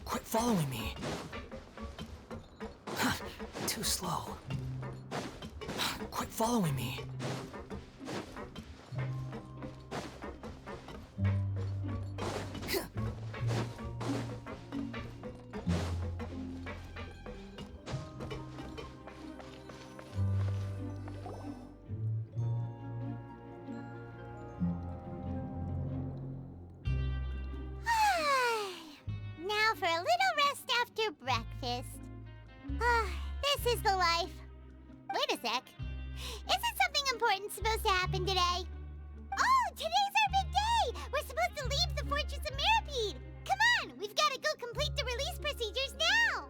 Quit following me. Too slow. Quit following me. Now for a little rest after breakfast. This is the life. Wait a sec. Isn't something important supposed to happen today? Oh, today's our big day! We're supposed to leave the Fortress of Mirapede! Come on, we've got to go complete the release procedures now!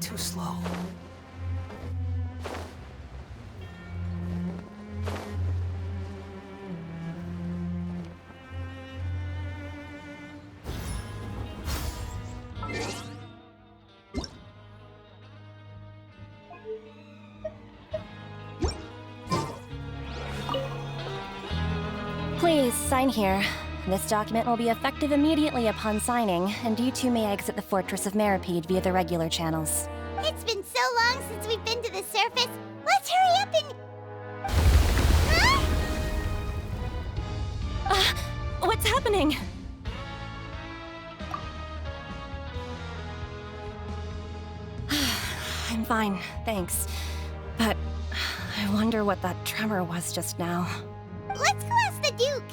Too slow. Please, sign here. This document will be effective immediately upon signing, and you two may exit the Fortress of Mirapede via the regular channels. It's been so long since we've been to the surface. Let's hurry up and... Huh? What's happening? I'm fine, thanks. But I wonder what that tremor was just now. Let's go ask the Duke.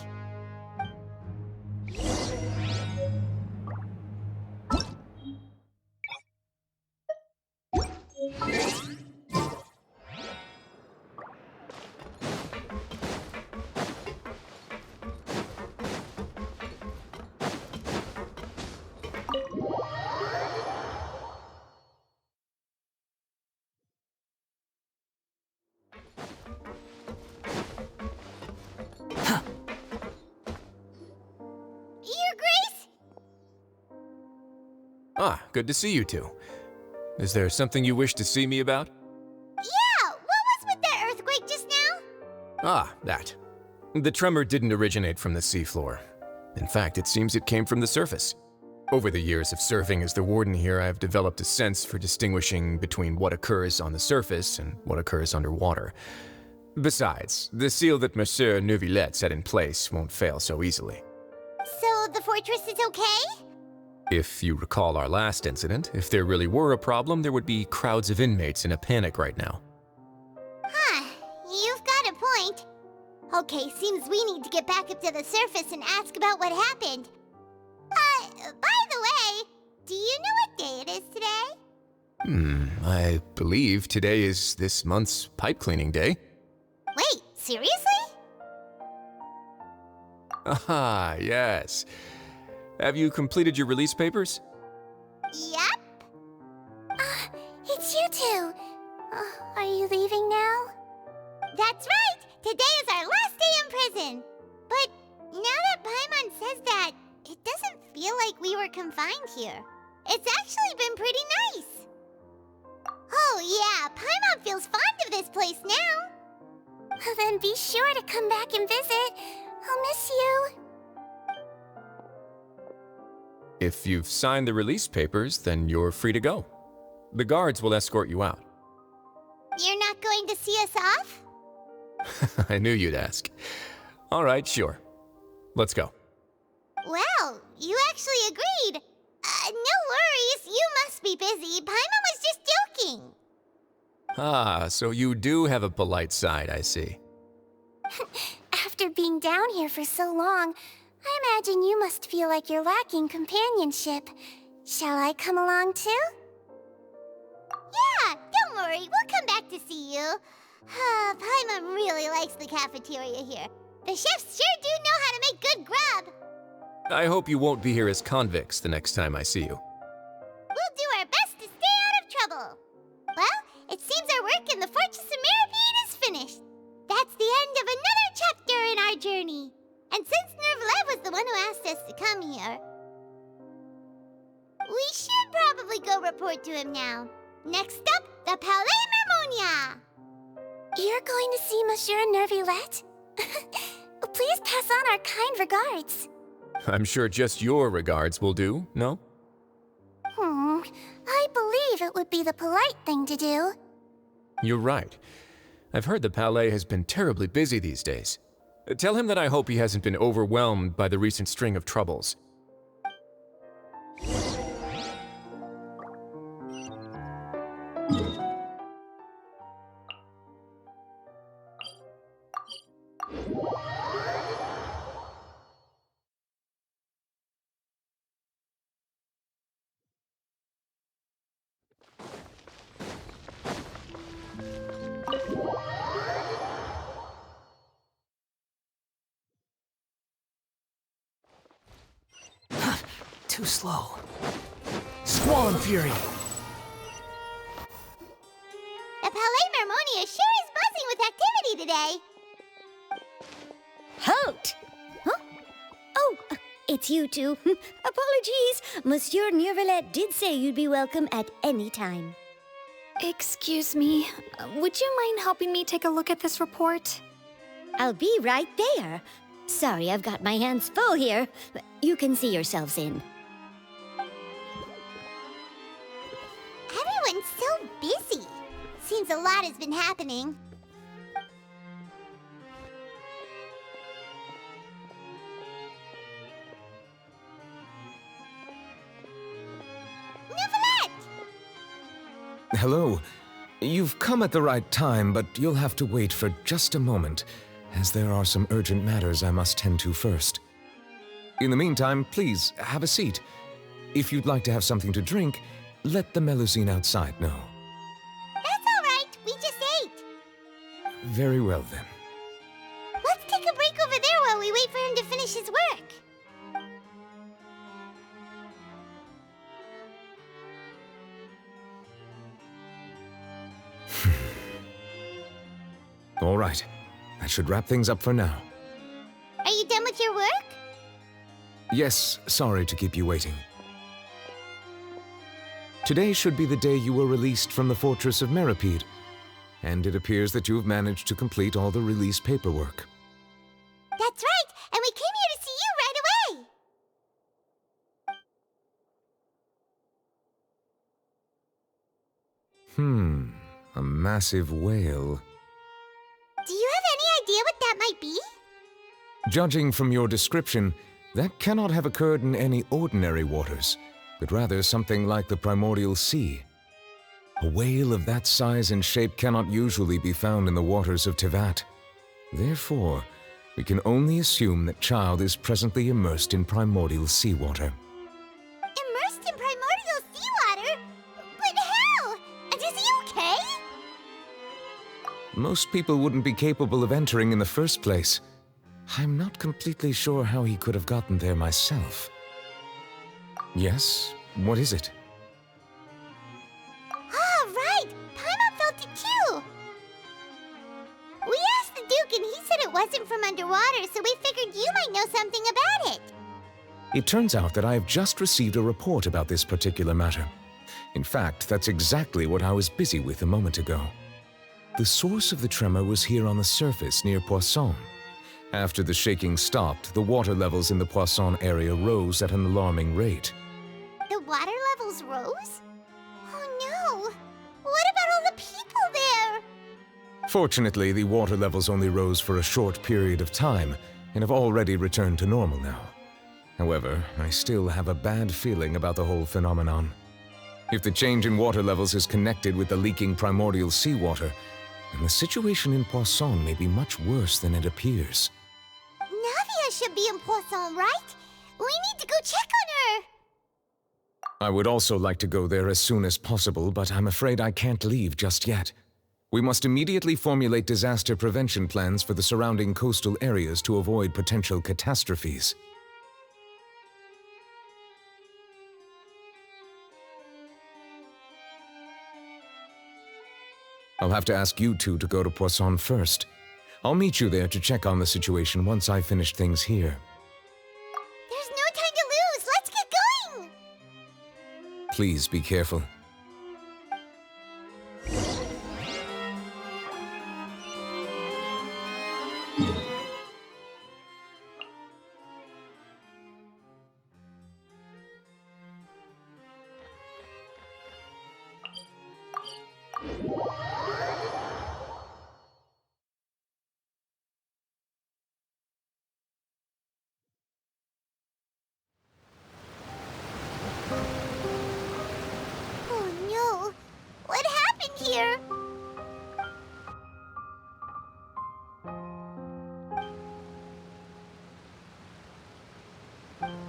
Your Grace? Ah, good to see you two. Is there something you wish to see me about? Yeah, what was with that earthquake just now? Ah, that. The tremor didn't originate from the seafloor. In fact, it seems it came from the surface. Over the years of serving as the warden here, I have developed a sense for distinguishing between what occurs on the surface and what occurs underwater. Besides, the seal that Monsieur Neuvillette set in place won't fail so easily. So the fortress is okay? If you recall our last incident, if there really were a problem, there would be crowds of inmates in a panic right now. Huh, you've got a point. Okay, seems we need to get back up to the surface and ask about what happened. By the way, do you know what day it is today? I believe today is this month's pipe cleaning day. Wait, seriously? Ah, yes. Have you completed your release papers? Yep. It's you two. Are you leaving now? That's right! Today is our last day in prison! But now that Paimon says that, it doesn't feel like we were confined here. It's actually been pretty nice. Oh yeah, Paimon feels fond of this place now. Then be sure to come back and visit. I'll miss you. If you've signed the release papers, then you're free to go. The guards will escort you out. You're not going to see us off? I knew you'd ask. All right, sure. Let's go. Well, you actually agreed. No worries, you must be busy. Paimon was just joking. Ah, so you do have a polite side, I see. After being down here for so long, I imagine you must feel like you're lacking companionship. Shall I come along too? Yeah, don't worry, we'll come back to see you. Paimon really likes the cafeteria here. The chefs sure do know how to make good grub. I hope you won't be here as convicts the next time I see you. We'll do our best to stay out of trouble. Well, it seems our work in the Fortress of Mirapede is finished. That's the end of another chapter in our journey. And since Nervlev was the one who asked us to come here, we should probably go report to him now. Next up, the Palais Mermonia. You're going to see Monsieur Nervulette? Please pass on our kind regards. I'm sure just your regards will do, no? I believe it would be the polite thing to do. You're right. I've heard the Palais has been terribly busy these days. Tell him that I hope he hasn't been overwhelmed by the recent string of troubles. Too slow. Squall and Fury! The Palais Mermonia sure is buzzing with activity today. Halt! Huh? Oh, it's you two. Apologies. Monsieur Nervulette did say you'd be welcome at any time. Excuse me, would you mind helping me take a look at this report? I'll be right there. Sorry, I've got my hands full here. You can see yourselves in. Everyone's so busy. Seems a lot has been happening. Nervulette! Hello. You've come at the right time, but you'll have to wait for just a moment, as there are some urgent matters I must tend to first. In the meantime, please, have a seat. If you'd like to have something to drink, let the Melusine outside know. That's all right. We just ate. Very well, then. Let's take a break over there while we wait for him to finish his work. All right. That should wrap things up for now. Are you done with your work? Yes, sorry to keep you waiting. Today should be the day you were released from the Fortress of Mirapede, and it appears that you have managed to complete all the release paperwork. That's right, and we came here to see you right away. A massive whale. Do you have any idea what that might be? Judging from your description, that cannot have occurred in any ordinary waters, but rather something like the primordial sea. A whale of that size and shape cannot usually be found in the waters of Tevat. Therefore, we can only assume that Child is presently immersed in primordial seawater. Immersed in primordial seawater? But how? And is he okay? Most people wouldn't be capable of entering in the first place. I'm not completely sure how he could have gotten there myself. Yes? What is it? Ah, right! Paimon felt it too! We asked the Duke and he said it wasn't from underwater, so we figured you might know something about it. It turns out that I have just received a report about this particular matter. In fact, that's exactly what I was busy with a moment ago. The source of the tremor was here on the surface near Poisson. After the shaking stopped, the water levels in the Poisson area rose at an alarming rate. The water levels rose? Oh no! What about all the people there? Fortunately, the water levels only rose for a short period of time and have already returned to normal now. However, I still have a bad feeling about the whole phenomenon. If the change in water levels is connected with the leaking primordial seawater, then the situation in Poisson may be much worse than it appears. Navia should be in Poisson, right? We need to go check on her! I would also like to go there as soon as possible, but I'm afraid I can't leave just yet. We must immediately formulate disaster prevention plans for the surrounding coastal areas to avoid potential catastrophes. I'll have to ask you two to go to Poisson first. I'll meet you there to check on the situation once I've finished things here. There's no time to lose. Let's get going. Please be careful. Oh no. What happened here?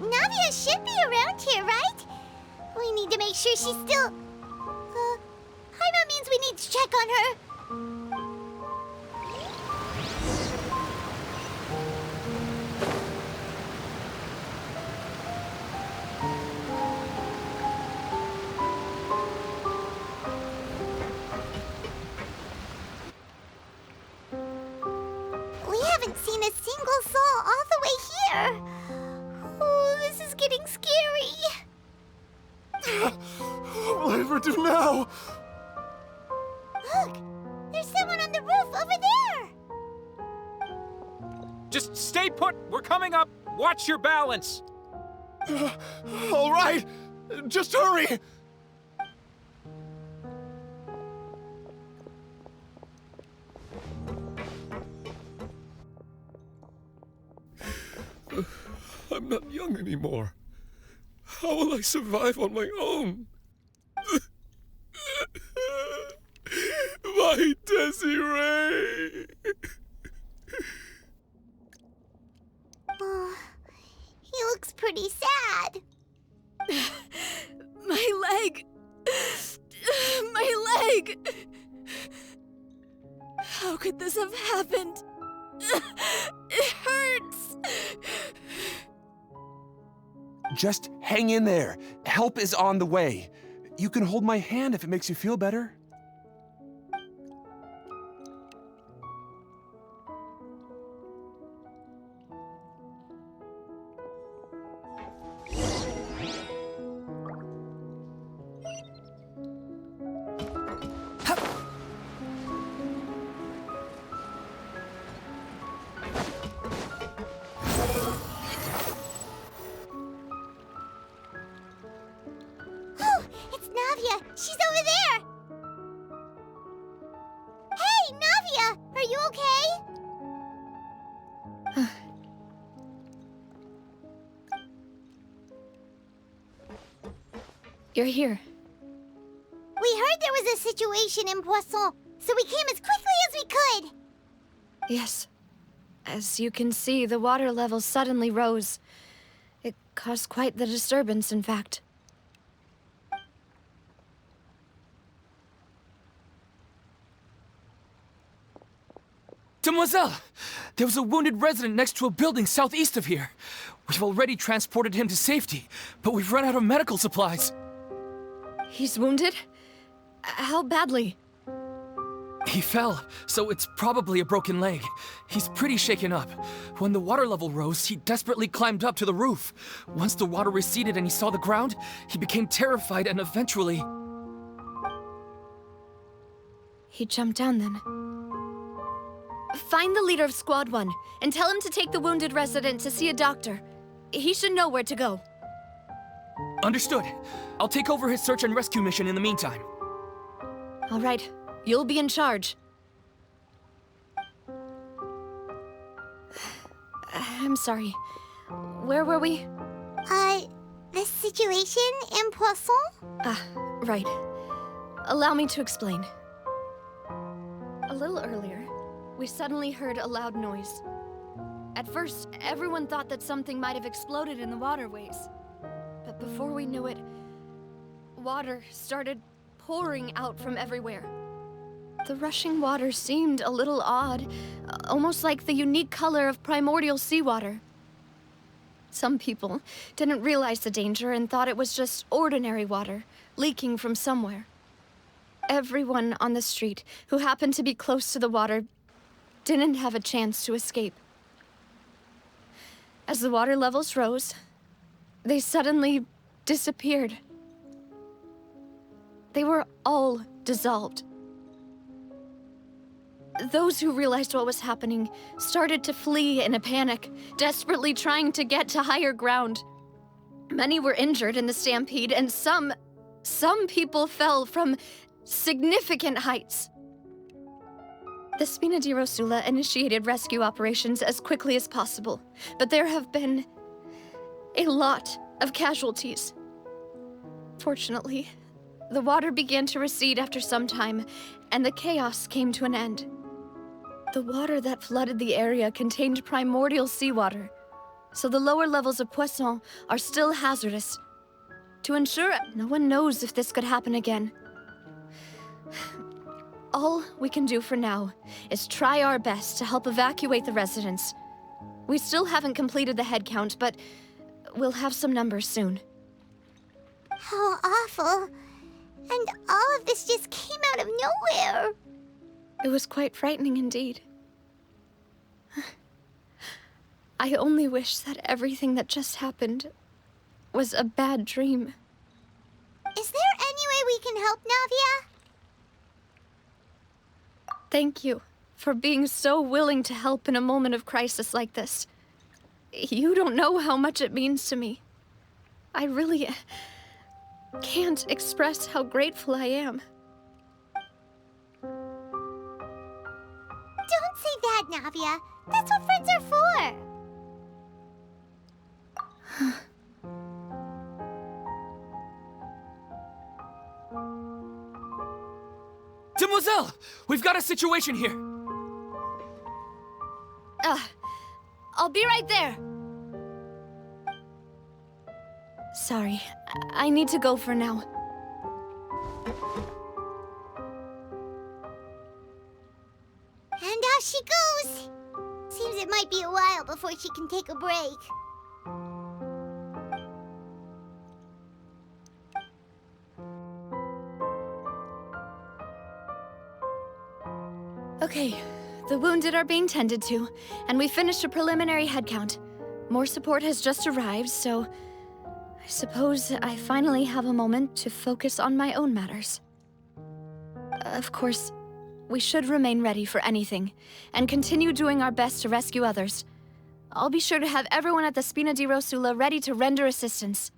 Navia should be around here, right? We need to make sure she's still... Hyma means we need to check on her. We haven't seen a single soul all the way here. Oh, this is getting scary. What will I ever do now? Look, there's someone on the roof over there. Just stay put. We're coming up. Watch your balance. All right, just hurry. I'm not young anymore. How will I survive on my own? My Desiree! Oh, he looks pretty sad. My leg! My leg! How could this have happened? It hurts! Just hang in there. Help is on the way. You can hold my hand if it makes you feel better. Oh, it's Navia. She's over there. Hey, Navia, are you okay? You're here. We heard there was a situation in Poisson, so we came as quickly as we could. Yes. As you can see, the water level suddenly rose. It caused quite the disturbance, in fact. Demoiselle! There was a wounded resident next to a building southeast of here. We've already transported him to safety, but we've run out of medical supplies. He's wounded? How badly? He fell, so it's probably a broken leg. He's pretty shaken up. When the water level rose, he desperately climbed up to the roof. Once the water receded and he saw the ground, he became terrified and eventually... He jumped down then. Find the leader of Squad 1 and tell him to take the wounded resident to see a doctor. He should know where to go. Understood. I'll take over his search and rescue mission in the meantime. All right, you'll be in charge. I'm sorry. Where were we? The situation in Poisson? Ah, right. Allow me to explain. A little earlier, we suddenly heard a loud noise. At first, everyone thought that something might have exploded in the waterways. But before we knew it, water started pouring out from everywhere. The rushing water seemed a little odd, almost like the unique color of primordial seawater. Some people didn't realize the danger and thought it was just ordinary water, leaking from somewhere. Everyone on the street who happened to be close to the water didn't have a chance to escape. As the water levels rose, they suddenly disappeared. They were all dissolved. Those who realized what was happening started to flee in a panic, desperately trying to get to higher ground. Many were injured in the stampede, and some people fell from significant heights. The Spina di Rosula initiated rescue operations as quickly as possible, but there have been a lot of casualties. Fortunately, the water began to recede after some time, and the chaos came to an end. The water that flooded the area contained primordial seawater, so the lower levels of Poisson are still hazardous. To ensure no one knows if this could happen again. All we can do for now is try our best to help evacuate the residents. We still haven't completed the head count, but we'll have some numbers soon. How awful. And all of this just came out of nowhere. It was quite frightening indeed. I only wish that everything that just happened was a bad dream. Is there any way we can help, Navia? Thank you for being so willing to help in a moment of crisis like this. You don't know how much it means to me. I really can't express how grateful I am. Don't say that, Navia. That's what friends are for. Demoiselle! We've got a situation here! I'll be right there. Sorry, I need to go for now. And off she goes. Seems it might be a while before she can take a break. Okay, the wounded are being tended to, and we finished a preliminary head count. More support has just arrived, so I suppose I finally have a moment to focus on my own matters. Of course, we should remain ready for anything, and continue doing our best to rescue others. I'll be sure to have everyone at the Spina di Rosula ready to render assistance.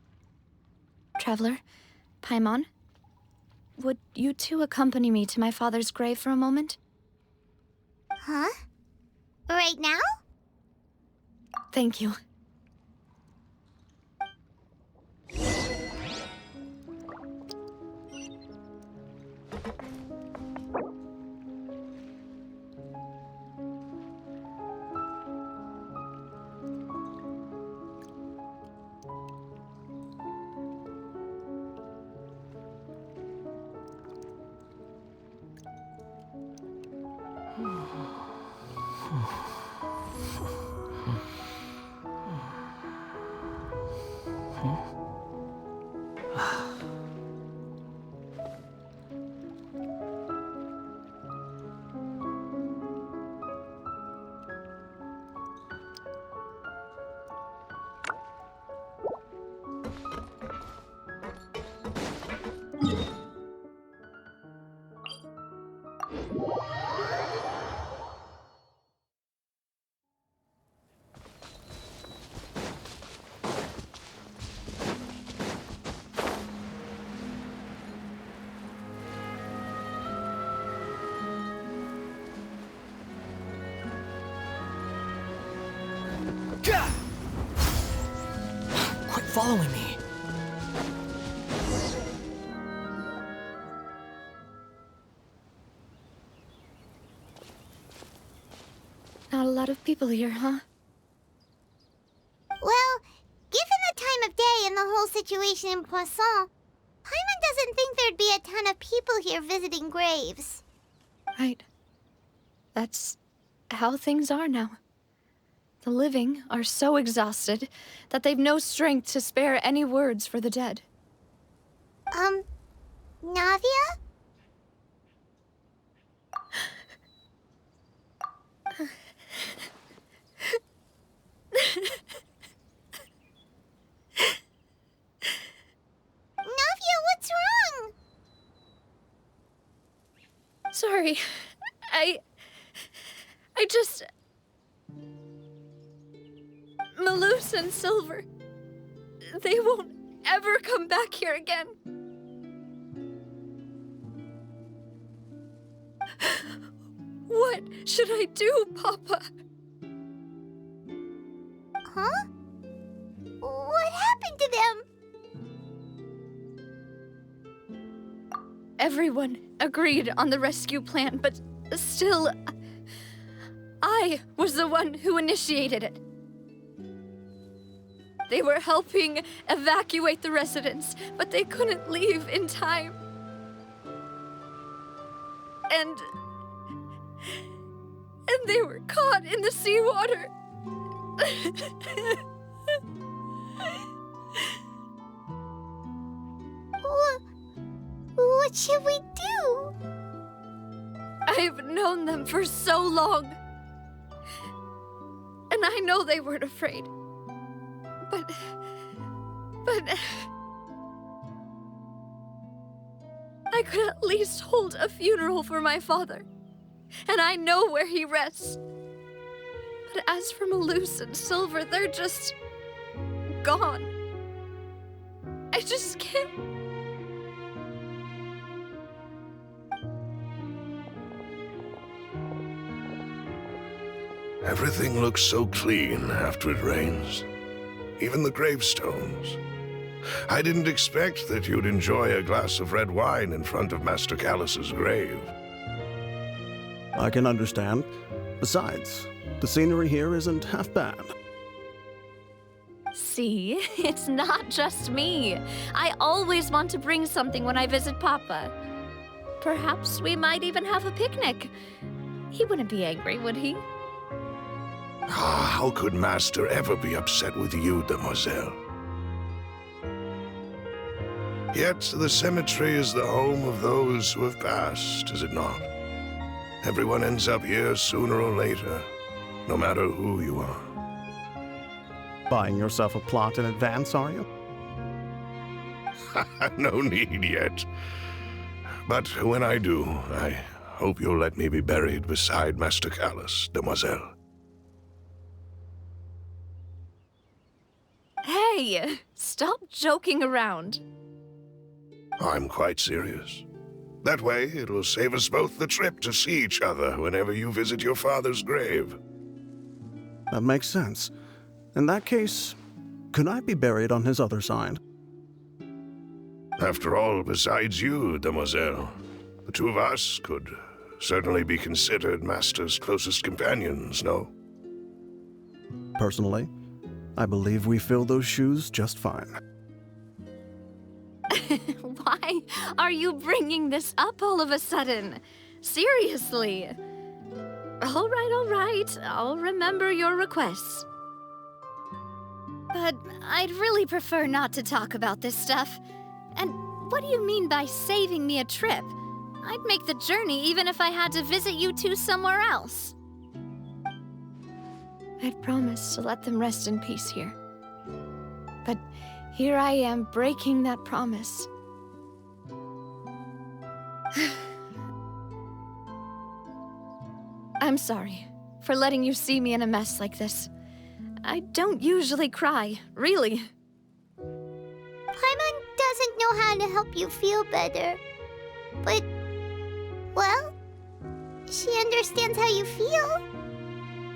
Traveler, Paimon, would you two accompany me to my father's grave for a moment? Huh? Right now? Thank you. Quit following me. Not a lot of people here, huh? Well, given the time of day and the whole situation in Poisson, Paimon doesn't think there'd be a ton of people here visiting graves. Right. That's how things are now. The living are so exhausted that they've no strength to spare any words for the dead. Navia? Navia, what's wrong? Sorry. I just... Malus and Silver. They won't ever come back here again. What should I do, Papa? Huh? What happened to them? Everyone agreed on the rescue plan, but still, I was the one who initiated it. They were helping evacuate the residents, but they couldn't leave in time. And they were caught in the seawater. What should we do? I've known them for so long. And I know they weren't afraid. But... I could at least hold a funeral for my father. And I know where he rests. But as for Malus and Silver, they're just... gone. I just can't... Everything looks so clean after it rains. Even the gravestones. I didn't expect that you'd enjoy a glass of red wine in front of Master Callus's grave. I can understand. Besides, the scenery here isn't half bad. See, it's not just me. I always want to bring something when I visit Papa. Perhaps we might even have a picnic. He wouldn't be angry, would he? How could Master ever be upset with you, demoiselle? Yet the cemetery is the home of those who have passed, is it not? Everyone ends up here sooner or later, no matter who you are. Buying yourself a plot in advance, are you? No need yet. But when I do, I hope you'll let me be buried beside Master Callus, demoiselle. Hey, stop joking around. I'm quite serious. That way, it'll save us both the trip to see each other whenever you visit your father's grave. That makes sense. In that case, could I be buried on his other side? After all, besides you, demoiselle, the two of us could certainly be considered Master's closest companions, no? Personally, I believe we fill those shoes just fine. Why are you bringing this up all of a sudden? Seriously. All right. I'll remember your requests. But I'd really prefer not to talk about this stuff. And what do you mean by saving me a trip? I'd make the journey even if I had to visit you two somewhere else. I'd promised to let them rest in peace here. But here I am breaking that promise. I'm sorry for letting you see me in a mess like this. I don't usually cry, really. Paimon doesn't know how to help you feel better. But, well, she understands how you feel.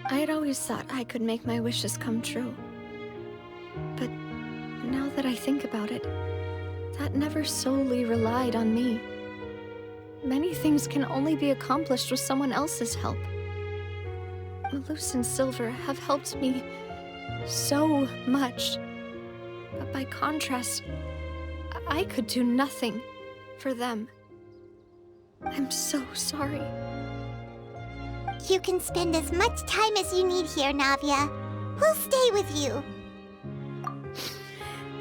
I had always thought I could make my wishes come true. But now that I think about it, that never solely relied on me. Many things can only be accomplished with someone else's help. Malus and Silver have helped me so much. But by contrast, I could do nothing for them. I'm so sorry. You can spend as much time as you need here, Navia. We'll stay with you.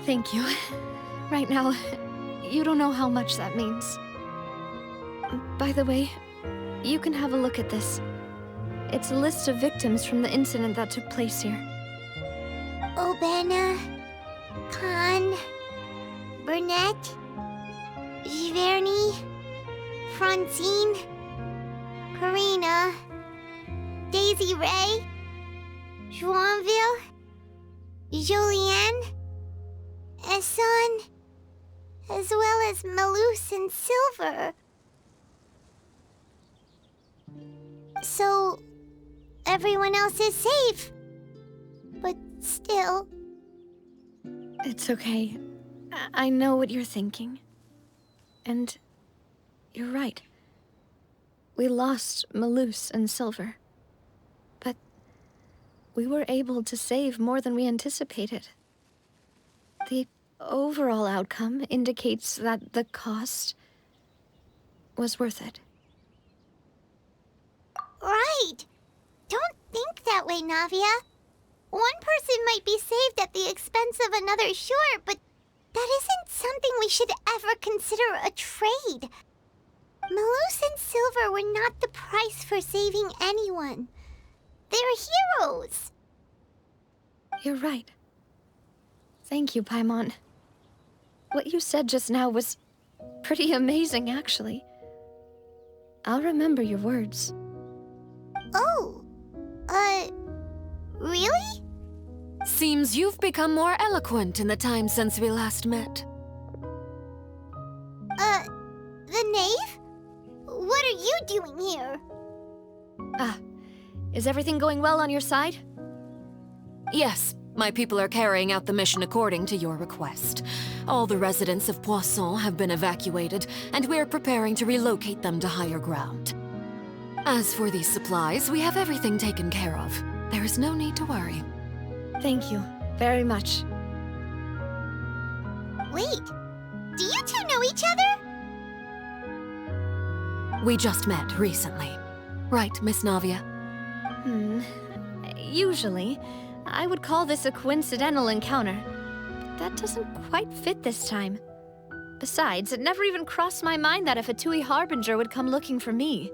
Thank you. Right now, you don't know how much that means. By the way, you can have a look at this. It's a list of victims from the incident that took place here. Obena, Khan, Burnett, Giverny, Francine, Karina, Daisy Ray, Joinville, Julianne, Esson, as well as Malus and Silver. So, everyone else is safe. But still... It's okay. I know what you're thinking. And you're right. We lost Malus and Silver. But we were able to save more than we anticipated. The overall outcome indicates that the cost was worth it. Right! Don't think that way, Navia. One person might be saved at the expense of another, sure, but that isn't something we should ever consider a trade. Malus and Silver were not the price for saving anyone. They're heroes. You're right. Thank you, Paimon. What you said just now was pretty amazing, actually. I'll remember your words. Oh, really? Seems you've become more eloquent in the time since we last met. The knave? What are you doing here? Is everything going well on your side? Yes, my people are carrying out the mission according to your request. All the residents of Poisson have been evacuated, and we're preparing to relocate them to higher ground. As for these supplies, we have everything taken care of. There is no need to worry. Thank you very much. Wait, do you two know each other? We just met recently. Right, Miss Navia? Usually, I would call this a coincidental encounter. But that doesn't quite fit this time. Besides, it never even crossed my mind that a Fatui Harbinger would come looking for me.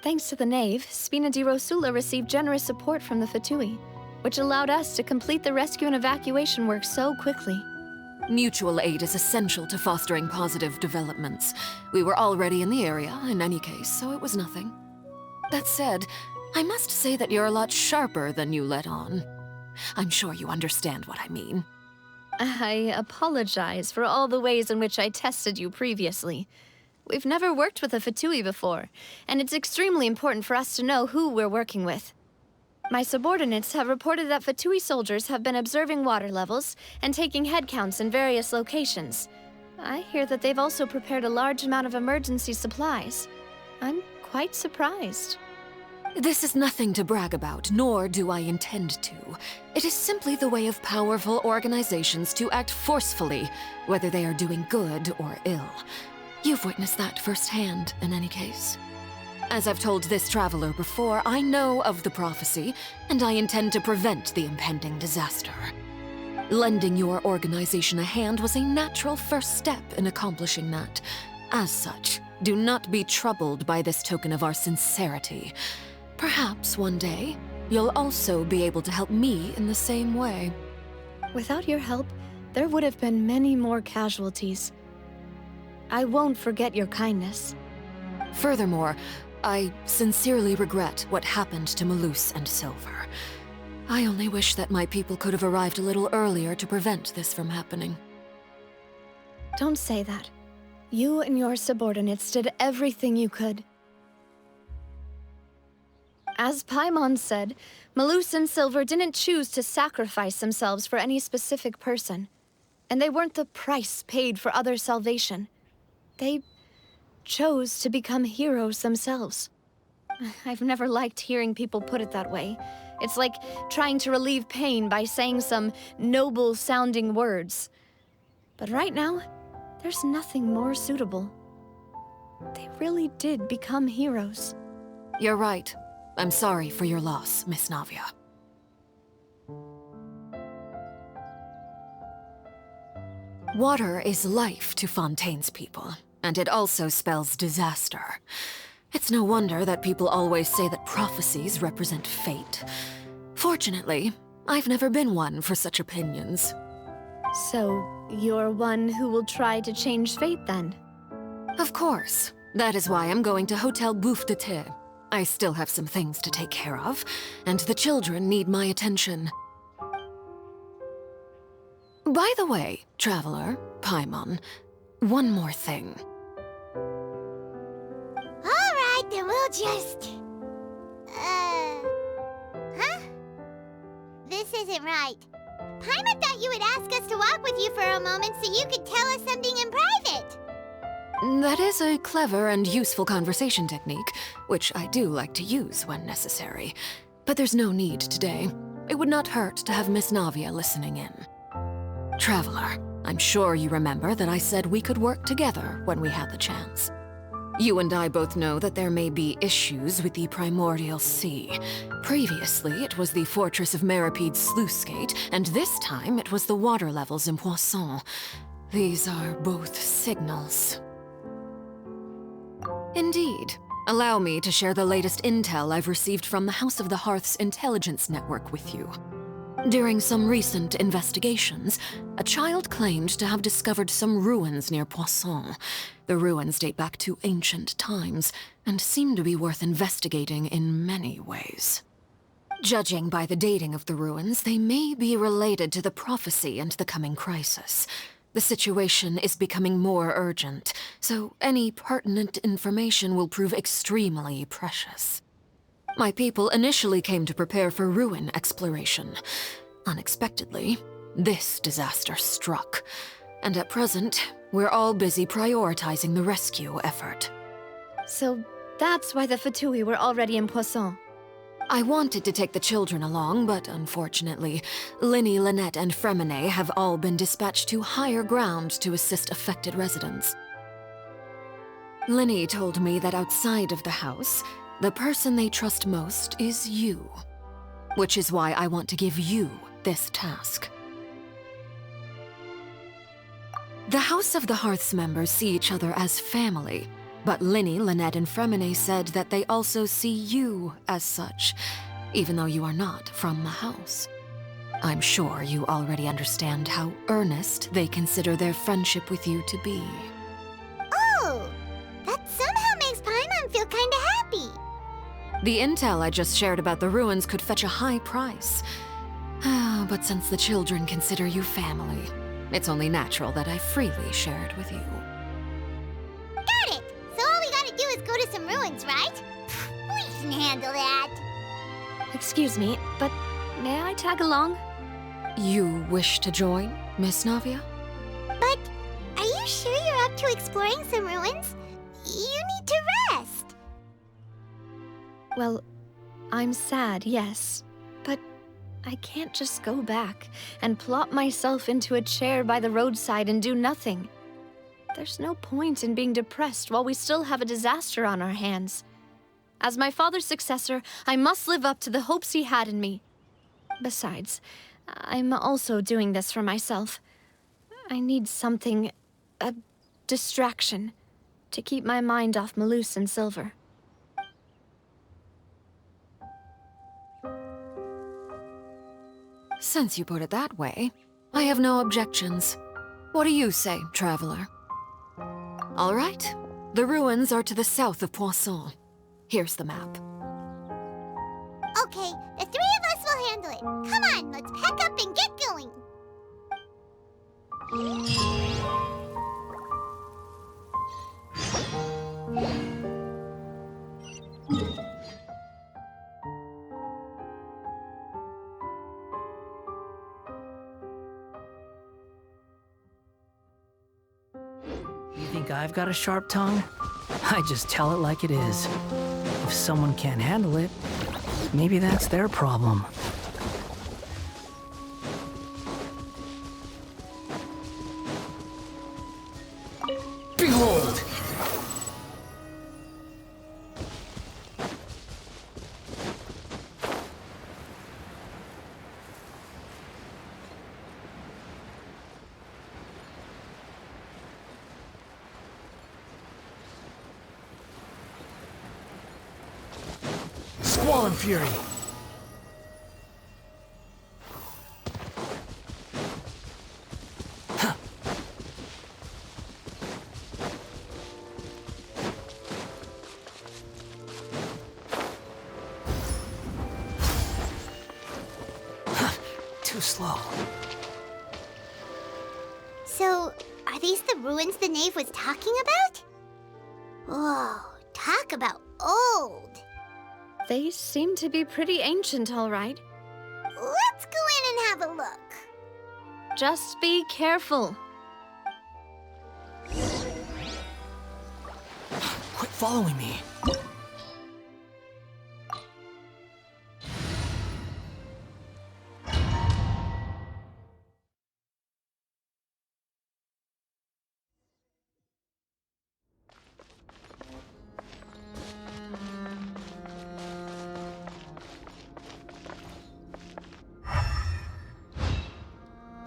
Thanks to the Knave, Spina di Rosula received generous support from the Fatui, which allowed us to complete the rescue and evacuation work so quickly. Mutual aid is essential to fostering positive developments. We were already in the area, in any case, so it was nothing. That said, I must say that you're a lot sharper than you let on. I'm sure you understand what I mean. I apologize for all the ways in which I tested you previously. We've never worked with a Fatui before, and it's extremely important for us to know who we're working with. My subordinates have reported that Fatui soldiers have been observing water levels and taking head counts in various locations. I hear that they've also prepared a large amount of emergency supplies. I'm quite surprised. This is nothing to brag about, nor do I intend to. It is simply the way of powerful organizations to act forcefully, whether they are doing good or ill. You've witnessed that firsthand, in any case. As I've told this traveler before, I know of the prophecy, and I intend to prevent the impending disaster. Lending your organization a hand was a natural first step in accomplishing that. As such, do not be troubled by this token of our sincerity. Perhaps one day, you'll also be able to help me in the same way. Without your help, there would have been many more casualties. I won't forget your kindness. Furthermore, I sincerely regret what happened to Malus and Silver. I only wish that my people could have arrived a little earlier to prevent this from happening. Don't say that. You and your subordinates did everything you could. As Paimon said, Malus and Silver didn't choose to sacrifice themselves for any specific person. And they weren't the price paid for other salvation. They chose to become heroes themselves. I've never liked hearing people put it that way. It's like trying to relieve pain by saying some noble-sounding words. But right now, there's nothing more suitable. They really did become heroes. You're right. I'm sorry for your loss, Miss Navia. Water is life to Fontaine's people, and it also spells disaster. It's no wonder that people always say that prophecies represent fate. Fortunately, I've never been one for such opinions. So, you're one who will try to change fate then? Of course. That is why I'm going to Hotel Bouffe de Thé. I still have some things to take care of, and the children need my attention. By the way, Traveler, Paimon, one more thing. Alright, then we'll just... Huh? This isn't right. Paimon thought you would ask us to walk with you for a moment so you could tell us something in private. That is a clever and useful conversation technique, which I do like to use when necessary. But there's no need today. It would not hurt to have Miss Navia listening in. Traveler, I'm sure you remember that I said we could work together when we had the chance. You and I both know that there may be issues with the Primordial Sea. Previously, it was the Fortress of Meripede's sluice gate, and this time it was the water levels in Poisson. These are both signals. Indeed. Allow me to share the latest intel I've received from the House of the Hearth's intelligence network with you. During some recent investigations, a child claimed to have discovered some ruins near Poisson. The ruins date back to ancient times, and seem to be worth investigating in many ways. Judging by the dating of the ruins, they may be related to the prophecy and the coming crisis. The situation is becoming more urgent, so any pertinent information will prove extremely precious. My people initially came to prepare for ruin exploration. Unexpectedly, this disaster struck, and at present, we're all busy prioritizing the rescue effort. So that's why the Fatui were already in Poisson. I wanted to take the children along, but unfortunately, Linny, Lynette, and Fremine have all been dispatched to higher ground to assist affected residents. Linny told me that outside of the house, the person they trust most is you. Which is why I want to give you this task. The House of the Hearth's members see each other as family, but Linny, Lynette, and Fremine said that they also see you as such, even though you are not from the house. I'm sure you already understand how earnest they consider their friendship with you to be. Oh! That somehow makes Paimon feel kinda happy. The intel I just shared about the ruins could fetch a high price. But since the children consider you family, it's only natural that I freely share it with you. Got it! So all we gotta do is go to some ruins, right? We can handle that. Excuse me, but may I tag along? You wish to join, Miss Navia? But are you sure you're up to exploring some ruins? You need to rest. Well, I'm sad, yes. But I can't just go back and plop myself into a chair by the roadside and do nothing. There's no point in being depressed while we still have a disaster on our hands. As my father's successor, I must live up to the hopes he had in me. Besides, I'm also doing this for myself. I need something, a distraction, to keep my mind off Malus and Silver. Since you put it that way, I have no objections. What do you say, Traveler? All right. The ruins are to the south of Poisson. Here's the map. Okay, the three of us will handle it. Come on, let's pack up and get going. You think I've got a sharp tongue? I just tell it like it is. If someone can't handle it, maybe that's their problem. Behold! Squall and Fury. Too slow. So, are these the ruins the knave was talking about? Whoa, talk about old. They seem to be pretty ancient, all right. Let's go in and have a look. Just be careful. Quit following me.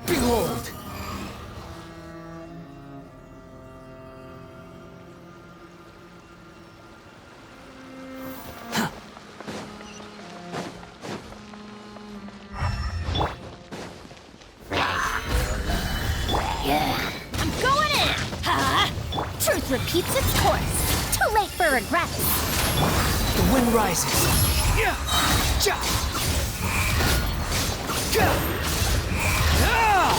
Behold! I'm going in! Huh? Truth repeats its course. Too late for regrets. The wind rises. Yeah! Ja! Ga! Ah!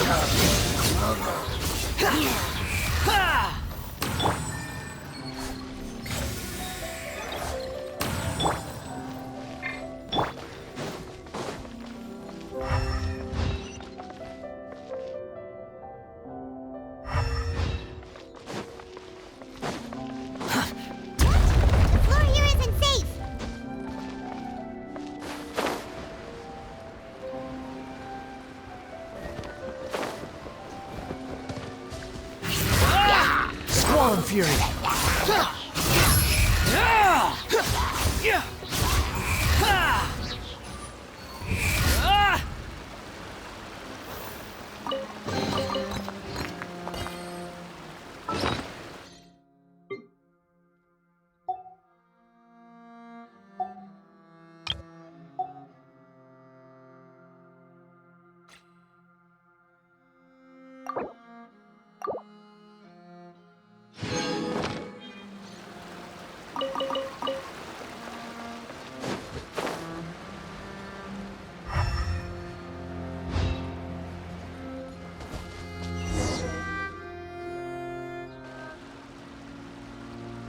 Ha! The floor here isn't safe. Squall and Fury.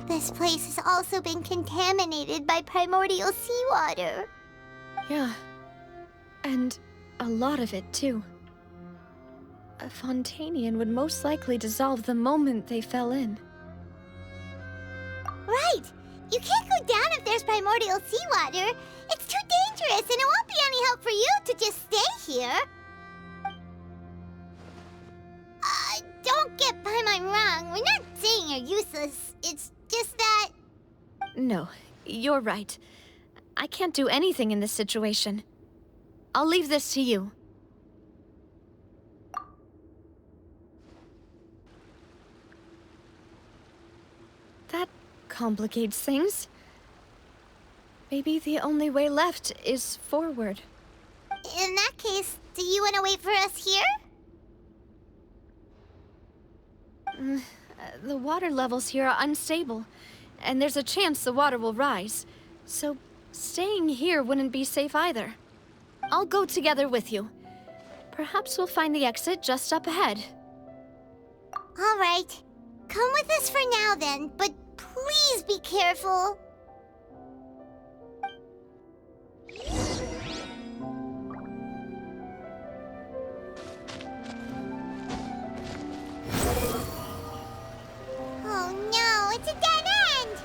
This place has also been contaminated by primordial seawater. Yeah. And a lot of it, too. A Fontanian would most likely dissolve the moment they fell in. Right! You can't go down if there's primordial seawater. It's too dangerous, and it won't be any help for you to just stay here. Don't get Paimon wrong. We're not saying you're useless. It's just that... No, you're right. I can't do anything in this situation. I'll leave this to you. That complicates things. Maybe the only way left is forward. In that case, do you want to wait for us here? The water levels here are unstable, and there's a chance the water will rise. So staying here wouldn't be safe either. I'll go together with you. Perhaps we'll find the exit just up ahead. All right. Come with us for now then, but please be careful. Oh no, it's a dead end!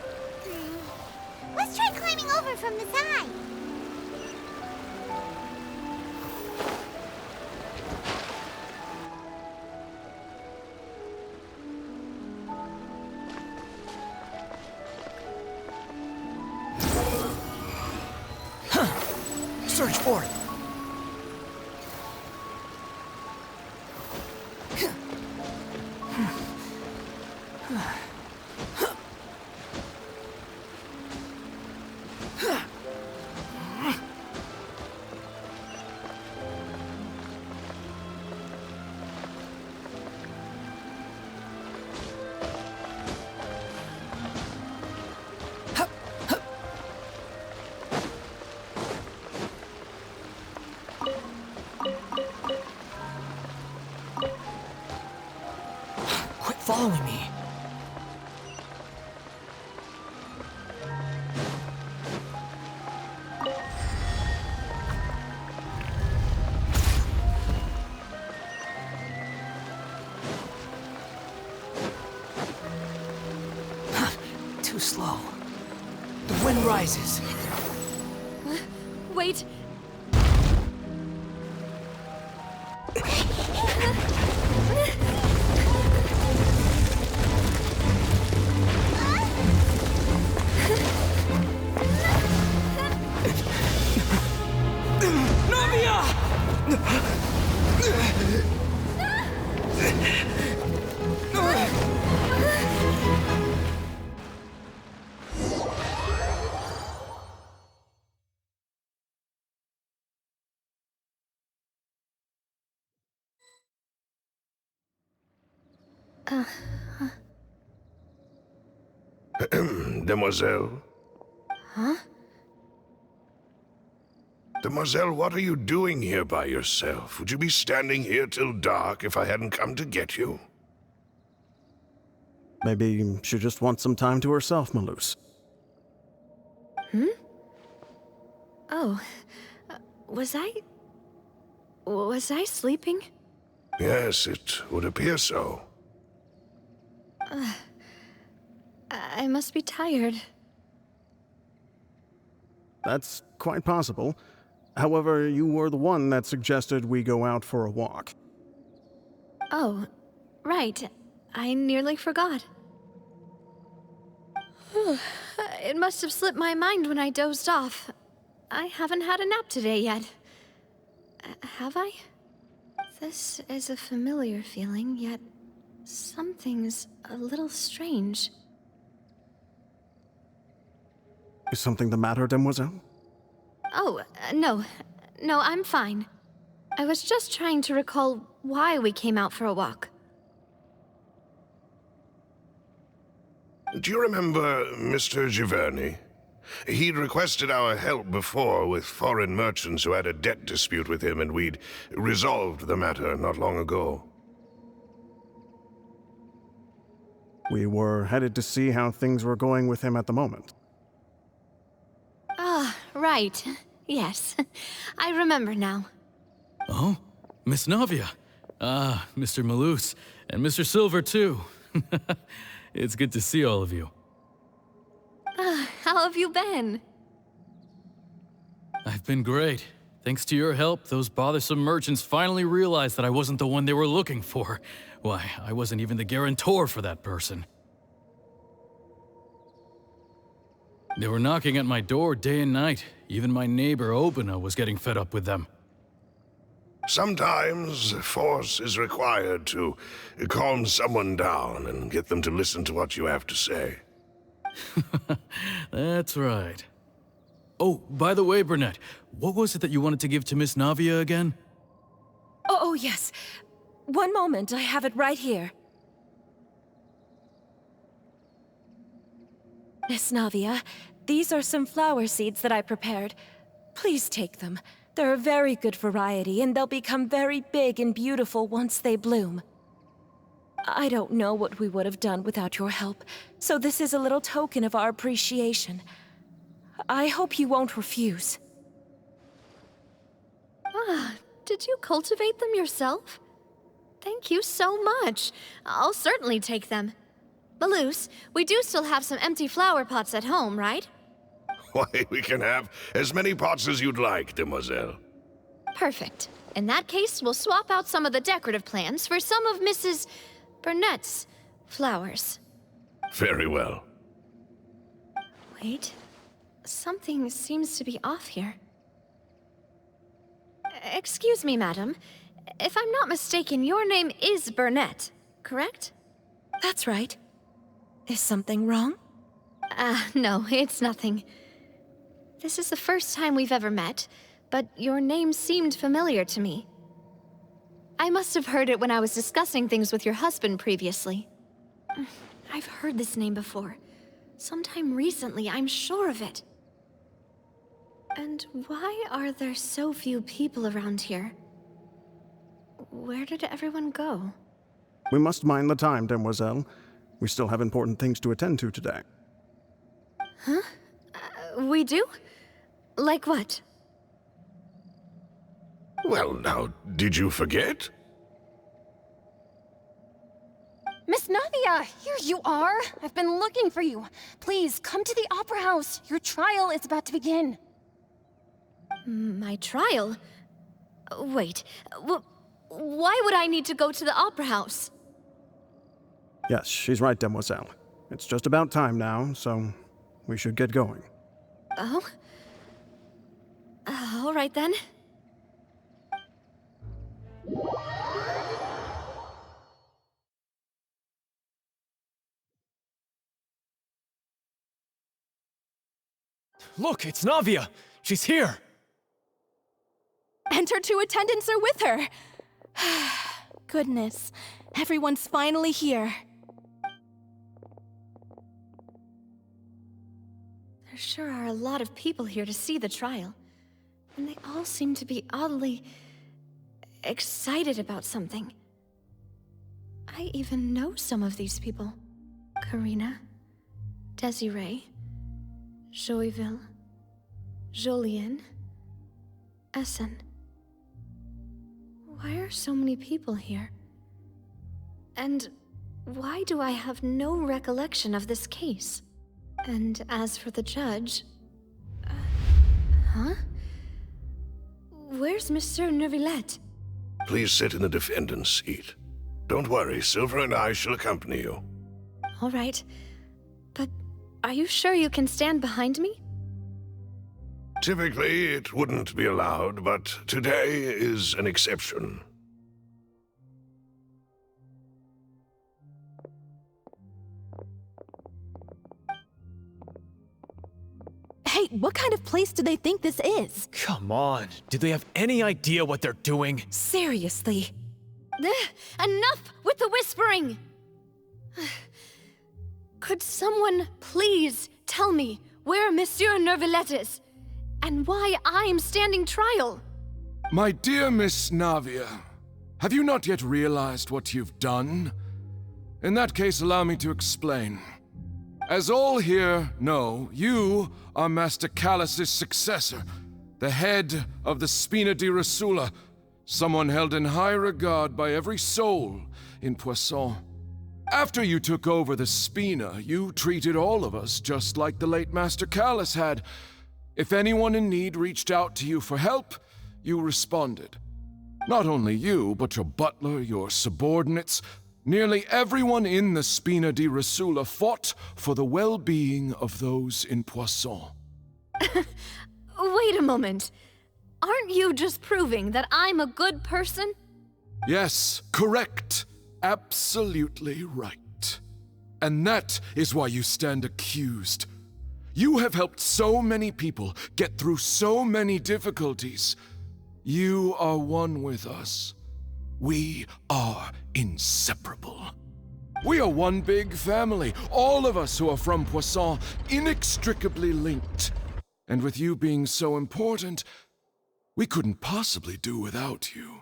Let's try climbing over from the side. Search for it. following me. Too slow. The wind rises. Wait. Demoiselle? Huh? Demoiselle, what are you doing here by yourself? Would you be standing here till dark if I hadn't come to get you? Maybe she just wants some time to herself, Malus. Hmm? Oh. Was I sleeping? Yes, it would appear so. I must be tired. That's quite possible. However, you were the one that suggested we go out for a walk. Oh, right. I nearly forgot. It must have slipped my mind when I dozed off. I haven't had a nap today yet. Have I? This is a familiar feeling, yet something's a little strange. Is something the matter, Demoiselle? Oh, no. No, I'm fine. I was just trying to recall why we came out for a walk. Do you remember Mr. Giverny? He'd requested our help before with foreign merchants who had a debt dispute with him, and we'd resolved the matter not long ago. We were headed to see how things were going with him at the moment. Ah, right. Yes. I remember now. Oh? Miss Navia. Ah, Mr. Malus. And Mr. Silver, too. It's good to see all of you. How have you been? I've been great. Thanks to your help, those bothersome merchants finally realized that I wasn't the one they were looking for. Why, I wasn't even the guarantor for that person. They were knocking at my door day and night. Even my neighbor, Obina, was getting fed up with them. Sometimes force is required to calm someone down and get them to listen to what you have to say. That's right. Oh, by the way, Burnett, what was it that you wanted to give to Miss Navia again? Oh, yes. One moment, I have it right here. Miss Navia, these are some flower seeds that I prepared. Please take them. They're a very good variety, and they'll become very big and beautiful once they bloom. I don't know what we would have done without your help, so this is a little token of our appreciation. I hope you won't refuse. Ah, did you cultivate them yourself? Thank you so much. I'll certainly take them. Malus, we do still have some empty flower pots at home, right? Why, we can have as many pots as you'd like, Demoiselle. Perfect. In that case, we'll swap out some of the decorative plants for some of Mrs. Burnett's flowers. Very well. Wait. Something seems to be off here. Excuse me, madam. If I'm not mistaken, your name is Burnett, correct? That's right. Is something wrong? No, it's nothing. This is the first time we've ever met, but your name seemed familiar to me. I must have heard it when I was discussing things with your husband previously. I've heard this name before. Sometime recently, I'm sure of it. And why are there so few people around here? Where did everyone go? We must mind the time, demoiselle. We still have important things to attend to today. Huh? We do? Like what? Well, now, did you forget? Miss Navia, here you are. I've been looking for you. Please, come to the Opera House. Your trial is about to begin. My trial? Wait, why would I need to go to the Opera House? Yes, she's right, demoiselle. It's just about time now, so we should get going. Oh? All right then. Look, it's Navia! She's here! And her two attendants are with her. Goodness, everyone's finally here. There sure are a lot of people here to see the trial. And they all seem to be oddly excited about something. I even know some of these people. Karina, Desiree, Joyville, Jolien, Essen. Why are so many people here? And why do I have no recollection of this case? And as for the judge... huh? Where's Monsieur Neuvillette? Please sit in the defendant's seat. Don't worry, Silver and I shall accompany you. All right. But are you sure you can stand behind me? Typically, it wouldn't be allowed, but today is an exception. Hey, what kind of place do they think this is? Come on, do they have any idea what they're doing? Seriously. Enough with the whispering! Could someone please tell me where Monsieur Neuvillette is? And why I'm standing trial? My dear Miss Navia, have you not yet realized what you've done? In that case, allow me to explain. As all here know, you are Master Callus's successor, the head of the Spina di Rosula, someone held in high regard by every soul in Poisson. After you took over the Spina, you treated all of us just like the late Master Callus had. If anyone in need reached out to you for help, you responded. Not only you, but your butler, your subordinates, nearly everyone in the Spina di Rosula fought for the well-being of those in Poisson. Wait a moment. Aren't you just proving that I'm a good person? Yes, correct. Absolutely right. And that is why you stand accused. You have helped so many people get through so many difficulties. You are one with us. We are inseparable. We are one big family, all of us who are from Poisson, inextricably linked. And with you being so important, we couldn't possibly do without you.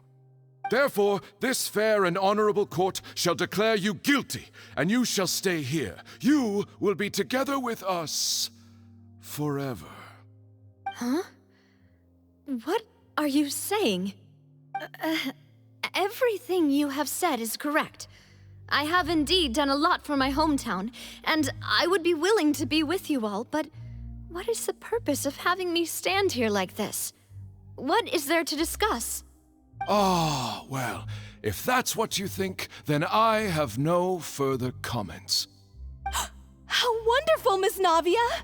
Therefore, this fair and honorable court shall declare you guilty, and you shall stay here. You will be together with us forever. Huh? What are you saying? Everything you have said is correct. I have indeed done a lot for my hometown, and I would be willing to be with you all, but what is the purpose of having me stand here like this? What is there to discuss? Ah, well, if that's what you think, then I have no further comments. How wonderful, Miss Navia!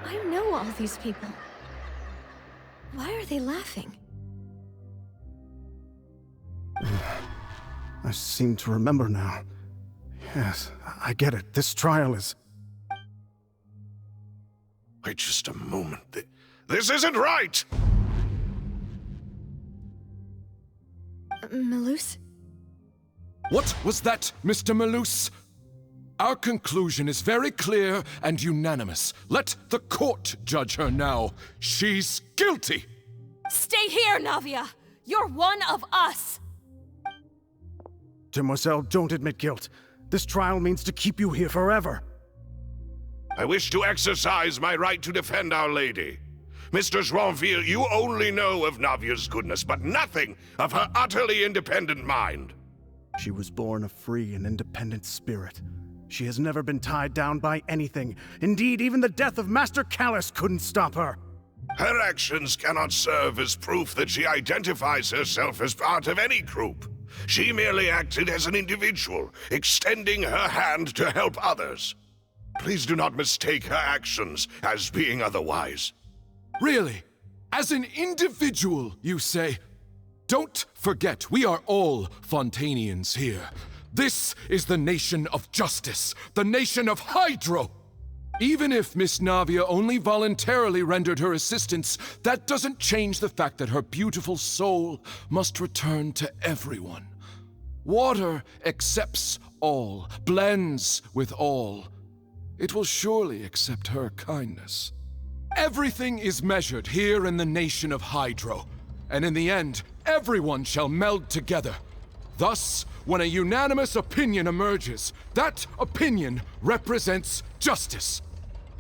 I know all these people. Why are they laughing? I seem to remember now. Yes, I get it. This trial is... Wait just a moment. This isn't right! Melus? What was that, Mr. Melus? Our conclusion is very clear and unanimous. Let the court judge her now. She's guilty! Stay here, Navia! You're one of us! Demoiselle, don't admit guilt. This trial means to keep you here forever. I wish to exercise my right to defend Our Lady. Mr. Joinville, you only know of Navia's goodness, but nothing of her utterly independent mind. She was born a free and independent spirit. She has never been tied down by anything. Indeed, even the death of Master Callus couldn't stop her. Her actions cannot serve as proof that she identifies herself as part of any group. She merely acted as an individual, extending her hand to help others. Please do not mistake her actions as being otherwise. Really? As an individual, you say? Don't forget, we are all Fontanians here. This is the nation of justice, the nation of Hydro! Even if Miss Navia only voluntarily rendered her assistance, that doesn't change the fact that her beautiful soul must return to everyone. Water accepts all, blends with all. It will surely accept her kindness. Everything is measured here in the nation of Hydro, and in the end, everyone shall meld together. Thus, when a unanimous opinion emerges, that opinion represents justice.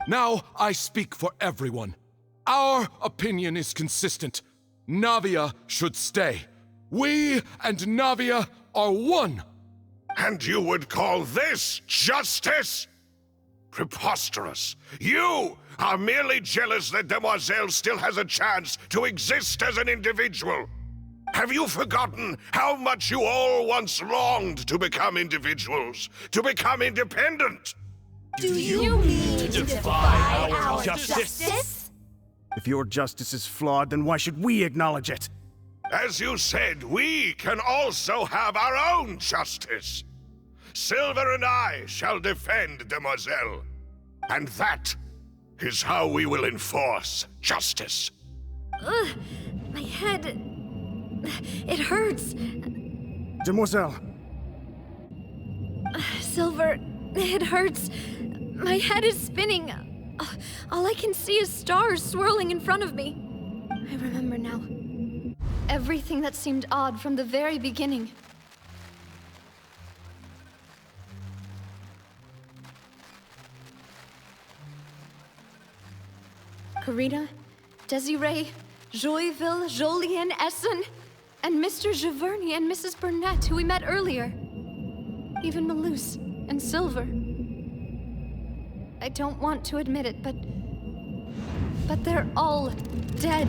Now I speak for everyone. Our opinion is consistent. Navia should stay. We and Navia are one. And you would call this justice? Preposterous. You are merely jealous that Demoiselle still has a chance to exist as an individual. Have you forgotten how much you all once longed to become individuals, to become independent? Do you mean to defy our justice? If your justice is flawed, then why should we acknowledge it? As you said, we can also have our own justice. Silver and I shall defend Demoiselle. And that is how we will enforce justice. My head... It hurts. Demoiselle! Silver, it hurts. My head is spinning. All I can see is stars swirling in front of me. I remember now. Everything that seemed odd from the very beginning. Karina, Desiree, Joyville, Jolien, Essen, and Mr. Giverny and Mrs. Burnett, who we met earlier. Even Malus and Silver. I don't want to admit it, but they're all dead.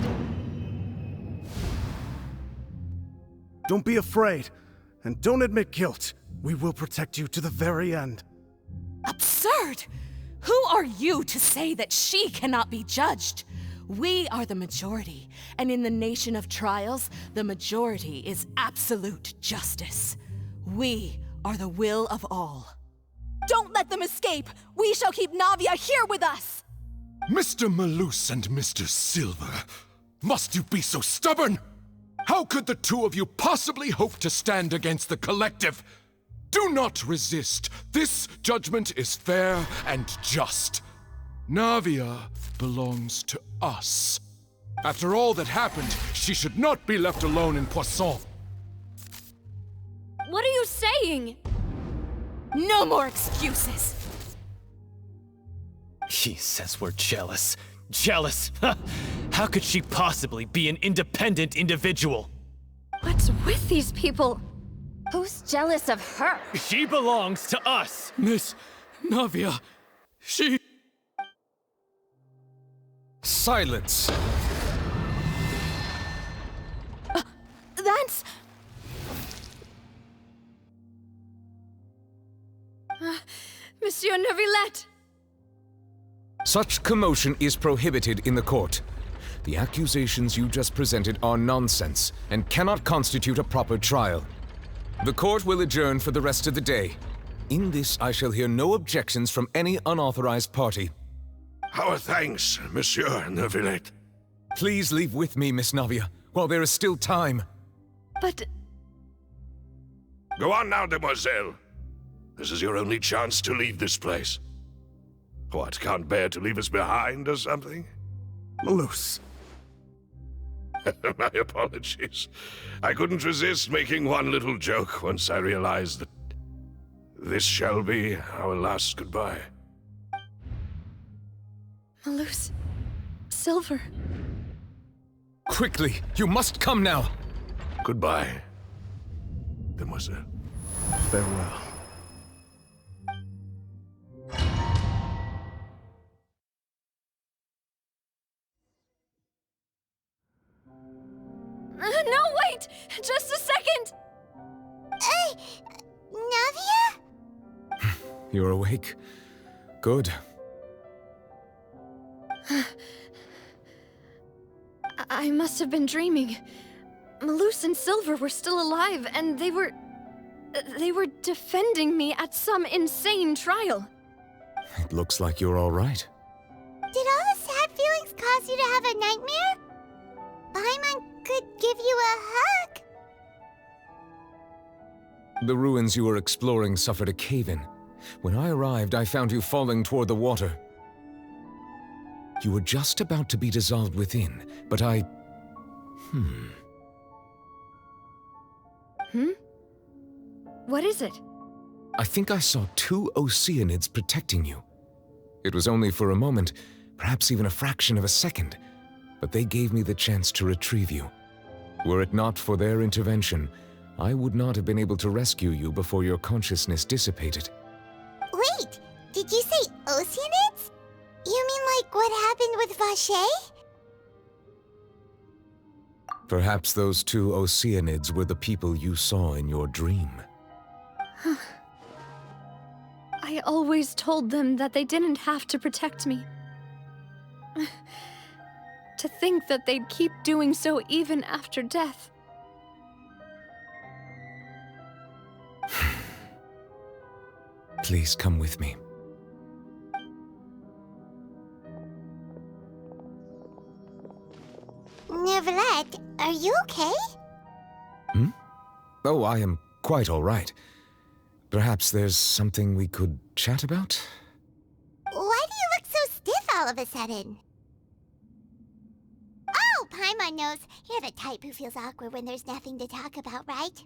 Don't be afraid, and don't admit guilt. We will protect you to the very end. Absurd! Who are you to say that she cannot be judged? We are the majority, and in the nation of trials, the majority is absolute justice. We are the will of all. Don't let them escape! We shall keep Navia here with us! Mr. Malus and Mr. Silver, must you be so stubborn? How could the two of you possibly hope to stand against the collective? Do not resist. This judgment is fair and just. Navia belongs to us. After all that happened, she should not be left alone in Poisson. What are you saying? No more excuses! He says we're jealous. Jealous? How could she possibly be an independent individual? What's with these people? Who's jealous of her? She belongs to us! Miss Navia, she... Silence! That's... Monsieur Neuvillette! Such commotion is prohibited in the court. The accusations you just presented are nonsense and cannot constitute a proper trial. The court will adjourn for the rest of the day. In this, I shall hear no objections from any unauthorized party. Our thanks, Monsieur Neuvillette. Please leave with me, Miss Navia, while there is still time. But... Go on now, Demoiselle. This is your only chance to leave this place. What, can't bear to leave us behind or something? Malus. My apologies. I couldn't resist making one little joke once I realized that this shall be our last goodbye. Malus. Silver. Quickly! You must come now! Goodbye, demoiselle. Farewell. No, wait! Just a second! Navia? You're awake. Good. I must have been dreaming. Malus and Silver were still alive, and they were defending me at some insane trial. It looks like you're all right. Did all the sad feelings cause you to have a nightmare? Paimon could give you a hug. The ruins you were exploring suffered a cave-in. When I arrived, I found you falling toward the water. You were just about to be dissolved within, but I... What is it? I think I saw 2 Oceanids protecting you. It was only for a moment, perhaps even a fraction of a second, but they gave me the chance to retrieve you. Were it not for their intervention, I would not have been able to rescue you before your consciousness dissipated. Wait, did you say Oceanids? You mean like what happened with Vache? Perhaps those 2 Oceanids were the people you saw in your dream. I always told them that they didn't have to protect me. To think that they'd keep doing so even after death. Please come with me. Neverlet, are you okay? Oh, I am quite all right. Perhaps there's something we could chat about? Why do you look so stiff all of a sudden? Oh, Paimon knows. You're the type who feels awkward when there's nothing to talk about, right?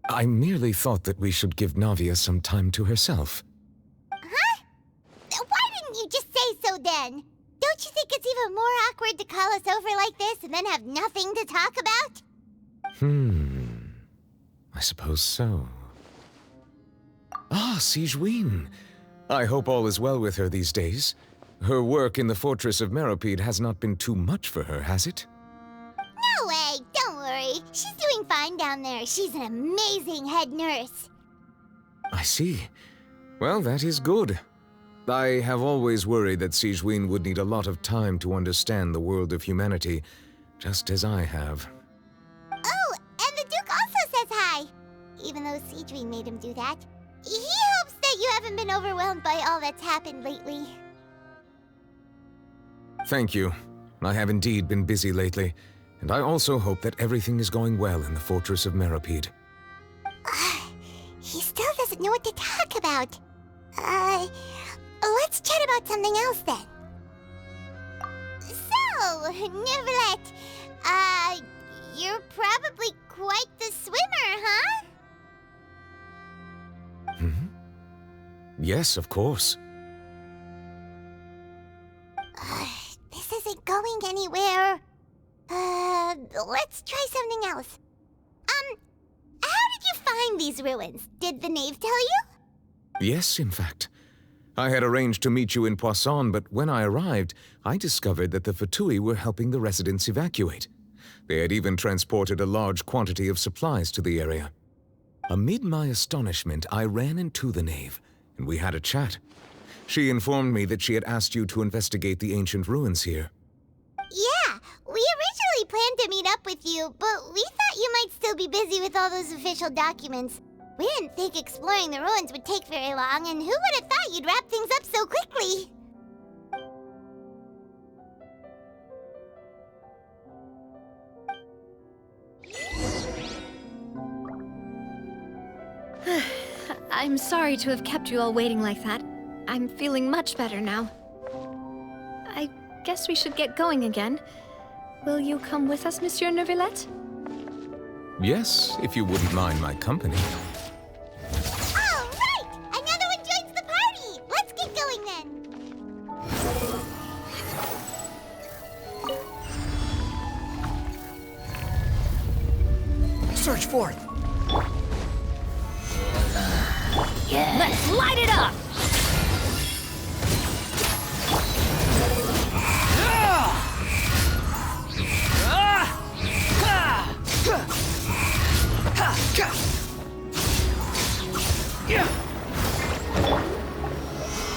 I merely thought that we should give Navia some time to herself. Huh? Why didn't you just say so then? Don't you think it's even more awkward to call us over like this and then have nothing to talk about? I suppose so. Ah, Sigewinne. I hope all is well with her these days. Her work in the Fortress of Meropide has not been too much for her, has it? No way, don't worry. She's doing fine down there. She's an amazing head nurse. I see. Well, that is good. I have always worried that Sigewinne would need a lot of time to understand the world of humanity, just as I have. Oh, and the Duke also says hi. Even though Sigewinne made him do that. He hopes that you haven't been overwhelmed by all that's happened lately. Thank you. I have indeed been busy lately, and I also hope that everything is going well in the Fortress of Meropide. He still doesn't know what to talk about. Let's chat about something else then. So, Neverlet, you're probably quite the swimmer, huh? Yes, of course. This isn't going anywhere. Let's try something else. How did you find these ruins? Did the knave tell you? Yes, in fact. I had arranged to meet you in Poisson, but when I arrived, I discovered that the Fatui were helping the residents evacuate. They had even transported a large quantity of supplies to the area. Amid my astonishment, I ran into the knave, and we had a chat. She informed me that she had asked you to investigate the ancient ruins here. Yeah, we originally planned to meet up with you, but we thought you might still be busy with all those official documents. We didn't think exploring the ruins would take very long, and who would have thought you'd wrap things up so quickly? I'm sorry to have kept you all waiting like that. I'm feeling much better now. I guess we should get going again. Will you come with us, Monsieur Neuvillette? Yes, if you wouldn't mind my company. All right! Another one joins the party! Let's get going then! Search forth. Yeah. Let's light it up!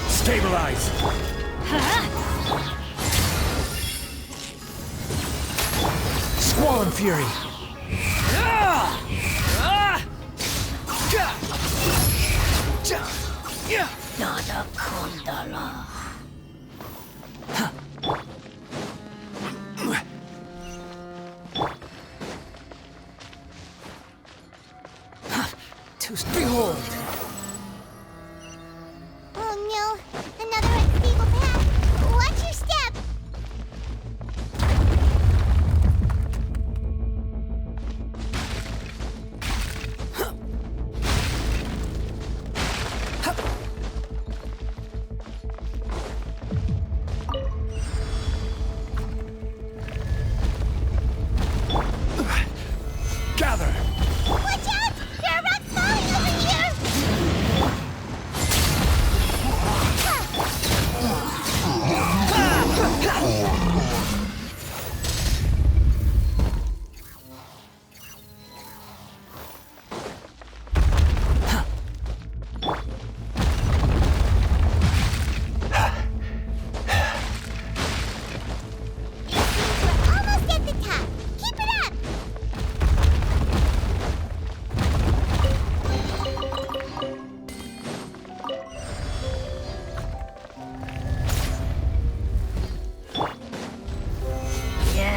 Stabilize! Squall and Fury! Nada Kundala. Behold! Oh no! Another unstable path! Watch your step! Gather! Watch out! There are rocks falling over here! We're almost at the top. Keep it up!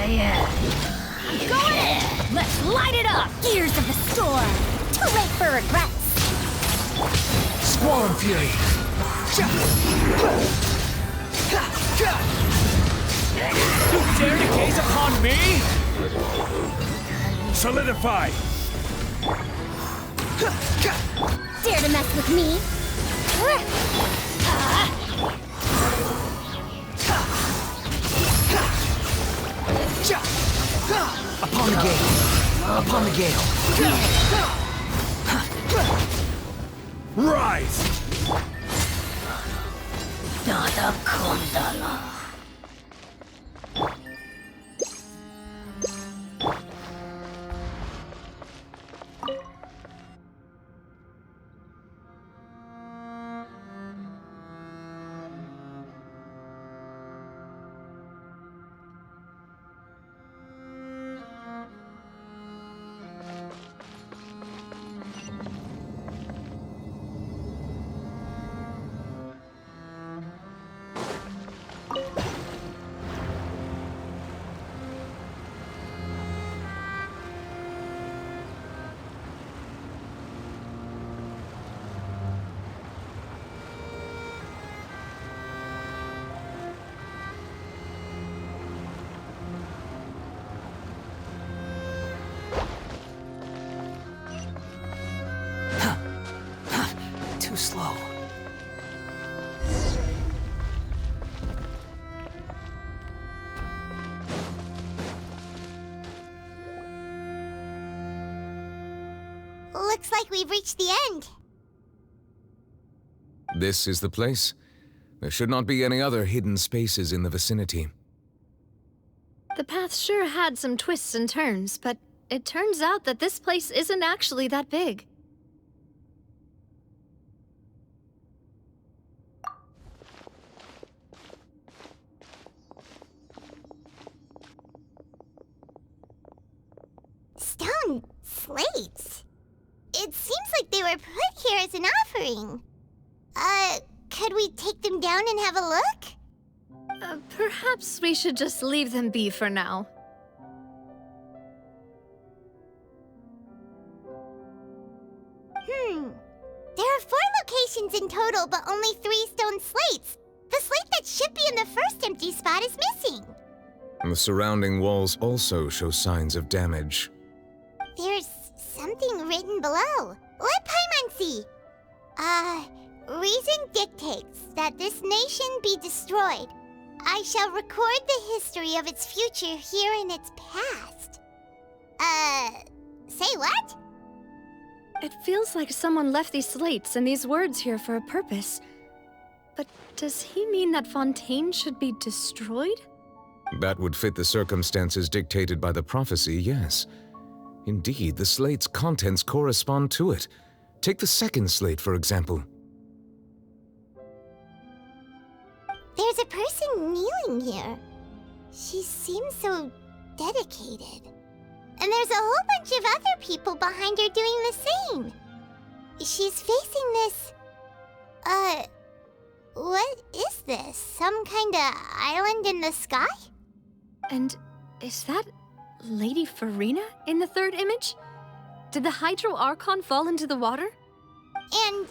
Yeah. Go in! Let's light it up! Gears of the storm! Too late for regrets! Squall and Fury! You dare to gaze upon me? Solidify! Dare to mess with me? Upon the gale! Upon the gale! Rise! Nada Kundala. Too slow. Looks like we've reached the end. This is the place. There should not be any other hidden spaces in the vicinity. The path sure had some twists and turns, but it turns out that this place isn't actually that big. Stone slates. It seems like they were put here as an offering. Could we take them down and have a look? Perhaps we should just leave them be for now. There are 4 total, but only 3 stone slates. The slate that should be in the first empty spot is missing. The surrounding walls also show signs of damage. There's something written below. Let Paimon see. Reason dictates that this nation be destroyed. I shall record the history of its future here in its past. Say what? It feels like someone left these slates and these words here for a purpose. But does he mean that Fontaine should be destroyed? That would fit the circumstances dictated by the prophecy, yes. Indeed, the slate's contents correspond to it. Take the second slate, for example. There's a person kneeling here. She seems so dedicated. And there's a whole bunch of other people behind her doing the same. She's facing this... what is this? Some kind of island in the sky? And is that Lady Farina in the third image? Did the Hydro Archon fall into the water? And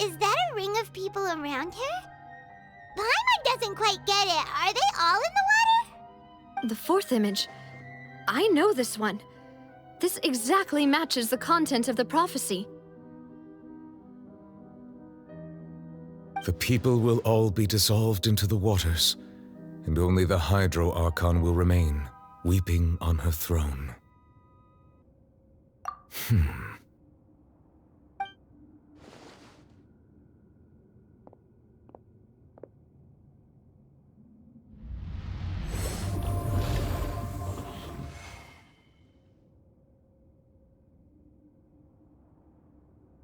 is that a ring of people around her? Paimon doesn't quite get it. Are they all in the water? The fourth image. I know this one. This exactly matches the content of the prophecy. The people will all be dissolved into the waters, and only the Hydro Archon will remain, weeping on her throne.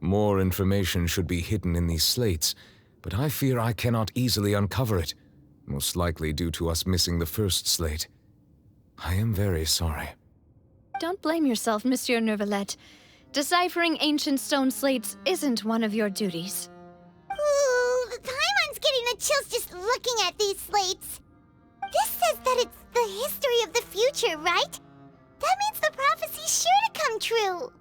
More information should be hidden in these slates, but I fear I cannot easily uncover it, most likely due to us missing the first slate. I am very sorry. Don't blame yourself, Monsieur Neuvillette. Deciphering ancient stone slates isn't one of your duties. Ooh, Paimon's getting the chills just looking at these slates. This says that it's the history of the future, right? That means the prophecy's sure to come true.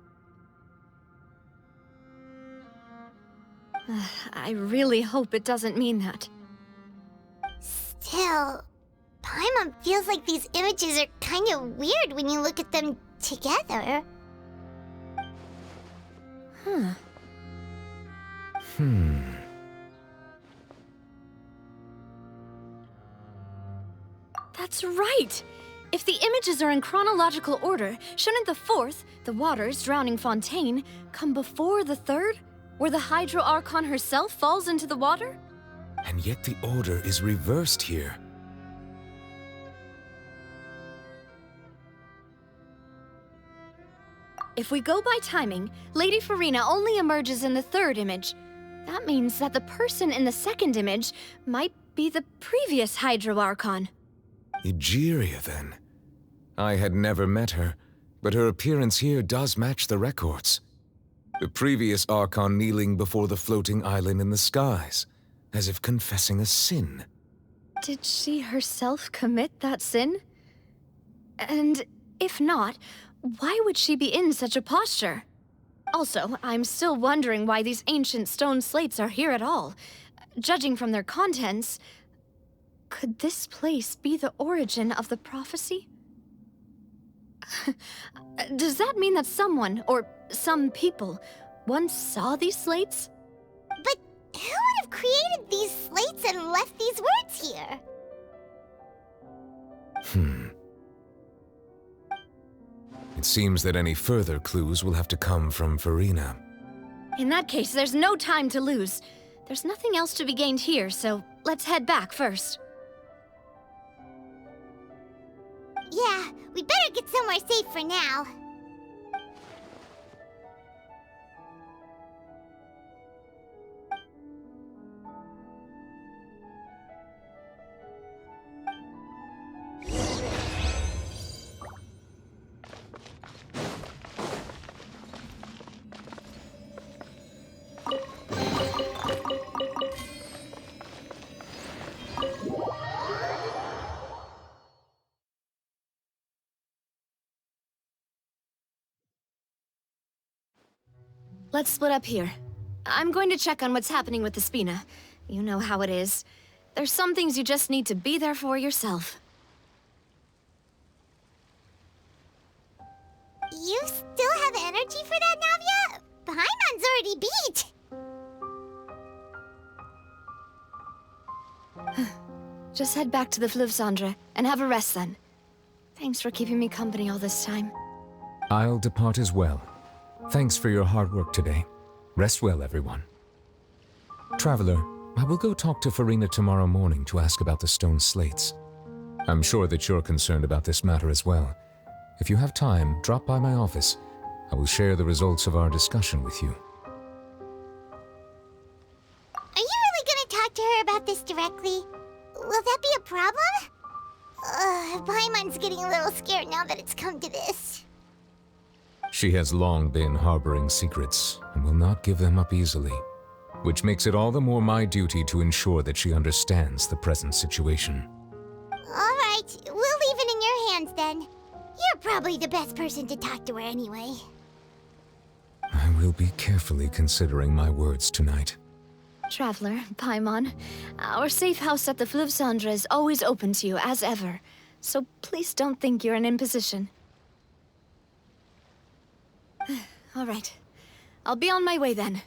I really hope it doesn't mean that. Still, Paimon feels like these images are kind of weird when you look at them together. That's right! If the images are in chronological order, shouldn't the fourth, the waters drowning Fontaine, come before the third, where the Hydro Archon herself falls into the water? And yet the order is reversed here. If we go by timing, Lady Farina only emerges in the third image. That means that the person in the second image might be the previous Hydro Archon. Egeria, then. I had never met her, but her appearance here does match the records. The previous Archon kneeling before the floating island in the skies, as if confessing a sin. Did she herself commit that sin? And if not, why would she be in such a posture? Also, I'm still wondering why these ancient stone slates are here at all. Judging from their contents, could this place be the origin of the prophecy? Does that mean that someone, or some people, once saw these slates? But who would have created these slates and left these words here? It seems that any further clues will have to come from Farina. In that case, there's no time to lose. There's nothing else to be gained here, so let's head back first. Yeah, we better get somewhere safe for now. Let's split up here. I'm going to check on what's happening with the Spina. You know how it is. There's some things you just need to be there for yourself. You still have energy for that, Navia? Paimon's already beat! Just head back to the Fleuve Cendre and have a rest then. Thanks for keeping me company all this time. I'll depart as well. Thanks for your hard work today. Rest well, everyone. Traveler, I will go talk to Farina tomorrow morning to ask about the stone slates. I'm sure that you're concerned about this matter as well. If you have time, drop by my office. I will share the results of our discussion with you. Are you really gonna talk to her about this directly? Will that be a problem? Paimon's getting a little scared now that it's come to this. She has long been harboring secrets and will not give them up easily, which makes it all the more my duty to ensure that she understands the present situation. All right, we'll leave it in your hands then. You're probably the best person to talk to her anyway. I will be carefully considering my words tonight. Traveler, Paimon, our safe house at the Fleuve Cendre is always open to you as ever, so please don't think you're an imposition. All right, I'll be on my way then.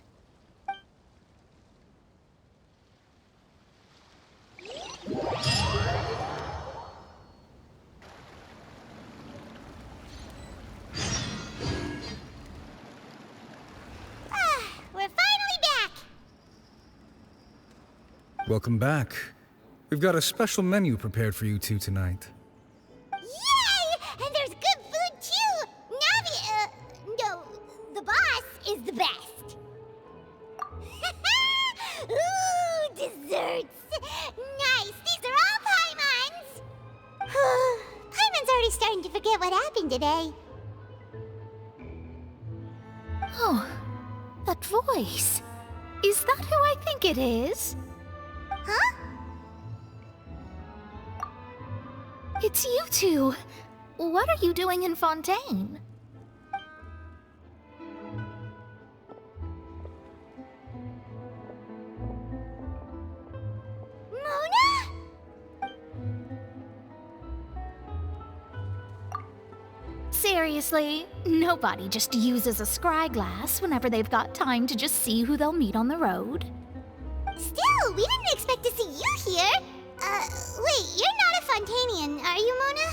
We're finally back! Welcome back. We've got a special menu prepared for you two tonight. Yay! And there's good food too! Navi, no, the boss is the best. Ooh, desserts! Nice, these are all Paimon's! Paimon's already starting to forget what happened today. Oh, that voice. Is that who I think it is? Huh? It's you two. What are you doing in Fontaine? Mona? Seriously, nobody just uses a scry glass whenever they've got time to just see who they'll meet on the road. Still, we didn't expect to see you here. Wait, you're not a Fontanian, are you, Mona?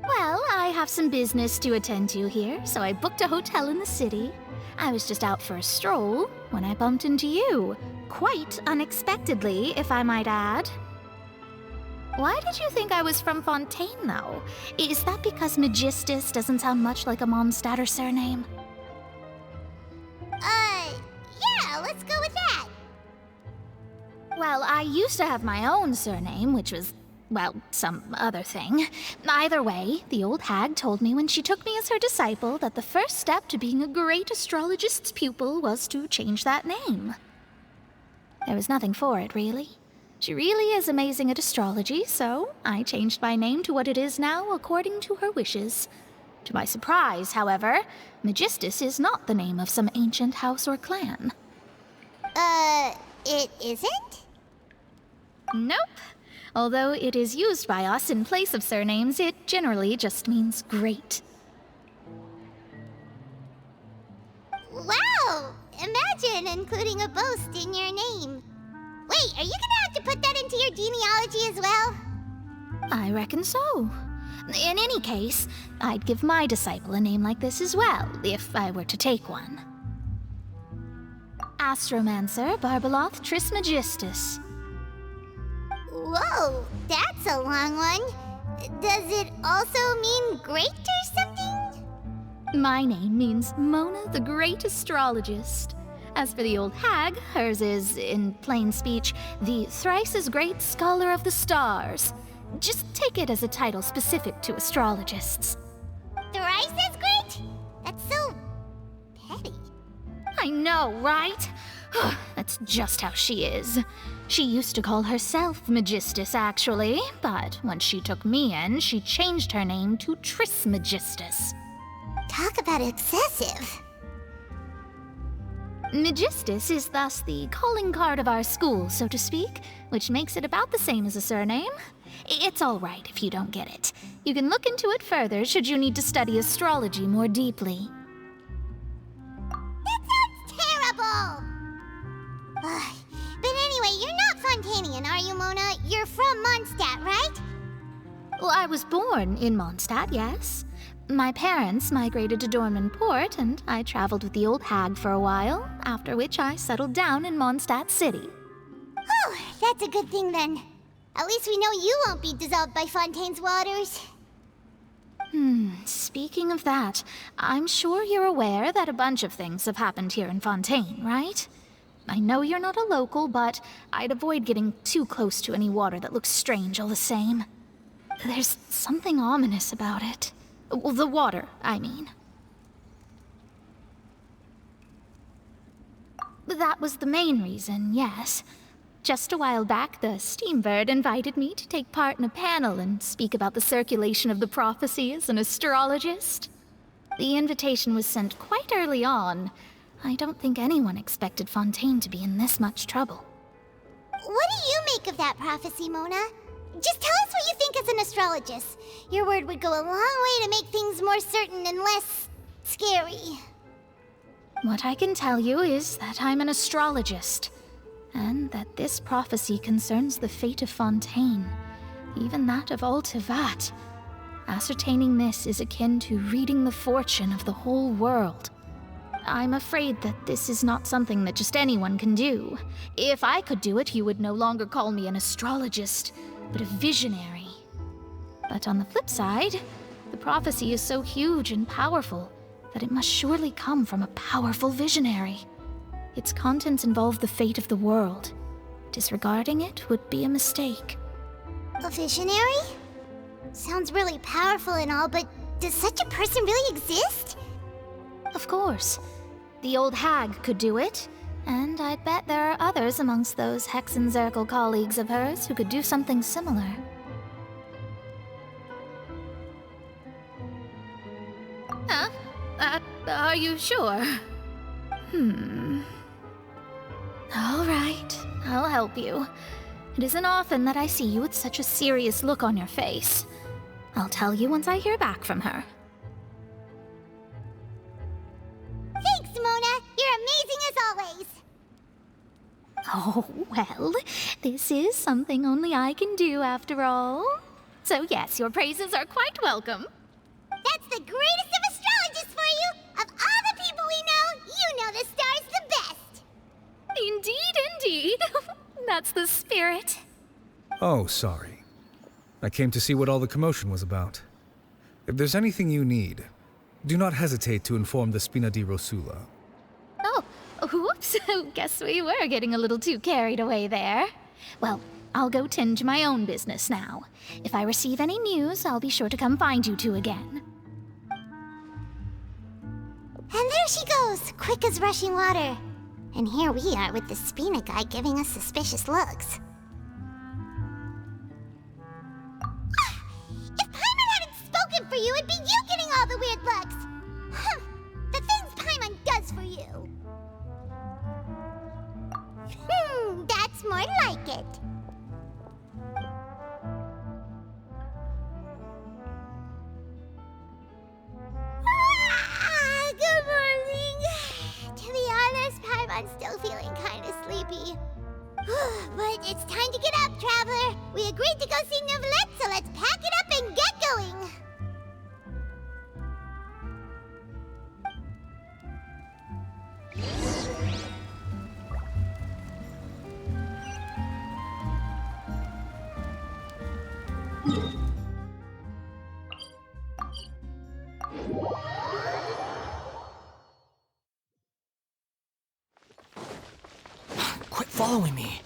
Well, I have some business to attend to here, so I booked a hotel in the city. I was just out for a stroll when I bumped into you. Quite unexpectedly, if I might add. Why did you think I was from Fontaine, though? Is that because Magistus doesn't sound much like a Mondstatter surname? Yeah, let's go with that. Well, I used to have my own surname, which was, well, some other thing. Either way, the old hag told me when she took me as her disciple that the first step to being a great astrologist's pupil was to change that name. There was nothing for it, really. She really is amazing at astrology, so I changed my name to what it is now according to her wishes. To my surprise, however, Magistus is not the name of some ancient house or clan. It isn't? Nope. Although it is used by us in place of surnames, it generally just means great. Wow! Imagine including a boast in your name. Wait, are you gonna have to put that into your genealogy as well? I reckon so. In any case, I'd give my disciple a name like this as well, if I were to take one. Astromancer Barbeloth Trismegistus. Whoa, that's a long one. Does it also mean great or something? My name means Mona the Great Astrologist. As for the old hag, hers is, in plain speech, the thrice-as-great Scholar of the Stars. Just take it as a title specific to astrologists. Thrice as great? That's so petty. I know, right? That's just how she is. She used to call herself Magistus, actually, but when she took me in, she changed her name to Trismegistus. Talk about excessive. Megistus is thus the calling card of our school, so to speak, which makes it about the same as a surname. It's all right if you don't get it. You can look into it further should you need to study astrology more deeply. That sounds terrible! Ugh. But anyway, you're not Fontanian, are you, Mona? You're from Mondstadt, right? Well, I was born in Mondstadt, yes. My parents migrated to Dornman Port, and I traveled with the old hag for a while, after which I settled down in Mondstadt City. Oh, that's a good thing then. At least we know you won't be dissolved by Fontaine's waters. Speaking of that, I'm sure you're aware that a bunch of things have happened here in Fontaine, right? I know you're not a local, but I'd avoid getting too close to any water that looks strange all the same. There's something ominous about it. Well, the water, I mean. That was the main reason, yes. Just a while back, the Steambird invited me to take part in a panel and speak about the circulation of the prophecy as an astrologist. The invitation was sent quite early on. I don't think anyone expected Fontaine to be in this much trouble. What do you make of that prophecy, Mona? Just tell us what you think as an astrologist. Your word would go a long way to make things more certain and less scary. What I can tell you is that I'm an astrologist, and that this prophecy concerns the fate of Fontaine, even that of all Tevat. Ascertaining this is akin to reading the fortune of the whole world. I'm afraid that this is not something that just anyone can do. If I could do it, you would no longer call me an astrologist, but a visionary. But on the flip side, the prophecy is so huge and powerful that it must surely come from a powerful visionary. Its contents involve the fate of the world. Disregarding it would be a mistake. A visionary? Sounds really powerful and all, but does such a person really exist? Of course. The old hag could do it, and I'd bet there are others amongst those Hexenzirkel colleagues of hers who could do something similar. Huh? Are you sure? All right, I'll help you. It isn't often that I see you with such a serious look on your face. I'll tell you once I hear back from her. Thanks, Mona! You're amazing as always! Oh, well, this is something only I can do after all. So yes, your praises are quite welcome. That's the greatest of astrologists for you! Of all the people we know, you know the star's the best! Indeed. That's the spirit. Oh, sorry. I came to see what all the commotion was about. If there's anything you need, do not hesitate to inform the Spina di Rosula. Oh, whoops. Guess we were getting a little too carried away there. Well, I'll go tend to my own business now. If I receive any news, I'll be sure to come find you two again. And there she goes, quick as rushing water. And here we are with the Spina guy giving us suspicious looks. If Paimon hadn't spoken for you, it'd be you getting all the weird looks! The things Paimon does for you! That's more like it. Good morning. To be honest, Paimon's still feeling kind of sleepy. But it's time to get up, Traveler. We agreed to go see Neuvillette, so let's pack it up and get going. Quit following me.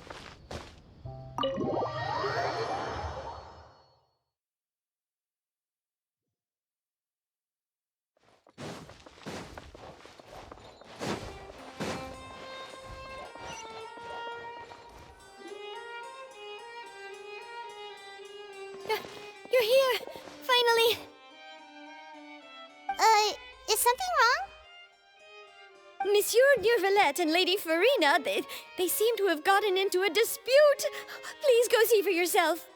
You're here! Finally! Is something wrong? Monsieur Neurvalette and Lady Farina, they seem to have gotten into a dispute. Please go see for yourself.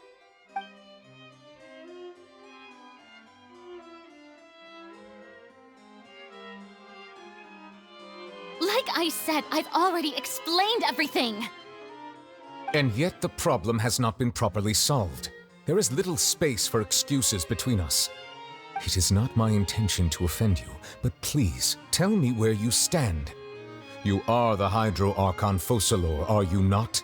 Like I said, I've already explained everything. And yet the problem has not been properly solved. There is little space for excuses between us. It is not my intention to offend you, but please, tell me where you stand. You are the Hydro Archon Focalor, are you not?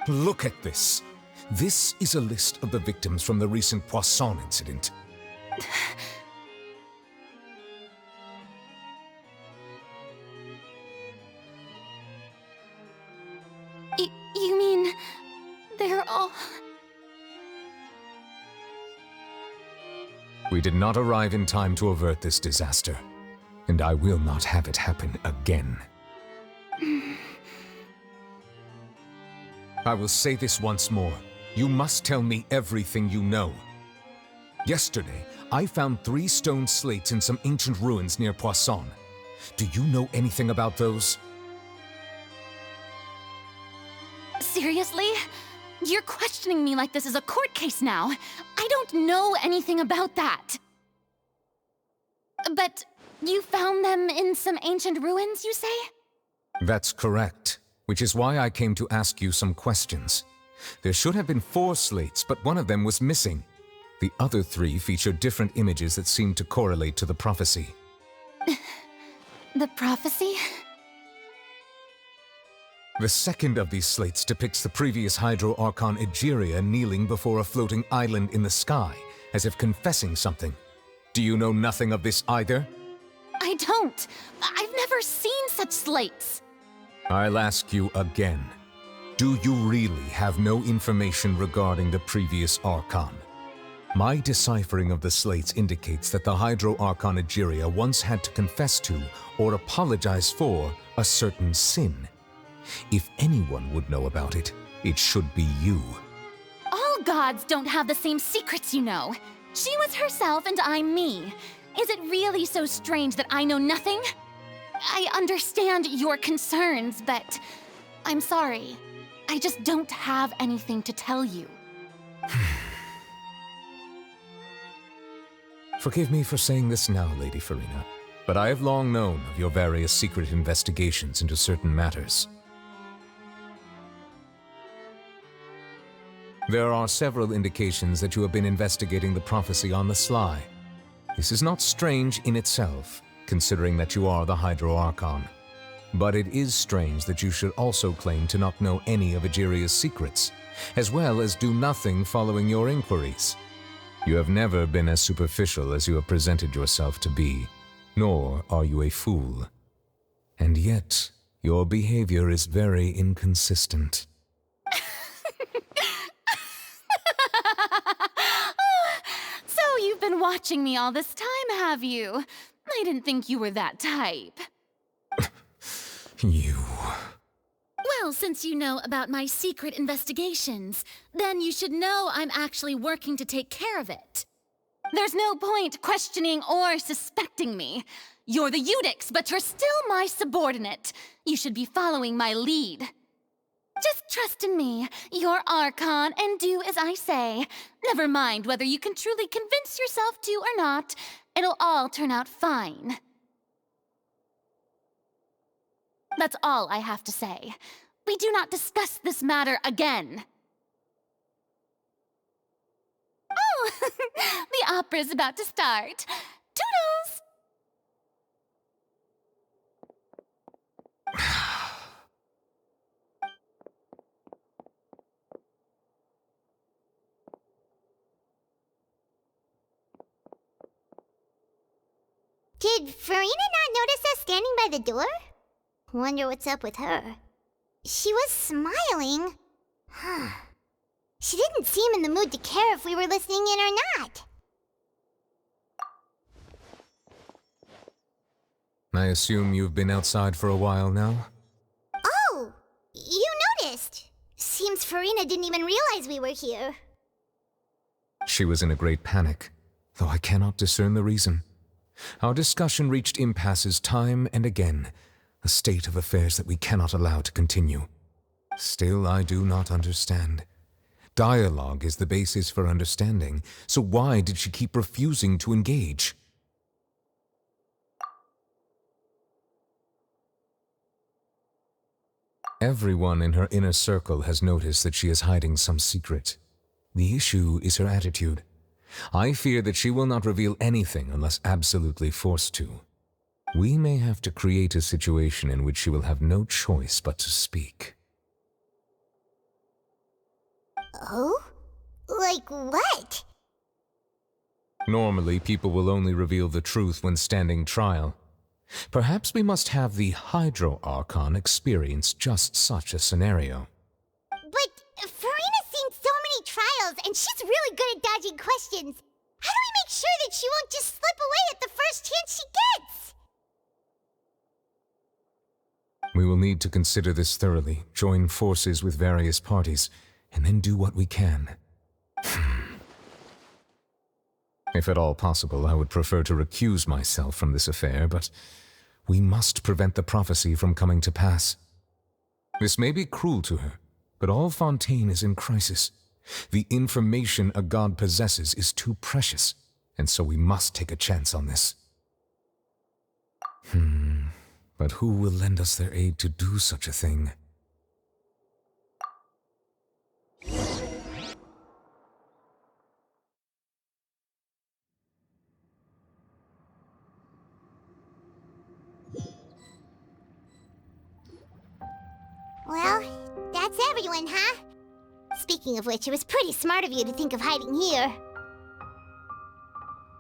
Look at this. This is a list of the victims from the recent Poisson incident. You mean they're all... We did not arrive in time to avert this disaster, and I will not have it happen again. I will say this once more. You must tell me everything you know. Yesterday, I found 3 stone slates in some ancient ruins near Poisson. Do you know anything about those? Seriously? You're questioning me like this is a court case now. I don't know anything about that. But you found them in some ancient ruins, you say? That's correct, which is why I came to ask you some questions. There should have been 4 slates, but one of them was missing. The other 3 feature different images that seem to correlate to the prophecy. The prophecy? The second of these slates depicts the previous Hydro Archon Egeria kneeling before a floating island in the sky, as if confessing something. Do you know nothing of this either? I don't. I've never seen such slates. I'll ask you again. Do you really have no information regarding the previous Archon? My deciphering of the slates indicates that the Hydro Archon Egeria once had to confess to, or apologize for, a certain sin. If anyone would know about it, it should be you. All gods don't have the same secrets, you know. She was herself and I'm me. Is it really so strange that I know nothing? I understand your concerns, but I'm sorry. I just don't have anything to tell you. Forgive me for saying this now, Lady Farina, but I have long known of your various secret investigations into certain matters. There are several indications that you have been investigating the prophecy on the sly. This is not strange in itself, considering that you are the Hydro Archon. But it is strange that you should also claim to not know any of Egeria's secrets, as well as do nothing following your inquiries. You have never been as superficial as you have presented yourself to be, nor are you a fool. And yet, your behavior is very inconsistent. So you've been watching me all this time, have you? I didn't think you were that type. You... Well, since you know about my secret investigations, then you should know I'm actually working to take care of it. There's no point questioning or suspecting me. You're the Eudix, but you're still my subordinate. You should be following my lead. Just trust in me, you're Archon, and do as I say. Never mind whether you can truly convince yourself to or not. It'll all turn out fine. That's all I have to say. We do not discuss this matter again. Oh, the opera's about to start. Toodles! Did Farina not notice us standing by the door? Wonder what's up with her. She was smiling. She didn't seem in the mood to care if we were listening in or not. I assume you've been outside for a while now? Oh! You noticed! Seems Farina didn't even realize we were here. She was in a great panic, though I cannot discern the reason. Our discussion reached impasses time and again, a state of affairs that we cannot allow to continue. Still, I do not understand. Dialogue is the basis for understanding, so why did she keep refusing to engage? Everyone in her inner circle has noticed that she is hiding some secret. The issue is her attitude. I fear that she will not reveal anything unless absolutely forced to. We may have to create a situation in which she will have no choice but to speak. Oh? Like what? Normally, people will only reveal the truth when standing trial. Perhaps we must have the Hydro Archon experience just such a scenario. But Farina's seen so many trials, and she's really good at dodging questions. How do we make sure that she won't just slip away at the first chance she gets? We will need to consider this thoroughly, join forces with various parties, and then do what we can. If at all possible, I would prefer to recuse myself from this affair, but we must prevent the prophecy from coming to pass. This may be cruel to her, but all Fontaine is in crisis. The information a god possesses is too precious, and so we must take a chance on this. But who will lend us their aid to do such a thing? Well, that's everyone, huh? Speaking of which, it was pretty smart of you to think of hiding here.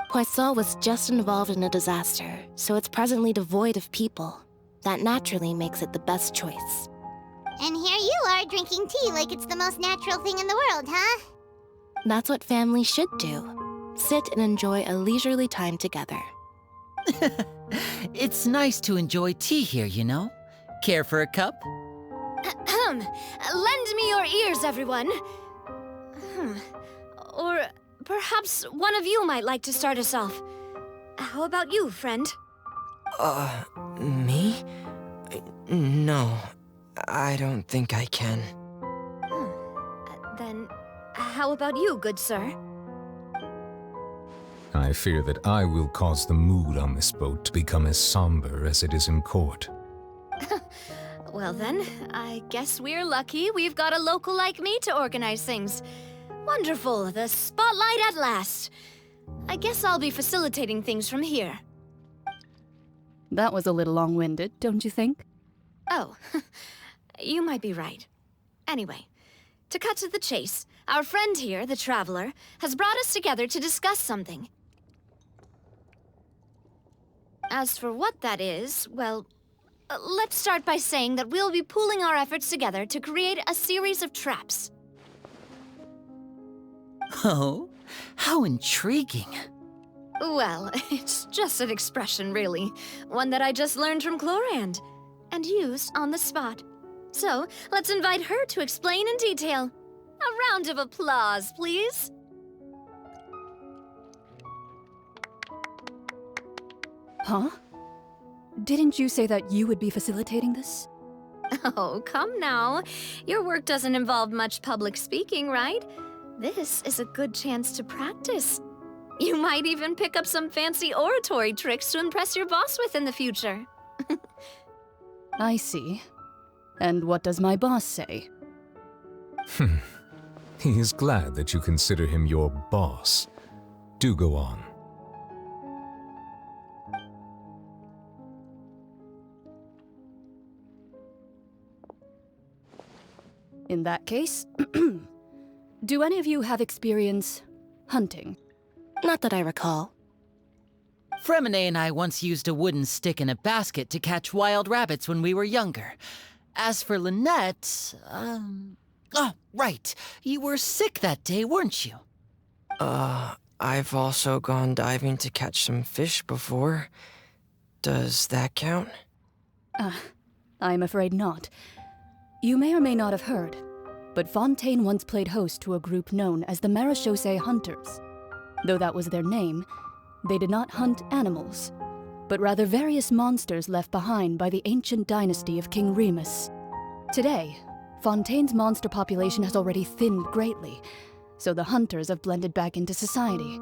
Poisson was just involved in a disaster, so it's presently devoid of people. That naturally makes it the best choice. And here you are drinking tea like it's the most natural thing in the world, huh? That's what families should do. Sit and enjoy a leisurely time together. It's nice to enjoy tea here, you know? Care for a cup? Lend me your ears, everyone. Or perhaps one of you might like to start us off. How about you, friend? Me? No, I don't think I can. Then, how about you, good sir? I fear that I will cause the mood on this boat to become as somber as it is in court. Well then, I guess we're lucky we've got a local like me to organize things. Wonderful, the spotlight at last. I guess I'll be facilitating things from here. That was a little long-winded, don't you think? Oh, you might be right. Anyway, to cut to the chase, our friend here, the Traveler, has brought us together to discuss something. As for what that is, well, let's start by saying that we'll be pooling our efforts together to create a series of traps. Oh, how intriguing. Well, it's just an expression, really. One that I just learned from Chlorand, and used on the spot. So, let's invite her to explain in detail. A round of applause, please. Huh? Didn't you say that you would be facilitating this? Oh, come now. Your work doesn't involve much public speaking, right? This is a good chance to practice. You might even pick up some fancy oratory tricks to impress your boss with in the future. I see. And what does my boss say? He is glad that you consider him your boss. Do go on. In that case, do any of you have experience hunting? Not that I recall. Fremine and I once used a wooden stick in a basket to catch wild rabbits when we were younger. As for Lynette, oh, right. You were sick that day, weren't you? I've also gone diving to catch some fish before. Does that count? I'm afraid not. You may or may not have heard, but Fontaine once played host to a group known as the Marechaussee Hunters. Though that was their name, they did not hunt animals. but rather various monsters left behind by the ancient dynasty of King Remus. Today, Fontaine's monster population has already thinned greatly, so the hunters have blended back into society,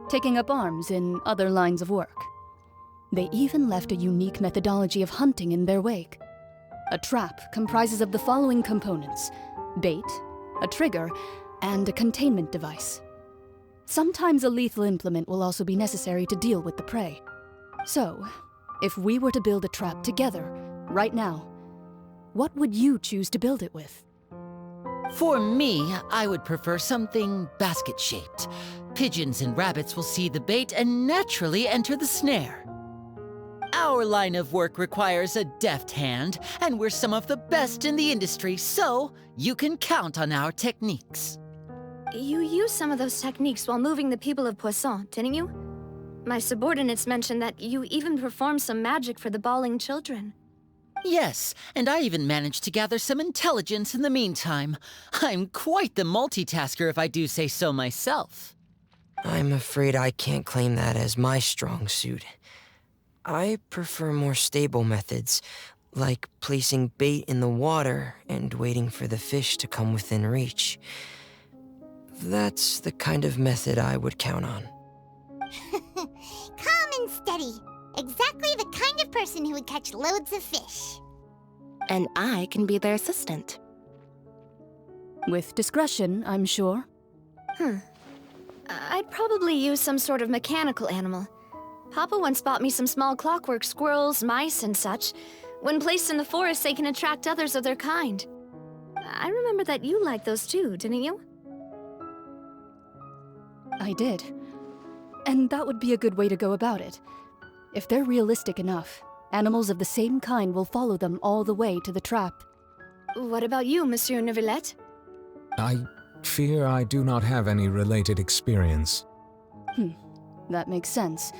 taking up arms in other lines of work. They even left a unique methodology of hunting in their wake. A trap comprises of the following components: bait, a trigger, and a containment device. Sometimes a lethal implement will also be necessary to deal with the prey. So, if we were to build a trap together, right now, what would you choose to build it with? For me, I would prefer something basket-shaped. Pigeons and rabbits will see the bait and naturally enter the snare. Our line of work requires a deft hand, and we're some of the best in the industry, so you can count on our techniques. You used some of those techniques while moving the people of Poisson, didn't you? My subordinates mentioned that you even performed some magic for the bawling children. Yes, and I even managed to gather some intelligence in the meantime. I'm quite the multitasker if I do say so myself. I'm afraid I can't claim that as my strong suit. I prefer more stable methods, like placing bait in the water and waiting for the fish to come within reach. That's the kind of method I would count on. Calm and steady. Exactly the kind of person who would catch loads of fish. And I can be their assistant. With discretion, I'm sure. I'd probably use some sort of mechanical animal. Papa once bought me some small clockwork squirrels, mice, and such. When placed in the forest, they can attract others of their kind. I remember that you liked those too, didn't you? I did. And that would be a good way to go about it. If they're realistic enough, animals of the same kind will follow them all the way to the trap. What about you, Monsieur Neuvillette? I fear I do not have any related experience. That makes sense.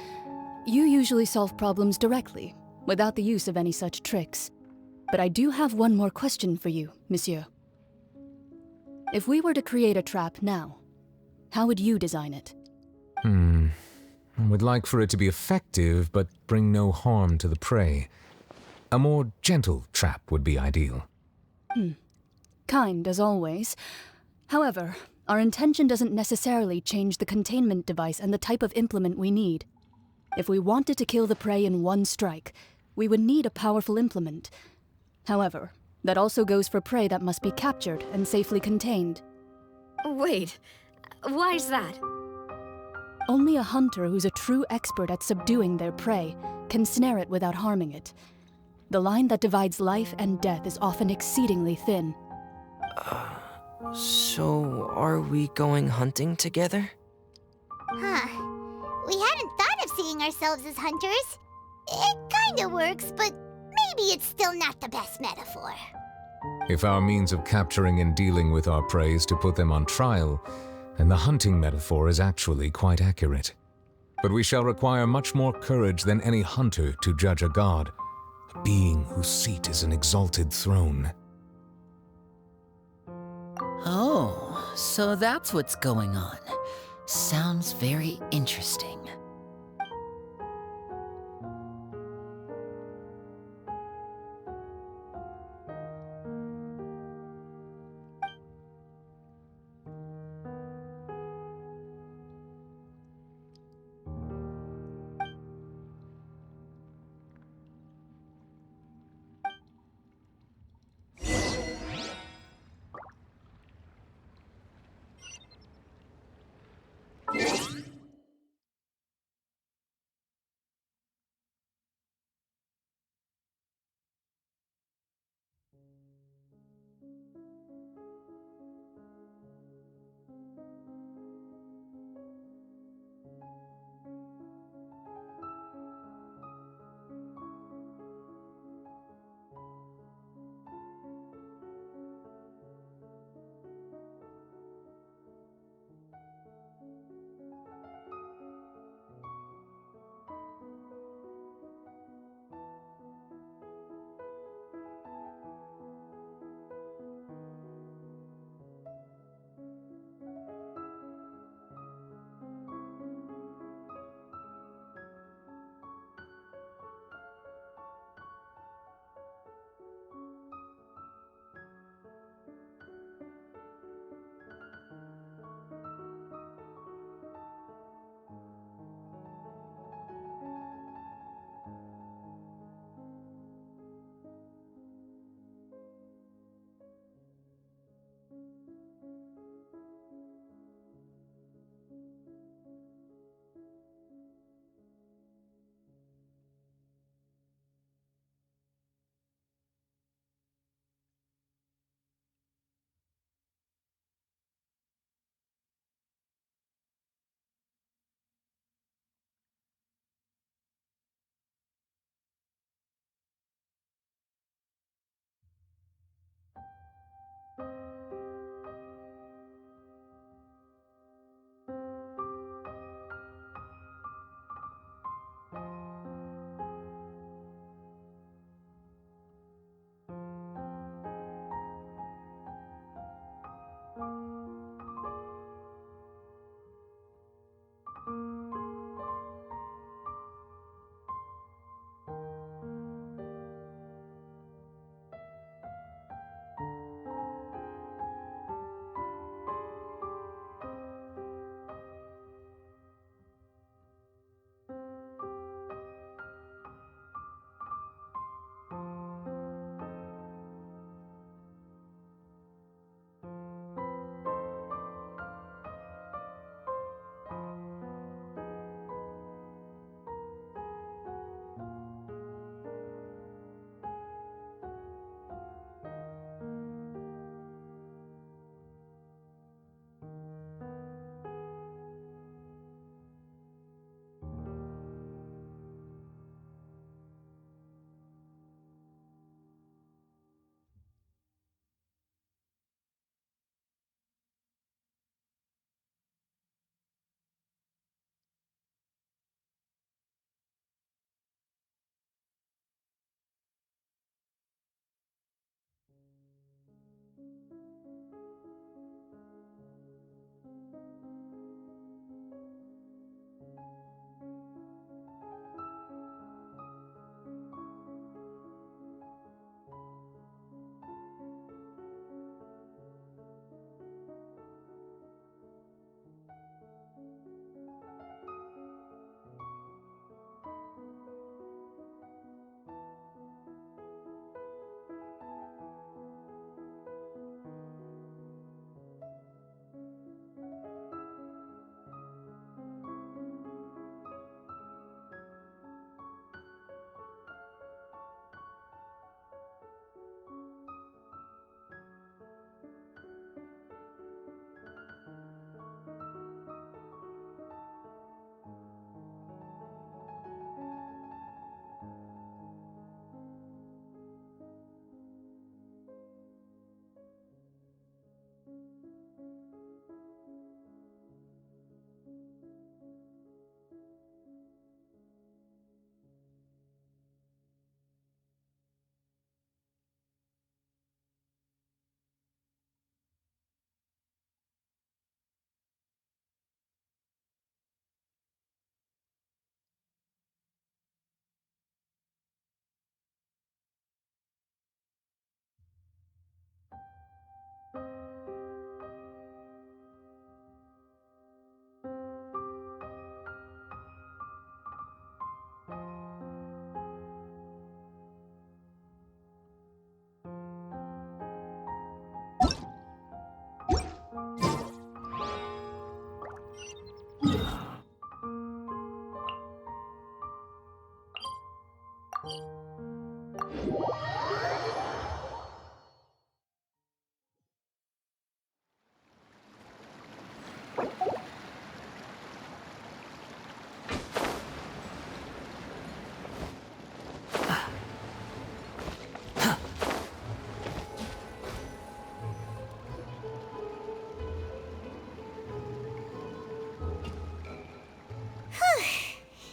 You usually solve problems directly, without the use of any such tricks. But I do have one more question for you, Monsieur. If we were to create a trap now, how would you design it? I would like for it to be effective, but bring no harm to the prey. A more gentle trap would be ideal. Kind, as always. However, our intention doesn't necessarily change the containment device and the type of implement we need. If we wanted to kill the prey in one strike, we would need a powerful implement. However, that also goes for prey that must be captured and safely contained. Wait, why's that? Only a hunter who's a true expert at subduing their prey can snare it without harming it. The line that divides life and death is often exceedingly thin. So, are we going hunting together? We hadn't thought of seeing ourselves as hunters. It kinda works, but maybe it's still not the best metaphor. If our means of capturing and dealing with our prey is to put them on trial, then the hunting metaphor is actually quite accurate. But we shall require much more courage than any hunter to judge a god, a being whose seat is an exalted throne. Oh, so that's what's going on. Sounds very interesting.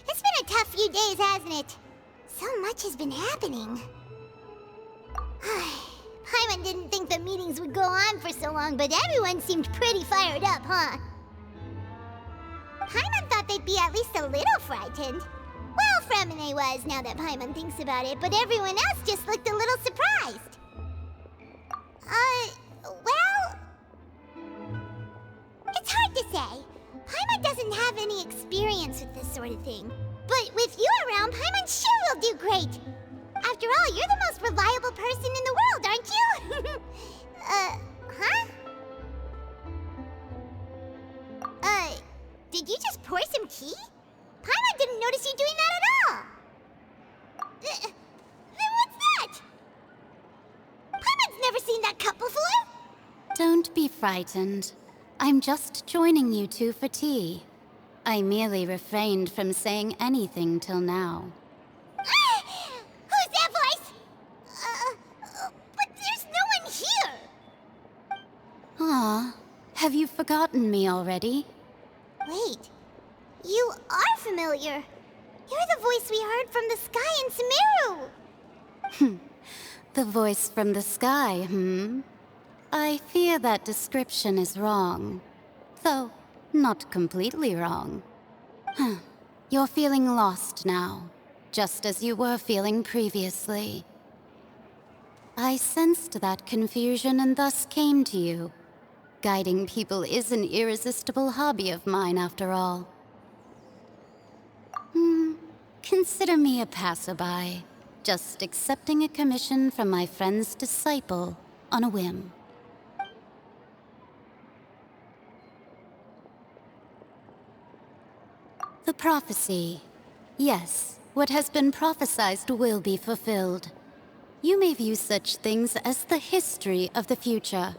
It's been a tough few days, hasn't it? So much has been happening. Paimon didn't think the meetings would go on for so long, but everyone seemed pretty fired up, huh? Paimon thought they'd be at least a little frightened. Well, Fremine was, now that Paimon thinks about it, but everyone else just looked a little surprised. Well... It's hard to say. Paimon doesn't have any experience with this sort of thing. But with you around, Paimon sure will do great. After all, you're the most reliable person in the world, aren't you? Huh? Did you just pour some tea? Paimon didn't notice you doing that at all. Then what's that? Paimon's never seen that cup before. Don't be frightened. I'm just joining you two for tea. I merely refrained from saying anything till now. Who's that voice? But there's no one here. Ah, have you forgotten me already? Wait, you are familiar. You're the voice we heard from the sky in Sumeru. The voice from the sky, I fear that description is wrong. Though, not completely wrong. You're feeling lost now, just as you were feeling previously. I sensed that confusion and thus came to you. Guiding people is an irresistible hobby of mine, after all. Consider me a passerby, just accepting a commission from my friend's disciple on a whim. The prophecy. Yes, what has been prophesied will be fulfilled. You may view such things as the history of the future.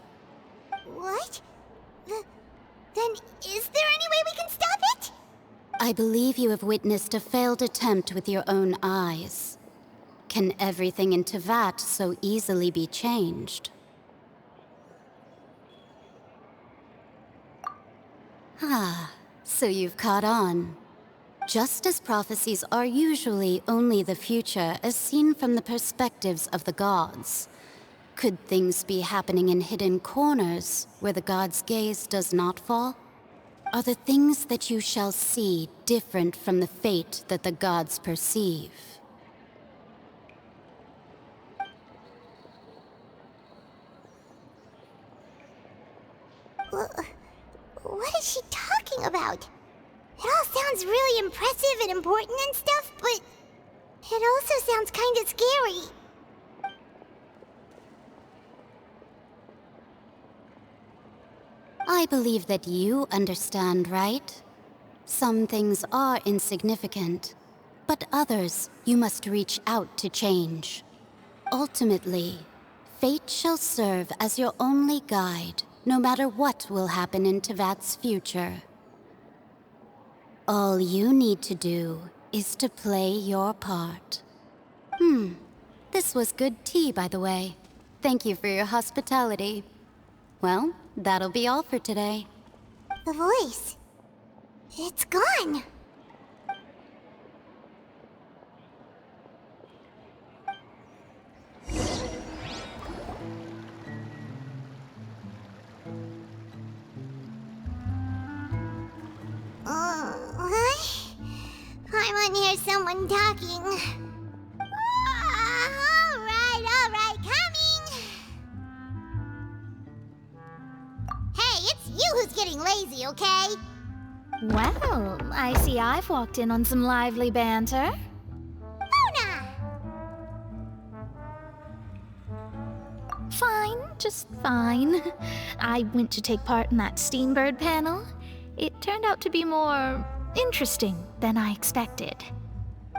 What? Then is there any way we can stop it? I believe you have witnessed a failed attempt with your own eyes. Can everything in Tevat so easily be changed? Ah, so you've caught on. Just as prophecies are usually only the future as seen from the perspectives of the gods, could things be happening in hidden corners where the gods' gaze does not fall? Are the things that you shall see different from the fate that the gods perceive? What is she talking about? It all sounds really impressive and important and stuff, but it also sounds kind of scary. I believe that you understand, right? Some things are insignificant, but others you must reach out to change. Ultimately, fate shall serve as your only guide, no matter what will happen in Tevat's future. All you need to do is to play your part. This was good tea, by the way. Thank you for your hospitality. Well, that'll be all for today. The voice. It's gone. I want to hear someone talking. All right, coming. being lazy, okay? Well, I see I've walked in on some lively banter. Mona! Fine, just fine. I went to take part in that Steambird panel. It turned out to be more interesting than I expected.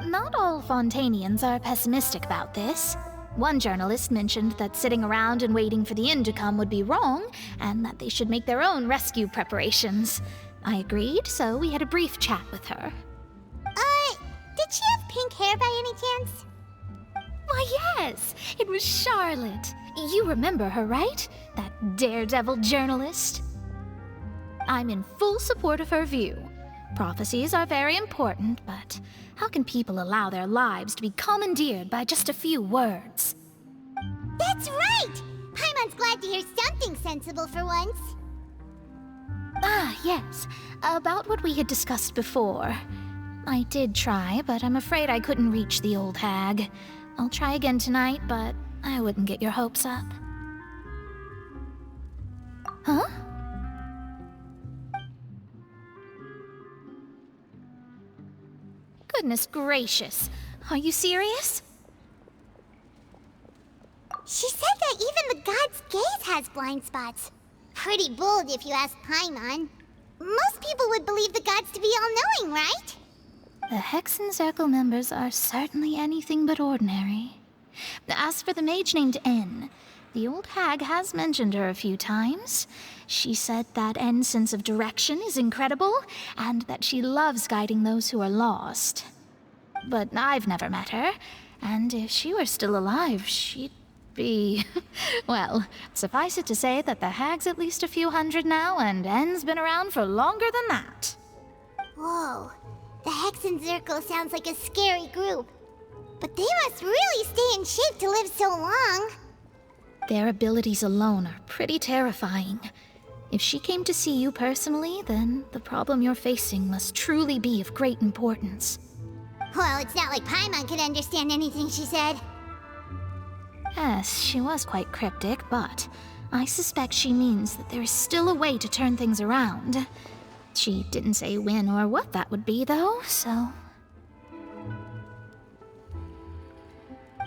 Not all Fontanians are pessimistic about this. One journalist mentioned that sitting around and waiting for the end to come would be wrong, and that they should make their own rescue preparations. I agreed, so we had a brief chat with her. Did she have pink hair by any chance? Why, yes! It was Charlotte. You remember her, right? That daredevil journalist? I'm in full support of her view. Prophecies are very important, but how can people allow their lives to be commandeered by just a few words? That's right! Paimon's glad to hear something sensible for once. Ah, yes. About what we had discussed before. I did try, but I'm afraid I couldn't reach the old hag. I'll try again tonight, but I wouldn't get your hopes up. Huh? Goodness gracious. Are you serious? She said that even the god's gaze has blind spots. Pretty bold if you ask Paimon. Most people would believe the gods to be all-knowing, right? The Hexen Circle members are certainly anything but ordinary. As for the mage named N, the old hag has mentioned her a few times. She said that N's sense of direction is incredible, and that she loves guiding those who are lost. But I've never met her, and if she were still alive, she'd be... well, suffice it to say that the hag's at least a few hundred now, and N's been around for longer than that. Whoa, the Hexen Circle sounds like a scary group. But they must really stay in shape to live so long. Their abilities alone are pretty terrifying. If she came to see you personally, then the problem you're facing must truly be of great importance. Well, it's not like Paimon could understand anything she said. Yes, she was quite cryptic, but I suspect she means that there is still a way to turn things around. She didn't say when or what that would be, though, so...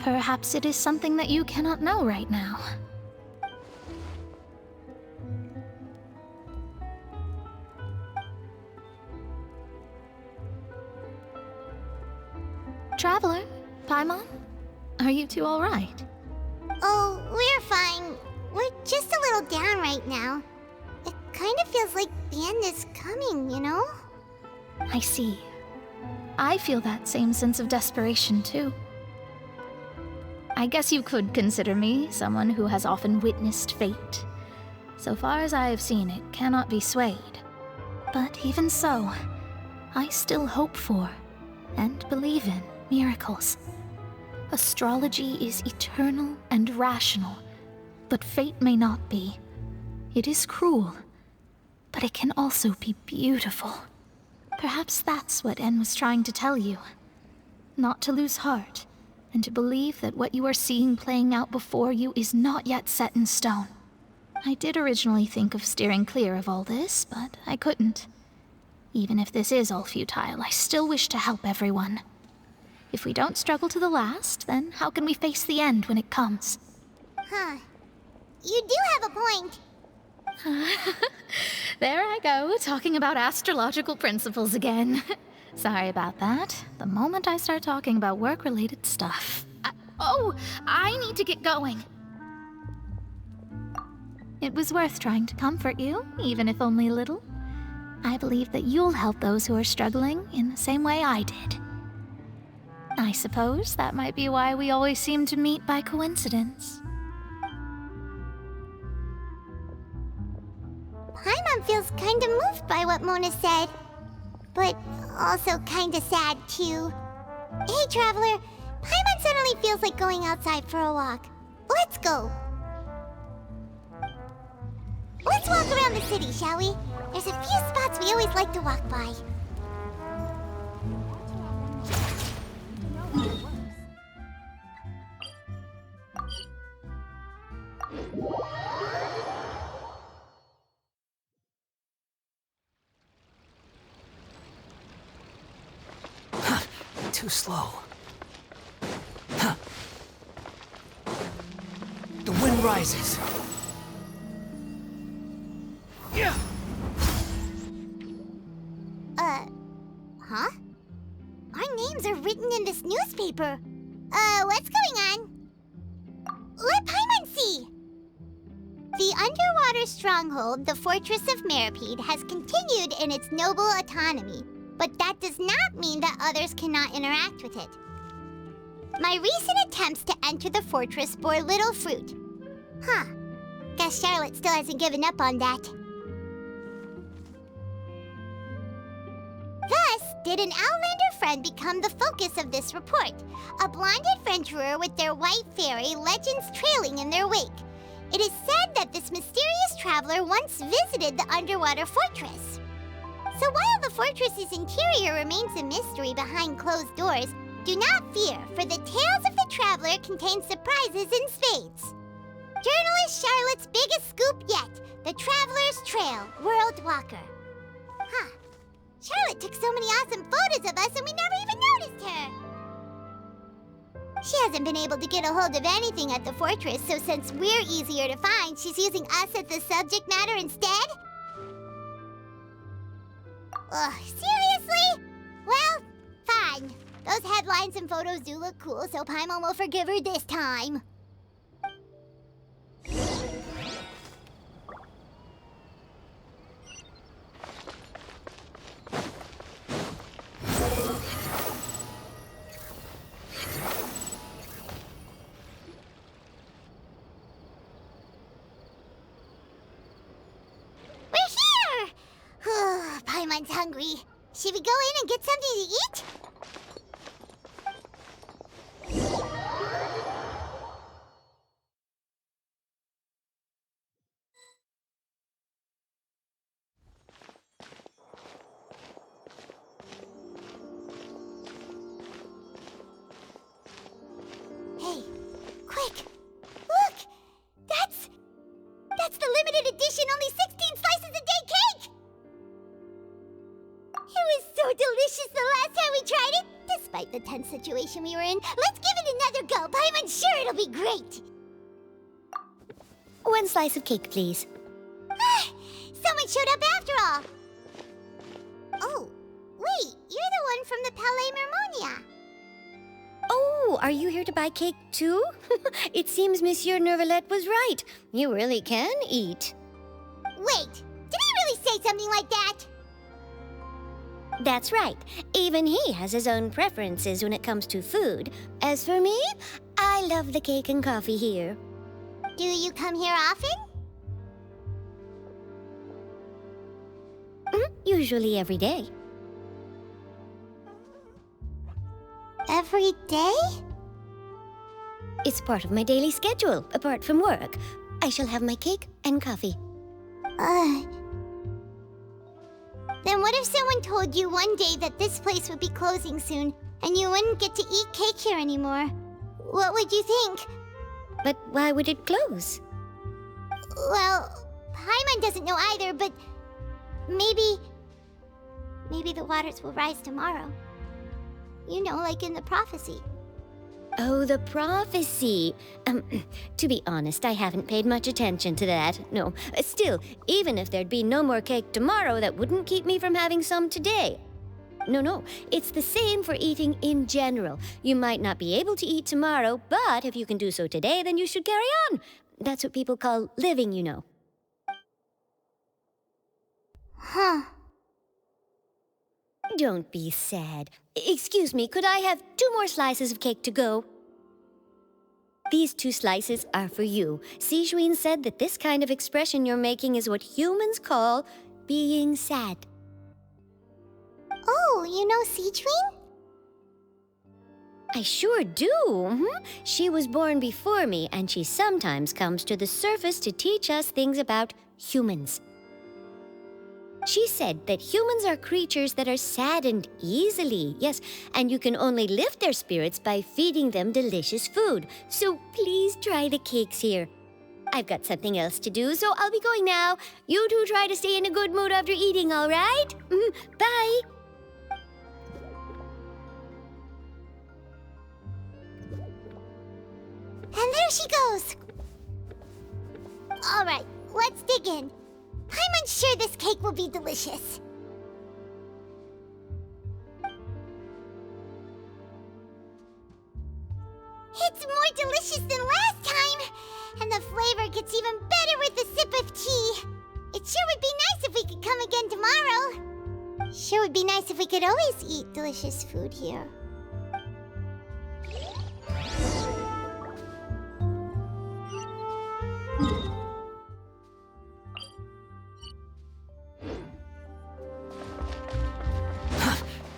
perhaps it is something that you cannot know right now. Traveler, Paimon, are you two all right? Oh, we're fine. We're just a little down right now. It kind of feels like the end is coming, you know? I see. I feel that same sense of desperation, too. I guess you could consider me someone who has often witnessed fate. So far as I have seen, it cannot be swayed. But even so, I still hope for, and believe in, miracles. Astrology is eternal and rational, but fate may not be. It is cruel, but it can also be beautiful. Perhaps that's what En was trying to tell you. Not to lose heart, and to believe that what you are seeing playing out before you is not yet set in stone. I did originally think of steering clear of all this, but I couldn't. Even if this is all futile, I still wish to help everyone. If we don't struggle to the last, then how can we face the end when it comes? Huh. You do have a point. There I go, talking about astrological principles again. Sorry about that. The moment I start talking about work-related stuff... I need to get going. It was worth trying to comfort you, even if only a little. I believe that you'll help those who are struggling in the same way I did. I suppose that might be why we always seem to meet by coincidence. Paimon feels kinda moved by what Mona said. But also kinda sad, too. Hey, Traveler. Paimon suddenly feels like going outside for a walk. Let's go. Let's walk around the city, shall we? There's a few spots we always like to walk by. too slow. Huh. The wind rises. Yeah. Huh? Our names are written in this newspaper. What's going on? Let Paimon see! The underwater stronghold, the Fortress of Meripede, has continued in its noble autonomy, but that does not mean that others cannot interact with it. My recent attempts to enter the fortress bore little fruit. Huh. Guess Charlotte still hasn't given up on that. Thus, did an Outlander friend become the focus of this report, a blonde adventurer with their white fairy legends trailing in their wake. It is said that this mysterious traveler once visited the underwater fortress. So while the fortress's interior remains a mystery behind closed doors, do not fear, for the tales of the traveler contain surprises in spades. Journalist Charlotte's biggest scoop yet, the Traveler's Trail, World Walker. Huh. Charlotte took so many awesome photos of us and we never even noticed her. She hasn't been able to get a hold of anything at the fortress, so since we're easier to find, she's using us as the subject matter instead? Ugh, seriously? Well, fine. Those headlines and photos do look cool, so Paimon will forgive her this time. Paimon's hungry. Should we go in and get something to eat? Hey, quick! Look! That's the limited edition only 16 slices a day cake! It was so delicious the last time we tried it! Despite the tense situation we were in, let's give it another go! Paimon's sure it'll be great! 1 slice of cake, please. Someone showed up after all! Oh, wait, you're the one from the Palais Mermonia. Oh, are you here to buy cake too? It seems Monsieur Nervalette was right. You really can eat. Wait, did he really say something like that? That's right. Even he has his own preferences when it comes to food. As for me, I love the cake and coffee here. Do you come here often? Usually every day. Every day? It's part of my daily schedule, apart from work. I shall have my cake and coffee. Then what if someone told you one day that this place would be closing soon, and you wouldn't get to eat cake here anymore? What would you think? But why would it close? Well, Paimon doesn't know either, but maybe the waters will rise tomorrow. You know, like in the prophecy. Oh, the prophecy. To be honest, I haven't paid much attention to that. No. Still, even if there'd be no more cake tomorrow, that wouldn't keep me from having some today. No. It's the same for eating in general. You might not be able to eat tomorrow, but if you can do so today, then you should carry on. That's what people call living, you know. Huh. Don't be sad. Excuse me, could I have 2 more slices of cake to go? These 2 slices are for you. Sijuin said that this kind of expression you're making is what humans call being sad. Oh, you know Sijuin? I sure do. She was born before me, and she sometimes comes to the surface to teach us things about humans. She said that humans are creatures that are saddened easily, yes, and you can only lift their spirits by feeding them delicious food. So please try the cakes here. I've got something else to do, so I'll be going now. You two try to stay in a good mood after eating, all right? Bye! And there she goes. All right, let's dig in. I'm sure this cake will be delicious. It's more delicious than last time, and the flavor gets even better with a sip of tea. It sure would be nice if we could come again tomorrow. Sure would be nice if we could always eat delicious food here.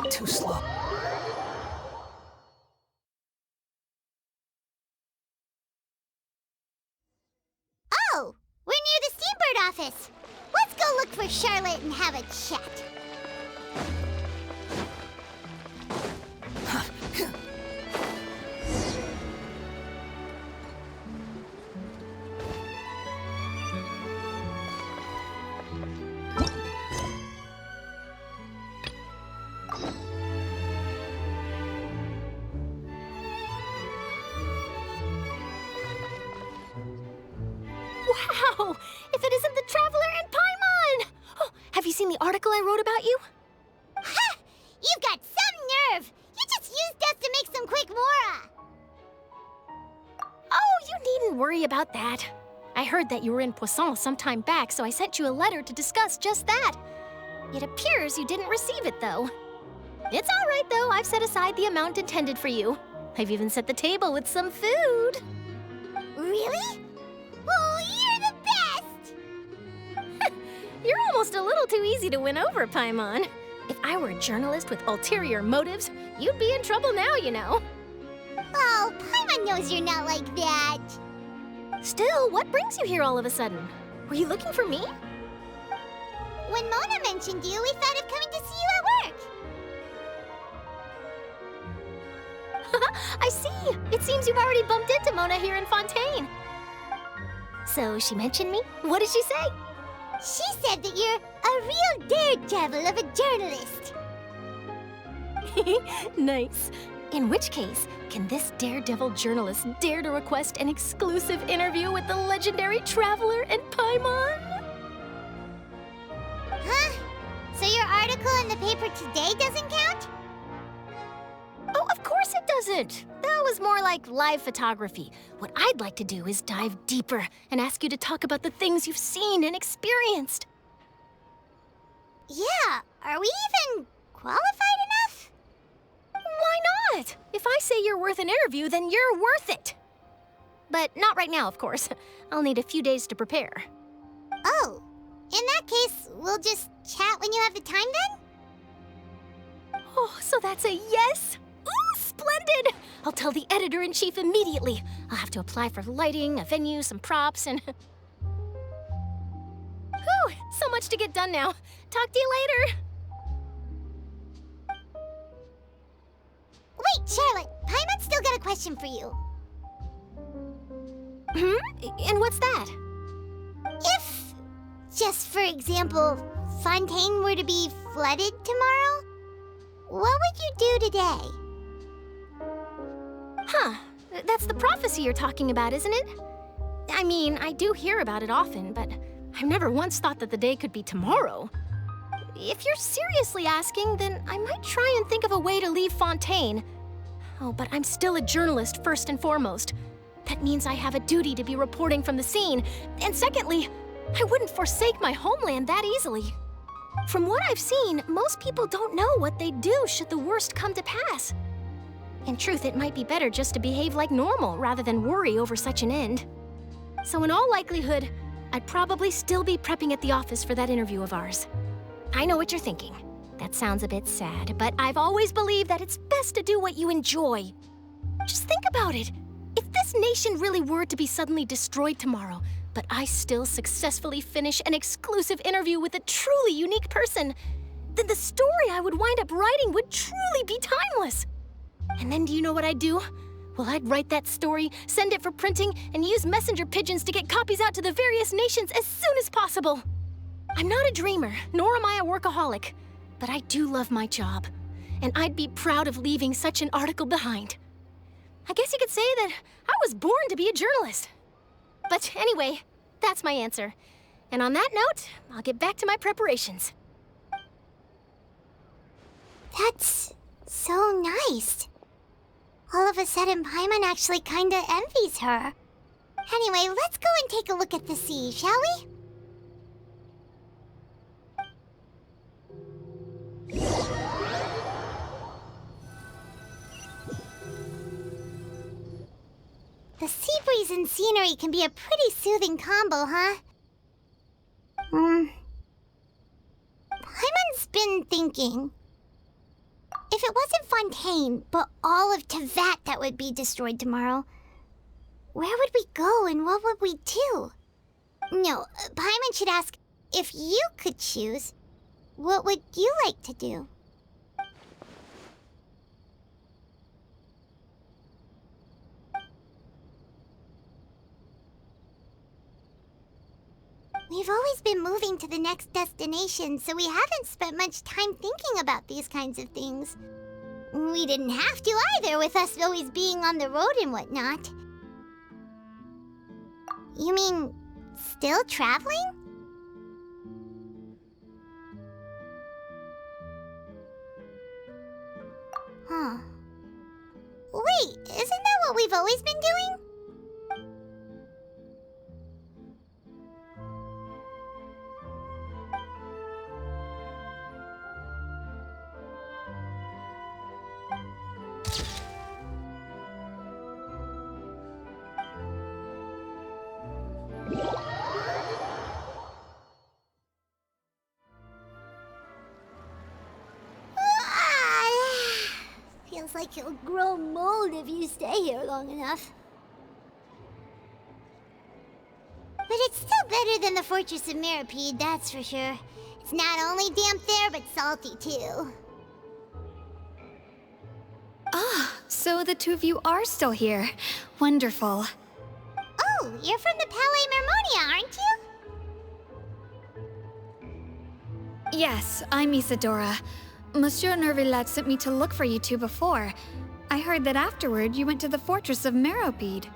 Too slow. Oh, we're near the Steambird office. Let's go look for Charlotte and have a chat. Wow! If it isn't the Traveler and Paimon! Oh, have you seen the article I wrote about you? Ha! You've got some nerve! You just used us to make some quick mora! Oh, you needn't worry about that. I heard that you were in Poisson some time back, so I sent you a letter to discuss just that. It appears you didn't receive it, though. It's all right, though. I've set aside the amount intended for you. I've even set the table with some food. Really? Oh, you're the best! You're almost a little too easy to win over, Paimon. If I were a journalist with ulterior motives, you'd be in trouble now, you know. Oh, Paimon knows you're not like that. Still, what brings you here all of a sudden? Were you looking for me? When Mona mentioned you, we thought of coming to see you at work. I see. It seems you've already bumped into Mona here in Fontaine. So she mentioned me? What did she say? She said that you're a real daredevil of a journalist. Nice. In which case, can this daredevil journalist dare to request an exclusive interview with the legendary Traveler and Paimon? Huh? So your article in the paper today doesn't count? Oh, of course it doesn't. That was more like live photography. What I'd like to do is dive deeper and ask you to talk about the things you've seen and experienced. Yeah, are we even qualified enough? Why not? If I say you're worth an interview, then you're worth it. But not right now, of course. I'll need a few days to prepare. Oh, in that case, we'll just chat when you have the time then? Oh, so that's a yes? Ooh, splendid! I'll tell the editor-in-chief immediately. I'll have to apply for lighting, a venue, some props, and... Whew, so much to get done now. Talk to you later. Wait, Charlotte, Paimon's still got a question for you. And what's that? If, just for example, Fontaine were to be flooded tomorrow, what would you do today? Huh, that's the prophecy you're talking about, isn't it? I mean, I do hear about it often, but I've never once thought that the day could be tomorrow. If you're seriously asking, then I might try and think of a way to leave Fontaine. Oh, but I'm still a journalist first and foremost. That means I have a duty to be reporting from the scene. And secondly, I wouldn't forsake my homeland that easily. From what I've seen, most people don't know what they'd do should the worst come to pass. In truth, it might be better just to behave like normal rather than worry over such an end. So in all likelihood, I'd probably still be prepping at the office for that interview of ours. I know what you're thinking. That sounds a bit sad, but I've always believed that it's best to do what you enjoy. Just think about it. If this nation really were to be suddenly destroyed tomorrow, but I still successfully finish an exclusive interview with a truly unique person, then the story I would wind up writing would truly be timeless. And then do you know what I'd do? Well, I'd write that story, send it for printing, and use messenger pigeons to get copies out to the various nations as soon as possible. I'm not a dreamer, nor am I a workaholic, but I do love my job, and I'd be proud of leaving such an article behind. I guess you could say that I was born to be a journalist. But anyway, that's my answer. And on that note, I'll get back to my preparations. That's so nice. All of a sudden, Paimon actually kinda envies her. Anyway, let's go and take a look at the sea, shall we? The sea breeze and scenery can be a pretty soothing combo, huh? Paimon's been thinking. If it wasn't Fontaine, but all of Tevat that would be destroyed tomorrow, where would we go and what would we do? No, Paimon should ask, if you could choose, what would you like to do? We've always been moving to the next destination, so we haven't spent much time thinking about these kinds of things. We didn't have to either, with us always being on the road and whatnot. You mean, still traveling? Huh. Wait, isn't that what we've always been doing? Feels like you'll grow mold if you stay here long enough. But it's still better than the Fortress of Meropide, that's for sure. It's not only damp there, but salty too. Ah, so the two of you are still here. Wonderful. Oh, you're from the Palais Mermonia, aren't you? Yes, I'm Isadora. Monsieur Nervillet sent me to look for you two before. I heard that afterward you went to the Fortress of Meropide.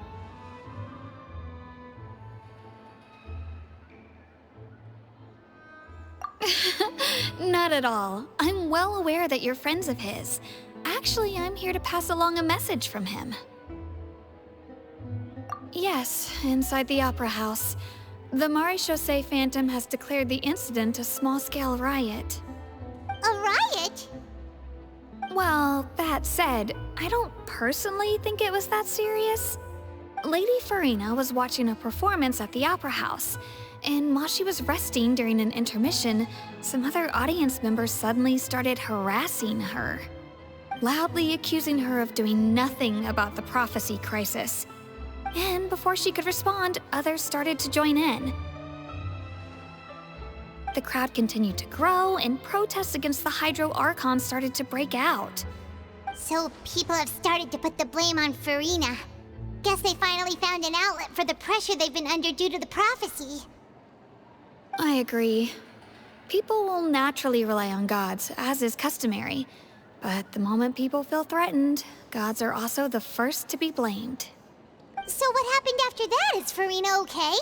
Not at all. I'm well aware that you're friends of his. Actually, I'm here to pass along a message from him. Yes, inside the Opera House. The Maréchaussée Phantom has declared the incident a small-scale riot. A riot? Well, that said, I don't personally think it was that serious. Lady Farina was watching a performance at the Opera House, and while she was resting during an intermission, some other audience members suddenly started harassing her, loudly accusing her of doing nothing about the prophecy crisis. And before she could respond, others started to join in. The crowd continued to grow, and protests against the Hydro Archon started to break out. So people have started to put the blame on Farina. Guess they finally found an outlet for the pressure they've been under due to the prophecy. I agree. People will naturally rely on gods, as is customary. But the moment people feel threatened, gods are also the first to be blamed. So what happened after that? Is Farina okay?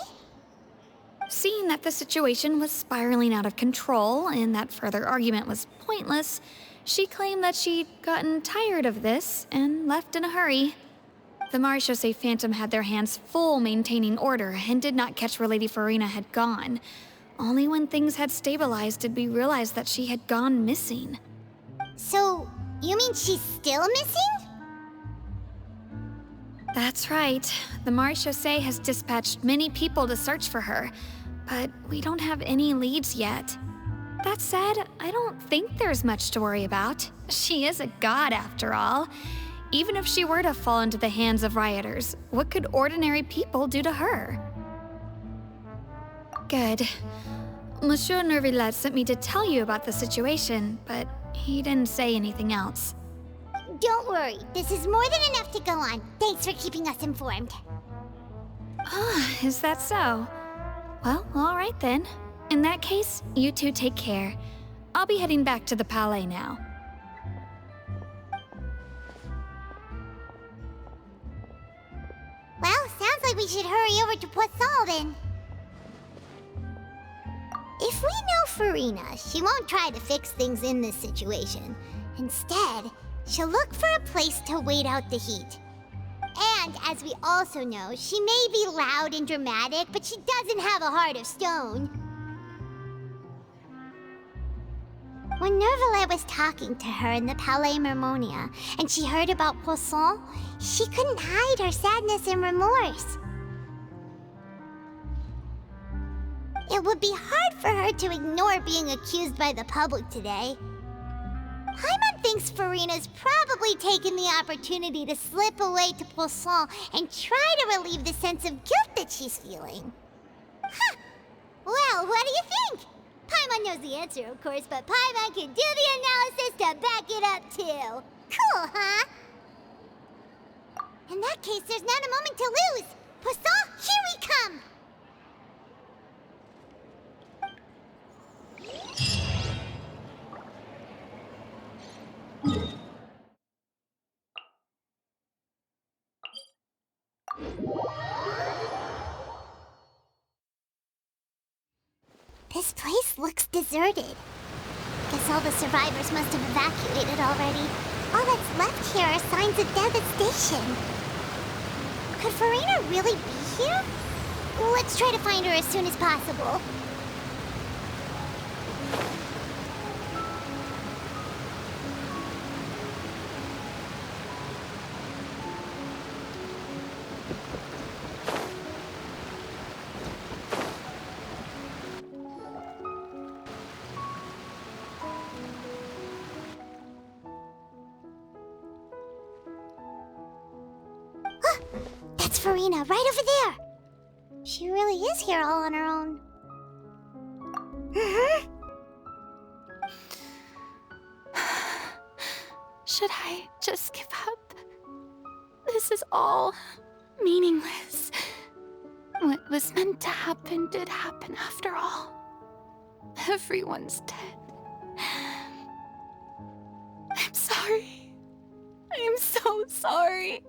Seeing that the situation was spiraling out of control and that further argument was pointless, she claimed that she'd gotten tired of this and left in a hurry. The Maréchaussée Phantom had their hands full maintaining order and did not catch where Lady Farina had gone. Only when things had stabilized did we realize that she had gone missing. So, you mean she's still missing? That's right. The Maréchaussée has dispatched many people to search for her, but we don't have any leads yet. That said, I don't think there's much to worry about. She is a god after all. Even if she were to fall into the hands of rioters, what could ordinary people do to her? Good. Monsieur Nervillet sent me to tell you about the situation, but he didn't say anything else. Don't worry, this is more than enough to go on. Thanks for keeping us informed. Ah, is that so? Well, all right then. In that case, you two take care. I'll be heading back to the Palais now. Probably we should hurry over to Poisson then. If we know Farina, she won't try to fix things in this situation. Instead, she'll look for a place to wait out the heat. And as we also know, she may be loud and dramatic, but she doesn't have a heart of stone. When Nervalet was talking to her in the Palais Mermonia, and she heard about Poisson, she couldn't hide her sadness and remorse. It would be hard for her to ignore being accused by the public today. Paimon thinks Farina's probably taken the opportunity to slip away to Poisson and try to relieve the sense of guilt that she's feeling. Huh. Well, what do you think? Paimon knows the answer, of course, but Paimon can do the analysis to back it up, too. Cool, huh? In that case, there's not a moment to lose. Poisson, here we come! This place looks deserted. Guess all the survivors must have evacuated already. All that's left here are signs of devastation. Could Farina really be here? Let's try to find her as soon as possible. That's Farina, right over there! She really is here all on her own. Should I just give up? This is all meaningless. What was meant to happen did happen after all. Everyone's dead. I'm sorry. I'm so sorry.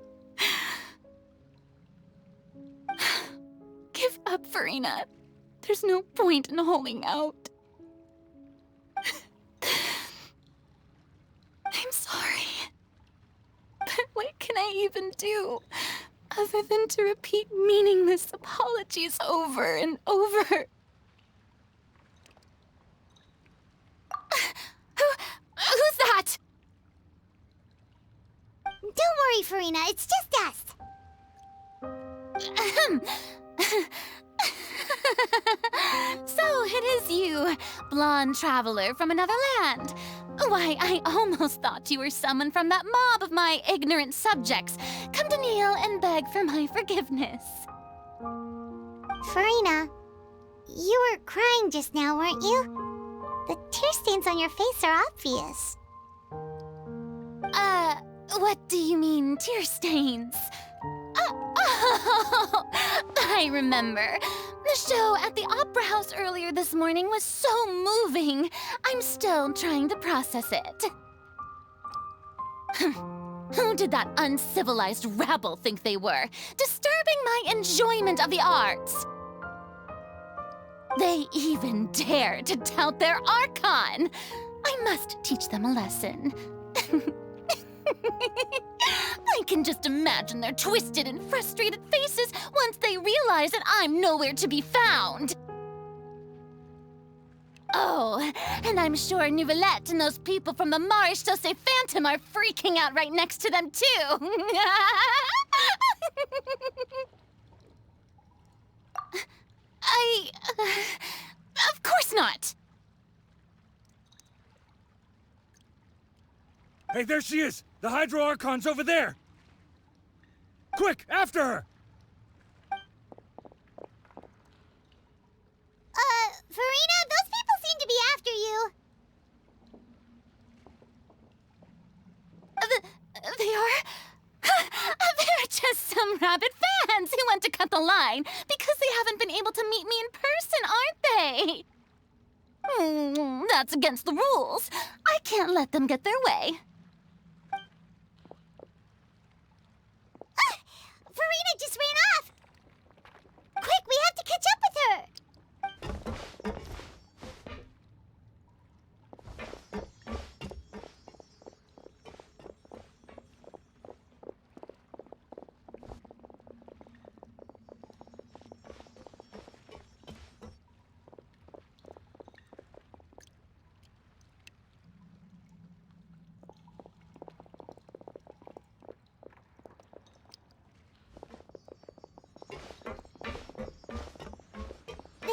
Give up, Farina. There's no point in holding out. I'm sorry. But what can I even do other than to repeat meaningless apologies over and over? Who's that? Don't worry, Farina. It's just us. So it is you, blonde traveler from another land. Why, I almost thought you were someone from that mob of my ignorant subjects. Come to kneel and beg for my forgiveness. Farina, you were crying just now, weren't you? The tear stains on your face are obvious. What do you mean, tear stains? Oh, I remember. The show at the Opera House earlier this morning was so moving. I'm still trying to process it. Who did that uncivilized rabble think they were? Disturbing my enjoyment of the arts. They even dare to tout their Archon. I must teach them a lesson. I can just imagine their twisted and frustrated faces once they realize that I'm nowhere to be found. Oh, and I'm sure Nouvellette and those people from the Marche Chaussee Phantom are freaking out right next to them, too. Of course not. Hey, there she is! The Hydro Archon's over there! Quick, after her! Farina, those people seem to be after you. They are? They're just some rabid fans who want to cut the line because they haven't been able to meet me in person, aren't they? That's against the rules. I can't let them get their way. Farina just ran off!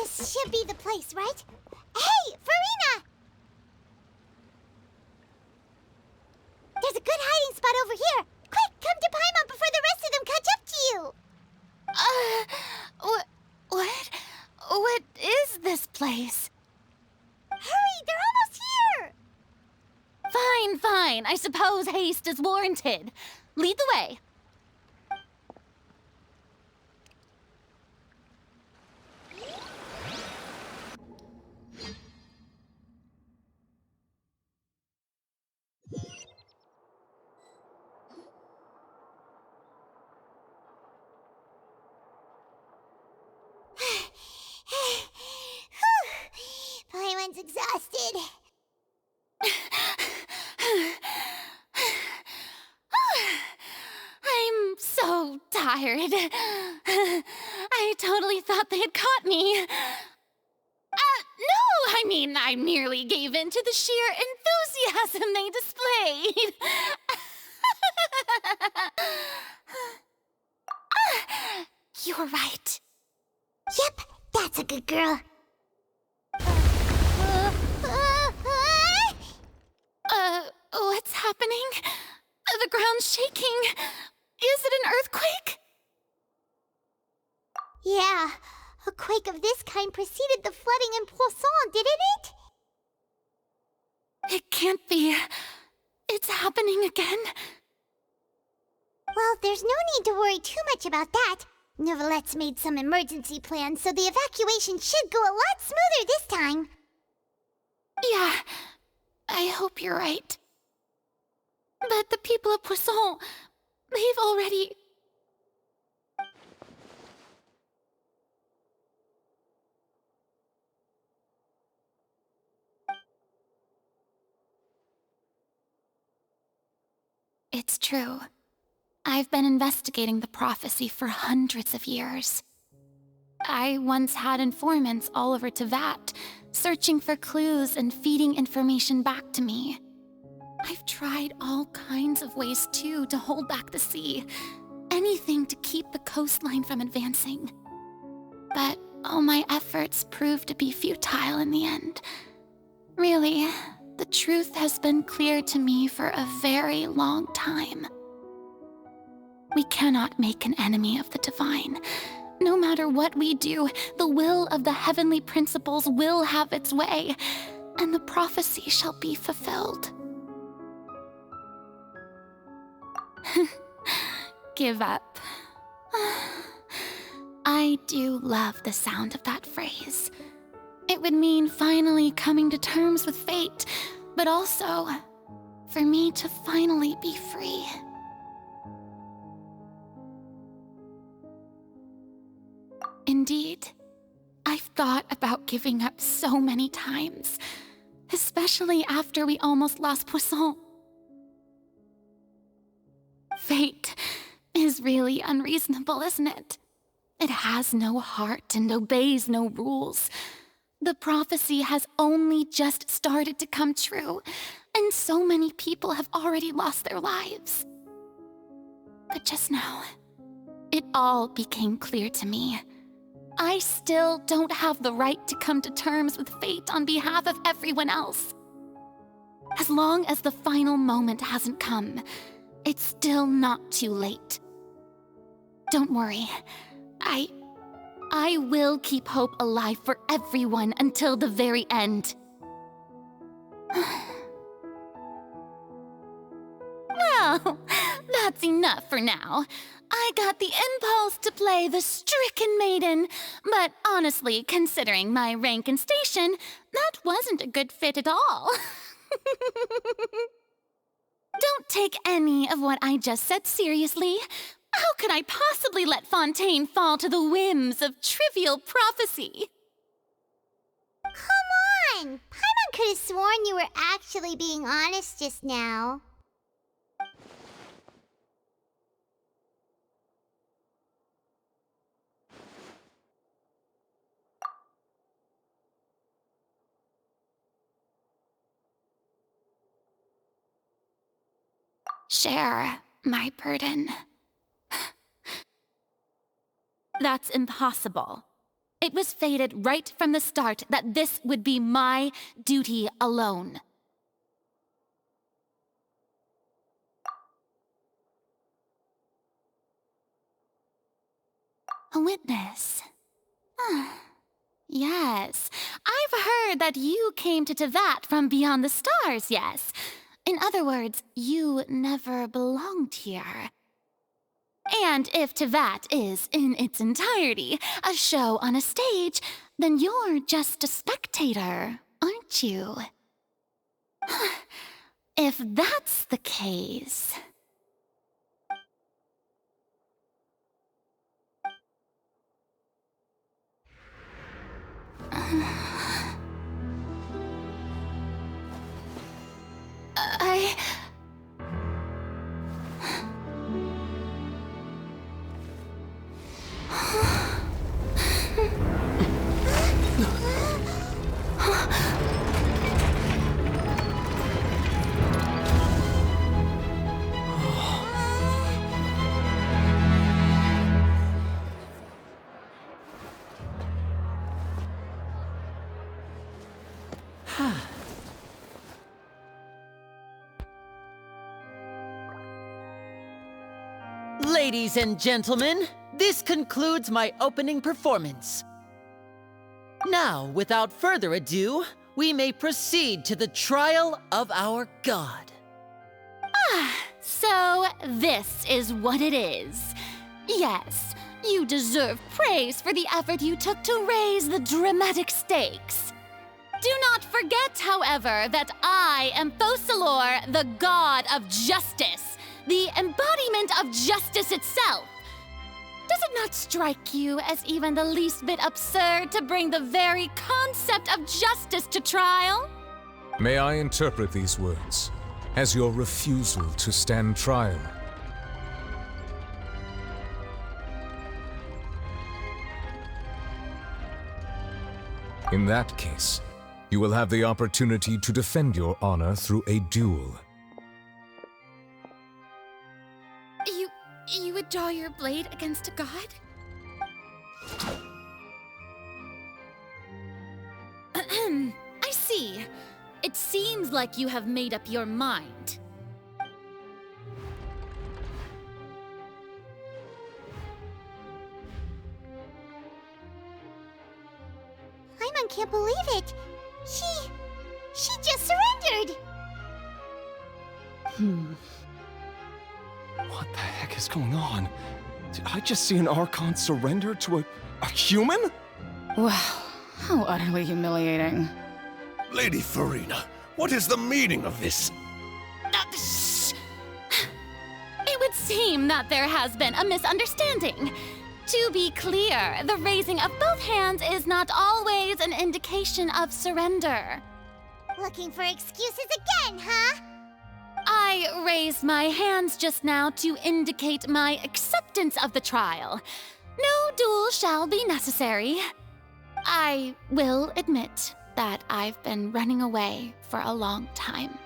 This should be the place, right? Hey, Farina! There's a good hiding spot over here. Quick, come to Paimon before the rest of them catch up to you. What is this place? Hurry, they're almost here. Fine. I suppose haste is warranted. Lead the way. Paimon's exhausted. I'm so tired. I totally thought they had caught me. No, I mean, I merely gave in to the sheer enthusiasm they displayed. You're right. Yep, that's a good girl. What's happening? The ground's shaking. Is it an earthquake? Yeah, a quake of this kind preceded the flooding in Poisson, didn't it? It can't be. It's happening again. Well, there's no need to worry too much about that. Neverlette's made some emergency plans, so the evacuation should go a lot smoother this time. Yeah, I hope you're right. But the people of Poisson, they've already... It's true. I've been investigating the prophecy for hundreds of years. I once had informants all over Tevat, searching for clues and feeding information back to me. I've tried all kinds of ways, too, to hold back the sea. Anything to keep the coastline from advancing. But all my efforts proved to be futile in the end. Really, the truth has been clear to me for a very long time. We cannot make an enemy of the divine. No matter what we do, the will of the heavenly principles will have its way, and the prophecy shall be fulfilled. Give up. I do love the sound of that phrase. It would mean finally coming to terms with fate, but also for me to finally be free. Indeed, I've thought about giving up so many times, especially after we almost lost Poisson. Fate is really unreasonable, isn't it? It has no heart and obeys no rules. The prophecy has only just started to come true, and so many people have already lost their lives. But just now, it all became clear to me. I still don't have the right to come to terms with fate on behalf of everyone else. As long as the final moment hasn't come, it's still not too late. Don't worry. I will keep hope alive for everyone until the very end. Well, that's enough for now. I got the impulse to play the stricken maiden, but honestly, considering my rank and station, that wasn't a good fit at all. Don't take any of what I just said seriously. How could I possibly let Fontaine fall to the whims of trivial prophecy? Come on! Paimon could have sworn you were actually being honest just now. Share my burden. That's impossible. It was fated right from the start that this would be my duty alone. A witness. Yes, I've heard that you came to Tevat from beyond the stars, yes. In other words, you never belonged here. And if Tevat is, in its entirety, a show on a stage, then you're just a spectator, aren't you? If that's the case... Ladies and gentlemen, this concludes my opening performance. Now, without further ado, we may proceed to the trial of our god. So this is what it is. Yes, you deserve praise for the effort you took to raise the dramatic stakes. Do not forget, however, that I am Focalor, the god of justice, the embodiment of justice itself. Does it not strike you as even the least bit absurd to bring the very concept of justice to trial? May I interpret these words as your refusal to stand trial? In that case, you will have the opportunity to defend your honor through a duel. You would draw your blade against a god? I see. It seems like you have made up your mind. Paimon can't believe it. She just surrendered. What the heck is going on? Did I just see an Archon surrender to a human? Wow, how utterly humiliating. Lady Farina, what is the meaning of this? It would seem that there has been a misunderstanding. To be clear, the raising of both hands is not always an indication of surrender. Looking for excuses again, huh? I raised my hands just now to indicate my acceptance of the trial. No duel shall be necessary. I will admit that I've been running away for a long time.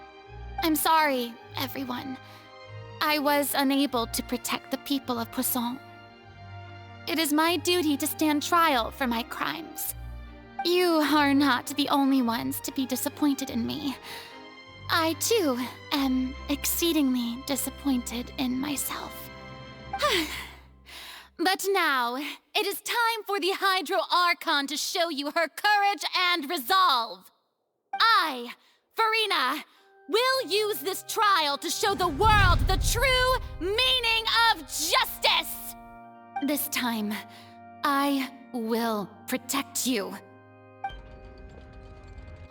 I'm sorry, everyone. I was unable to protect the people of Poisson. It is my duty to stand trial for my crimes. You are not the only ones to be disappointed in me. I, too, am exceedingly disappointed in myself. But now, it is time for the Hydro Archon to show you her courage and resolve. I, Farina, will use this trial to show the world the true meaning of justice. This time, I will protect you.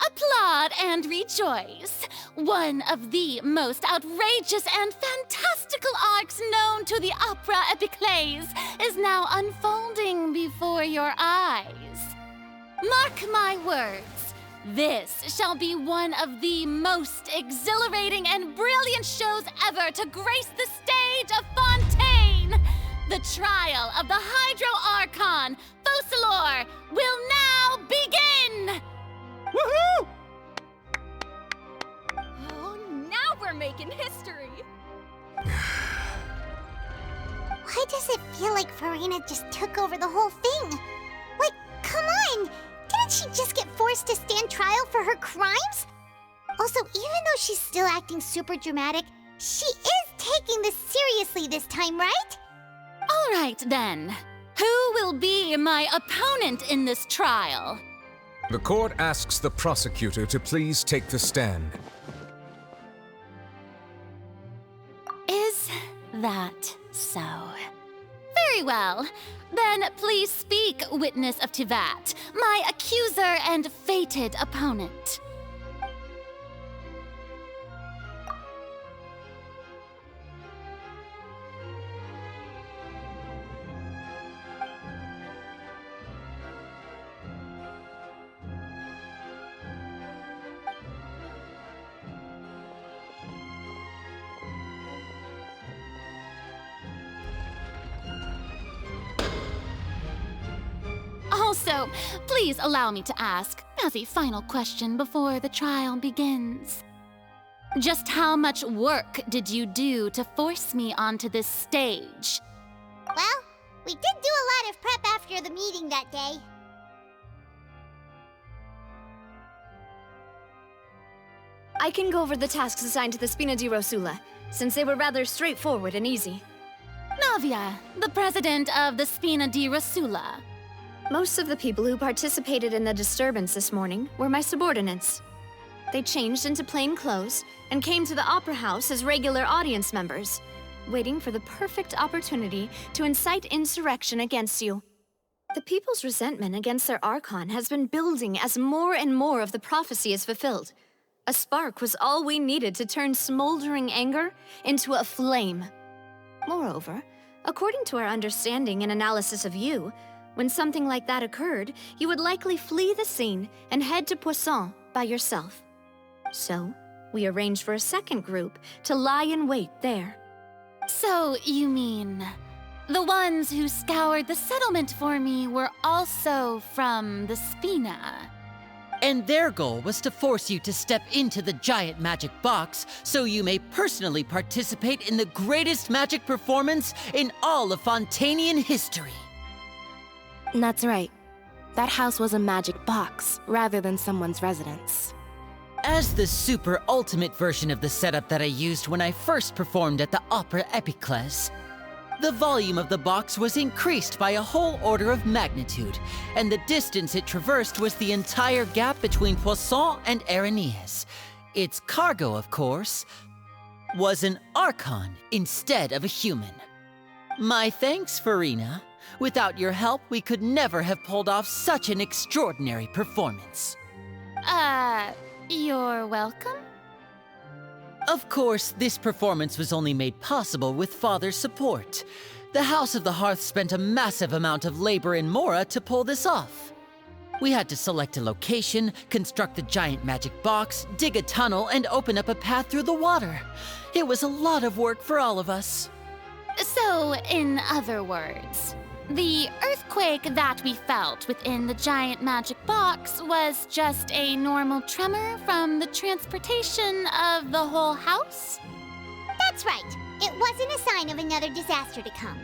Applaud and rejoice! One of the most outrageous and fantastical arcs known to the opera epiclese is now unfolding before your eyes. Mark my words, this shall be one of the most exhilarating and brilliant shows ever to grace the stage of Fontaine! The trial of the Hydro Archon, Focalor, will now begin! Woohoo! Oh, now we're making history! Why does it feel like Farina just took over the whole thing? Like, come question. Didn't she just get forced to stand trial for her crimes? Also, even though she's still acting super dramatic, she is taking this seriously this time, right? All right, then. Who will be my opponent in this trial? The court asks the prosecutor to please take the stand. Is that so? Very well. Then please speak, witness of Tivat, my accuser and fated opponent. Also, please allow me to ask, as a final question before the trial begins. Just how much work did you do to force me onto this stage? Well, we did do a lot of prep after the meeting that day. I can go over the tasks assigned to the Spina di Rosula, since they were rather straightforward and easy. Navia, the president of the Spina di Rosula. Most of the people who participated in the disturbance this morning were my subordinates. They changed into plain clothes and came to the Opera House as regular audience members, waiting for the perfect opportunity to incite insurrection against you. The people's resentment against their Archon has been building as more and more of the prophecy is fulfilled. A spark was all we needed to turn smoldering anger into a flame. Moreover, according to our understanding and analysis of you, when something like that occurred, you would likely flee the scene and head to Poisson by yourself. So, we arranged for a second group to lie in wait there. So, you mean, the ones who scoured the settlement for me were also from the Spina? And their goal was to force you to step into the giant magic box so you may personally participate in the greatest magic performance in all of Fontanian history. That's right. That house was a magic box, rather than someone's residence. As the super ultimate version of the setup that I used when I first performed at the Opera Epiclese, the volume of the box was increased by a whole order of magnitude, and the distance it traversed was the entire gap between Poisson and Areneas. Its cargo, of course, was an Archon instead of a human. My thanks, Farina. Without your help, we could never have pulled off such an extraordinary performance. You're welcome? Of course, this performance was only made possible with Father's support. The House of the Hearth spent a massive amount of labor in Mora to pull this off. We had to select a location, construct the giant magic box, dig a tunnel, and open up a path through the water. It was a lot of work for all of us. So, in other words, the earthquake that we felt within the giant magic box was just a normal tremor from the transportation of the whole house? That's right. It wasn't a sign of another disaster to come.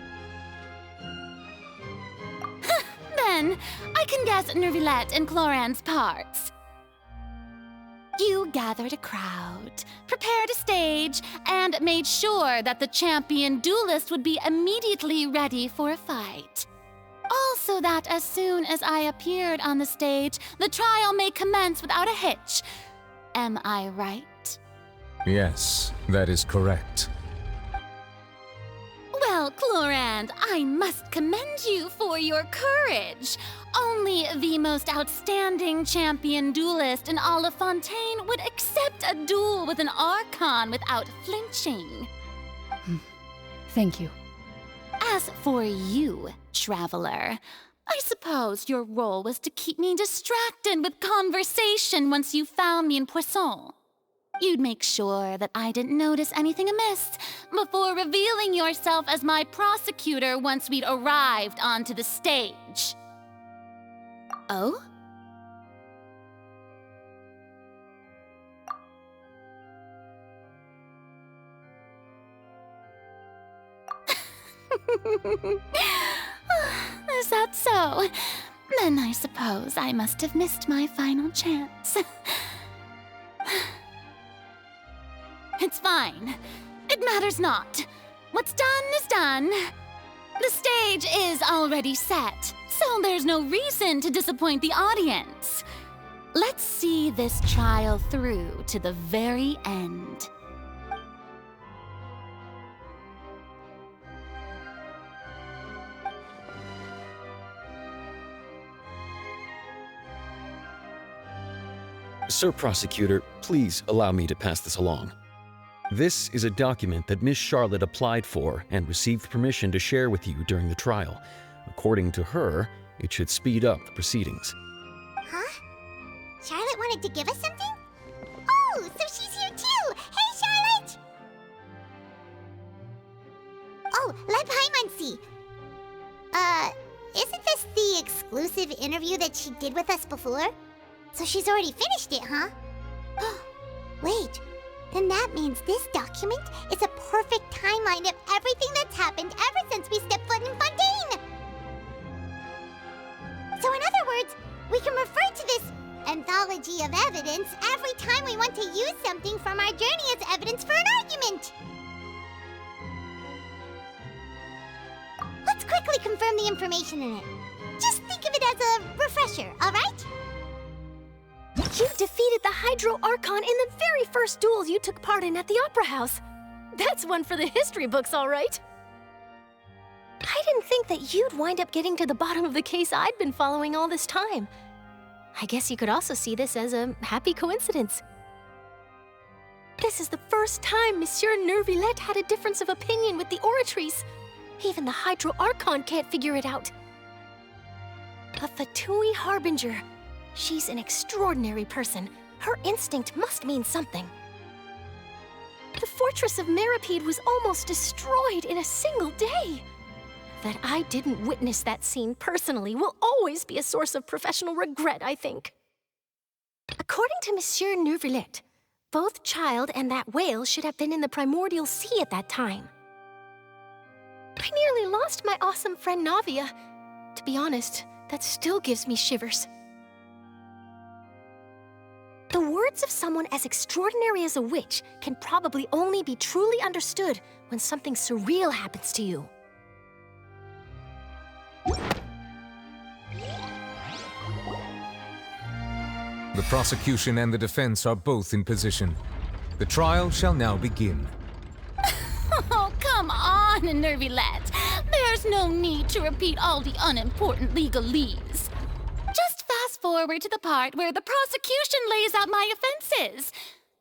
Then, I can guess Nervilette and Cloran's parts. You gathered a crowd, prepared a stage, and made sure that the champion duelist would be immediately ready for a fight. Also that as soon as I appeared on the stage, the trial may commence without a hitch. Am I right? Yes, that is correct. Well, Clorand, I must commend you for your courage. Only the most outstanding champion duelist in all of Fontaine would accept a duel with an Archon without flinching. Thank you. As for you, Traveler, I suppose your role was to keep me distracted with conversation once you found me in Poisson. You'd make sure that I didn't notice anything amiss before revealing yourself as my prosecutor once we'd arrived onto the stage. Oh? Is that so? Then I suppose I must have missed my final chance. It's fine. It matters not. What's done is done. The stage is already set, so there's no reason to disappoint the audience. Let's see this trial through to the very end. Sir Prosecutor, please allow me to pass this along. This is a document that Miss Charlotte applied for and received permission to share with you during the trial. According to her, it should speed up the proceedings. Huh? Charlotte wanted to give us something? Oh, so she's here too! Hey, Charlotte! Oh, Leb Hymancy! Isn't this the exclusive interview that she did with us before? So she's already finished it, huh? Wait, then that means this document is a perfect timeline of everything that's happened ever since we stepped foot in Fontaine! So in other words, we can refer to this anthology of evidence every time we want to use something from our journey as evidence for an argument! Let's quickly confirm the information in it. Just think of it as a refresher, alright? You defeated the Hydro Archon in the very first duels you took part in at the Opera House. That's one for the history books, all right. I didn't think that you'd wind up getting to the bottom of the case I'd been following all this time. I guess you could also see this as a happy coincidence. This is the first time Monsieur Neuvillette had a difference of opinion with the Oratrice. Even the Hydro Archon can't figure it out. A Fatui Harbinger. She's an extraordinary person. Her instinct must mean something. The fortress of Meripede was almost destroyed in a single day. That I didn't witness that scene personally will always be a source of professional regret, I think. According to Monsieur Neuvillette, both Child and that whale should have been in the primordial sea at that time. I nearly lost my awesome friend Navia. To be honest, that still gives me shivers. The words of someone as extraordinary as a witch can probably only be truly understood when something surreal happens to you. The prosecution and the defense are both in position. The trial shall now begin. Oh, come on, Neuvillette. There's no need to repeat all the unimportant legalese. Just fast forward to the part where the prosecution lays out my offenses.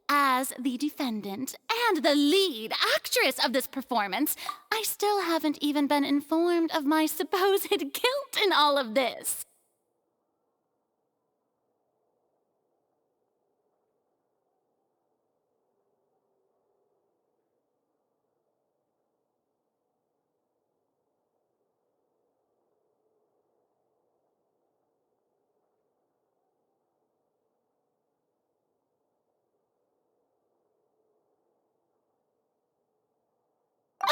As the defendant and the lead actress of this performance, I still haven't even been informed of my supposed guilt in all of this.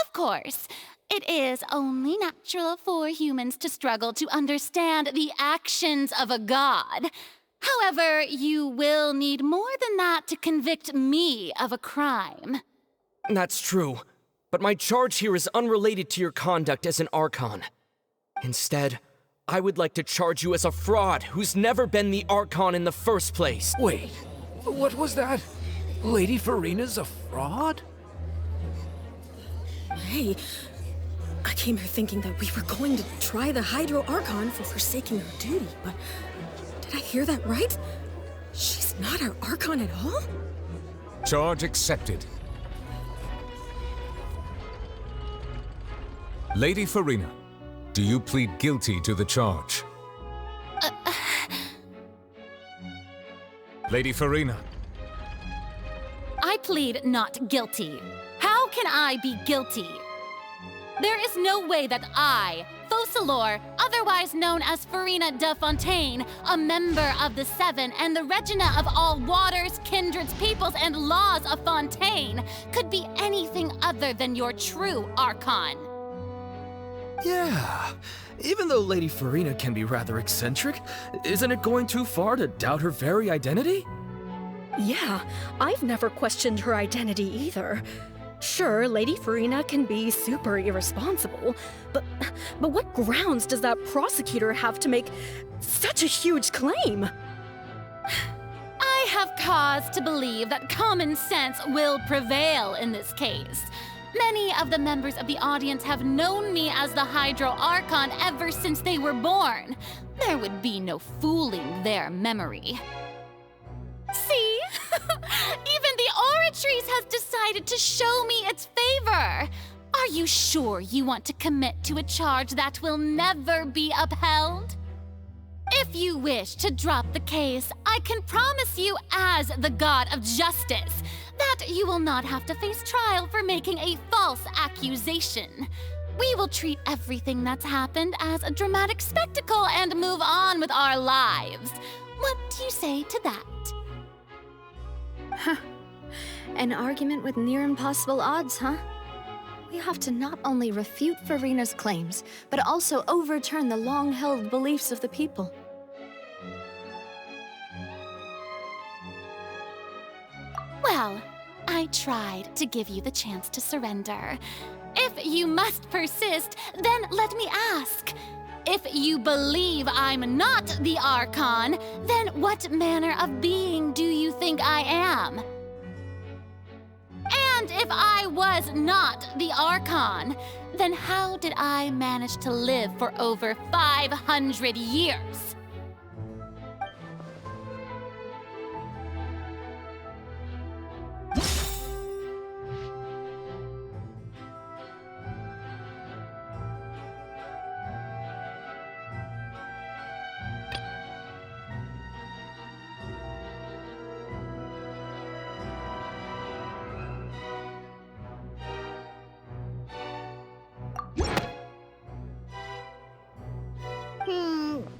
Of course, it is only natural for humans to struggle to understand the actions of a god. However, you will need more than that to convict me of a crime. That's true, but my charge here is unrelated to your conduct as an Archon. Instead, I would like to charge you as a fraud who's never been the Archon in the first place. Wait, what was that? Lady Farina's a fraud? Hey, I came here thinking that we were going to try the Hydro Archon for forsaking her duty, but did I hear that right? She's not our Archon at all? Charge accepted. Lady Farina, do you plead guilty to the charge? Lady Farina. I plead not guilty. How can I be guilty? There is no way that I, Focalor, otherwise known as Farina de Fontaine, a member of the Seven and the Regina of all waters, kindreds, peoples, and laws of Fontaine, could be anything other than your true Archon. Yeah. Even though Lady Farina can be rather eccentric, isn't it going too far to doubt her very identity? Yeah, I've never questioned her identity either. Sure, Lady Farina can be super irresponsible, but what grounds does that prosecutor have to make such a huge claim? I have cause to believe that common sense will prevail in this case. Many of the members of the audience have known me as the Hydro Archon ever since they were born. There would be no fooling their memory. See? Even the Oratrice has decided to show me its favor. Are you sure you want to commit to a charge that will never be upheld? If you wish to drop the case, I can promise you as the God of Justice that you will not have to face trial for making a false accusation. We will treat everything that's happened as a dramatic spectacle and move on with our lives. What do you say to that? Huh. An argument with near impossible odds, huh? We have to not only refute Farina's claims, but also overturn the long-held beliefs of the people. Well, I tried to give you the chance to surrender. If you must persist, then let me ask. If you believe I'm not the Archon, then what manner of being do you think I am? And if I was not the Archon, then how did I manage to live for over 500 years?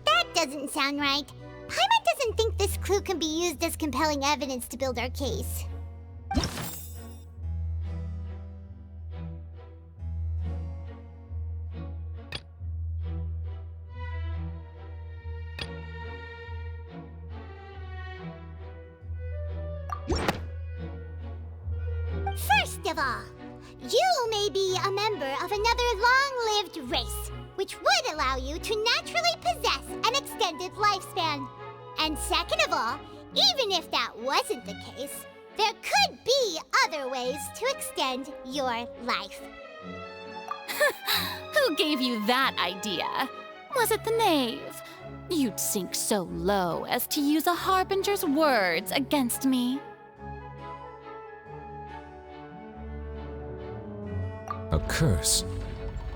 That doesn't sound right. Paimon doesn't think this clue can be used as compelling evidence to build our case. First of all, you may be a member of another long-lived race, which would allow you to naturally possess an extended lifespan. And second of all, even if that wasn't the case, there could be other ways to extend your life. Who gave you that idea? Was it the knave? You'd sink so low as to use a harbinger's words against me. A curse?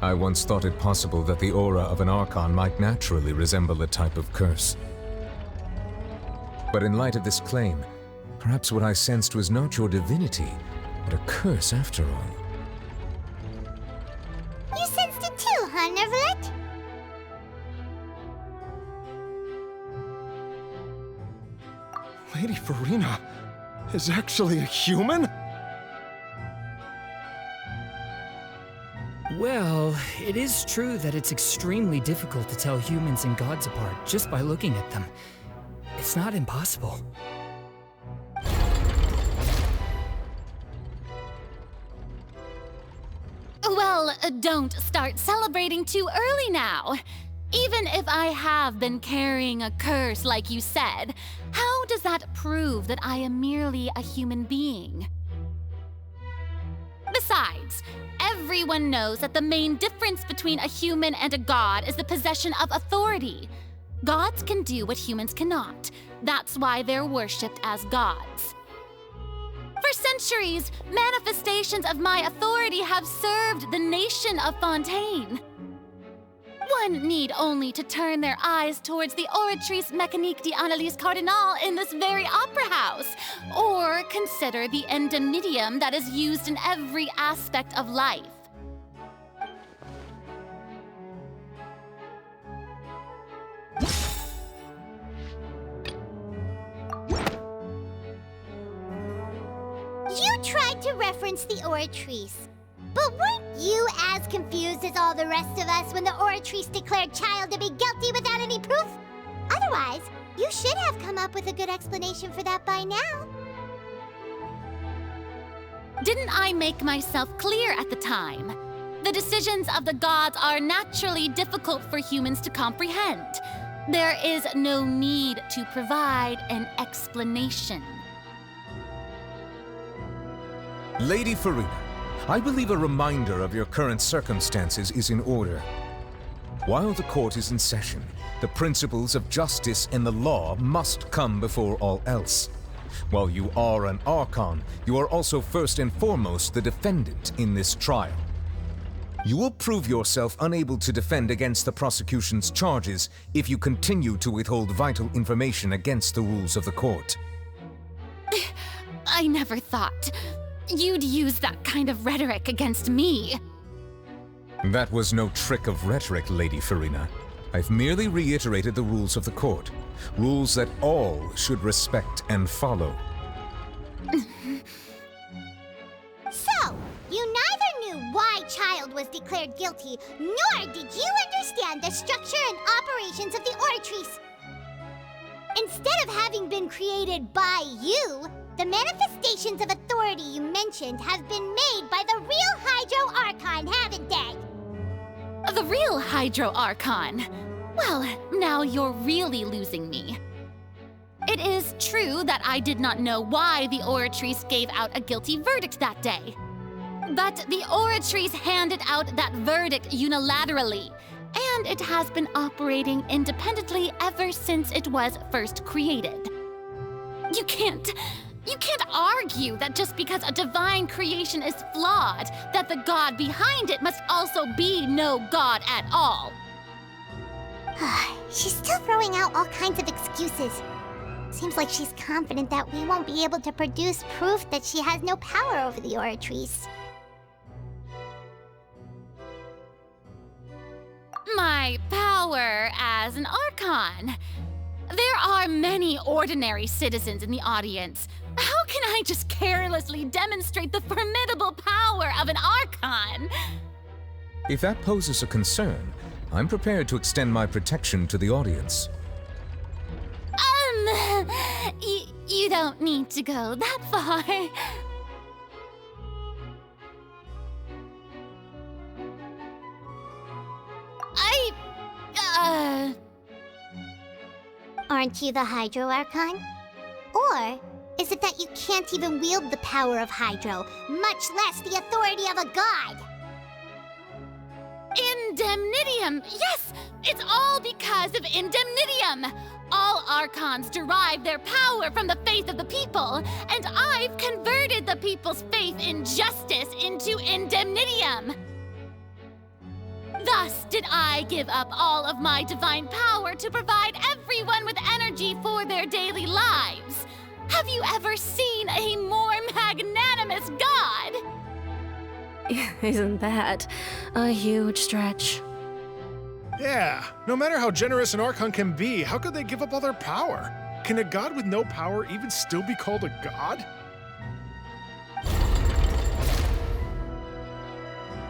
I once thought it possible that the aura of an Archon might naturally resemble a type of curse. But in light of this claim, perhaps what I sensed was not your divinity, but a curse after all. You sensed it too, huh, Neverlet? Lady Farina is actually a human? Well, it is true that it's extremely difficult to tell humans and gods apart just by looking at them. It's not impossible. Well, don't start celebrating too early now. Even if I have been carrying a curse like you said, how does that prove that I am merely a human being? Besides, everyone knows that the main difference between a human and a god is the possession of authority. Gods can do what humans cannot. That's why they're worshipped as gods. For centuries, manifestations of my authority have served the nation of Fontaine. One need only to turn their eyes towards the Oratrice Mécanique d'Analyse Cardinal in this very opera house, or consider the endemnitium that is used in every aspect of life. You tried to reference the Oratrice, but weren't you as confused as all the rest of us when the Oratrice declared Child to be guilty without any proof? Otherwise, you should have come up with a good explanation for that by now. Didn't I make myself clear at the time? The decisions of the gods are naturally difficult for humans to comprehend. There is no need to provide an explanation. Lady Farina, I believe a reminder of your current circumstances is in order. While the court is in session, the principles of justice and the law must come before all else. While you are an Archon, you are also first and foremost the defendant in this trial. You will prove yourself unable to defend against the prosecution's charges if you continue to withhold vital information against the rules of the court. I never thought you'd use that kind of rhetoric against me. That was no trick of rhetoric, Lady Farina. I've merely reiterated the rules of the court. Rules that all should respect and follow. So, you neither knew why Child was declared guilty, nor did you understand the structure and operations of the Oratrice. Instead of having been created by you, the manifestations of authority you mentioned have been made by the real Hydro Archon, haven't they? The real Hydro Archon? Well, now you're really losing me. It is true that I did not know why the Oratrice gave out a guilty verdict that day. But the Oratrice handed out that verdict unilaterally, and it has been operating independently ever since it was first created. You can't argue that just because a divine creation is flawed, that the god behind it must also be no god at all. She's still throwing out all kinds of excuses. Seems like she's confident that we won't be able to produce proof that she has no power over the Oratrice. My power as an Archon. There are many ordinary citizens in the audience. How can I just carelessly demonstrate the formidable power of an Archon? If that poses a concern, I'm prepared to extend my protection to the audience. You don't need to go that far. Aren't you the Hydro Archon? Or is it that you can't even wield the power of Hydro, much less the authority of a god? Indemnitium! Yes! It's all because of Indemnitium! All Archons derive their power from the faith of the people, and I've converted the people's faith in justice into Indemnitium! Thus did I give up all of my divine power to provide everyone with energy for their daily lives. Have you ever seen a more magnanimous god? Isn't that a huge stretch? Yeah, no matter how generous an Archon can be, how could they give up all their power? Can a god with no power even still be called a god?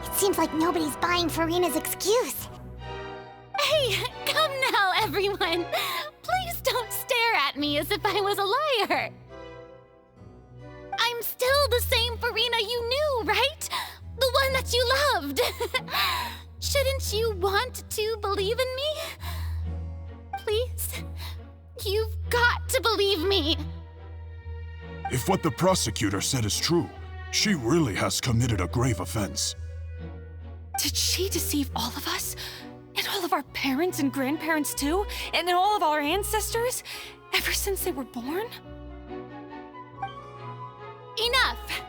It seems like nobody's buying Farina's excuse. Hey, come now, everyone. Please don't stare at me as if I was a liar. I'm still the same Farina you knew, right? The one that you loved. Shouldn't you want to believe in me? Please? You've got to believe me. If what the prosecutor said is true, she really has committed a grave offense. Did she deceive all of us? And all of our parents and grandparents too? And all of our ancestors? Ever since they were born? Enough!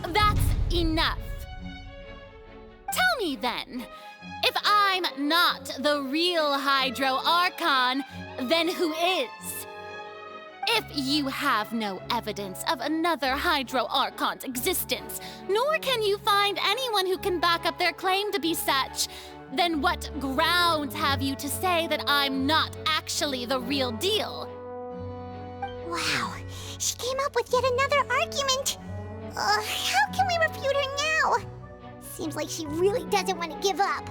That's enough. Tell me then, if I'm not the real Hydro Archon, then who is? If you have no evidence of another Hydro Archon's existence, nor can you find anyone who can back up their claim to be such, then what grounds have you to say that I'm not actually the real deal? Wow, she came up with yet another argument. How can we refute her now? Seems like she really doesn't want to give up.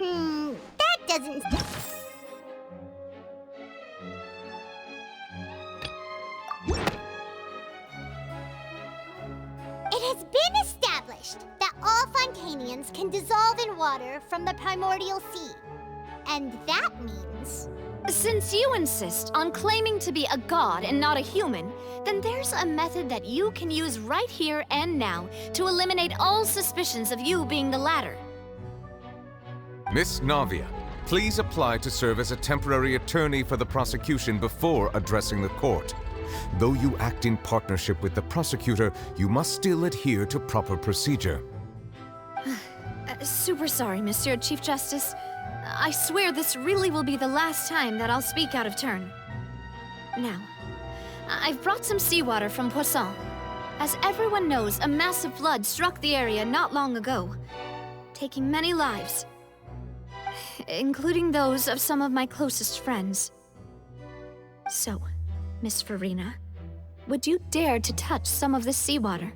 That doesn't... It has been established that all Fontanians can dissolve in water from the primordial sea. And that means... Since you insist on claiming to be a god and not a human, then there's a method that you can use right here and now to eliminate all suspicions of you being the latter. Miss Navia, please apply to serve as a temporary attorney for the prosecution before addressing the court. Though you act in partnership with the prosecutor, you must still adhere to proper procedure. Super sorry, Monsieur Chief Justice. I swear this really will be the last time that I'll speak out of turn. Now, I've brought some seawater from Poisson. As everyone knows, a massive flood struck the area not long ago, taking many lives, including those of some of my closest friends. So, Miss Farina, would you dare to touch some of this seawater?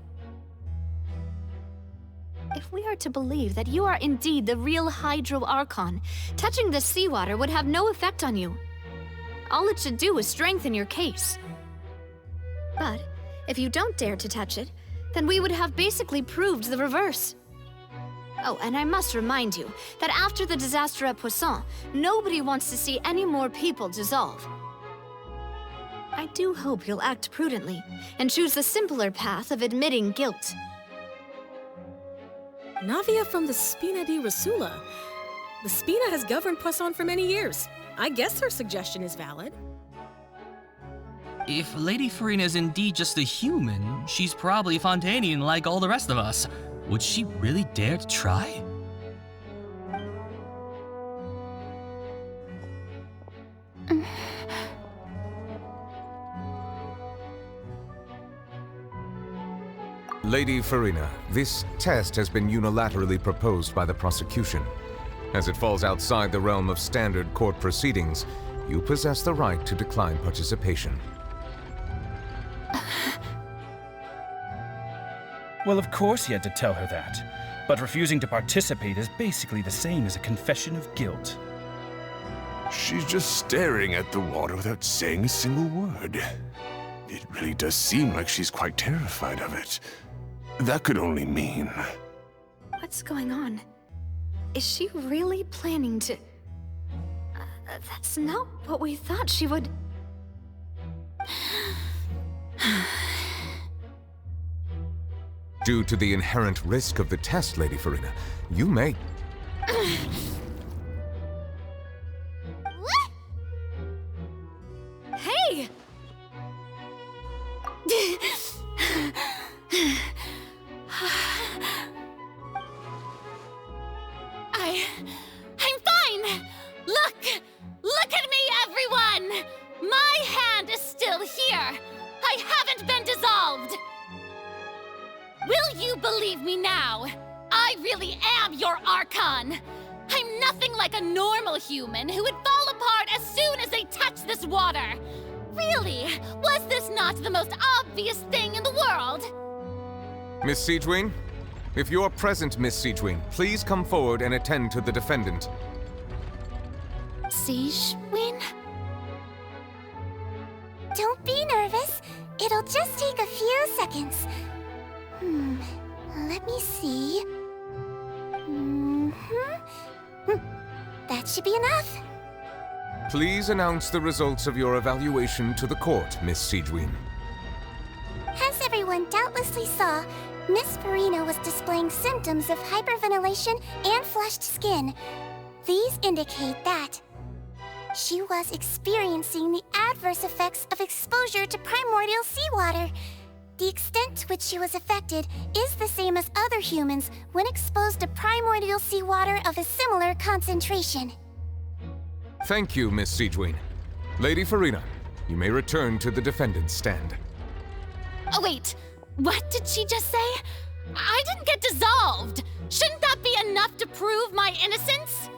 If we are to believe that you are indeed the real Hydro Archon, touching this seawater would have no effect on you. All it should do is strengthen your case. But if you don't dare to touch it, then we would have basically proved the reverse. Oh, and I must remind you that after the disaster at Poisson, nobody wants to see any more people dissolve. I do hope you'll act prudently and choose the simpler path of admitting guilt. Navia from the Spina di Rasula. The Spina has governed Poisson for many years. I guess her suggestion is valid. If Lady Farina is indeed just a human, she's probably Fontanian like all the rest of us. Would she really dare to try? Lady Farina, this test has been unilaterally proposed by the prosecution. As it falls outside the realm of standard court proceedings, you possess the right to decline participation. Well, of course he had to tell her that. But refusing to participate is basically the same as a confession of guilt. She's just staring at the water without saying a single word. It really does seem like she's quite terrified of it. That could only mean... What's going on? Is she really planning to... that's not what we thought she would... Due to the inherent risk of the test, Lady Farina, you may... Hey! I'm fine! Look at me, everyone! My hand is still here! I haven't been dissolved! Will you believe me now? I really am your Archon! I'm nothing like a normal human who would fall apart as soon as they touch this water! Really? Was this not the most obvious thing in the world? Miss Siegewing? If you are present, Miss Siegewing, please come forward and attend to the defendant. Siegewing? Don't be nervous. essence. Let me see. That should be enough. Please announce the results of your evaluation to the court, Miss Siegewien. As everyone doubtlessly saw, Miss Farina was displaying symptoms of hyperventilation and flushed skin. These indicate that she was experiencing the adverse effects of exposure to primordial seawater. The extent to which she was affected is the same as other humans when exposed to primordial seawater of a similar concentration. Thank you, Miss Siegewien. Lady Farina, you may return to the defendant's stand. Oh, wait. What did she just say? I didn't get dissolved. Shouldn't that be enough to prove my innocence?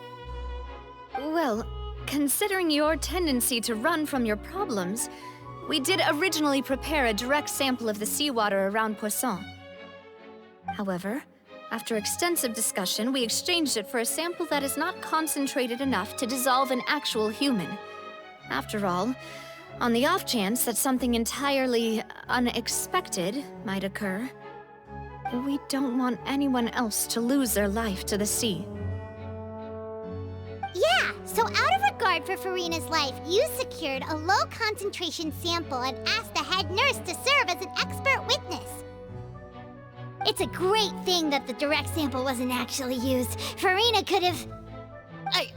Well, considering your tendency to run from your problems, we did originally prepare a direct sample of the seawater around Poisson. However, after extensive discussion, we exchanged it for a sample that is not concentrated enough to dissolve an actual human. After all, on the off chance that something entirely unexpected might occur, we don't want anyone else to lose their life to the sea. Yeah, so out of regard for Farina's life, you secured a low-concentration sample and asked the head nurse to serve as an expert witness. It's a great thing that the direct sample wasn't actually used. Farina could have... I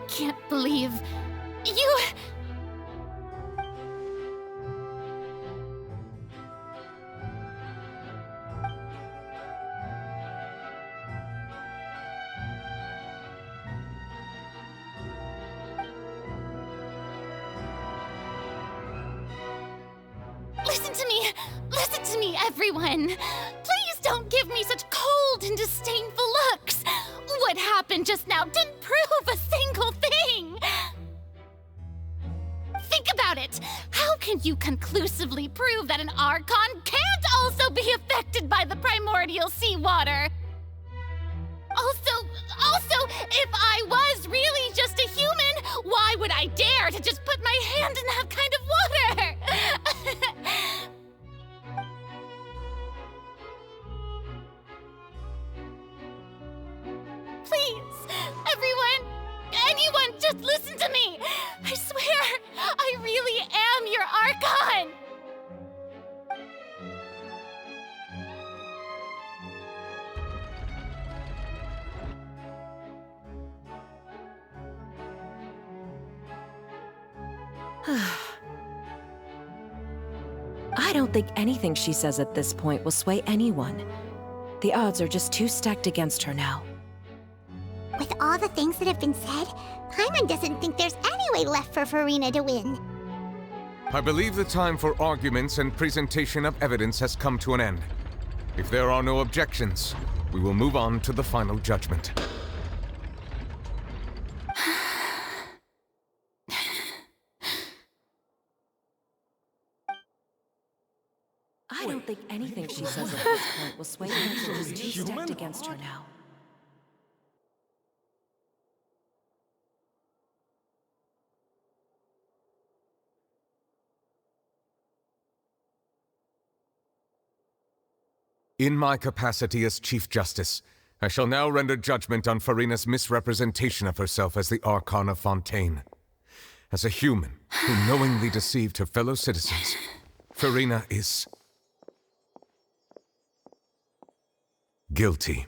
can't believe... you... Listen to me, everyone. Please don't give me such cold and disdainful looks. What happened just now didn't prove a single thing. Think about it. How can you conclusively prove that an Archon can't also be affected by the primordial seawater? Also, if I was really just a human, why would I dare to just put my hand in that kind of water? Please, everyone, anyone, just listen to me. I swear, I really am your Archon. I don't think anything she says at this point will sway anyone. The odds are just too stacked against her now. With all the things that have been said, Paimon doesn't think there's any way left for Farina to win. I believe the time for arguments and presentation of evidence has come to an end. If there are no objections, we will move on to the final judgment. I don't think anything she says at this point will sway anyone. She's too stacked against her now. In my capacity as Chief Justice, I shall now render judgment on Farina's misrepresentation of herself as the Archon of Fontaine. As a human who knowingly deceived her fellow citizens, Farina is... guilty.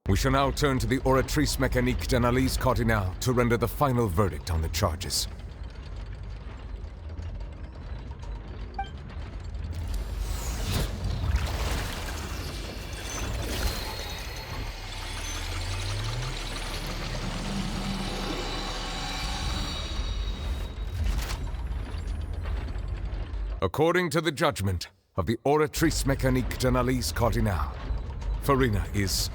We shall now turn to the Oratrice Mécanique d'Analyse Cardinale to render the final verdict on the charges. According to the judgment of the Oratrice Mécanique d'Analyse Cardinale, Farina is...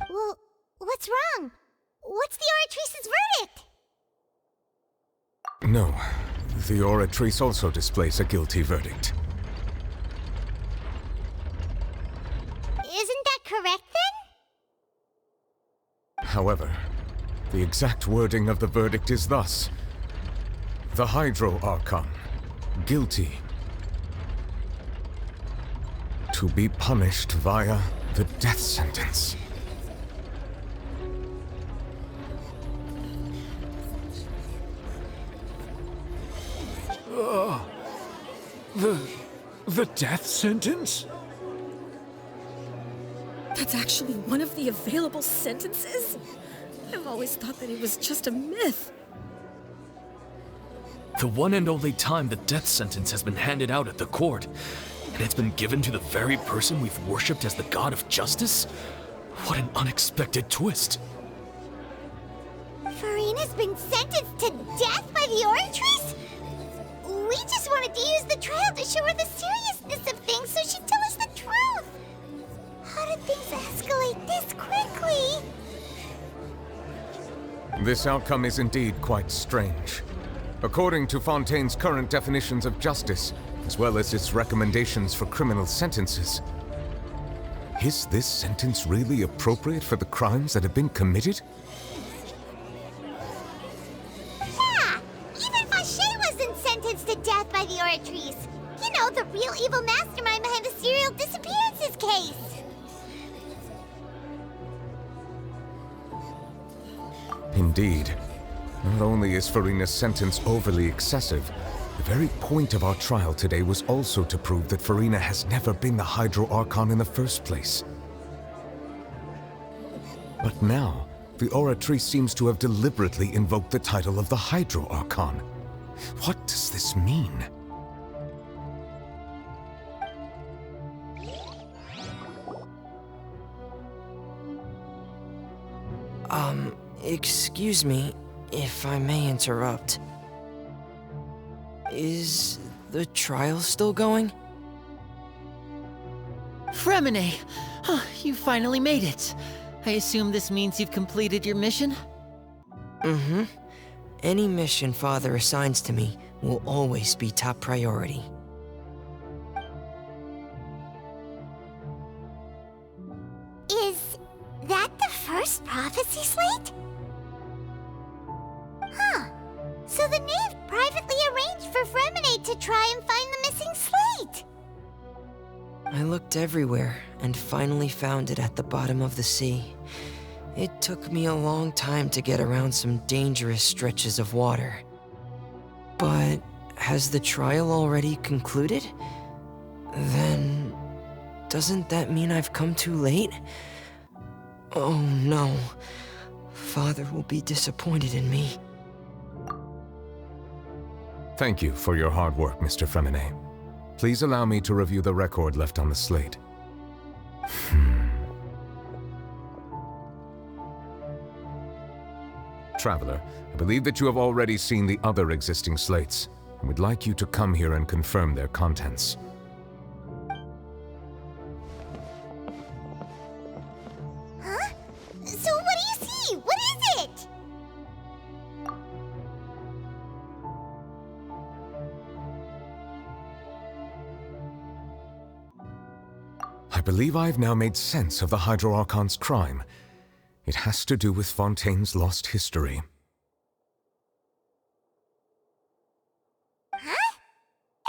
Well, what's wrong? What's the Oratrice's verdict? No, the Oratrice also displays a guilty verdict. Isn't that correct then? However, the exact wording of the verdict is thus. The Hydro Archon, guilty. To be punished via the death sentence. The death sentence? That's actually one of the available sentences? I've always thought that it was just a myth. The one and only time the death sentence has been handed out at the court, and it's been given to the very person we've worshipped as the god of justice? What an unexpected twist. Furina's been sentenced to death by the Oratrice? We just wanted to use the trial to show her the seriousness of things so she'd tell us the truth. How did things escalate this quickly? This outcome is indeed quite strange. According to Fontaine's current definitions of justice, as well as its recommendations for criminal sentences, is this sentence really appropriate for the crimes that have been committed? Yeah! Even Fauché wasn't sentenced to death by the Oratrice. You know, the real evil mastermind behind the serial disappearances case. Indeed. Not only is Furina's sentence overly excessive, the very point of our trial today was also to prove that Furina has never been the Hydro Archon in the first place. But now, the Oratrice seems to have deliberately invoked the title of the Hydro Archon. What does this mean? Excuse me, if I may interrupt. Is the trial still going? Fremine! You finally made it. I assume this means you've completed your mission? Mm-hmm. Any mission Father assigns to me will always be top priority. Is that the first prophecy slate? Huh. So the knave privately arranged for Fremine to try and find the missing slate. I looked everywhere and finally found it at the bottom of the sea. It took me a long time to get around some dangerous stretches of water. But has the trial already concluded? Then doesn't that mean I've come too late? Oh no. Father will be disappointed in me. Thank you for your hard work, Mr. Fremine. Please allow me to review the record left on the slate. Traveler, I believe that you have already seen the other existing slates, and would like you to come here and confirm their contents. Huh? So what do you see? What is it? I believe I've now made sense of the Hydro Archon's crime. It has to do with Fontaine's lost history. Huh?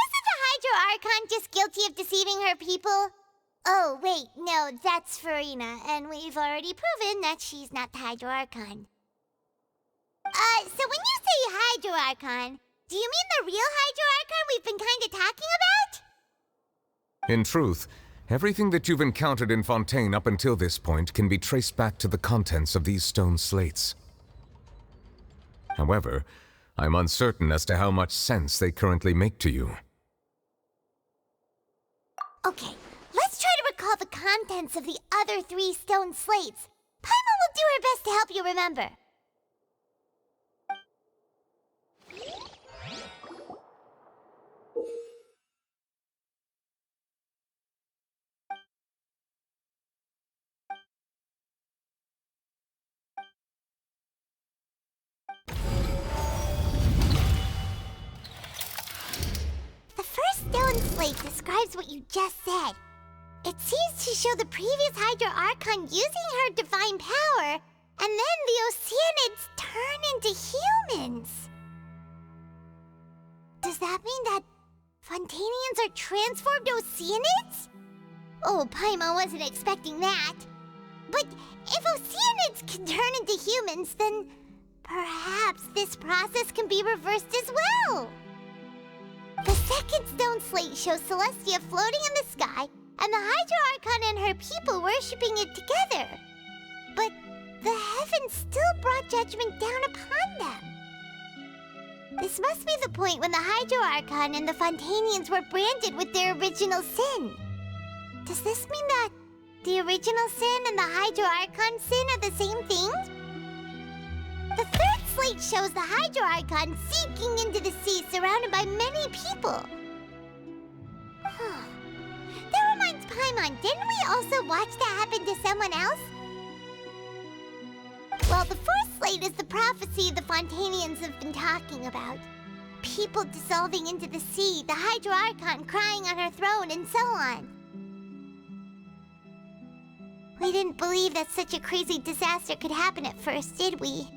Isn't the Hydro Archon just guilty of deceiving her people? Oh, wait, no, that's Furina, and we've already proven that she's not the Hydro Archon. So when you say Hydro Archon, do you mean the real Hydro Archon we've been kinda talking about? In truth, everything that you've encountered in Fontaine up until this point can be traced back to the contents of these stone slates. However, I'm uncertain as to how much sense they currently make to you. Okay, let's try to recall the contents of the other 3 stone slates. Paimon will do her best to help you remember. Slate describes what you just said. It seems to show the previous Hydro Archon using her divine power, and then the Oceanids turn into humans. Does that mean that Fontanians are transformed Oceanids? Oh, Paimon wasn't expecting that. But if Oceanids can turn into humans, then perhaps this process can be reversed as well. The second stone slate shows Celestia floating in the sky, and the Hydro Archon and her people worshipping it together. But the heavens still brought judgment down upon them. This must be the point when the Hydro Archon and the Fontanians were branded with their original sin. Does this mean that the original sin and the Hydro Archon sin are the same thing? The third slate shows the Hydro Archon sinking into the sea surrounded by many people. That reminds Paimon, didn't we also watch that happen to someone else? Well, the fourth slate is the prophecy the Fontanians have been talking about. People dissolving into the sea, the Hydro Archon crying on her throne, and so on. We didn't believe that such a crazy disaster could happen at first, did we?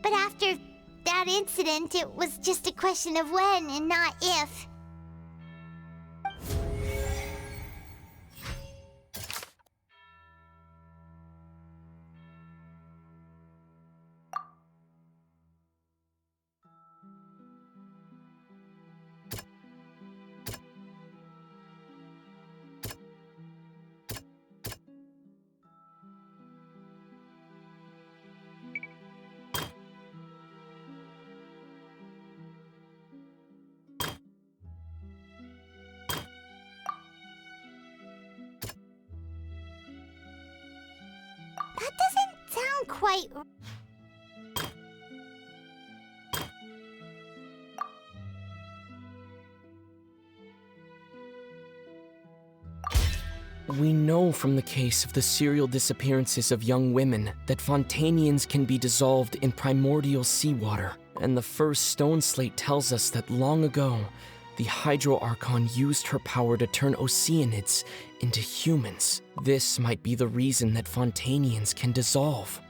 But after that incident, it was just a question of when and not if. That doesn't sound quite... We know from the case of the serial disappearances of young women that Fontanians can be dissolved in primordial seawater, and the first stone slate tells us that long ago, the Hydro Archon used her power to turn Oceanids into humans. This might be the reason that Fontanians can dissolve.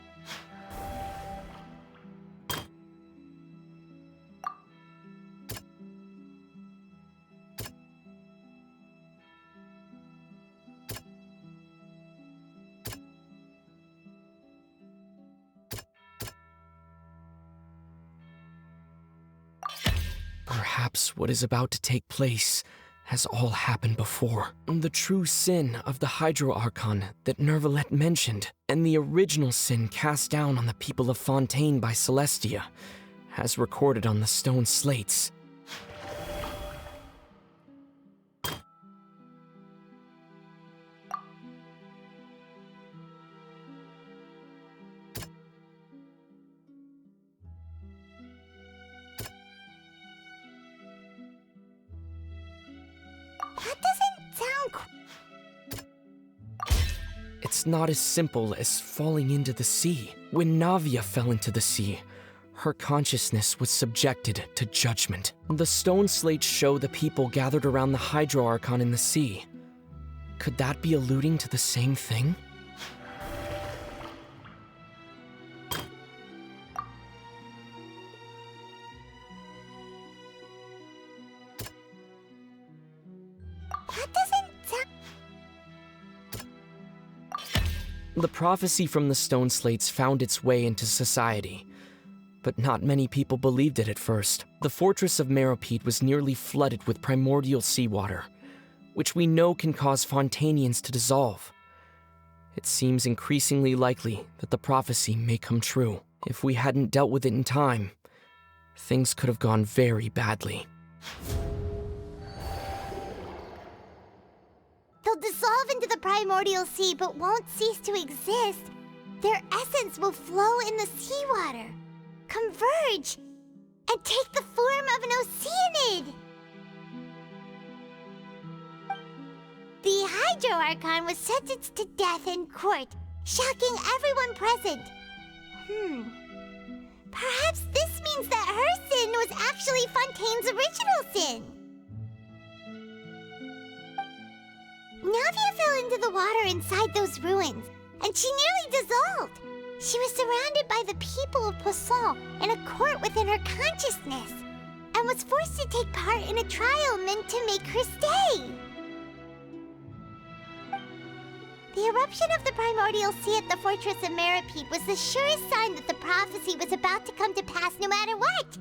Perhaps what is about to take place has all happened before. The true sin of the Hydro Archon that Nervalette mentioned, and the original sin cast down on the people of Fontaine by Celestia, has recorded on the stone slates. That doesn't sound... It's not as simple as falling into the sea. When Navia fell into the sea, her consciousness was subjected to judgment. The stone slates show the people gathered around the Hydro Archon in the sea. Could that be alluding to the same thing? The prophecy from the stone slates found its way into society, but not many people believed it at first. The fortress of Meropide was nearly flooded with primordial seawater, which we know can cause Fontanians to dissolve. It seems increasingly likely that the prophecy may come true. If we hadn't dealt with it in time, things could have gone very badly. They'll dissolve into the primordial sea but won't cease to exist. Their essence will flow in the seawater, converge, and take the form of an Oceanid. The Hydro Archon was sentenced to death in court, shocking everyone present. Perhaps this means that her sin was actually Fontaine's original sin. Navia fell into the water inside those ruins, and she nearly dissolved. She was surrounded by the people of Poisson in a court within her consciousness, and was forced to take part in a trial meant to make her stay. The eruption of the primordial sea at the fortress of Meripede was the surest sign that the prophecy was about to come to pass no matter what.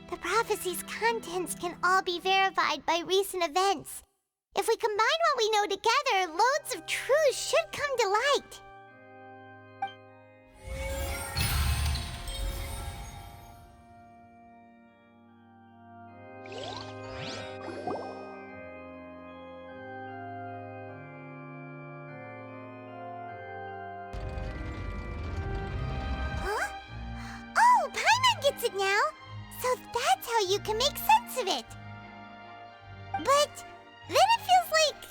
The prophecy's contents can all be verified by recent events. If we combine what we know together, loads of truths should come to light. Huh? Oh, Paimon gets it now! So that's how you can make sense of it. But then it feels like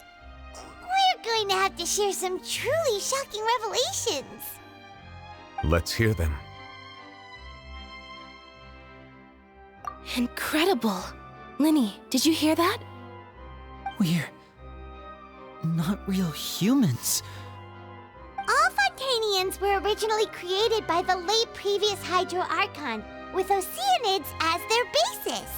we're going to have to share some truly shocking revelations. Let's hear them. Incredible. Linny, did you hear that? We're not real humans. All Fontanians were originally created by the late previous Hydro Archon, with Oceanids as their basis.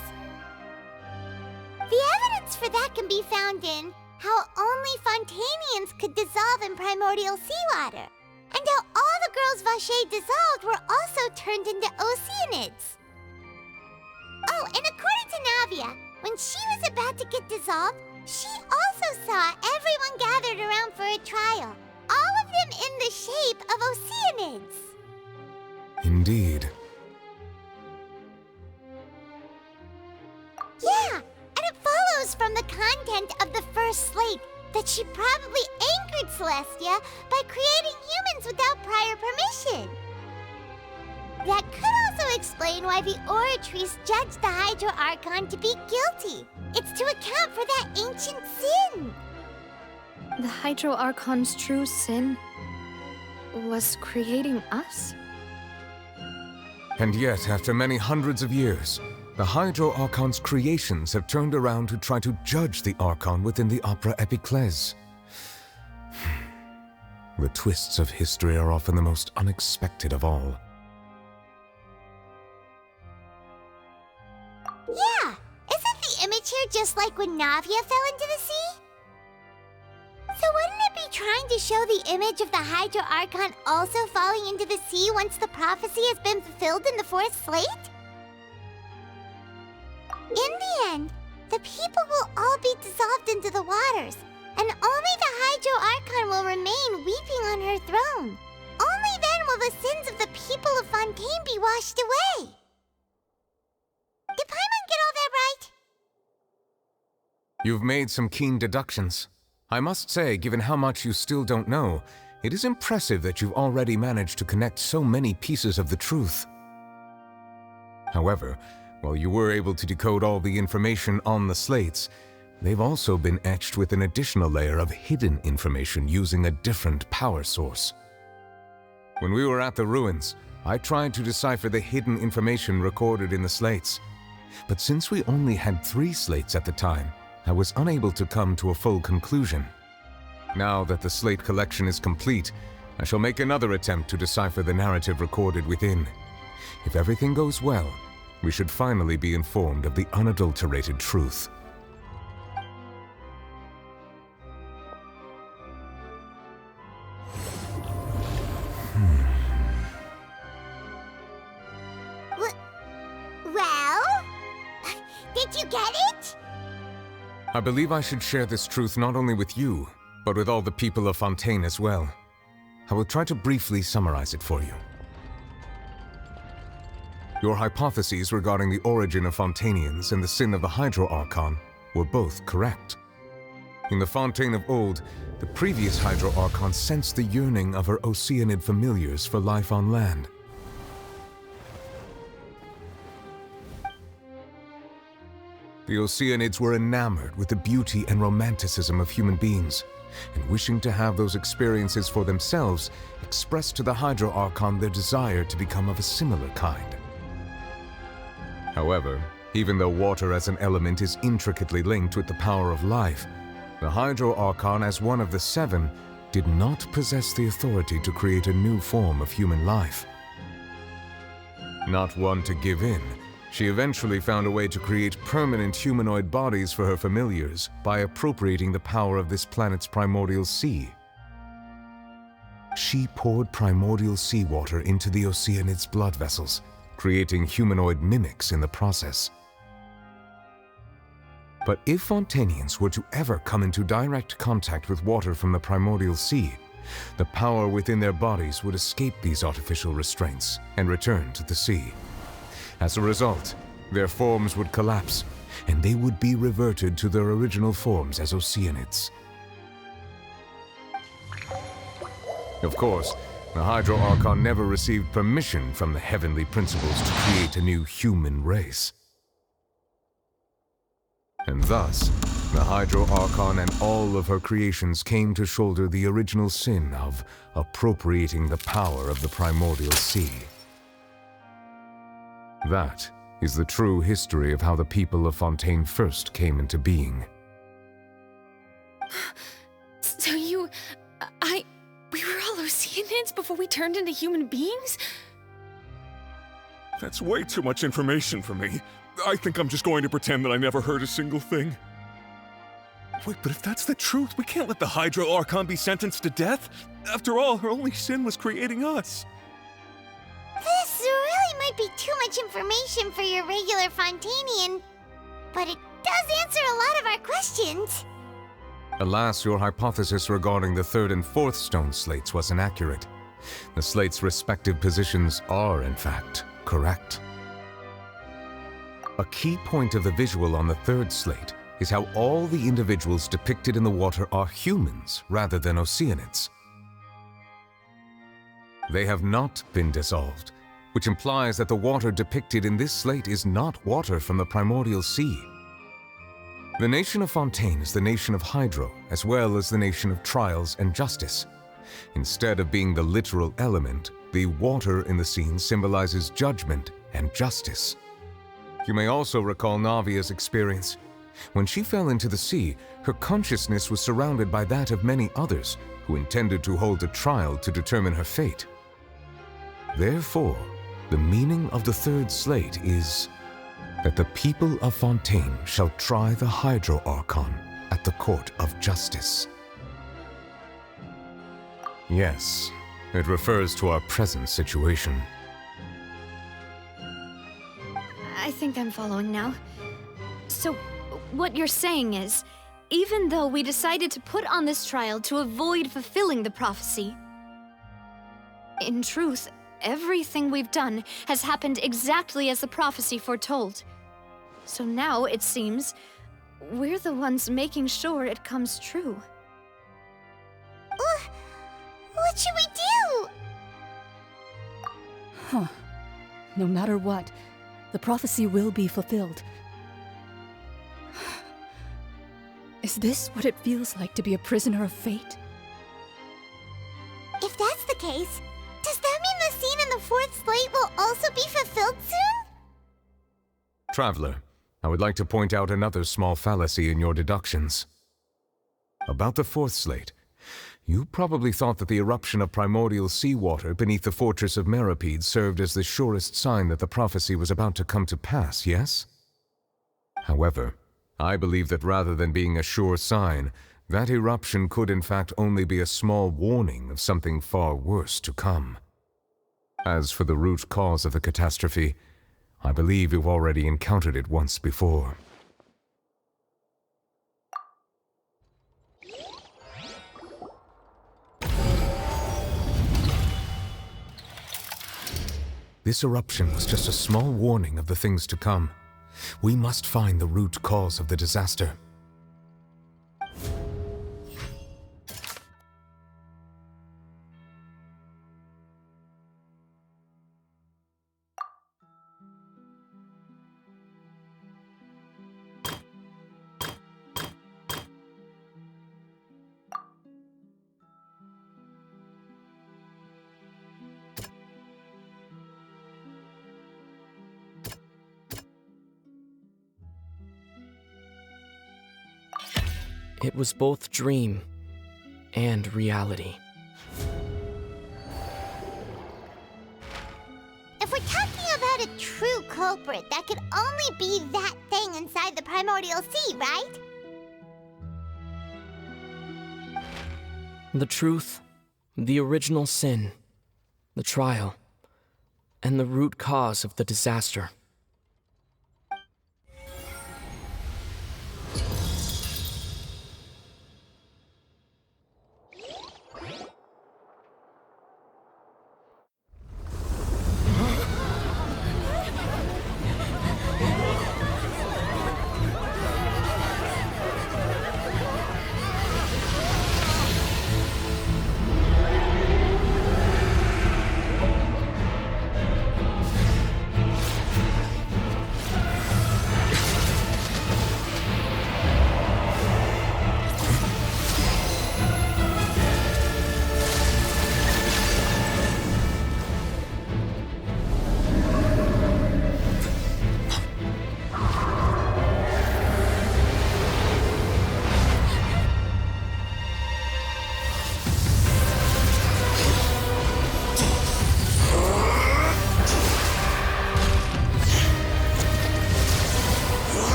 The evidence for that can be found in how only Fontanians could dissolve in primordial seawater, and how all the girls Vacher dissolved were also turned into Oceanids. Oh, and according to Navia, when she was about to get dissolved, she also saw everyone gathered around for a trial, all of them in the shape of Oceanids. Indeed. Yeah, and it follows from the content of the first slate that she probably angered Celestia by creating humans without prior permission. That could also explain why the Oratrice judged the Hydro Archon to be guilty. It's to account for that ancient sin. The Hydro Archon's true sin was creating us? And yet, after many hundreds of years, the Hydro Archon's creations have turned around to try to judge the Archon within the Opera Epiclese. The twists of history are often the most unexpected of all. Yeah, isn't the image here just like when Navia fell into the sea? So wouldn't it be trying to show the image of the Hydro Archon also falling into the sea once the prophecy has been fulfilled in the fourth slate? In the end, the people will all be dissolved into the waters, and only the Hydro Archon will remain weeping on her throne. Only then will the sins of the people of Fontaine be washed away. Did Paimon get all that right? You've made some keen deductions. I must say, given how much you still don't know, it is impressive that you've already managed to connect so many pieces of the truth. However, while you were able to decode all the information on the slates, they've also been etched with an additional layer of hidden information using a different power source. When we were at the ruins, I tried to decipher the hidden information recorded in the slates. But since we only had 3 slates at the time, I was unable to come to a full conclusion. Now that the slate collection is complete, I shall make another attempt to decipher the narrative recorded within. If everything goes well, we should finally be informed of the unadulterated truth. Well? Did you get it? I believe I should share this truth not only with you, but with all the people of Fontaine as well. I will try to briefly summarize it for you. Your hypotheses regarding the origin of Fontanians and the sin of the Hydro Archon were both correct. In the Fontaine of old, the previous Hydro Archon sensed the yearning of her Oceanid familiars for life on land. The Oceanids were enamored with the beauty and romanticism of human beings, and wishing to have those experiences for themselves, expressed to the Hydro Archon their desire to become of a similar kind. However, even though water as an element is intricately linked with the power of life, The Hydro Archon, as one of the seven, did not possess the authority to create a new form of human life. Not one to give in, she eventually found a way to create permanent humanoid bodies for her familiars by appropriating the power of this planet's primordial sea. She poured primordial seawater into the Oceanid's blood vessels, creating humanoid mimics in the process. But if Fontanians were to ever come into direct contact with water from the primordial sea, the power within their bodies would escape these artificial restraints and return to the sea. As a result, their forms would collapse, and they would be reverted to their original forms as Oceanids. Of course, the Hydro Archon never received permission from the heavenly principles to create a new human race. And thus, the Hydro Archon and all of her creations came to shoulder the original sin of appropriating the power of the primordial sea. That is the true history of how the people of Fontaine first came into being. So we were all Oceanids before we turned into human beings? That's way too much information for me. I think I'm just going to pretend that I never heard a single thing. Wait, but if that's the truth, we can't let the Hydro Archon be sentenced to death. After all, her only sin was creating us. This really might be too much information for your regular Fontanian, but it does answer a lot of our questions. Alas, your hypothesis regarding the third and fourth stone slates was inaccurate. The slates' respective positions are, in fact, correct. A key point of the visual on the third slate is how all the individuals depicted in the water are humans rather than Oceanids. They have not been dissolved, which implies that the water depicted in this slate is not water from the primordial sea. The nation of Fontaine is the nation of Hydro, as well as the nation of trials and justice. Instead of being the literal element, the water in the scene symbolizes judgment and justice. You may also recall Navia's experience. When she fell into the sea, her consciousness was surrounded by that of many others who intended to hold a trial to determine her fate. Therefore, the meaning of the third slate is that the people of Fontaine shall try the Hydro Archon at the court of justice. Yes, it refers to our present situation. I think I'm following now. So, what you're saying is, even though we decided to put on this trial to avoid fulfilling the prophecy, in truth, everything we've done has happened exactly as the prophecy foretold. So now, it seems, we're the ones making sure it comes true. What should we do? Huh. No matter what, the prophecy will be fulfilled. Is this what it feels like to be a prisoner of fate? If that's the case, does that mean the scene in the fourth slate will also be fulfilled soon? Traveler, I would like to point out another small fallacy in your deductions. About the fourth slate, you probably thought that the eruption of primordial seawater beneath the fortress of Meripede served as the surest sign that the prophecy was about to come to pass, yes? However, I believe that rather than being a sure sign, that eruption could in fact only be a small warning of something far worse to come. As for the root cause of the catastrophe, I believe you've already encountered it once before. This eruption was just a small warning of the things to come. We must find the root cause of the disaster. It was both dream and reality. If we're talking about a true culprit, that could only be that thing inside the primordial sea, right? The truth, the original sin, the trial, and the root cause of the disaster.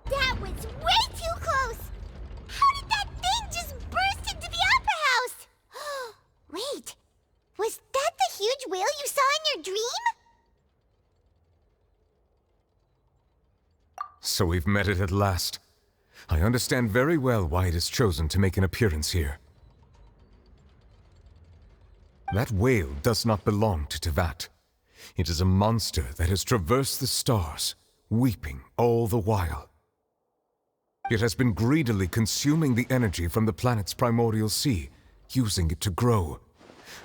That was way too close! How did that thing just burst into the Opera House? Wait, was that the huge whale you saw in your dream? So we've met it at last. I understand very well why it has chosen to make an appearance here. That whale does not belong to Tevat. It is a monster that has traversed the stars, weeping all the while. It has been greedily consuming the energy from the planet's primordial sea, using it to grow.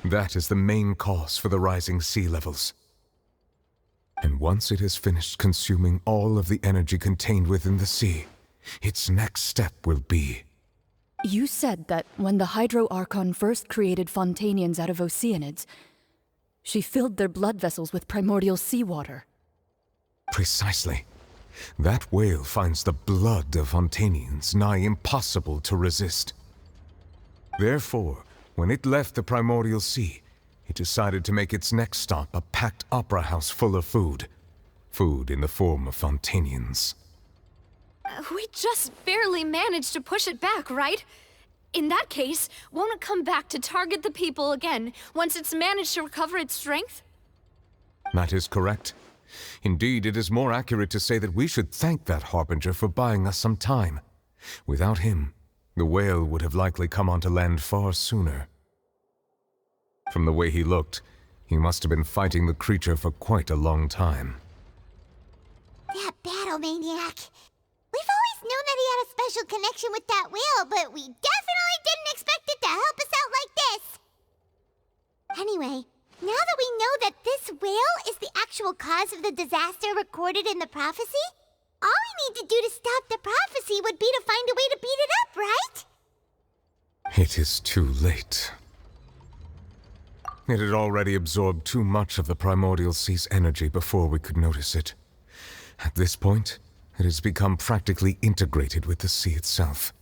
That is the main cause for the rising sea levels. And once it has finished consuming all of the energy contained within the sea, its next step will be... You said that when the Hydro Archon first created Fontanians out of Oceanids, she filled their blood vessels with primordial seawater. Precisely. That whale finds the blood of Fontanians nigh impossible to resist. Therefore, when it left the primordial sea, it decided to make its next stop a packed opera house full of food. Food in the form of Fontanians. We just barely managed to push it back, right? In that case, won't it come back to target the people again once it's managed to recover its strength? That is correct. Indeed, it is more accurate to say that we should thank that Harbinger for buying us some time. Without him, the whale would have likely come onto land far sooner. From the way he looked, he must have been fighting the creature for quite a long time. That battle maniac. We've always known that he had a special connection with that whale, but we definitely didn't expect it to help us out like this. Anyway, now that we know that this whale is the actual cause of the disaster recorded in the prophecy, all we need to do to stop the prophecy would be to find a way to beat it up, right? It is too late. It had already absorbed too much of the primordial sea's energy before we could notice it. At this point, it has become practically integrated with the sea itself.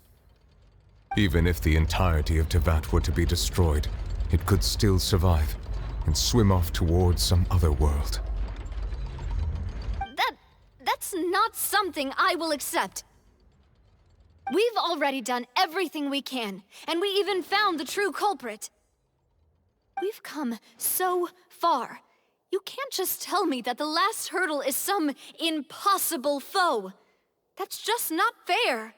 Even if the entirety of Tevat were to be destroyed, it could still survive and swim off towards some other world. That's not something I will accept. We've already done everything we can, and we even found the true culprit. We've come so far. You can't just tell me that the last hurdle is some impossible foe. That's just not fair.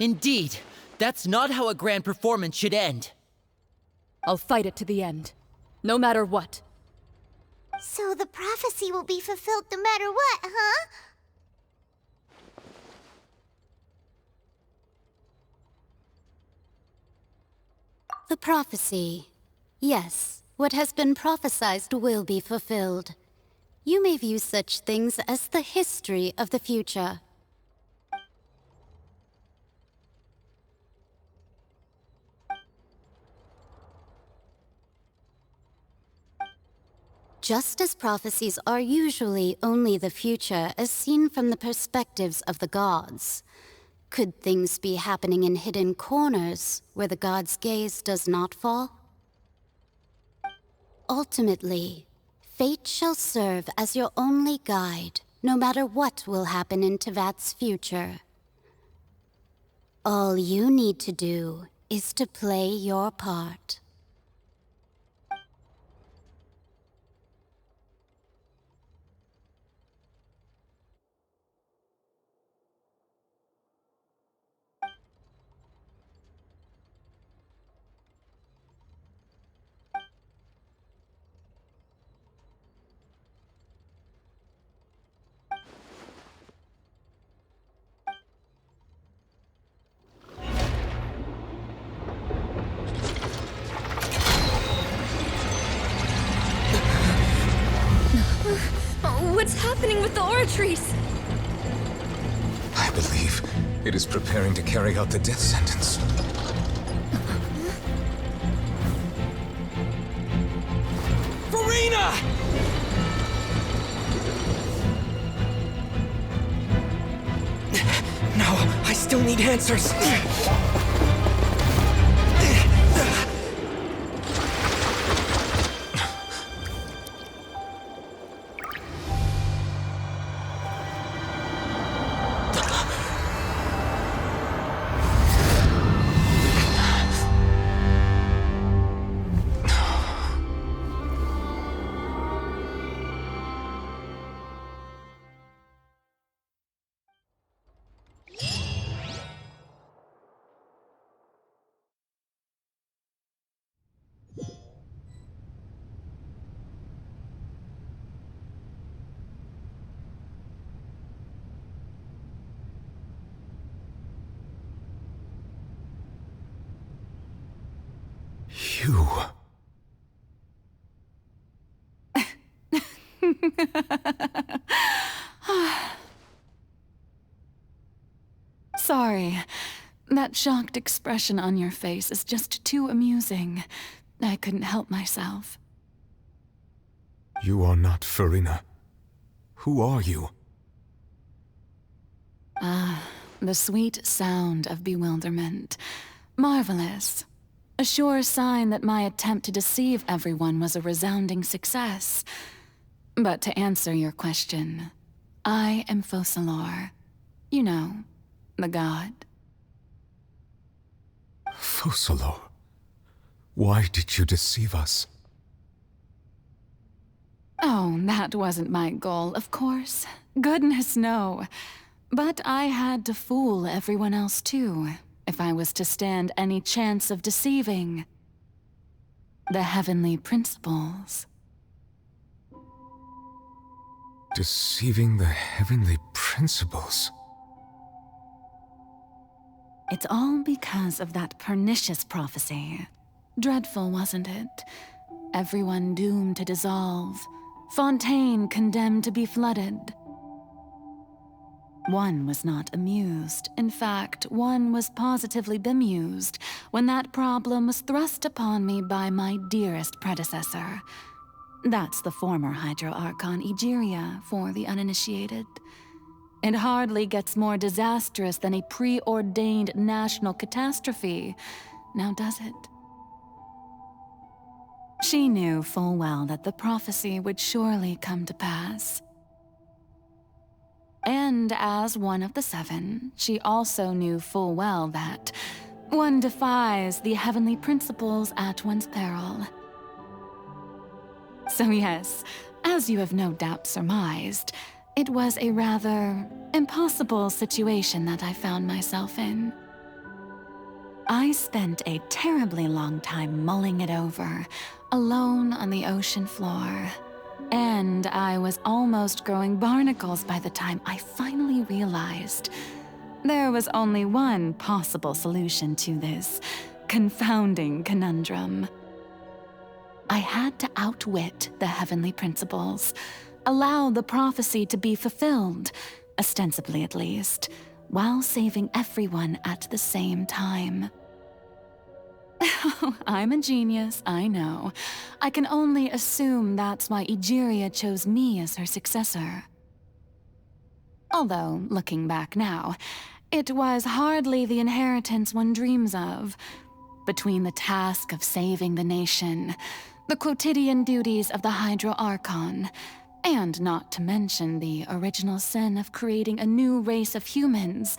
Indeed, that's not how a grand performance should end. I'll fight it to the end, no matter what. So the prophecy will be fulfilled no matter what, huh? The prophecy. Yes, what has been prophesied will be fulfilled. You may view such things as the history of the future. Just as prophecies are usually only the future as seen from the perspectives of the gods, could things be happening in hidden corners where the gods' gaze does not fall? Ultimately, fate shall serve as your only guide, no matter what will happen in Tevat's future. All you need to do is to play your part. What's happening with the aura trees? I believe it is preparing to carry out the death sentence. Furina! No, I still need answers. You... Sorry. That shocked expression on your face is just too amusing. I couldn't help myself. You are not Furina. Who are you? Ah, the sweet sound of bewilderment. Marvelous. A sure sign that my attempt to deceive everyone was a resounding success. But to answer your question, I am Focalor. You know, the god. Focalor, why did you deceive us? Oh, that wasn't my goal, of course. Goodness, no. But I had to fool everyone else too, if I was to stand any chance of deceiving the heavenly principles. Deceiving the heavenly principles? It's all because of that pernicious prophecy. Dreadful, wasn't it? Everyone doomed to dissolve. Fontaine condemned to be flooded. One was not amused. In fact, one was positively bemused when that problem was thrust upon me by my dearest predecessor. That's the former Hydro Archon Egeria for the uninitiated. It hardly gets more disastrous than a preordained national catastrophe, now does it? She knew full well that the prophecy would surely come to pass. And as one of the seven, she also knew full well that one defies the heavenly principles at one's peril. So yes, as you have no doubt surmised, it was a rather impossible situation that I found myself in. I spent a terribly long time mulling it over, alone on the ocean floor. And I was almost growing barnacles by the time I finally realized there was only one possible solution to this confounding conundrum. I had to outwit the heavenly principles, allow the prophecy to be fulfilled, ostensibly at least, while saving everyone at the same time. I'm a genius, I know. I can only assume that's why Egeria chose me as her successor. Although, looking back now, it was hardly the inheritance one dreams of. Between the task of saving the nation, the quotidian duties of the Hydro Archon, and not to mention the original sin of creating a new race of humans,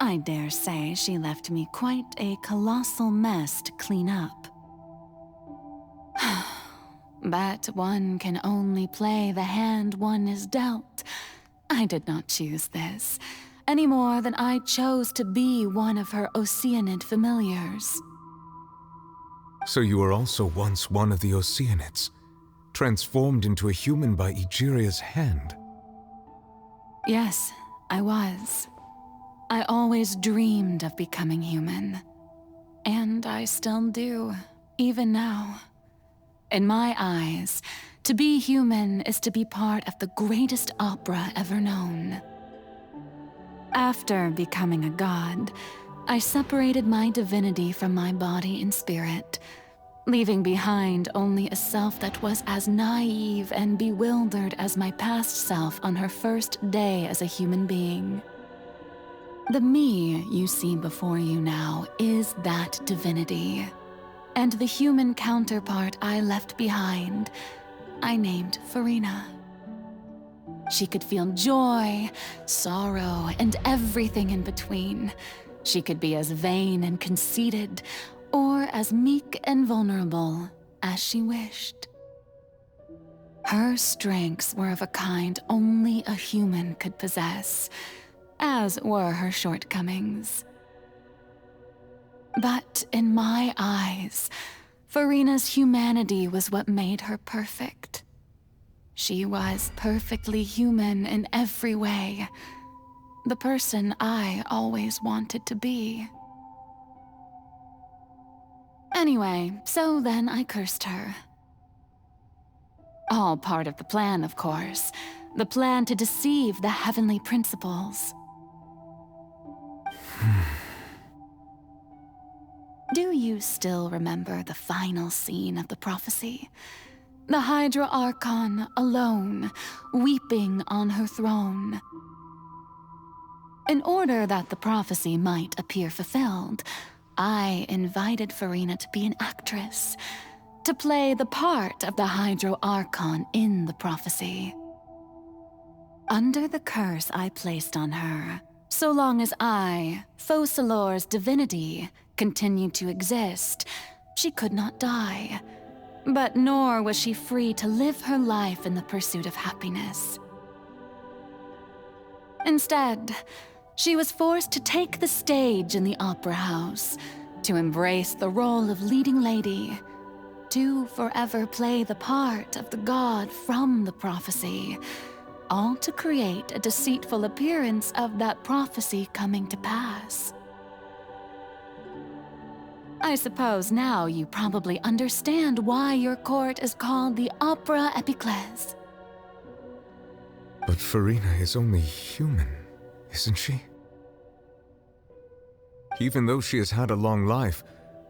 I dare say she left me quite a colossal mess to clean up. But one can only play the hand one is dealt. I did not choose this, any more than I chose to be one of her Oceanid familiars. So you were also once one of the Oceanids, transformed into a human by Egeria's hand. Yes, I was. I always dreamed of becoming human. And I still do, even now. In my eyes, to be human is to be part of the greatest opera ever known. After becoming a god, I separated my divinity from my body and spirit, leaving behind only a self that was as naive and bewildered as my past self on her first day as a human being. The me you see before you now is that divinity, and the human counterpart I left behind, I named Farina. She could feel joy, sorrow, and everything in between. She could be as vain and conceited, or as meek and vulnerable as she wished. Her strengths were of a kind only a human could possess, as were her shortcomings. But in my eyes, Farina's humanity was what made her perfect. She was perfectly human in every way, the person I always wanted to be. Anyway, so then I cursed her. All part of the plan, of course. The plan to deceive the heavenly principles. Do you still remember the final scene of the prophecy? The Hydra Archon alone, weeping on her throne. In order that the prophecy might appear fulfilled, I invited Farina to be an actress, to play the part of the Hydro Archon in the prophecy. Under the curse I placed on her, so long as I, Focalor's divinity, continued to exist, she could not die. But nor was she free to live her life in the pursuit of happiness. Instead, she was forced to take the stage in the opera house, to embrace the role of leading lady, to forever play the part of the god from the prophecy, all to create a deceitful appearance of that prophecy coming to pass. I suppose now you probably understand why your court is called the Opera Epiclese. But Farina is only human, isn't she? Even though she has had a long life,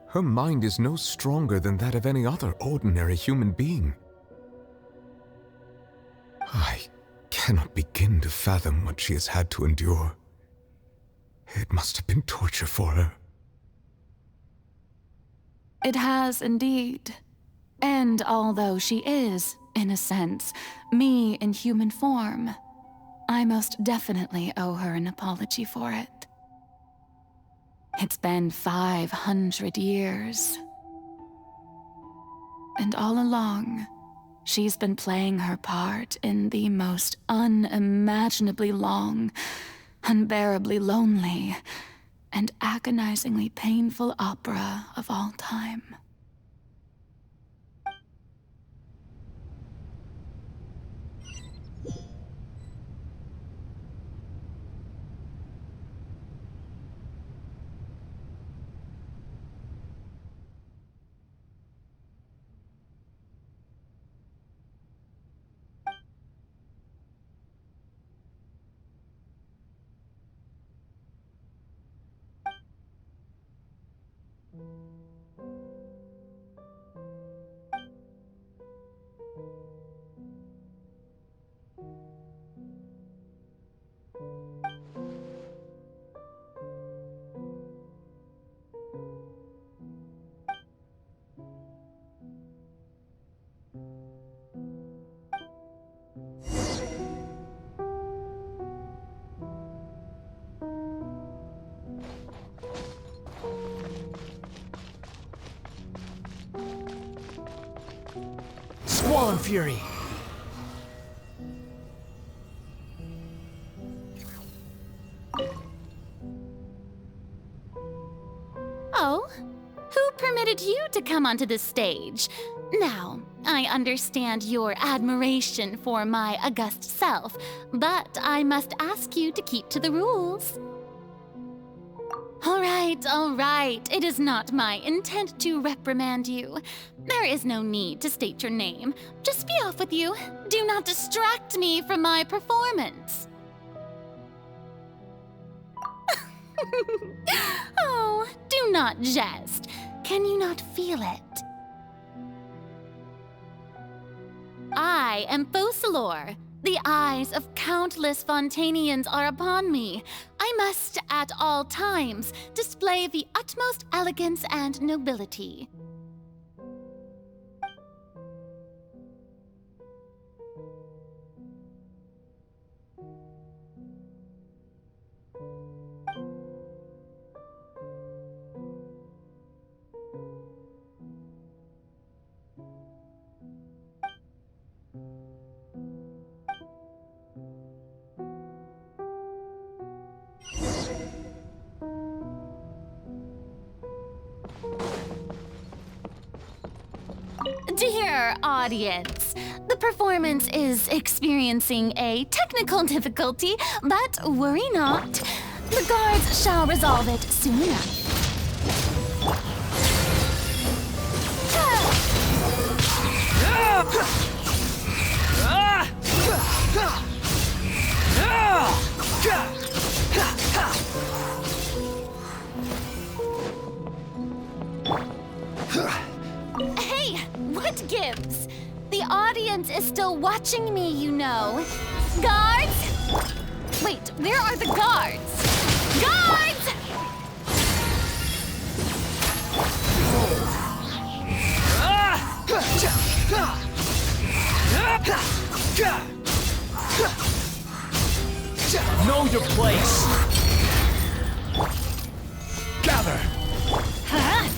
her mind is no stronger than that of any other ordinary human being. I cannot begin to fathom what she has had to endure. It must have been torture for her. It has indeed. And although she is, in a sense, me in human form, I most definitely owe her an apology for it. It's been 500 years. And all along, she's been playing her part in the most unimaginably long, unbearably lonely, and agonizingly painful opera of all time. Squall Fury! Oh? Who permitted you to come onto this stage? Now, I understand your admiration for my august self, but I must ask you to keep to the rules. All right. It is not my intent to reprimand you. There is no need to state your name. Just be off with you. Do not distract me from my performance. Oh, do not jest. Can you not feel it? I am Focalor. The eyes of countless Fontanians are upon me. I must, at all times, display the utmost elegance and nobility. Dear audience, the performance is experiencing a technical difficulty, but worry not. The guards shall resolve it soon enough. Hey, what gives? The audience is still watching me, you know. Guards? Wait, where are the guards? Guards! Know your place! Gather! Huh?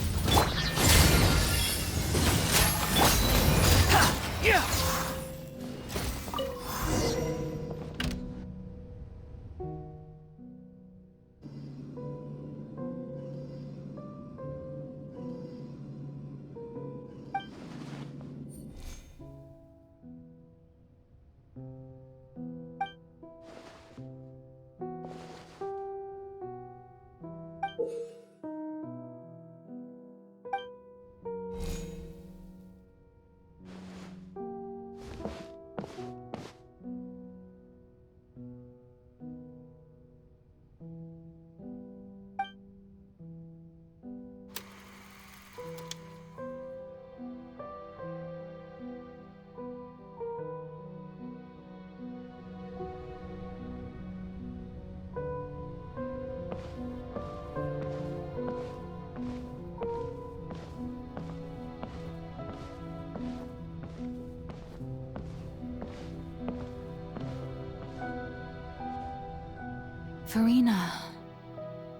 Yeah!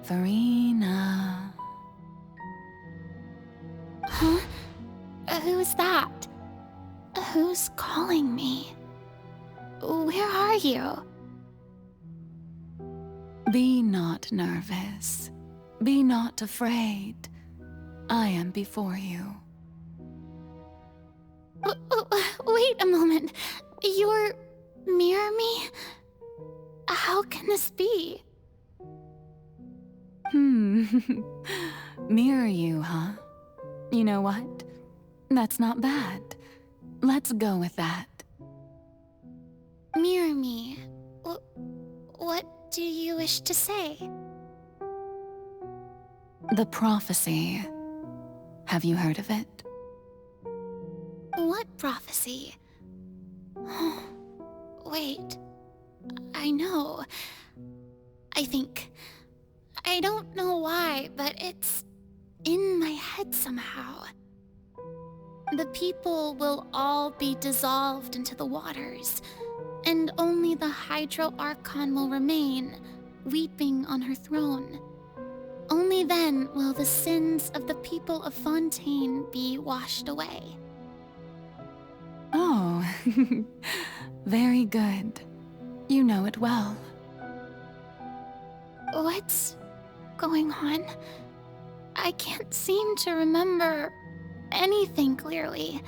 Furina. Huh? Who's that? Who's calling me? Where are you? Be not nervous. Be not afraid. I am before you. Wait a moment. You're mirror me? How can this be? Mirror you, huh? You know what? That's not bad. Let's go with that. Mirror me. What do you wish to say? The prophecy. Have you heard of it? What prophecy? Wait. I know. I think. I don't know why, but it's in my head somehow. The people will all be dissolved into the waters, and only the Hydro Archon will remain, weeping on her throne. Only then will the sins of the people of Fontaine be washed away. Oh, very good. You know it well. What's going on? I can't seem to remember anything clearly.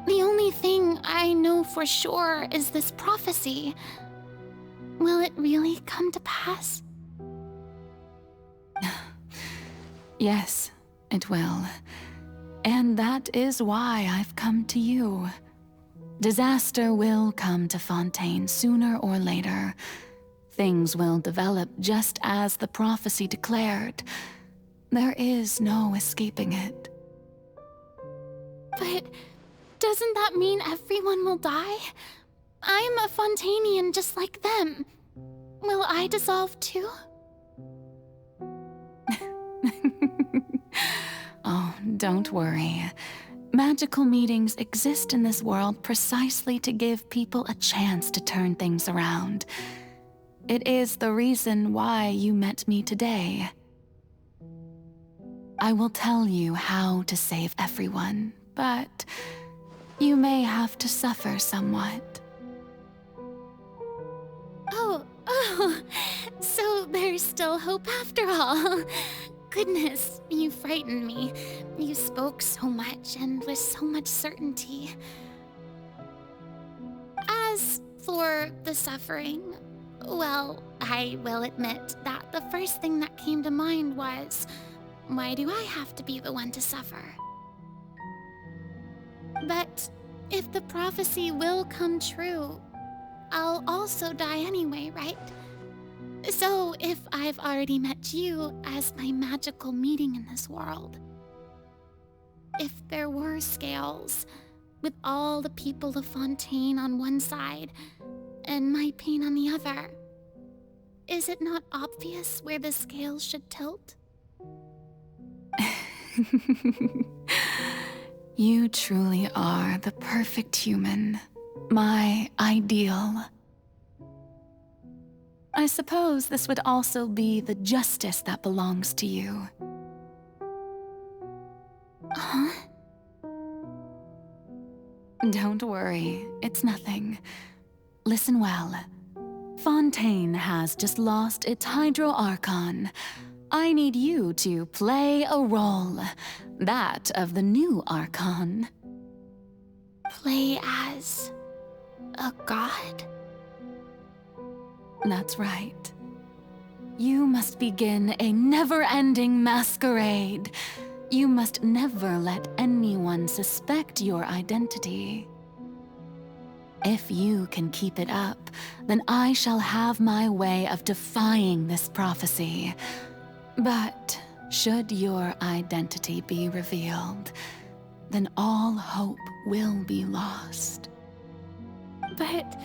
The only thing I know for sure is this prophecy. Will it really come to pass? Yes, it will. And that is why I've come to you. Disaster will come to Fontaine sooner or later. Things will develop just as the prophecy declared. There is no escaping it. But doesn't that mean everyone will die? I'm a Fontainian just like them. Will I dissolve too? Oh, don't worry. Magical meetings exist in this world precisely to give people a chance to turn things around. It is the reason why you met me today. I will tell you how to save everyone, but you may have to suffer somewhat. Oh, so there's still hope after all. Goodness, you frightened me. You spoke so much and with so much certainty. As for the suffering, well, I will admit that the first thing that came to mind was, why do I have to be the one to suffer? But if the prophecy will come true, I'll also die anyway, right? So if I've already met you as my magical meeting in this world, if there were scales, with all the people of Fontaine on one side and my pain on the other, is it not obvious where the scales should tilt? You truly are the perfect human, my ideal. I suppose this would also be the justice that belongs to you. Huh? Don't worry, it's nothing. Listen well. Fontaine has just lost its Hydro Archon. I need you to play a role, that of the new Archon. Play as a god? That's right. You must begin a never-ending masquerade. You must never let anyone suspect your identity. If you can keep it up, then I shall have my way of defying this prophecy. But should your identity be revealed, then all hope will be lost. But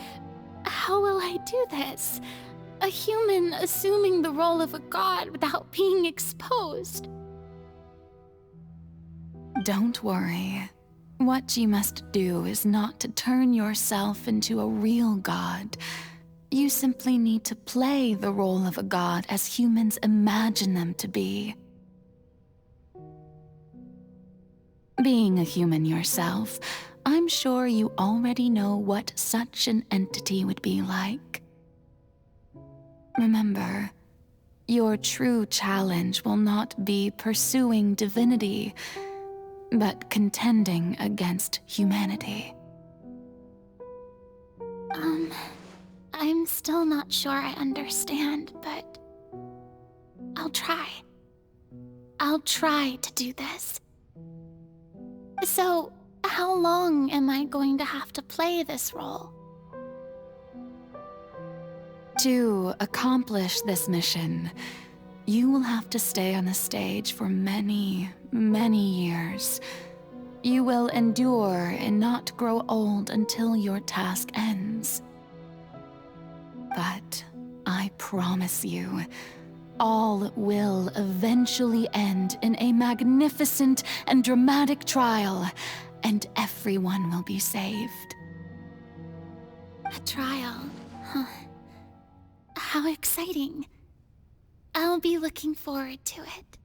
how will I do this? A human assuming the role of a god without being exposed. Don't worry. What you must do is not to turn yourself into a real god. You simply need to play the role of a god as humans imagine them to be. Being a human yourself, I'm sure you already know what such an entity would be like. Remember, Your true challenge will not be pursuing divinity, but contending against humanity. I'm still not sure I understand, but I'll try. I'll try to do this. So, how long am I going to have to play this role? To accomplish this mission, you will have to stay on the stage for many, many years. You will endure and not grow old until your task ends. But I promise you, all will eventually end in a magnificent and dramatic trial, and everyone will be saved. A trial, huh? How exciting. I'll be looking forward to it.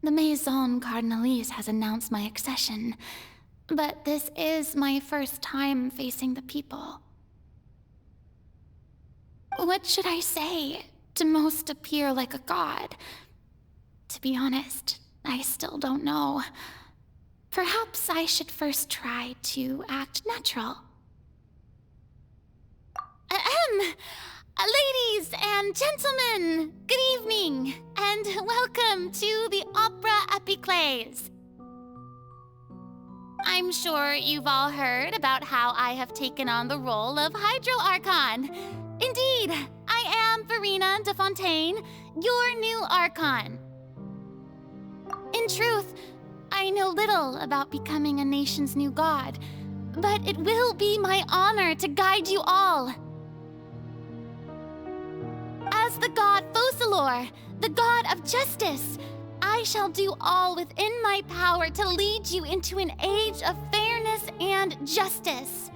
The Maison Cardinalise has announced my accession, but this is my first time facing the people. What should I say to most appear like a god? To be honest, I still don't know. Perhaps I should first try to act natural. Ladies and gentlemen, good evening, and welcome to the Opera Epiclese. I'm sure you've all heard about how I have taken on the role of Hydro Archon. Indeed, I am Verena de Fontaine, your new Archon. In truth, I know little about becoming a nation's new god, but it will be my honor to guide you all. As the god Focalor, the god of justice, I shall do all within my power to lead you into an age of fairness and justice.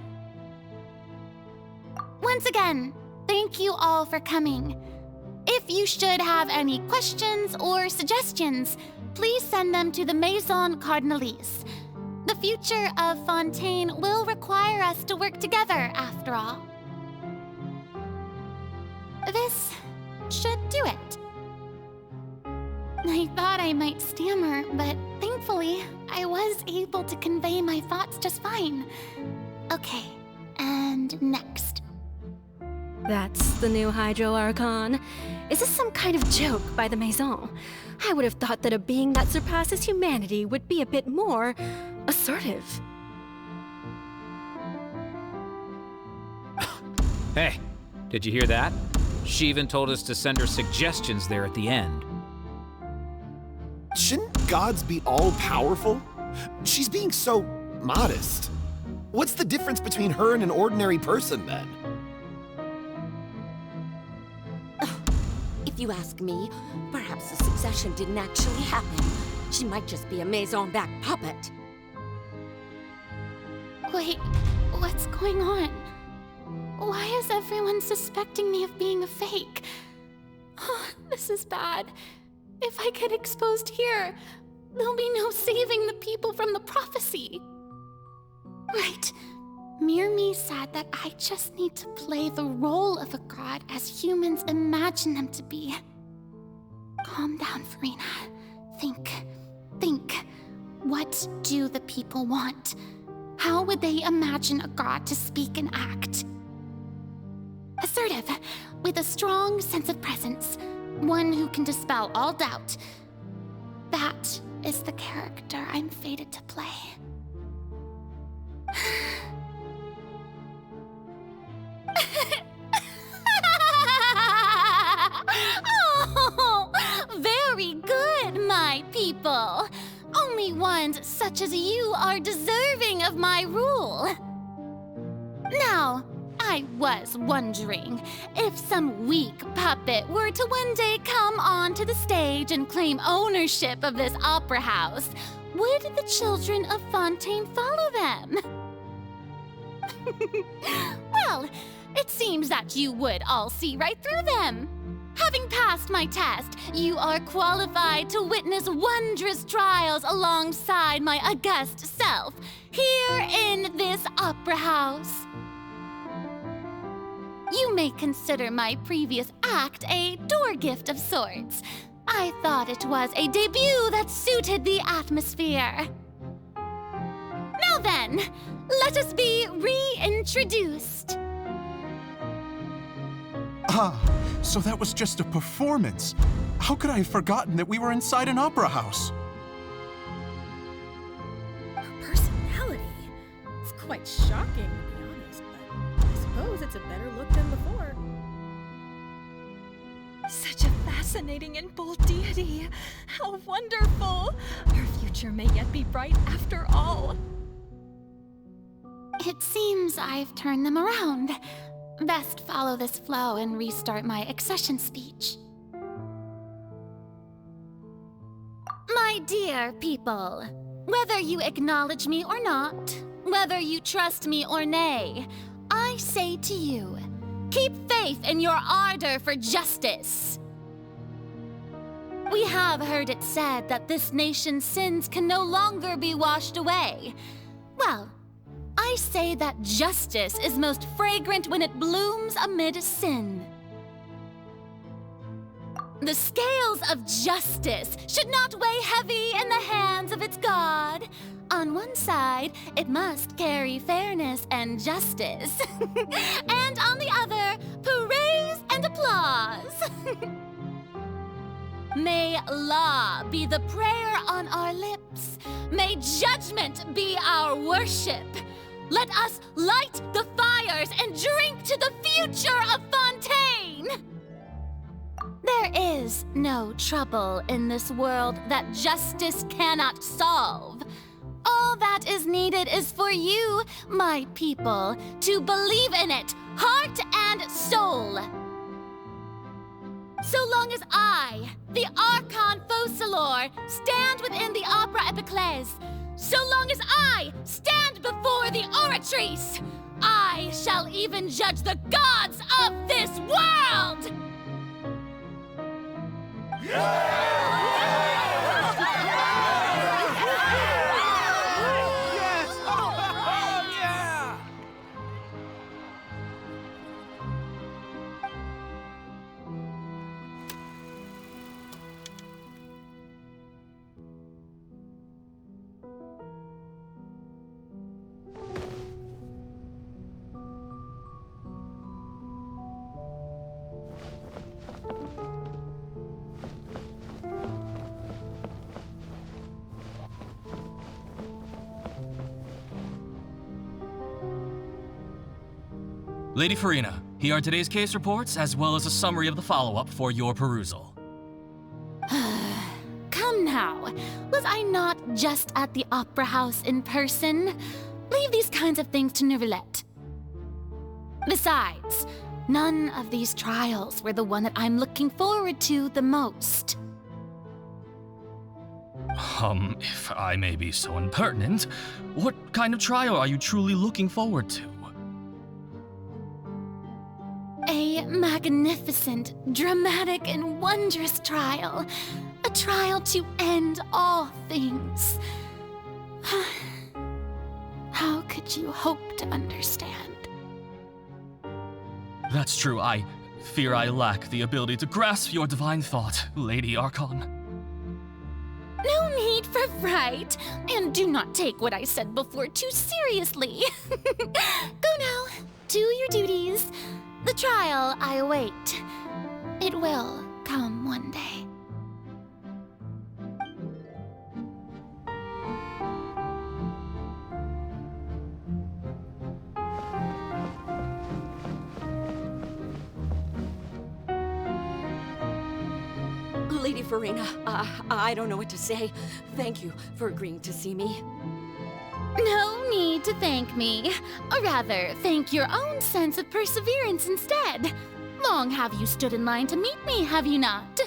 Once again, thank you all for coming. If you should have any questions or suggestions, please send them to the Maison Cardinalise. The future of Fontaine will require us to work together, after all. This should do it. I thought I might stammer, but thankfully, I was able to convey my thoughts just fine. Okay, and next. That's the new Hydro Archon. Is this some kind of joke by the Maison? I would have thought that a being that surpasses humanity would be a bit more assertive. Hey, did you hear that? She even told us to send her suggestions there at the end. Shouldn't gods be all-powerful? She's being so modest. What's the difference between her and an ordinary person, then? If you ask me, perhaps the succession didn't actually happen. She might just be a Maison-back puppet. Wait, what's going on? Why is everyone suspecting me of being a fake? Oh, this is bad. If I get exposed here, there'll be no saving the people from the prophecy. Right. Mirmi said that I just need to play the role of a god as humans imagine them to be. Calm down, Verena. Think. What do the people want? How would they imagine a god to speak and act? Assertive, with a strong sense of presence. One who can dispel all doubt. That is the character I'm fated to play. Oh, very good. ones such as you are deserving of my rule. Now, I was wondering if some weak puppet were to one day come onto the stage and claim ownership of this opera house, would the children of Fontaine follow them? Well, it seems that you would all see right through them. Having passed my test, you are qualified to witness wondrous trials alongside my august self, here in this opera house. You may consider my previous act a door gift of sorts. I thought it was a debut that suited the atmosphere. Now then, let us be reintroduced. Ah, so that was just a performance. How could I have forgotten that we were inside an opera house? Her personality. It's quite shocking, to be honest, but I suppose it's a better look than before. Such a fascinating and bold deity. How wonderful! Her future may yet be bright after all. It seems I've turned them around. Best follow this flow and restart my accession speech. My dear people, whether you acknowledge me or not, whether you trust me or nay, I say to you, keep faith in your ardor for justice. We have heard it said that this nation's sins can no longer be washed away. Well, I say that justice is most fragrant when it blooms amid sin. The scales of justice should not weigh heavy in the hands of its God. On one side, it must carry fairness and justice. And on the other, praise and applause. May law be the prayer on our lips. May judgment be our worship. Let us light the fires and drink to the future of Fontaine! There is no trouble in this world that justice cannot solve. All that is needed is for you, my people, to believe in it, heart and soul. So long as I, the Archon Focalor, stand within the Opera Epiclese, so long as I stand before the Oratrice, I shall even judge the gods of this world! Lady Farina, here are today's case reports, as well as a summary of the follow-up for your perusal. Come now, was I not just at the Opera House in person? Leave these kinds of things to Neuvillette. Besides, none of these trials were the one that I'm looking forward to the most. If I may be so impertinent, what kind of trial are you truly looking forward to? A magnificent, dramatic, and wondrous trial. A trial to end all things. How could you hope to understand? That's true. I fear I lack the ability to grasp your divine thought, Lady Archon. No need for fright, and do not take what I said before too seriously. Go now, do your duties. The trial I await. It will come one day. Lady Farina, I don't know what to say. Thank you for agreeing to see me. No need to thank me. Or rather, thank your own sense of perseverance instead. Long have you stood in line to meet me, have you not?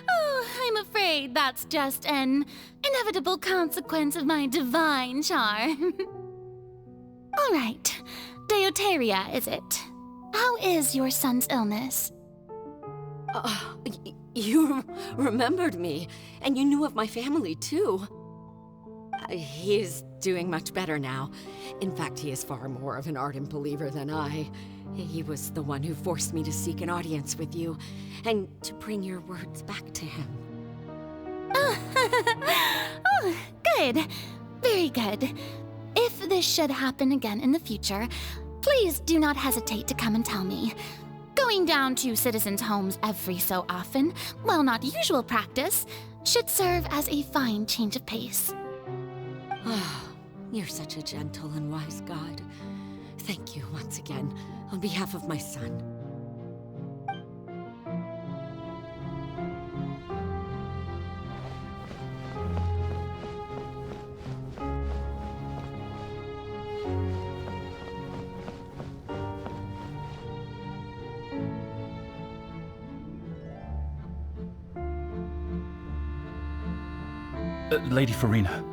Oh, I'm afraid that's just an inevitable consequence of my divine charm. All right, Deuteria, is it? How is your son's illness? You remembered me, and you knew of my family, too. He is doing much better now. In fact, he is far more of an ardent believer than I. He was the one who forced me to seek an audience with you, and to bring your words back to him. Oh, good. Very good. If this should happen again in the future, please do not hesitate to come and tell me. Going down to citizens' homes every so often, while not usual practice, should serve as a fine change of pace. You're such a gentle and wise god. Thank you once again, on behalf of my son. Lady Farina,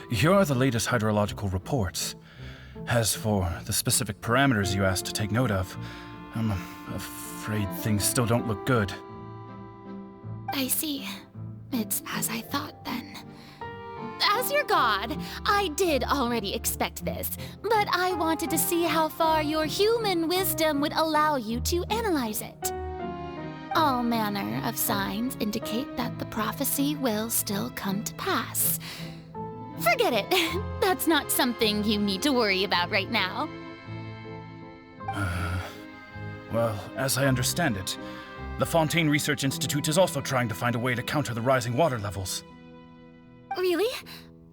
here are the latest hydrological reports. As for the specific parameters you asked to take note of, I'm afraid things still don't look good. I see. It's as I thought then. As your god, I did already expect this, but I wanted to see how far your human wisdom would allow you to analyze it. All manner of signs indicate that the prophecy will still come to pass. Forget it. That's not something you need to worry about right now. Well, as I understand it, the Fontaine Research Institute is also trying to find a way to counter the rising water levels. Really?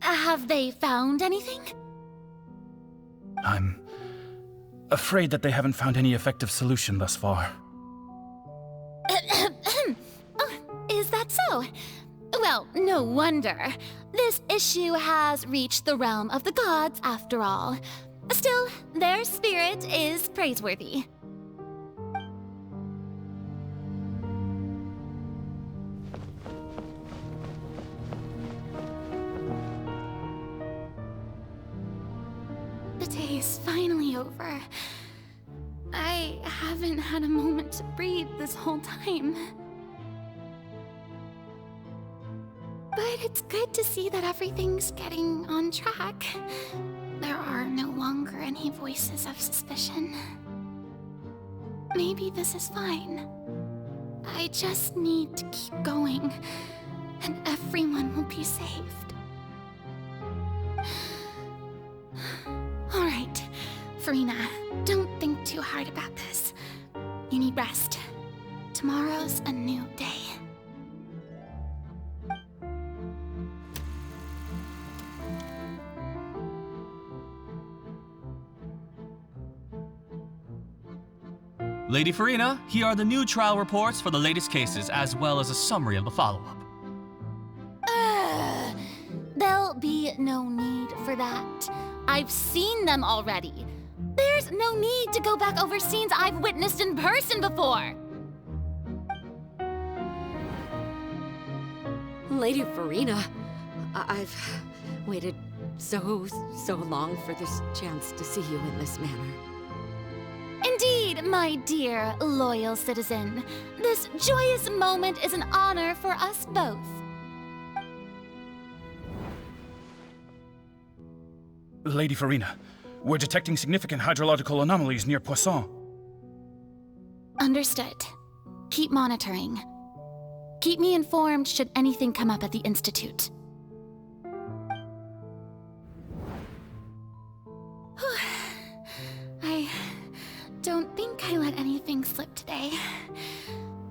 Have they found anything? I'm afraid that they haven't found any effective solution thus far. Is that so? Well, no wonder. This issue has reached the realm of the gods, after all. Still, their spirit is praiseworthy. The day is finally over. I haven't had a moment to breathe this whole time. But it's good to see that everything's getting on track. There are no longer any voices of suspicion. Maybe this is fine. I just need to keep going, and everyone will be saved. All right, Farina, don't think too hard about this. You need rest. Tomorrow's a new day. Lady Farina, here are the new trial reports for the latest cases, as well as a summary of the follow-up. There'll be no need for that. I've seen them already. There's no need to go back over scenes I've witnessed in person before. Lady Farina, I've waited so long for this chance to see you in this manner. Indeed, my dear, loyal citizen. This joyous moment is an honor for us both. Lady Farina, we're detecting significant hydrological anomalies near Poisson. Understood. Keep monitoring. Keep me informed should anything come up at the Institute. I don't think I let anything slip today.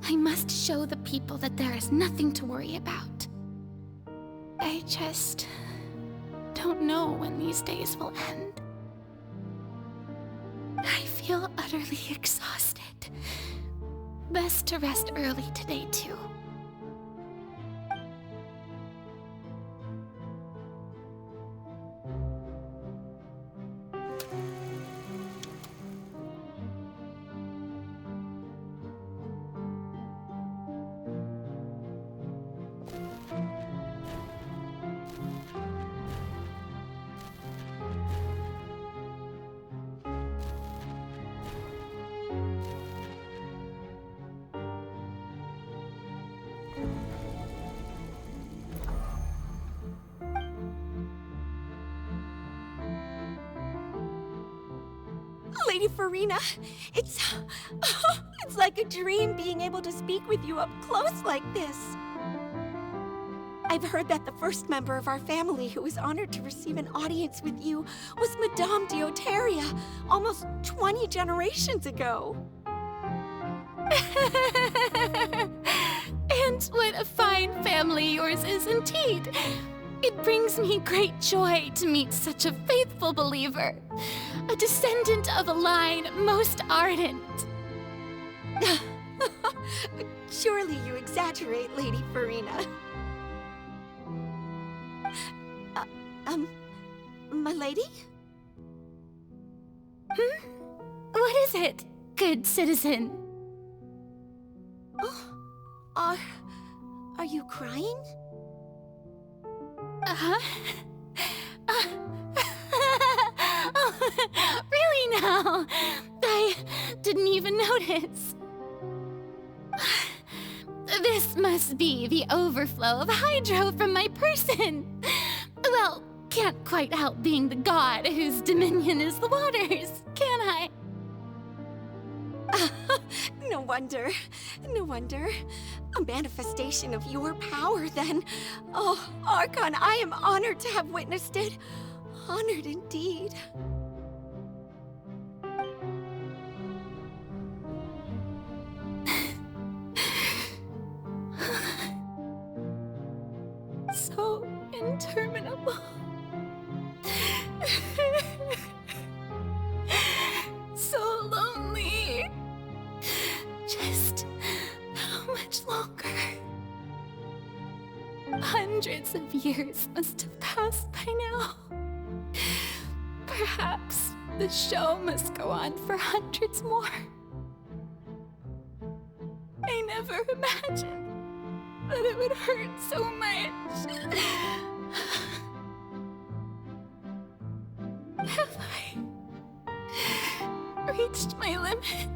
I must show the people that there is nothing to worry about. I just don't know when these days will end. I feel utterly exhausted. best to rest early today, too. Lady Farina, it's like a dream being able to speak with you up close like this. I've heard that the first member of our family who was honored to receive an audience with you was Madame Deoteria, almost 20 generations ago. And what a fine family yours is indeed. It brings me great joy to meet such a faithful believer, a descendant of a line most ardent. Surely you exaggerate, Lady Farina. My lady? What is it, good citizen? Oh, are you crying? Really now? I didn't even notice. This must be the overflow of hydro from my person. Well, can't quite help being the god whose dominion is the waters, can I? No wonder. No wonder. A manifestation of your power, then. Oh, Archon, I am honored to have witnessed it. Honored indeed. So interminable. So lonely. Just how much longer? Hundreds of years must have passed by now. Perhaps the show must go on for hundreds more. I never imagined that it would hurt so much. Have I reached my limit?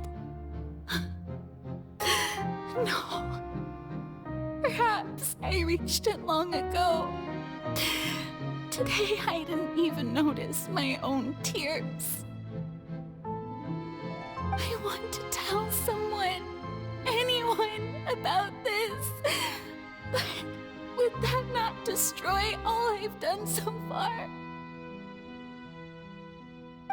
No. Perhaps I reached it long ago. Today I didn't even notice my own tears. I want to tell someone, anyone, about this. But would that not destroy all I've done so far?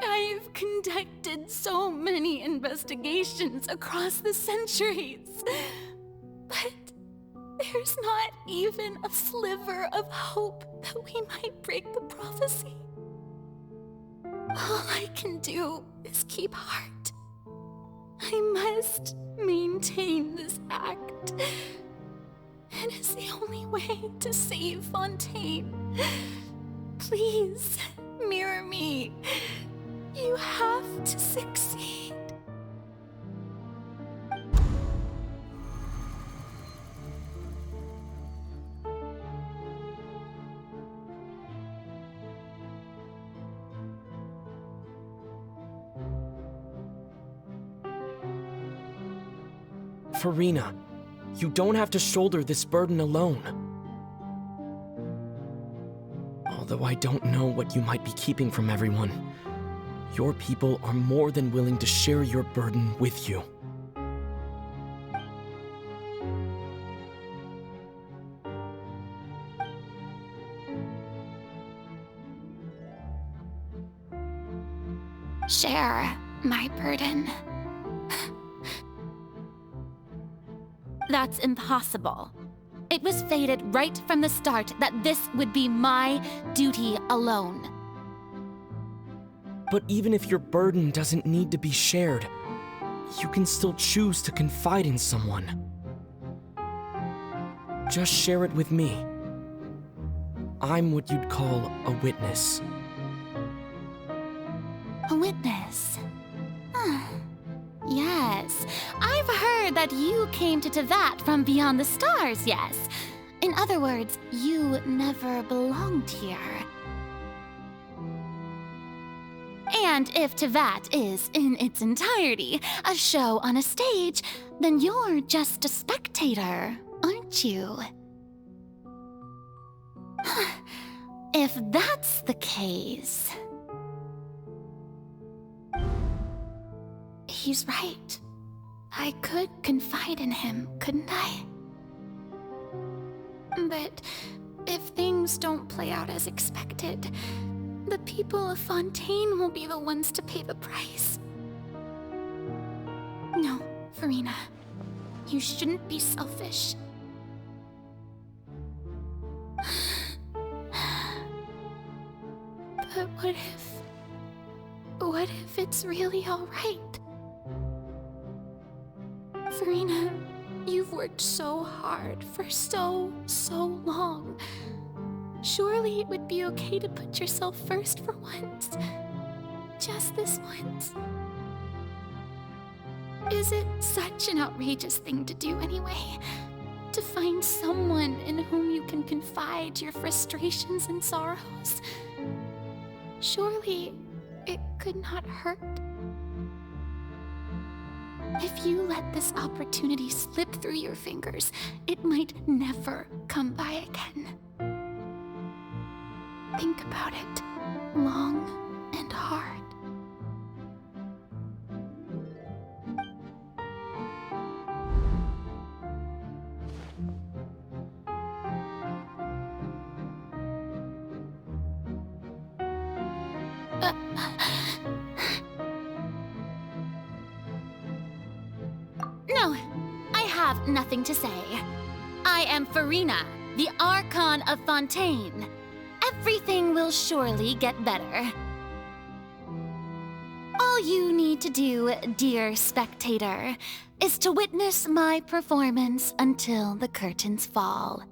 I've conducted so many investigations across the centuries, but there's not even a sliver of hope that we might break the prophecy. All I can do is keep heart. I must maintain this act. It is the only way to save Fontaine. Please, mirror me. You have to succeed. Farina, you don't have to shoulder this burden alone. Although I don't know what you might be keeping from everyone, your people are more than willing to share your burden with you. Share my burden. That's impossible. It was fated right from the start that this would be my duty alone. But even if your burden doesn't need to be shared, you can still choose to confide in someone. Just share it with me. I'm what you'd call a witness. A witness? Yes, I've heard that you came to Tevat from beyond the stars, yes. In other words, you never belonged here. And if Tevat is, in its entirety, a show on a stage, then you're just a spectator, aren't you? If that's the case... He's right. I could confide in him, couldn't I? But if things don't play out as expected, the people of Fontaine will be the ones to pay the price. No, Farina. You shouldn't be selfish. But what if it's really all right? Farina, you've worked so hard for so long. Surely it would be okay to put yourself first for once. Just this once. Is it such an outrageous thing to do anyway? To find someone in whom you can confide your frustrations and sorrows? Surely it could not hurt. If you let this opportunity slip through your fingers, it might never come by again. Think about it long and hard. No, I have nothing to say. I am Farina, the Archon of Fontaine. Everything will surely get better. All you need to do, dear spectator, is to witness my performance until the curtains fall.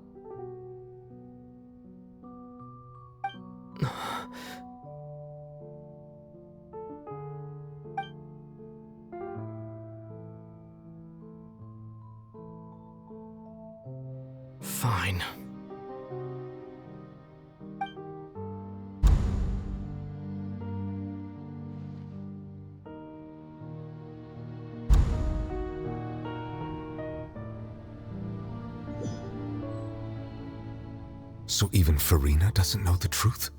Fine. So even Farina doesn't know the truth?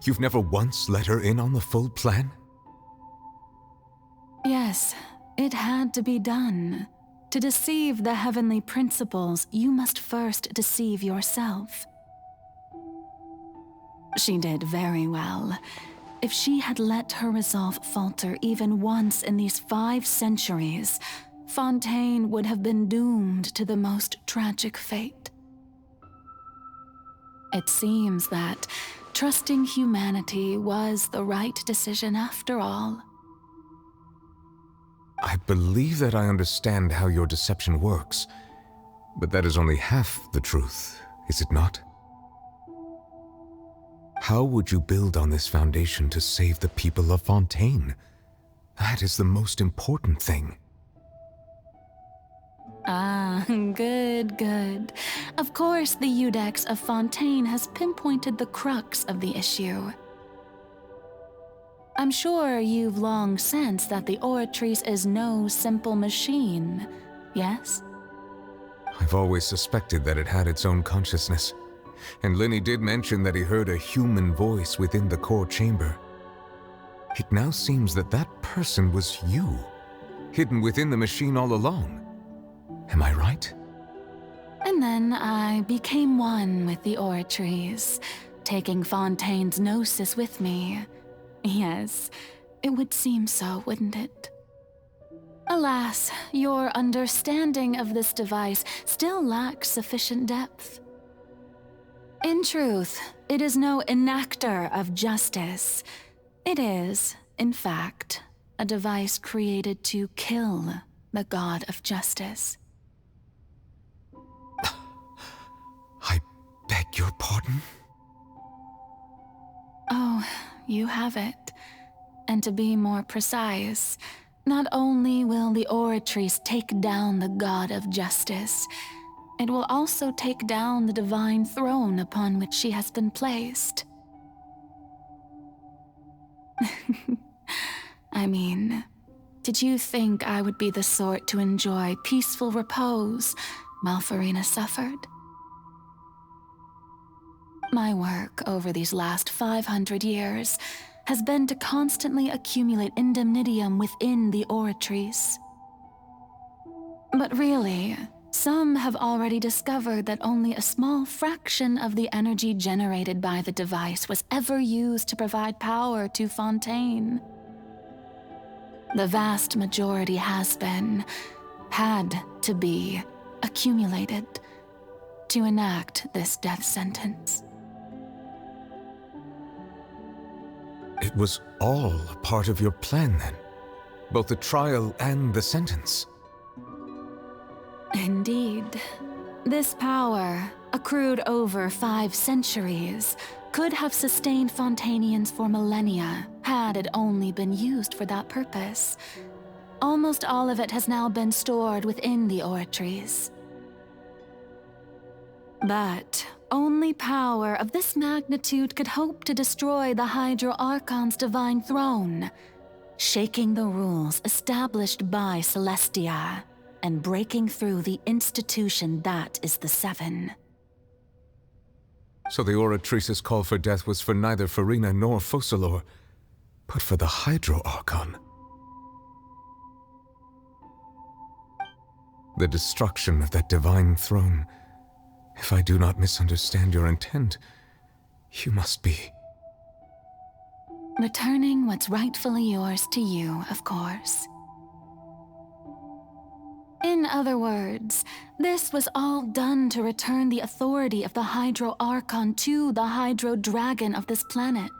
You've never once let her in on the full plan? Yes, it had to be done. To deceive the heavenly principles, you must first deceive yourself. She did very well. If she had let her resolve falter even once in these 5 centuries, Fontaine would have been doomed to the most tragic fate. It seems that trusting humanity was the right decision after all. I believe that I understand how your deception works, but that is only half the truth, is it not? How would you build on this foundation to save the people of Fontaine? That is the most important thing. Ah, good. Of course, the Iudex of Fontaine has pinpointed the crux of the issue. I'm sure you've long sensed that the Oratrice is no simple machine, yes? I've always suspected that it had its own consciousness, and Linny did mention that he heard a human voice within the core chamber. It now seems that that person was you, hidden within the machine all along. Am I right? And then I became one with the Oratrice, taking Fontaine's gnosis with me. Yes, it would seem so, wouldn't it? Alas, your understanding of this device still lacks sufficient depth. In truth, it is no enactor of justice. It is, in fact, a device created to kill the god of justice. I beg your pardon? Oh, you have it. And to be more precise, not only will the Oratrice take down the god of justice, it will also take down the divine throne upon which she has been placed. I mean, did you think I would be the sort to enjoy peaceful repose while Farina suffered? My work over these last 500 years has been to constantly accumulate indemnitium within the Oratrice. But really, some have already discovered that only a small fraction of the energy generated by the device was ever used to provide power to Fontaine. The vast majority had to be, accumulated to enact this death sentence. It was all a part of your plan then? Both the trial and the sentence? Indeed. This power, accrued over 5 centuries, could have sustained Fontainians for millennia had it only been used for that purpose. Almost all of it has now been stored within the Oratrice. But only power of this magnitude could hope to destroy the Hydro Archon's divine throne, shaking the rules established by Celestia and breaking through the institution that is the Seven. So the Oratrice's call for death was for neither Farina nor Focalor, but for the Hydro Archon. The destruction of that divine throne. If I do not misunderstand your intent, you must be... Returning what's rightfully yours to you, of course. In other words, this was all done to return the authority of the Hydro Archon to the Hydro Dragon of this planet.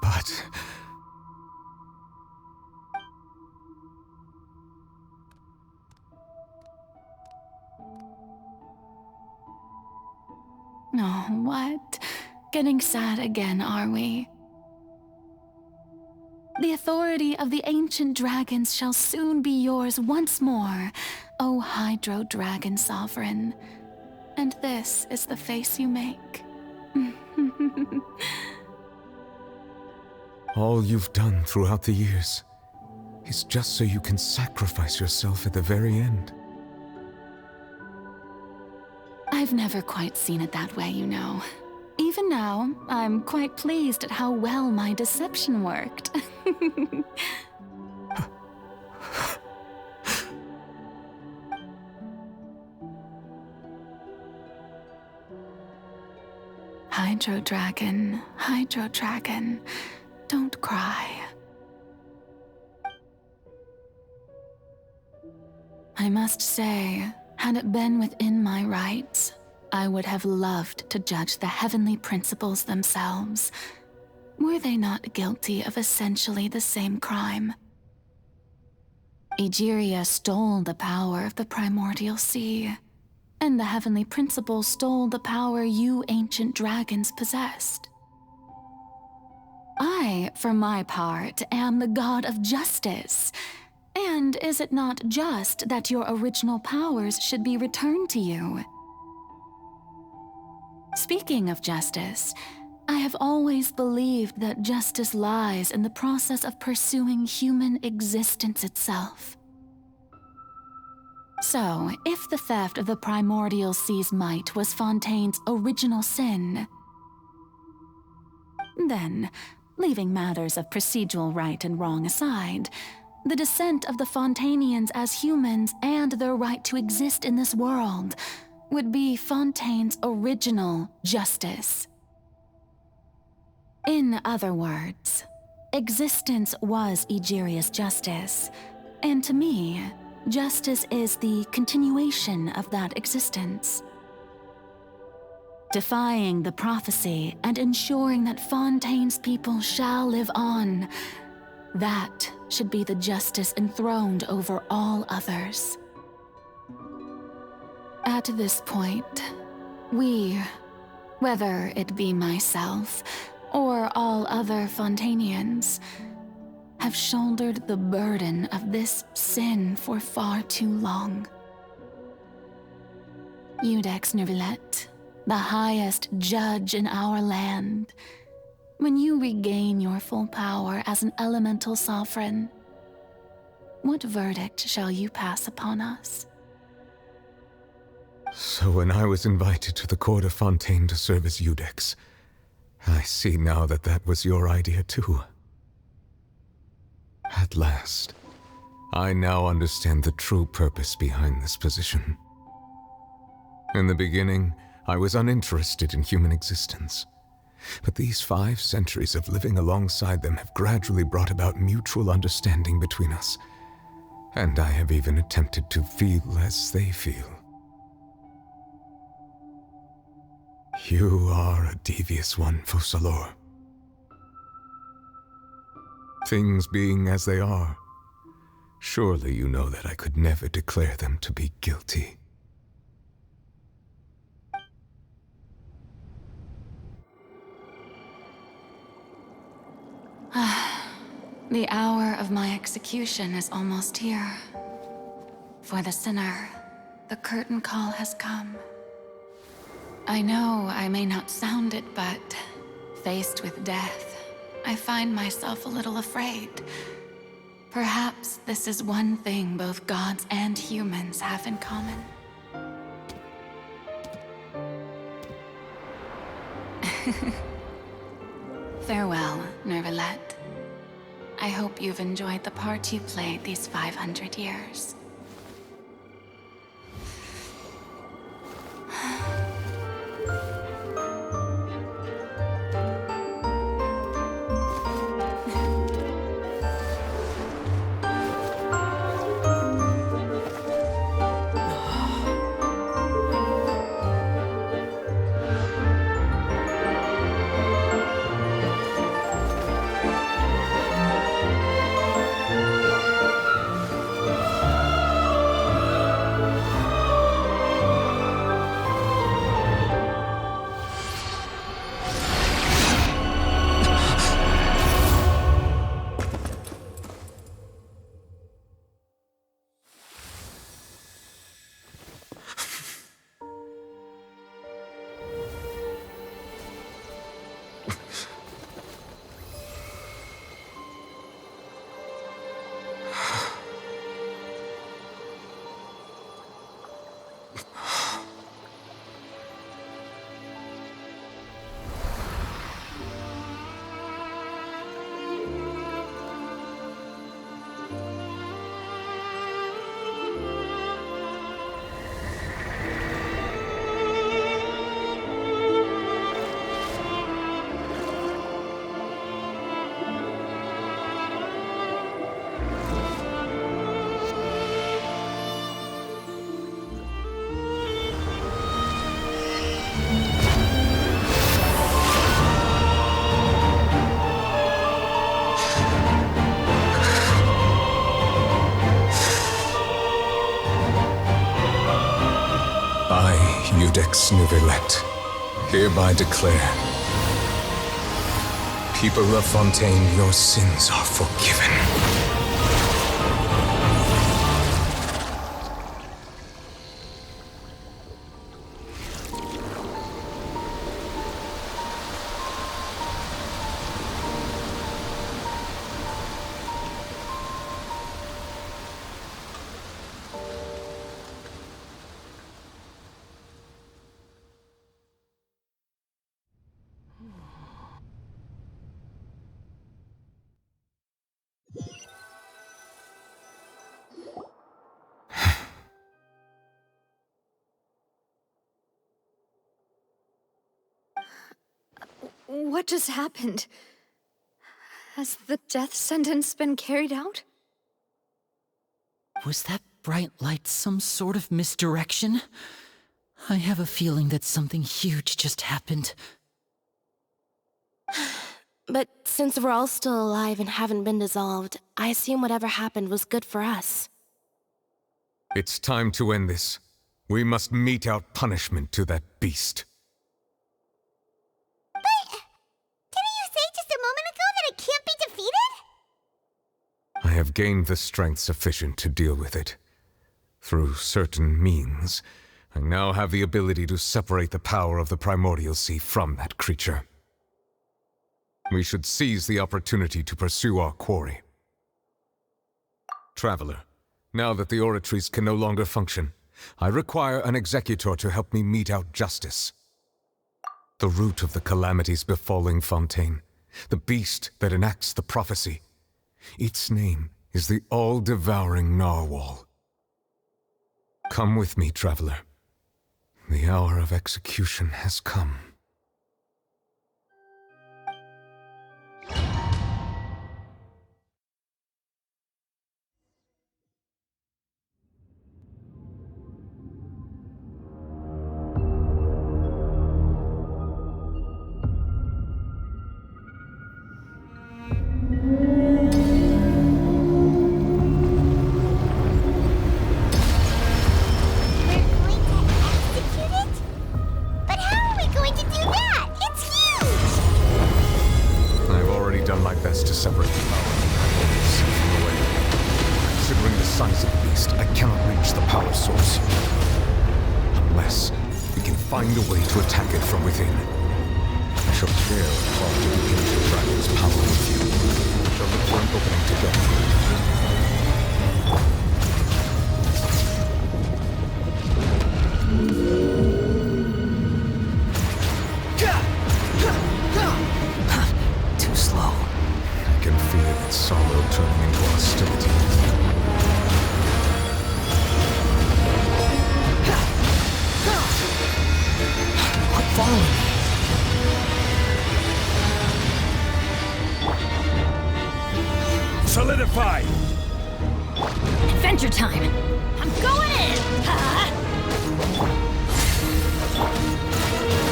But... Oh, what? Getting sad again, are we? The authority of the ancient dragons shall soon be yours once more, O Hydro Dragon Sovereign. And this is the face you make. all you've done throughout the years is just so you can sacrifice yourself at the very end. I've never quite seen it that way, you know. Even now, I'm quite pleased at how well my deception worked. Hydro Dragon, don't cry. I must say, had it been within my rights, I would have loved to judge the heavenly principles themselves. Were they not guilty of essentially the same crime? Egeria stole the power of the primordial sea, and the heavenly principles stole the power you ancient dragons possessed. I, for my part, am the god of justice. And is it not just that your original powers should be returned to you? Speaking of justice, I have always believed that justice lies in the process of pursuing human existence itself. So, if the theft of the primordial sea's might was Fontaine's original sin, then, leaving matters of procedural right and wrong aside, the descent of the Fontainians as humans and their right to exist in this world would be Fontaine's original justice. In other words, existence was Egeria's justice, and to me, justice is the continuation of that existence. defying the prophecy and ensuring that Fontaine's people shall live on. That should be the justice enthroned over all others. At this point, we, whether it be myself or all other Fontainians, have shouldered the burden of this sin for far too long. Iudex Neuvillette, the highest judge in our land, when you regain your full power as an elemental sovereign, what verdict shall you pass upon us? So when I was invited to the court of Fontaine to serve as Iudex, I see now that that was your idea too. At last, I now understand the true purpose behind this position. In the beginning, I was uninterested in human existence. But these 5 centuries of living alongside them have gradually brought about mutual understanding between us. And I have even attempted to feel as they feel. You are a devious one, Focalors. Things being as they are, surely you know that I could never declare them to be guilty. The hour of my execution is almost here. For the sinner, the curtain call has come. I know I may not sound it, but faced with death, I find myself a little afraid. Perhaps this is one thing both gods and humans have in common. Farewell, Neuvillette. I hope you've enjoyed the part you played these 500 years. Iudex Neuvillette, hereby declare, people of Fontaine, your sins are forgiven. What just happened? Has the death sentence been carried out? Was that bright light some sort of misdirection? I have a feeling that something huge just happened. But since we're all still alive and haven't been dissolved, I assume whatever happened was good for us. It's time to end this. We must mete out punishment to that beast. But didn't you say just a moment ago that it can't be defeated? I have gained the strength sufficient to deal with it. Through certain means, I now have the ability to separate the power of the Primordial Sea from that creature. We should seize the opportunity to pursue our quarry. Traveler, now that the oratories can no longer function, I require an executor to help me mete out justice. The root of the calamities befalling Fontaine, the beast that enacts the prophecy, its name is the all-devouring Narwhal. Come with me, traveler. The hour of execution has come. Solidify! Adventure time! I'm going in!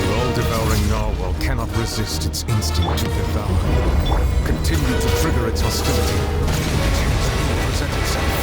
The all-devouring narwhal cannot resist its instinct to devour. Continue to trigger its hostility. It will present itself.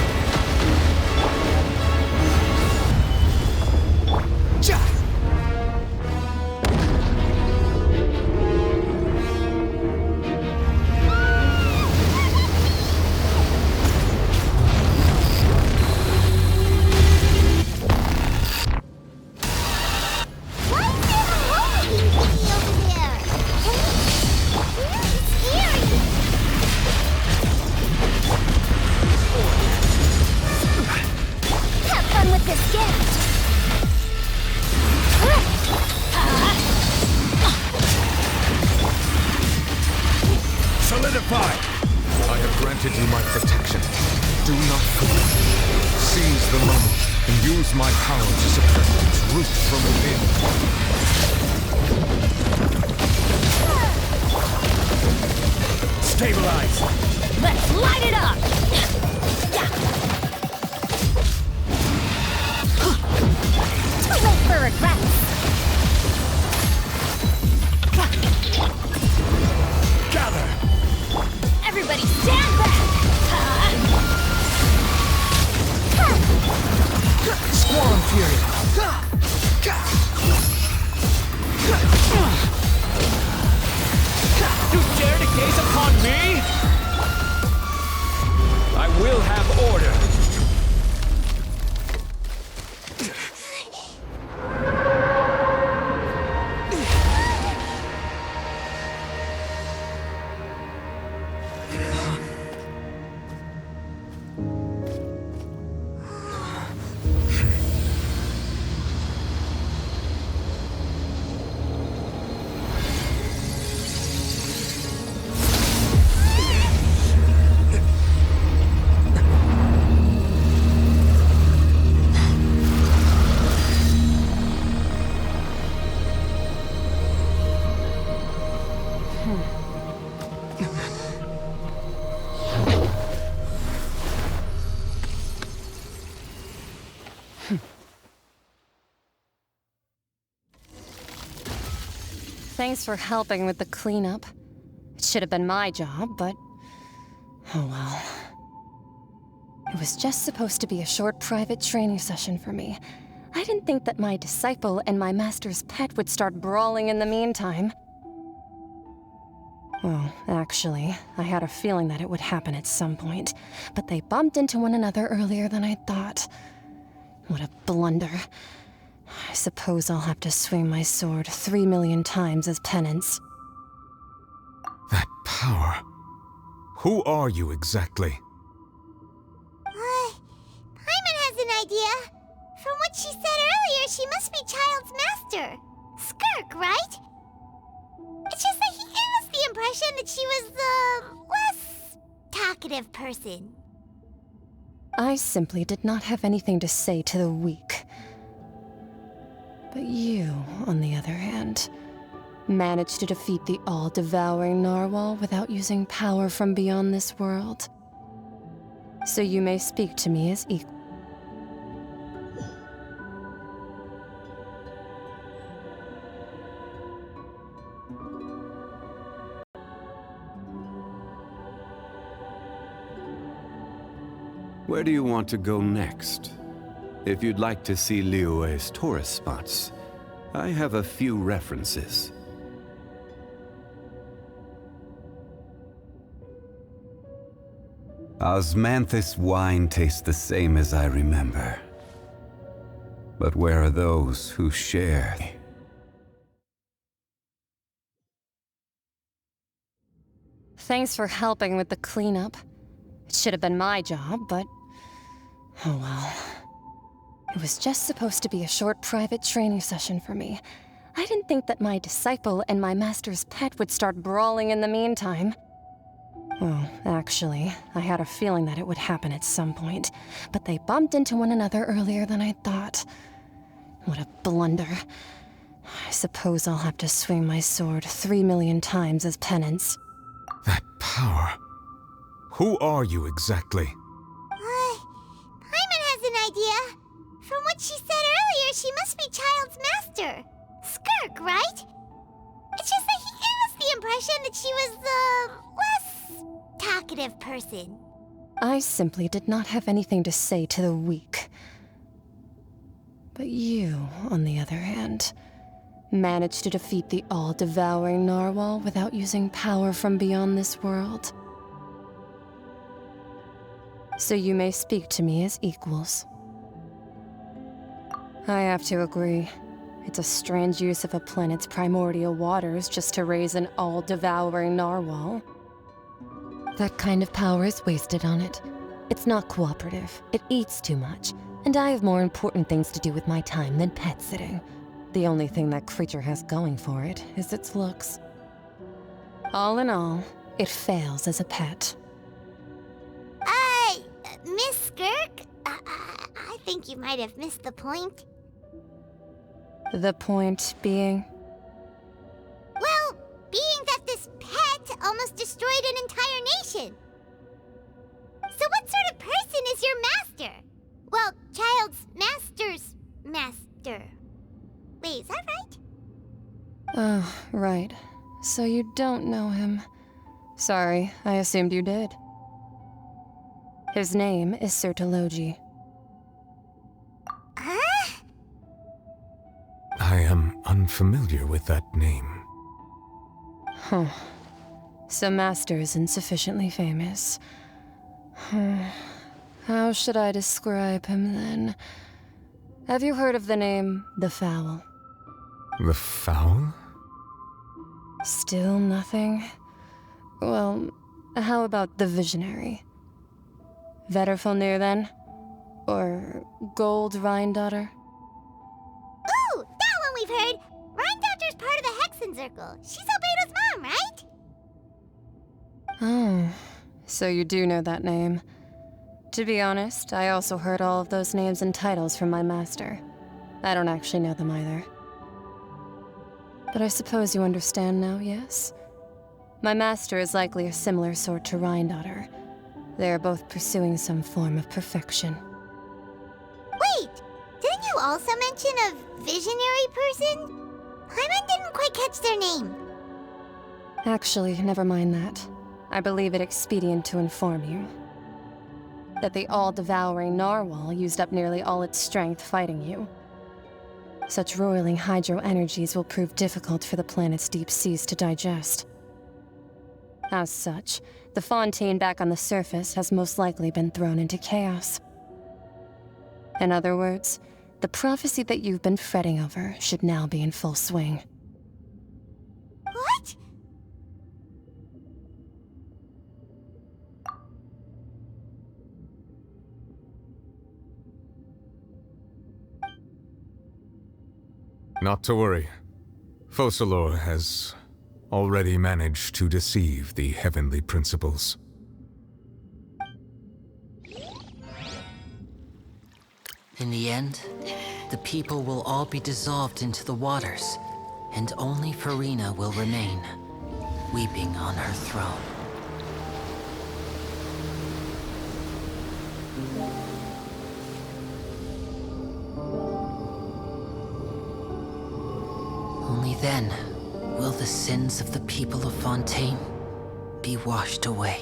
Thanks for helping with the cleanup. It should have been my job, but... oh well. It was just supposed to be a short private training session for me. I didn't think that my disciple and my master's pet would start brawling in the meantime. Well, actually, I had a feeling that it would happen at some point, but they bumped into one another earlier than I thought. What a blunder. I suppose I'll have to swing my sword 3 million times as penance. That power. Who are you exactly? Paimon has an idea. From what she said earlier, she must be Child's master. Skirk, right? It's just that he gave us the impression that she was the less talkative person. I simply did not have anything to say to the weak. But you, on the other hand, managed to defeat the all-devouring narwhal without using power from beyond this world. So you may speak to me as equal. Where do you want to go next? If you'd like to see Liyue's tourist spots, I have a few references. Osmanthus wine tastes the same as I remember. But where are those who share? Thanks for helping with the cleanup. It should have been my job, but... oh well. It was just supposed to be a short private training session for me. I didn't think that my disciple and my master's pet would start brawling in the meantime. Well, actually, I had a feeling that it would happen at some point, but they bumped into one another earlier than I thought. What a blunder. I suppose I'll have to swing my sword 3 million times as penance. That power. Who are you exactly? Paimon has an idea. From what she said earlier, she must be Child's master. Skirk, right? It's just that he gave us the impression that she was the less talkative person. I simply did not have anything to say to the weak. But you, on the other hand, managed to defeat the all-devouring narwhal without using power from beyond this world. So you may speak to me as equals. I have to agree. It's a strange use of a planet's primordial waters just to raise an all-devouring narwhal. That kind of power is wasted on it. It's not cooperative. It eats too much. And I have more important things to do with my time than pet sitting. The only thing that creature has going for it is its looks. All in all, it fails as a pet. Miss Skirk? I think you might have missed the point. The point being? Well, being that this pet almost destroyed an entire nation. So what sort of person is your master? Well, Child's master's master. Wait, is that right? Oh, right. So you don't know him. Sorry, I assumed you did. His name is Sertologi. Huh? I am unfamiliar with that name. Huh. So Master isn't sufficiently famous. How should I describe him then? Have you heard of the name The Fowl? The Fowl? Still nothing? Well, how about the Visionary? Vetterfulnir, then? Or Gold Rhine-Daughter? Ooh, that one we've heard! Rhine-Daughter's part of the Hexen Circle. She's Albedo's mom, right? Oh, so you do know that name. To be honest, I also heard all of those names and titles from my master. I don't actually know them either. But I suppose you understand now, yes? My master is likely a similar sort to Rhine-Daughter. They are both pursuing some form of perfection. Wait! Didn't you also mention a visionary person? Paimon didn't quite catch their name. Actually, never mind that. I believe it expedient to inform you that the all-devouring narwhal used up nearly all its strength fighting you. Such roiling hydro energies will prove difficult for the planet's deep seas to digest. As such, the fontaine back on the surface has most likely been thrown into chaos. In other words, the prophecy that you've been fretting over should now be in full swing. What? Not to worry. Focalor has already managed to deceive the heavenly principles. In the end, the people will all be dissolved into the waters, and only Furina will remain, weeping on her throne. Only then will the sins of the people of Fontaine be washed away.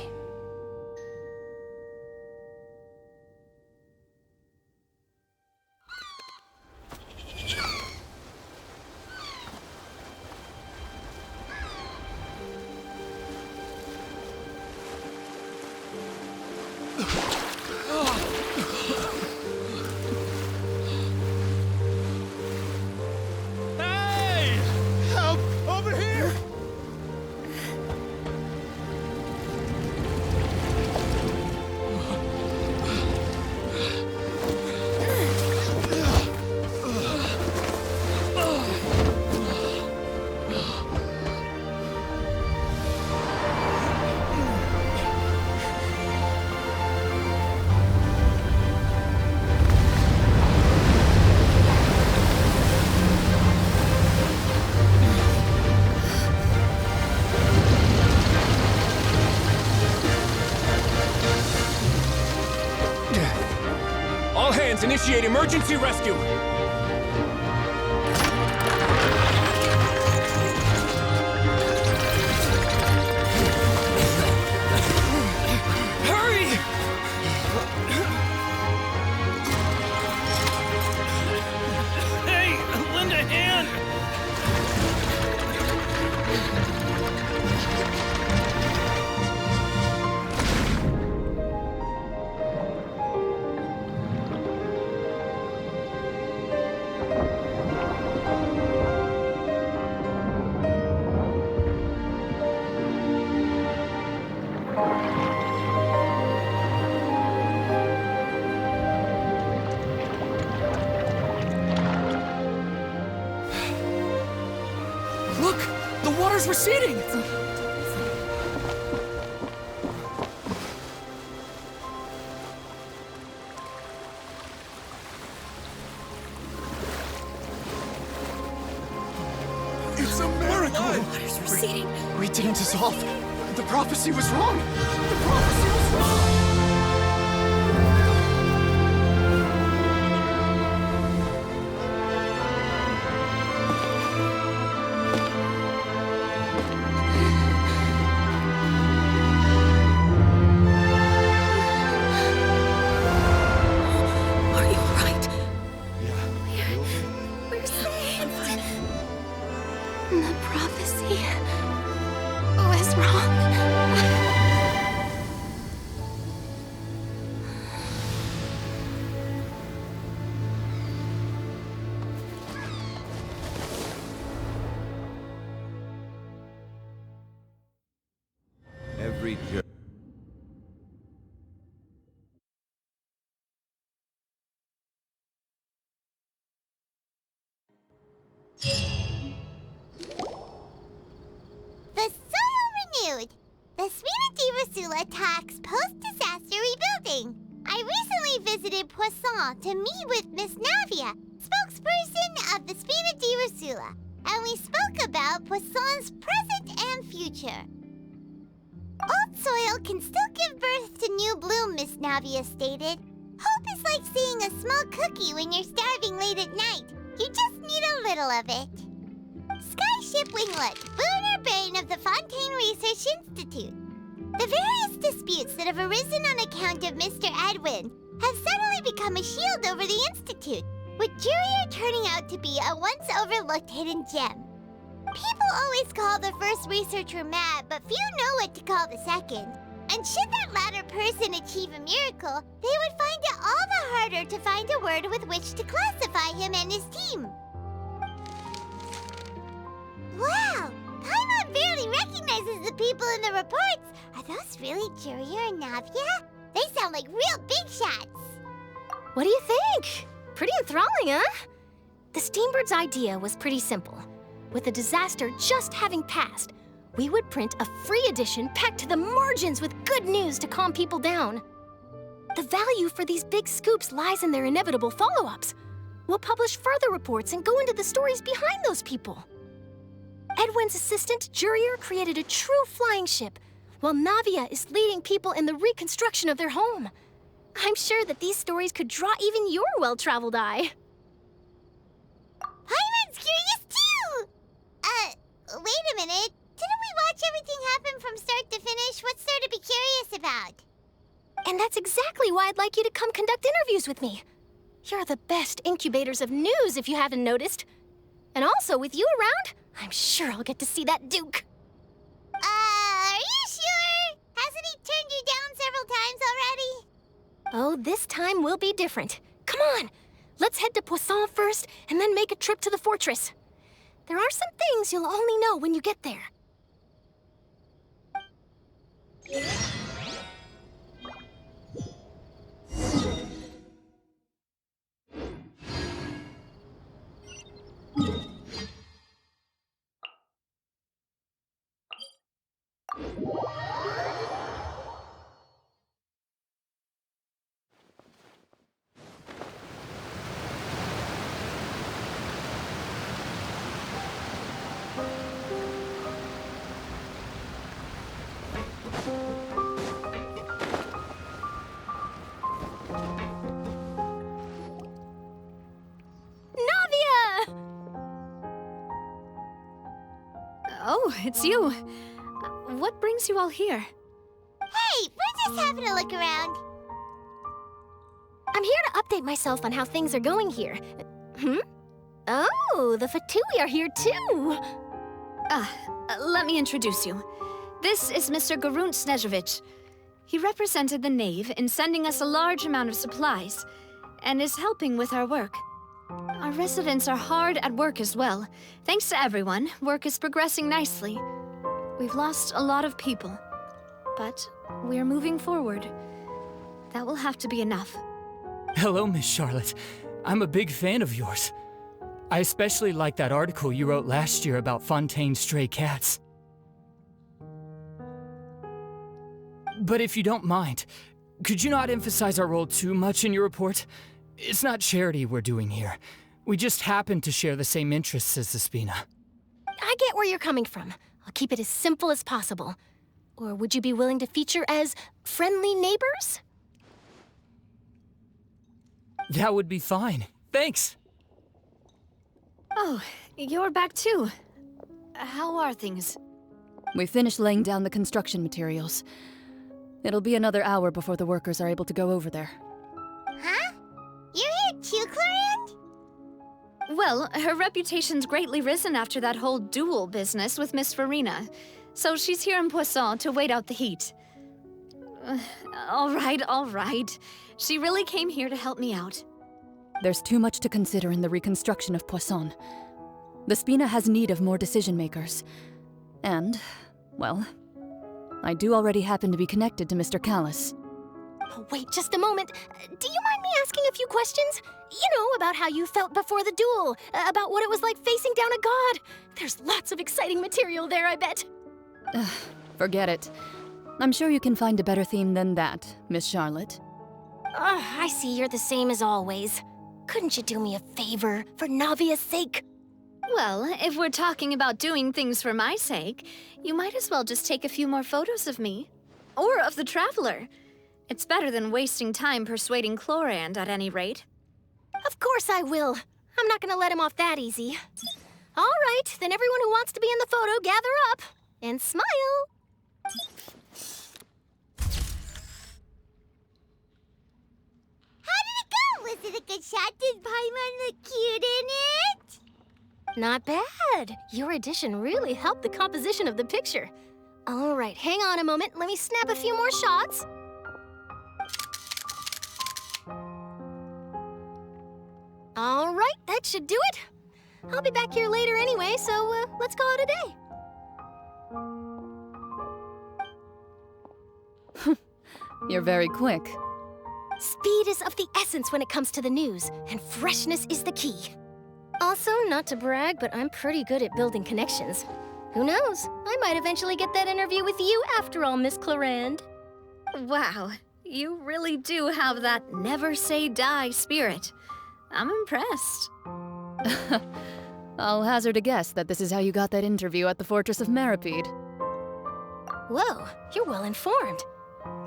Initiate emergency rescue! Hurry! Hey, lend a hand! Receding! It's a miracle! Water's receding. We didn't dissolve. The prophecy was wrong. The prophecy was wrong! Attacks post-disaster rebuilding. I recently visited Poisson to meet with Miss Navia, spokesperson of the Spina di Rosula, and we spoke about Poisson's present and future. Old soil can still give birth to new bloom, Miss Navia stated. Hope is like seeing a small cookie when you're starving late at night. You just need a little of it. ship winglet, Booner Bane of the Fontaine Research Institute. The various disputes that have arisen on account of Mr. Edwin have suddenly become a shield over the Institute, with Jurier turning out to be a once-overlooked hidden gem. People always call the first researcher mad, but few know what to call the second. And should that latter person achieve a miracle, they would find it all the harder to find a word with which to classify him and his team. Wow! Paimon barely recognizes the people in the reports. Are those really Jurier and Navia? They sound like real big shots. What do you think? Pretty enthralling, huh? The Steambird's idea was pretty simple. With the disaster just having passed, we would print a free edition packed to the margins with good news to calm people down. The value for these big scoops lies in their inevitable follow-ups. We'll publish further reports and go into the stories behind those people. Edwin's assistant, Jurier, created a true flying ship, while Navia is leading people in the reconstruction of their home. I'm sure that these stories could draw even your well-traveled eye. Paimon's curious too! Wait a minute. Didn't we watch everything happen from start to finish? What's there to be curious about? And that's exactly why I'd like you to come conduct interviews with me. You're the best incubators of news, if you haven't noticed. And also, with you around, I'm sure I'll get to see that Duke. Are you sure? Hasn't he turned you down several times already? Oh, this time will be different. Come on, let's head to Poisson first, and then make a trip to the fortress. There are some things you'll only know when you get there. Oh, it's you. What brings you all here? Hey, we're just having a look around. I'm here to update myself on how things are going here. Oh, the Fatui are here too. Let me introduce you. This is Mr. Garunt Snežević. He represented the Knave in sending us a large amount of supplies, and is helping with our work. Our residents are hard at work as well. Thanks to everyone, work is progressing nicely. We've lost a lot of people, but we're moving forward. That will have to be enough. Hello, Miss Charlotte. I'm a big fan of yours. I especially like that article you wrote last year about Fontaine's stray cats. But if you don't mind, could you not emphasize our role too much in your report? It's not charity we're doing here. We just happen to share the same interests as the Spina. I get where you're coming from. I'll keep it as simple as possible. Or would you be willing to feature as friendly neighbors? That would be fine. Thanks. Oh, you're back too. How are things? We finished laying down the construction materials. It'll be another hour before the workers are able to go over there. Huh? You're here too, Clorand? Well, her reputation's greatly risen after that whole duel business with Miss Farina, so she's here in Poisson to wait out the heat. All right. She really came here to help me out. There's too much to consider in the reconstruction of Poisson. The Spina has need of more decision-makers. And, well, I do already happen to be connected to Mr. Callis. Oh, wait just a moment. Do you mind me asking a few questions? You know, about how you felt before the duel, about what it was like facing down a god. There's lots of exciting material there, I bet. Forget it. I'm sure you can find a better theme than that, Miss Charlotte. I see you're the same as always. Couldn't you do me a favor, for Navia's sake? Well, if we're talking about doing things for my sake, you might as well just take a few more photos of me. Or of the Traveler. It's better than wasting time persuading Clorand, at any rate. Of course I will. I'm not gonna let him off that easy. All right, then everyone who wants to be in the photo, gather up and smile. How did it go? Was it a good shot? Did Paimon look cute in it? Not bad. Your addition really helped the composition of the picture. All right, hang on a moment. Let me snap a few more shots. All right, that should do it. I'll be back here later anyway, so let's call it a day. You're very quick. Speed is of the essence when it comes to the news, and freshness is the key. Also, not to brag, but I'm pretty good at building connections. Who knows? I might eventually get that interview with you after all, Miss Clarand. Wow, you really do have that never say die spirit. I'm impressed. I'll hazard a guess that this is how you got that interview at the Fortress of Maripede. Whoa, you're well informed.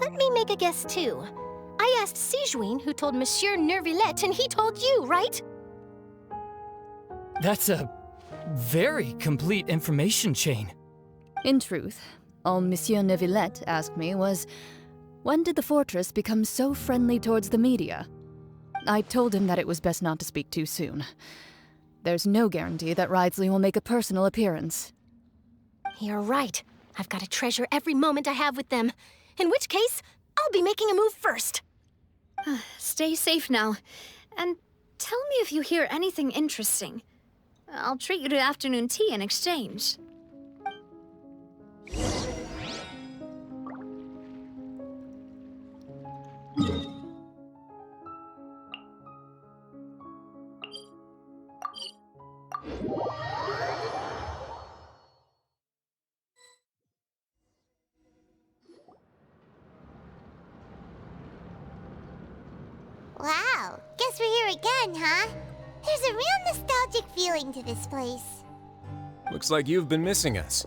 Let me make a guess too. I asked Sijuin, who told Monsieur Nervillet, and he told you, right? That's a very complete information chain. In truth, all Monsieur Neuvillette asked me was, when did the fortress become so friendly towards the media? I told him that it was best not to speak too soon. There's no guarantee that Ridsley will make a personal appearance. You're right. I've got to treasure every moment I have with them. In which case, I'll be making a move first. Stay safe now, and tell me if you hear anything interesting. I'll treat you to afternoon tea in exchange. Wow, guess we're here again, huh? There's a real nostalgic feeling to this place. Looks like you've been missing us.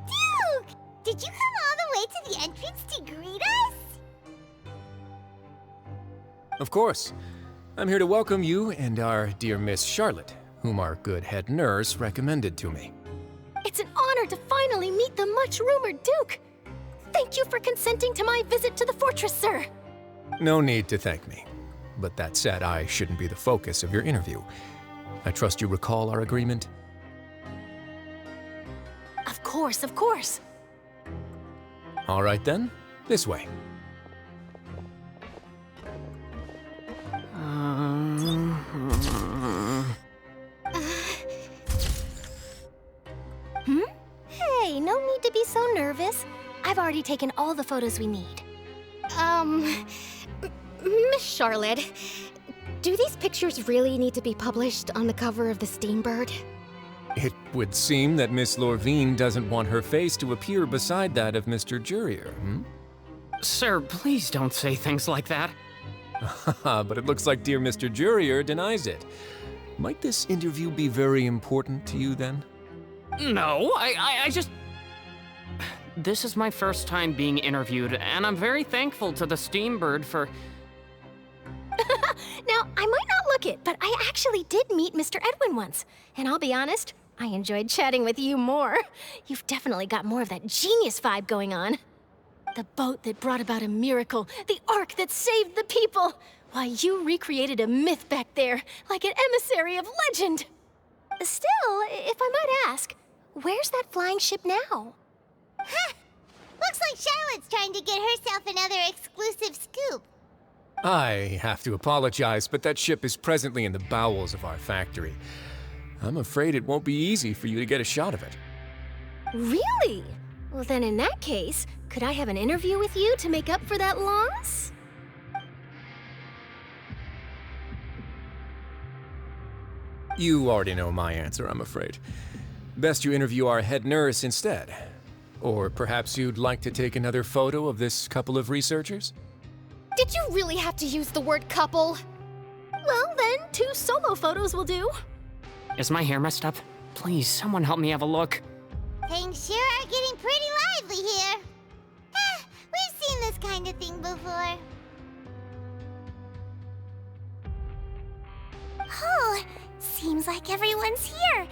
Duke! Did you come all the way to the entrance to greet us? Of course. I'm here to welcome you and our dear Miss Charlotte, whom our good head nurse recommended to me. It's an honor to finally meet the much-rumored Duke. Thank you for consenting to my visit to the fortress, sir. No need to thank me. But that said, I shouldn't be the focus of your interview. I trust you recall our agreement? Of course, of course. All right then, this way. Hey, no need to be so nervous. I've already taken all the photos we need. Miss Charlotte, do these pictures really need to be published on the cover of the Steambird? It would seem that Miss Lorvine doesn't want her face to appear beside that of Mr. Jurier, Sir, please don't say things like that. But it looks like dear Mr. Jurier denies it. Might this interview be very important to you then? No, I just... This is my first time being interviewed, and I'm very thankful to the Steambird for... Now, I might not look it, but I actually did meet Mr. Edwin once. And I'll be honest, I enjoyed chatting with you more. You've definitely got more of that genius vibe going on. The boat that brought about a miracle, the ark that saved the people. Why, you recreated a myth back there, like an emissary of legend. Still, if I might ask, where's that flying ship now? Looks like Charlotte's trying to get herself another exclusive scoop. I have to apologize, but that ship is presently in the bowels of our factory. I'm afraid it won't be easy for you to get a shot of it. Really? Well, then in that case, could I have an interview with you to make up for that loss? You already know my answer, I'm afraid. Best you interview our head nurse instead. Or perhaps you'd like to take another photo of this couple of researchers? Did you really have to use the word couple? Well, then, 2 solo photos will do. Is my hair messed up? Please, someone help me have a look. Things sure are getting pretty lively here. We've seen this kind of thing before. Oh, Seems like everyone's here.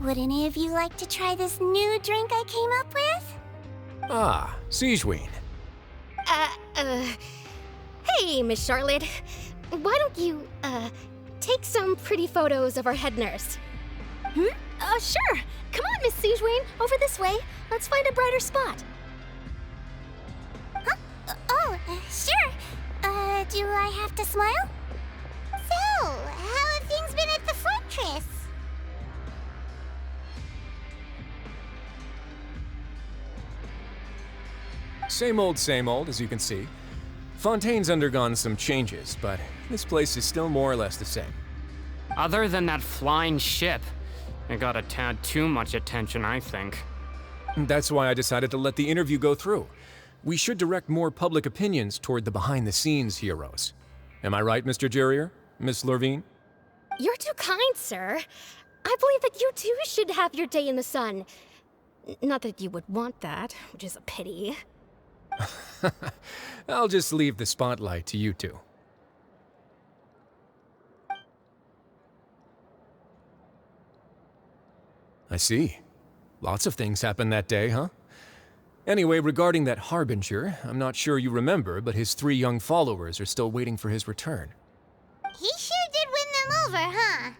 Would any of you like to try this new drink I came up with? Ah, Siegeween. Hey, Miss Charlotte. Why don't you, take some pretty photos of our head nurse? Sure. Come on, Miss Siegeween. Over this way. Let's find a brighter spot. Sure. Do I have to smile? So, how have things been at the fortress? Same old, as you can see. Fontaine's undergone some changes, but this place is still more or less the same. Other than that flying ship, it got a tad too much attention, I think. That's why I decided to let the interview go through. We should direct more public opinions toward the behind-the-scenes heroes. Am I right, Mr. Jerrier? Miss Lurvine? You're too kind, sir. I believe that you too should have your day in the sun. Not that you would want that, which is a pity. I'll just leave the spotlight to you two. I see. Lots of things happened that day, huh? Anyway, regarding that Harbinger, I'm not sure you remember, but his 3 young followers are still waiting for his return. He sure did win them over, huh?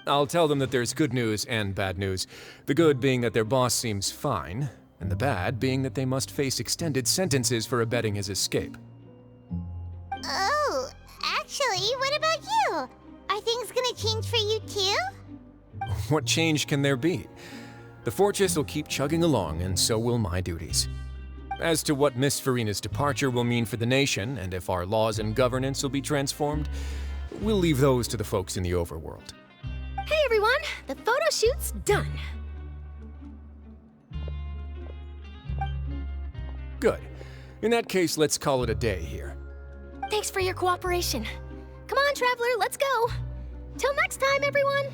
I'll tell them that there's good news and bad news. The good being that their boss seems fine, and the bad being that they must face extended sentences for abetting his escape. Oh, actually, what about you? Are things gonna change for you too? What change can there be? The fortress will keep chugging along, and so will my duties. As to what Miss Farina's departure will mean for the nation, and if our laws and governance will be transformed, we'll leave those to the folks in the overworld. Hey everyone, the photo shoot's done. Good. In that case, let's call it a day here. Thanks for your cooperation. Come on, Traveler, let's go. Till next time, everyone.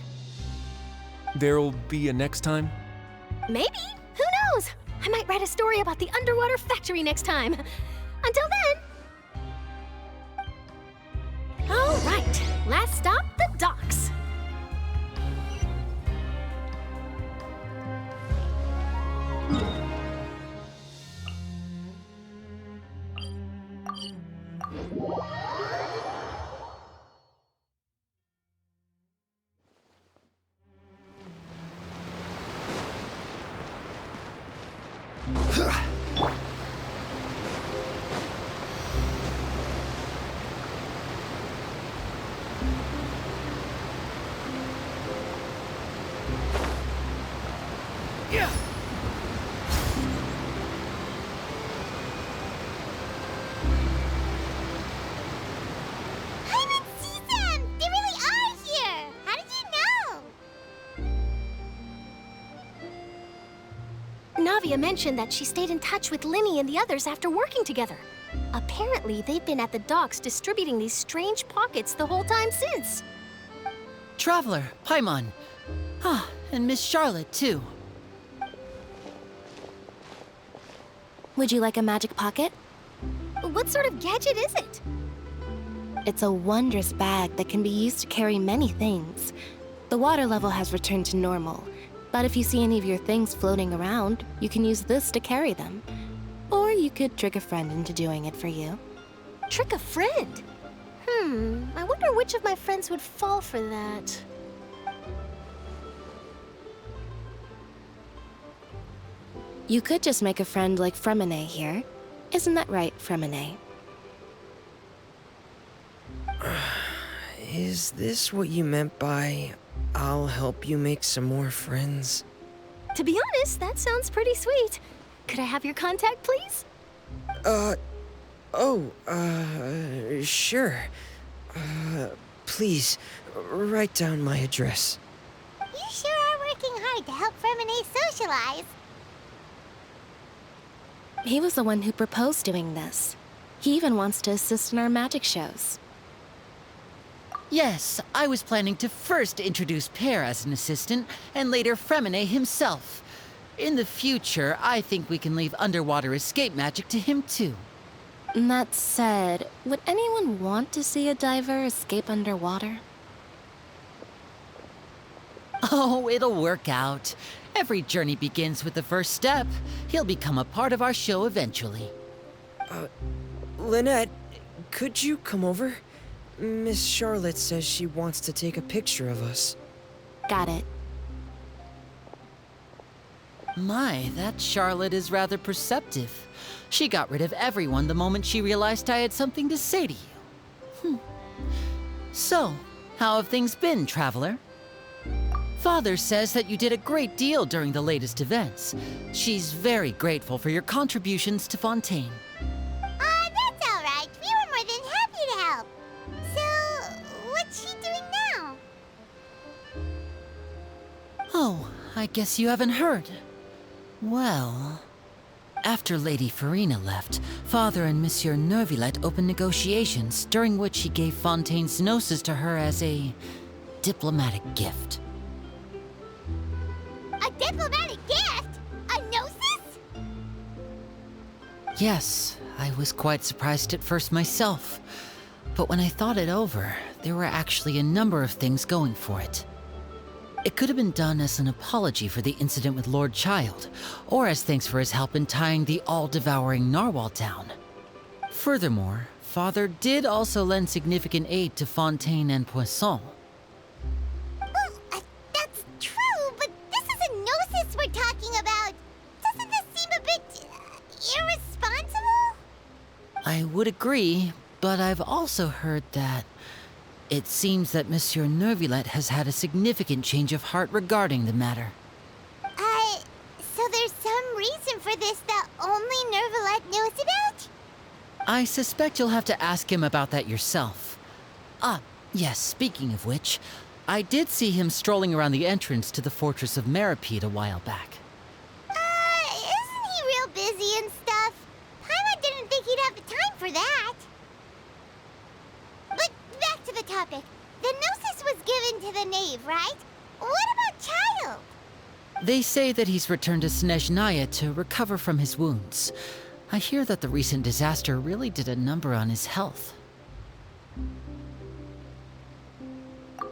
There'll be a next time? Maybe. Who knows? I might write a story about the underwater factory next time. Until then. All right, last stop, the docks. Navia mentioned that she stayed in touch with Linny and the others after working together. Apparently, they've been at the docks distributing these strange pockets the whole time since. Traveler, Paimon. Ah, and Miss Charlotte, too. Would you like a magic pocket? What sort of gadget is it? It's a wondrous bag that can be used to carry many things. The water level has returned to normal, but if you see any of your things floating around, you can use this to carry them. Or you could trick a friend into doing it for you. Trick a friend? I wonder which of my friends would fall for that. You could just make a friend like Fremine here. Isn't that right, Fremine? Is this what you meant by, I'll help you make some more friends? To be honest, that sounds pretty sweet. Could I have your contact, please? Sure. Please, write down my address. You sure are working hard to help Fremine socialize. He was the one who proposed doing this. He even wants to assist in our magic shows. Yes, I was planning to first introduce Pear as an assistant, and later Fremine himself. In the future, I think we can leave underwater escape magic to him too. That said, would anyone want to see a diver escape underwater? Oh, it'll work out. Every journey begins with the first step. He'll become a part of our show eventually. Lynette, could you come over? Miss Charlotte says she wants to take a picture of us. Got it. My, that Charlotte is rather perceptive. She got rid of everyone the moment she realized I had something to say to you. So, how have things been, Traveler? Father says that you did a great deal during the latest events. She's very grateful for your contributions to Fontaine. That's all right. We were more than happy to help. So, what's she doing now? Oh, I guess you haven't heard. Well, after Lady Farina left, Father and Monsieur Neuvillette opened negotiations, during which he gave Fontaine's gnosis to her as a diplomatic gift. A diplomatic gift? A gnosis? Yes, I was quite surprised at first myself. But when I thought it over, there were actually a number of things going for it. It could have been done as an apology for the incident with Lord Child, or as thanks for his help in tying the all-devouring narwhal down. Furthermore, Father did also lend significant aid to Fontaine and Poisson. Well, that's true, but this is a gnosis we're talking about. Doesn't this seem a bit irresponsible? I would agree, but I've also heard that it seems that Monsieur Neuvillette has had a significant change of heart regarding the matter. So there's some reason for this that only Neuvillette knows about? I suspect you'll have to ask him about that yourself. Yes, speaking of which, I did see him strolling around the entrance to the Fortress of Meripede a while back. Isn't he real busy and stuff? Paimon didn't think he'd have the time for that. But back to the topic. The gnosis was given to the knave, right? What about Child? They say that he's returned to Snezhnaya to recover from his wounds. I hear that the recent disaster really did a number on his health.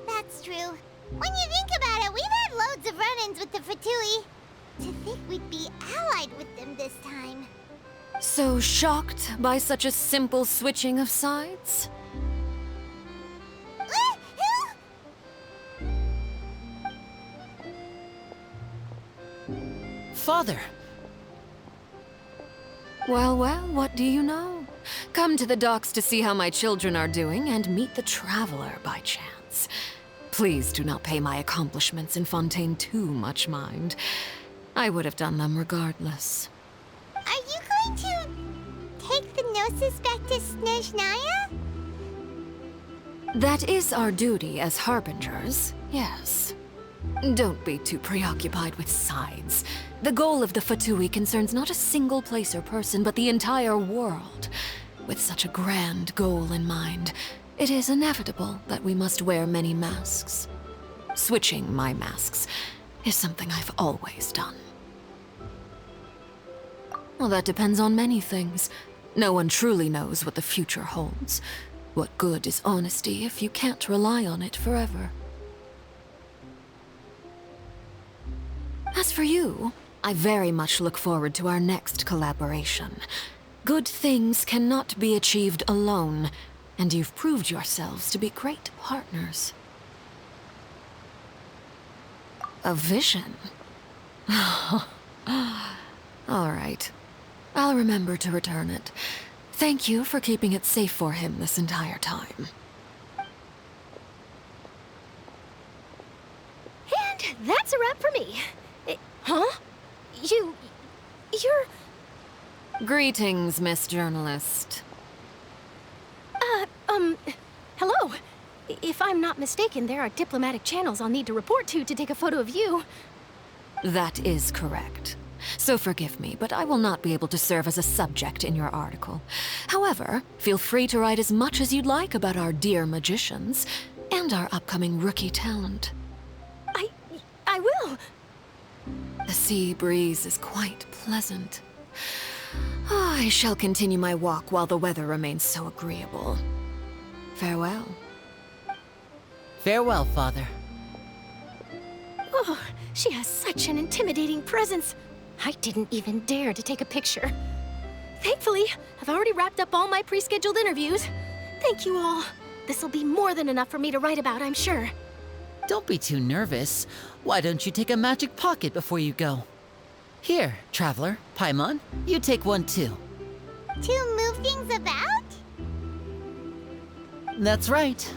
That's true. When you think about it, we've had loads of run-ins with the Fatui. To think we'd be allied with them this time. So shocked by such a simple switching of sides? Father! Well, what do you know? Come to the docks to see how my children are doing and meet the Traveler by chance. Please do not pay my accomplishments in Fontaine too much mind. I would have done them regardless. Are you going to take the gnosis back to Snezhnaya? That is our duty as harbingers, yes. Don't be too preoccupied with sides. The goal of the Fatui concerns not a single place or person, but the entire world. With such a grand goal in mind, it is inevitable that we must wear many masks. Switching my masks is something I've always done. Well, that depends on many things. No one truly knows what the future holds. What good is honesty if you can't rely on it forever? As for you, I very much look forward to our next collaboration. Good things cannot be achieved alone, and you've proved yourselves to be great partners. A vision? All right. I'll remember to return it. Thank you for keeping it safe for him this entire time. And that's a wrap for me. Huh? You're... Greetings, Miss Journalist. Hello. If I'm not mistaken, there are diplomatic channels I'll need to report to take a photo of you. That is correct. So forgive me, but I will not be able to serve as a subject in your article. However, feel free to write as much as you'd like about our dear magicians and our upcoming rookie talent. I will. The sea breeze is quite pleasant. I shall continue my walk while the weather remains so agreeable. Farewell. Farewell, Father. Oh, she has such an intimidating presence. I didn't even dare to take a picture. Thankfully, I've already wrapped up all my pre-scheduled interviews. Thank you all. This'll be more than enough for me to write about, I'm sure. Don't be too nervous. Why don't you take a magic pocket before you go? Here, Traveler, Paimon, you take one too. To move things about? That's right.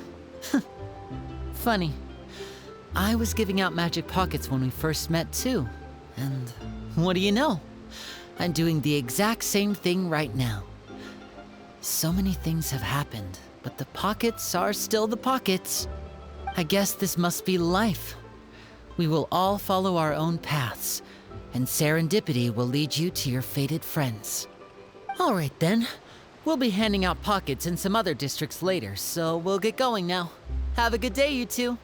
Funny. I was giving out magic pockets when we first met too. And what do you know? I'm doing the exact same thing right now. So many things have happened, but the pockets are still the pockets. I guess this must be life. We will all follow our own paths, and serendipity will lead you to your fated friends. All right then. We'll be handing out pockets in some other districts later, so we'll get going now. Have a good day, you two.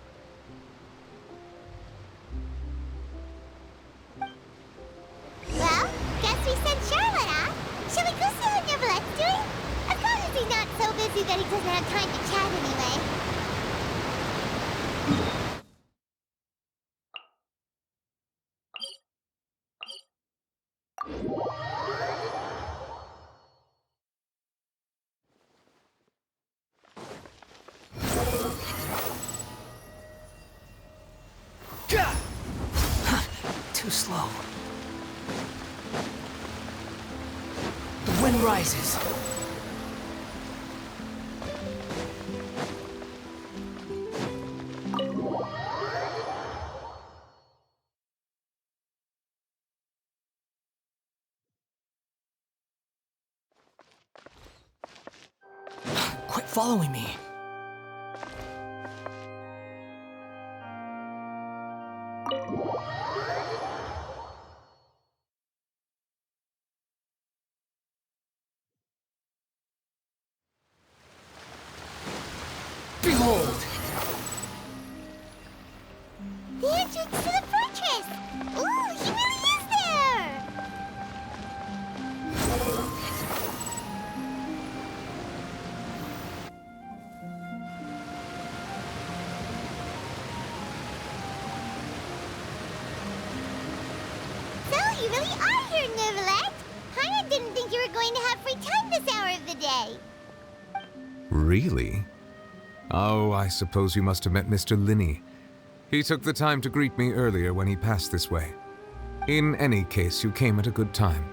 Well, guess we sent Charlotte off. Shall we go see how Neverlette's doing? As long as he's not so busy that he doesn't have time to chat anyway. Too slow. The wind rises. Quit following me. Behold! The entrance to the fortress! Ooh, he really is there! So, you really are here, Neverlette! Paimon didn't think you were going to have free time this hour of the day. Really? Oh, I suppose you must have met Mr. Linney. He took the time to greet me earlier when he passed this way. In any case, you came at a good time.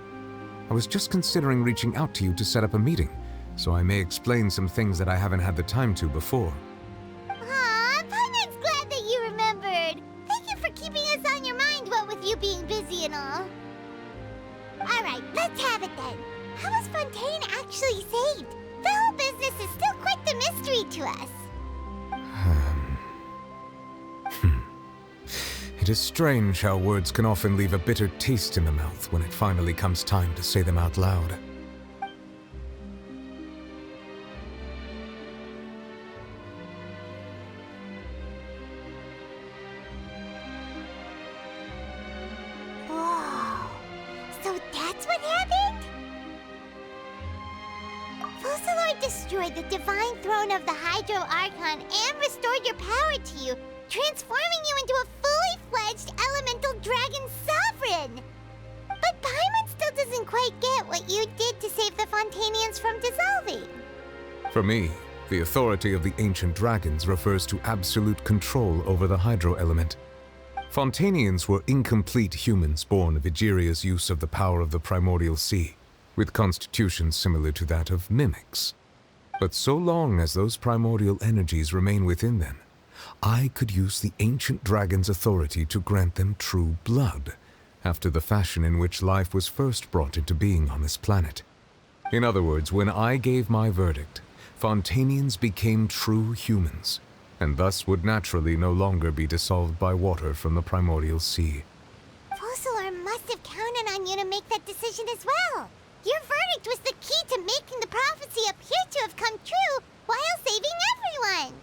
I was just considering reaching out to you to set up a meeting, so I may explain some things that I haven't had the time to before. Aw, Paimon's glad that you remembered. Thank you for keeping us on your mind, what with you being busy and all. Alright, let's have it then. How was Fontaine actually saved? The whole business is still quite the mystery to us. It is strange how words can often leave a bitter taste in the mouth when it finally comes time to say them out loud. Whoa. So that's what happened? Focalor destroyed the divine throne of the Hydro Archon and restored your power to you, transforming you into a fully fledged elemental dragon sovereign! But Paimon still doesn't quite get what you did to save the Fontainians from dissolving. For me, the authority of the ancient dragons refers to absolute control over the hydro element. Fontainians were incomplete humans born of Egeria's use of the power of the primordial sea, with constitutions similar to that of mimics. But so long as those primordial energies remain within them, I could use the ancient dragon's authority to grant them true blood, after the fashion in which life was first brought into being on this planet. In other words, when I gave my verdict, Fontainians became true humans, and thus would naturally no longer be dissolved by water from the primordial sea. Focalor must have counted on you to make that decision as well. Your verdict was the key to making the prophecy appear to have come true while saving everyone.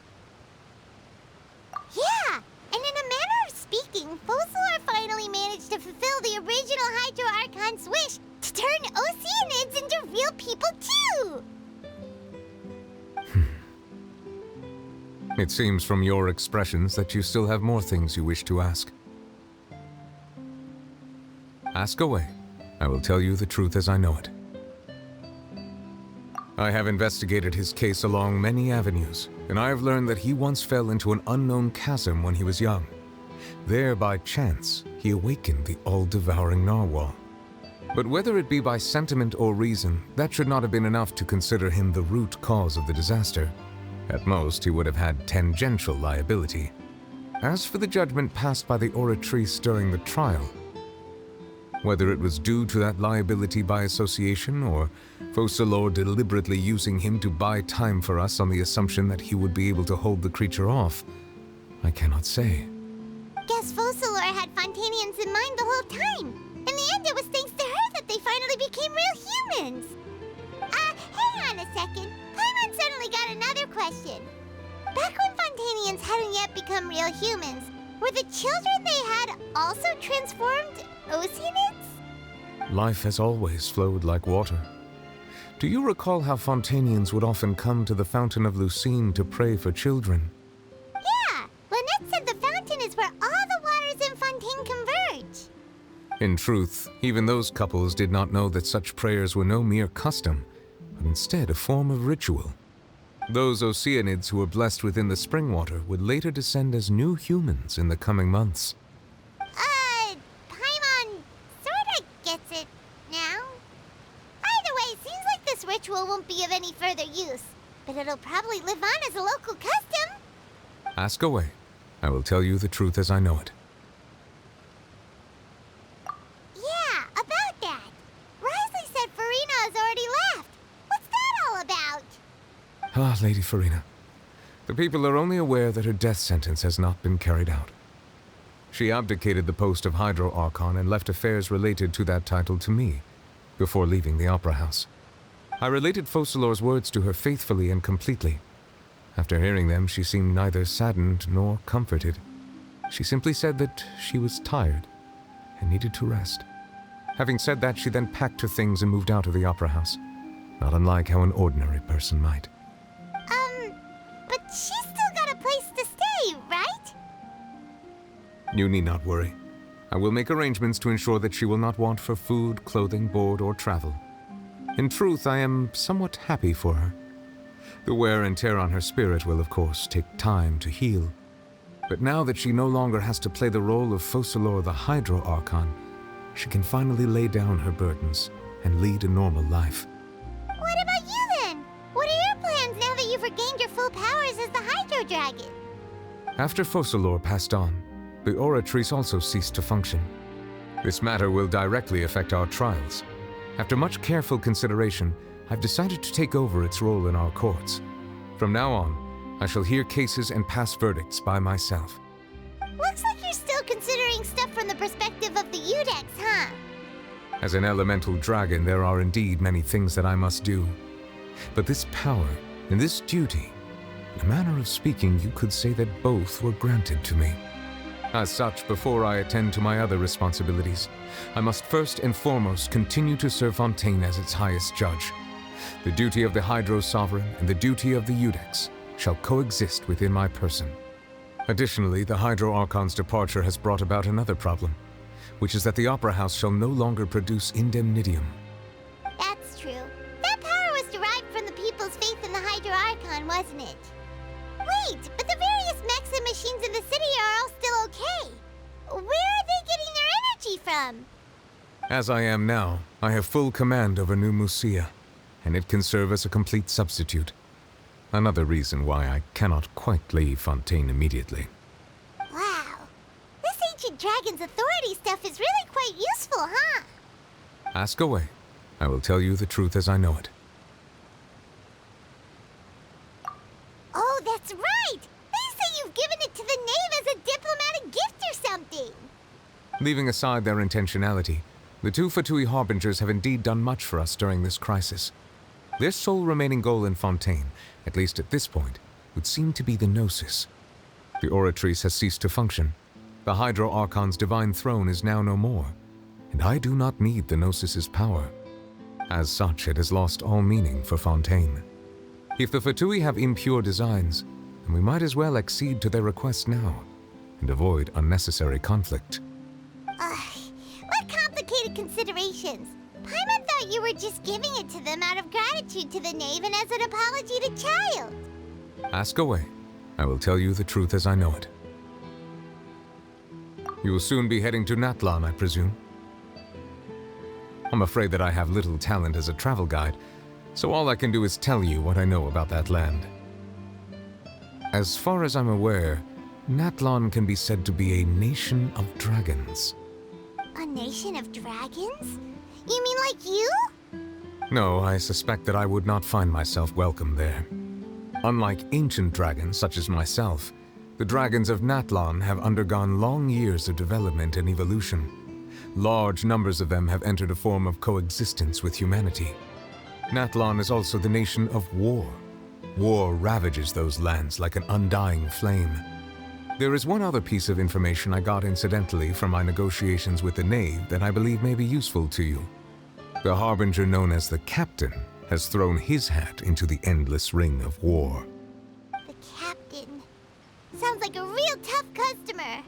Yeah, and in a manner of speaking, Focalor finally managed to fulfill the original Hydro Archon's wish to turn Oceanids into real people too! It seems from your expressions that you still have more things you wish to ask. Ask away. I will tell you the truth as I know it. I have investigated his case along many avenues, and I have learned that he once fell into an unknown chasm when he was young. There, by chance, he awakened the all-devouring narwhal. But whether it be by sentiment or reason, that should not have been enough to consider him the root cause of the disaster. At most, he would have had tangential liability. As for the judgment passed by the Oratrice during the trial, whether it was due to that liability by association or Focalors deliberately using him to buy time for us on the assumption that he would be able to hold the creature off, I cannot say. Guess Focalors had Fontanians in mind the whole time. In the end, it was thanks to her that they finally became real humans. Hang on a second. Paimon suddenly got another question. Back when Fontanians hadn't yet become real humans, were the children they had also transformed Oceanids? Life has always flowed like water. Do you recall how Fontanians would often come to the Fountain of Lucine to pray for children? Yeah, Lynette said the fountain is where all the waters in Fontaine converge. In truth, even those couples did not know that such prayers were no mere custom, but instead a form of ritual. Those Oceanids who were blessed within the spring water would later descend as new humans in the coming months. Paimon sorta gets it now. Either way, it seems like this ritual won't be of any further use, but it'll probably live on as a local custom. Ask away. I will tell you the truth as I know it. Yeah, about that. Risley said Farina has already left. What's that all about? Ah, Lady Farina. The people are only aware that her death sentence has not been carried out. She abdicated the post of Hydro Archon and left affairs related to that title to me, before leaving the Opera House. I related Focalors' words to her faithfully and completely. After hearing them, she seemed neither saddened nor comforted. She simply said that she was tired and needed to rest. Having said that, she then packed her things and moved out of the Opera House, not unlike how an ordinary person might. But she's still got a place to stay, right? You need not worry. I will make arrangements to ensure that she will not want for food, clothing, board, or travel. In truth, I am somewhat happy for her. The wear and tear on her spirit will, of course, take time to heal. But now that she no longer has to play the role of Focalors the Hydro Archon, she can finally lay down her burdens and lead a normal life. What about you then? What are your plans now that you've regained your full powers as the Hydro Dragon? After Focalors passed on, the Oratrice also ceased to function. This matter will directly affect our trials. After much careful consideration, I've decided to take over its role in our courts. From now on, I shall hear cases and pass verdicts by myself. Looks like you're still considering stuff from the perspective of the Udex, huh? As an elemental dragon, there are indeed many things that I must do. But this power and this duty, in a manner of speaking, you could say that both were granted to me. As such, before I attend to my other responsibilities, I must first and foremost continue to serve Fontaine as its highest judge. The duty of the Hydro Sovereign and the duty of the Udex shall coexist within my person. Additionally, the Hydro Archon's departure has brought about another problem, which is that the Opera House shall no longer produce indemnitium. That's true. That power was derived from the people's faith in the Hydro Archon, wasn't it? Wait, but the various mechs and machines in the city are all still okay. Where are they getting their energy from? As I am now, I have full command over New Musia, and it can serve as a complete substitute. Another reason why I cannot quite leave Fontaine immediately. Wow. This ancient dragon's authority stuff is really quite useful, huh? Ask away. I will tell you the truth as I know it. Oh, that's right! They say you've given it to the knave as a diplomatic gift or something! Leaving aside their intentionality, the two Fatui Harbingers have indeed done much for us during this crisis. Their sole remaining goal in Fontaine, at least at this point, would seem to be the Gnosis. The Oratrice has ceased to function. The Hydro Archon's divine throne is now no more, and I do not need the Gnosis's power. As such, it has lost all meaning for Fontaine. If the Fatui have impure designs, then we might as well accede to their request now, and avoid unnecessary conflict. What complicated considerations. Paimon thought you were just giving it to them out of gratitude to the knave and as an apology to Child. Ask away. I will tell you the truth as I know it. You will soon be heading to Natlan, I presume? I'm afraid that I have little talent as a travel guide, so all I can do is tell you what I know about that land. As far as I'm aware, Natlan can be said to be a nation of dragons. A nation of dragons? You mean like you? No, I suspect that I would not find myself welcome there. Unlike ancient dragons such as myself, the dragons of Natlan have undergone long years of development and evolution. Large numbers of them have entered a form of coexistence with humanity. Natlan is also the nation of war. War ravages those lands like an undying flame. There is one other piece of information I got incidentally from my negotiations with the Knave that I believe may be useful to you. The Harbinger known as the Captain has thrown his hat into the endless ring of war. The Captain. Sounds like a real tough customer.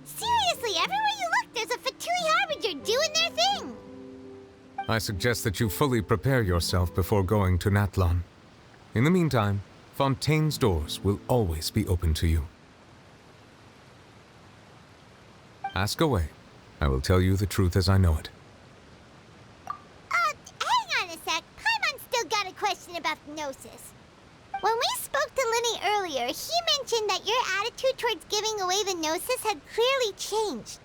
Seriously, everywhere you look, there's a Fatui Harbinger doing their thing. I suggest that you fully prepare yourself before going to Natlan. In the meantime, Fontaine's doors will always be open to you. Ask away. I will tell you the truth as I know it. Hang on a sec. Paimon's still got a question about the Gnosis. When we spoke to Linny earlier, he mentioned that your attitude towards giving away the Gnosis had clearly changed.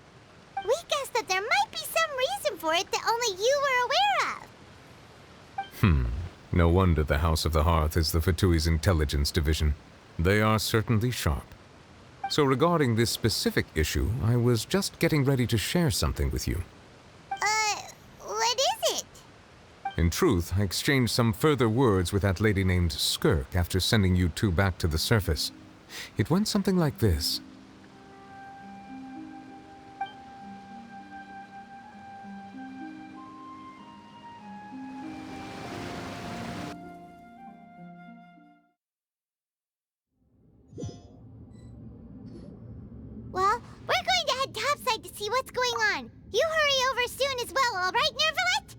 We guessed that there might be some reason for it that only you were aware of. No wonder the House of the Hearth is the Fatui's intelligence division. They are certainly sharp. So regarding this specific issue, I was just getting ready to share something with you. What is it? In truth, I exchanged some further words with that lady named Skirk after sending you two back to the surface. It went something like this. Well, we're going to head topside to see what's going on. You hurry over soon as well, all right, Nervalet?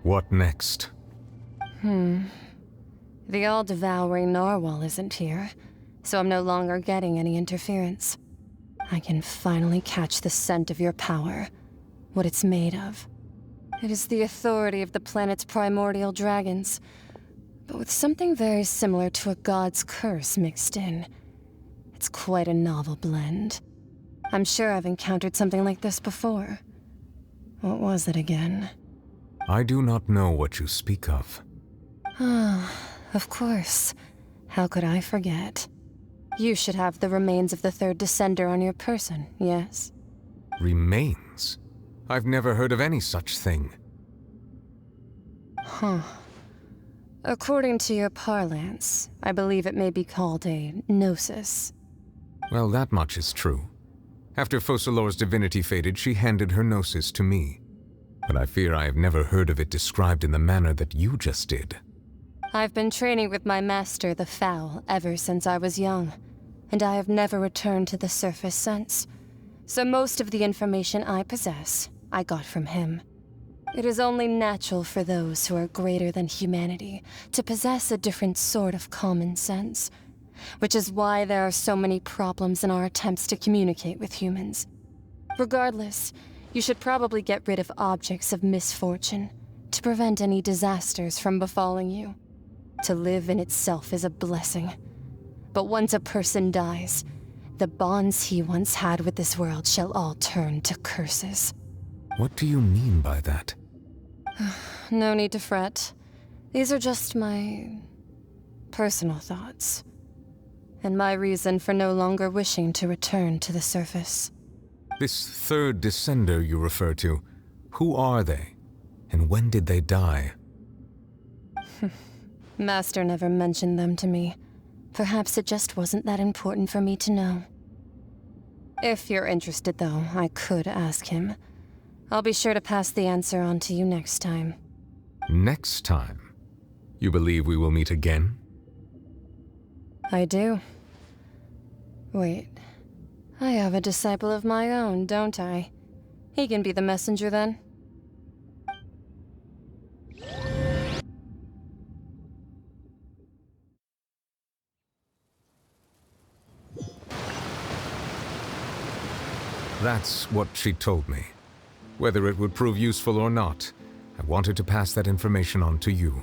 What next? The all-devouring narwhal isn't here, so I'm no longer getting any interference. I can finally catch the scent of your power, what it's made of. It is the authority of the planet's primordial dragons, but with something very similar to a god's curse mixed in. It's quite a novel blend. I'm sure I've encountered something like this before. What was it again? I do not know what you speak of. Of course. How could I forget? You should have the remains of the third descender on your person, yes? Remains? I've never heard of any such thing. According to your parlance, I believe it may be called a gnosis. Well, that much is true. After Focalor's divinity faded, she handed her gnosis to me. But I fear I have never heard of it described in the manner that you just did. I've been training with my master, the Foul, ever since I was young, and I have never returned to the surface since. So most of the information I possess, I got from him. It is only natural for those who are greater than humanity to possess a different sort of common sense, which is why there are so many problems in our attempts to communicate with humans. Regardless, you should probably get rid of objects of misfortune to prevent any disasters from befalling you. To live in itself is a blessing. But once a person dies, the bonds he once had with this world shall all turn to curses. What do you mean by that? No need to fret. These are just my personal thoughts, and my reason for no longer wishing to return to the surface. This third descender you refer to, who are they? And when did they die? Master never mentioned them to me. Perhaps it just wasn't that important for me to know. If you're interested, though, I could ask him. I'll be sure to pass the answer on to you next time. Next time? You believe we will meet again? I do. Wait. I have a disciple of my own, don't I? He can be the messenger then. That's what she told me. Whether it would prove useful or not, I wanted to pass that information on to you.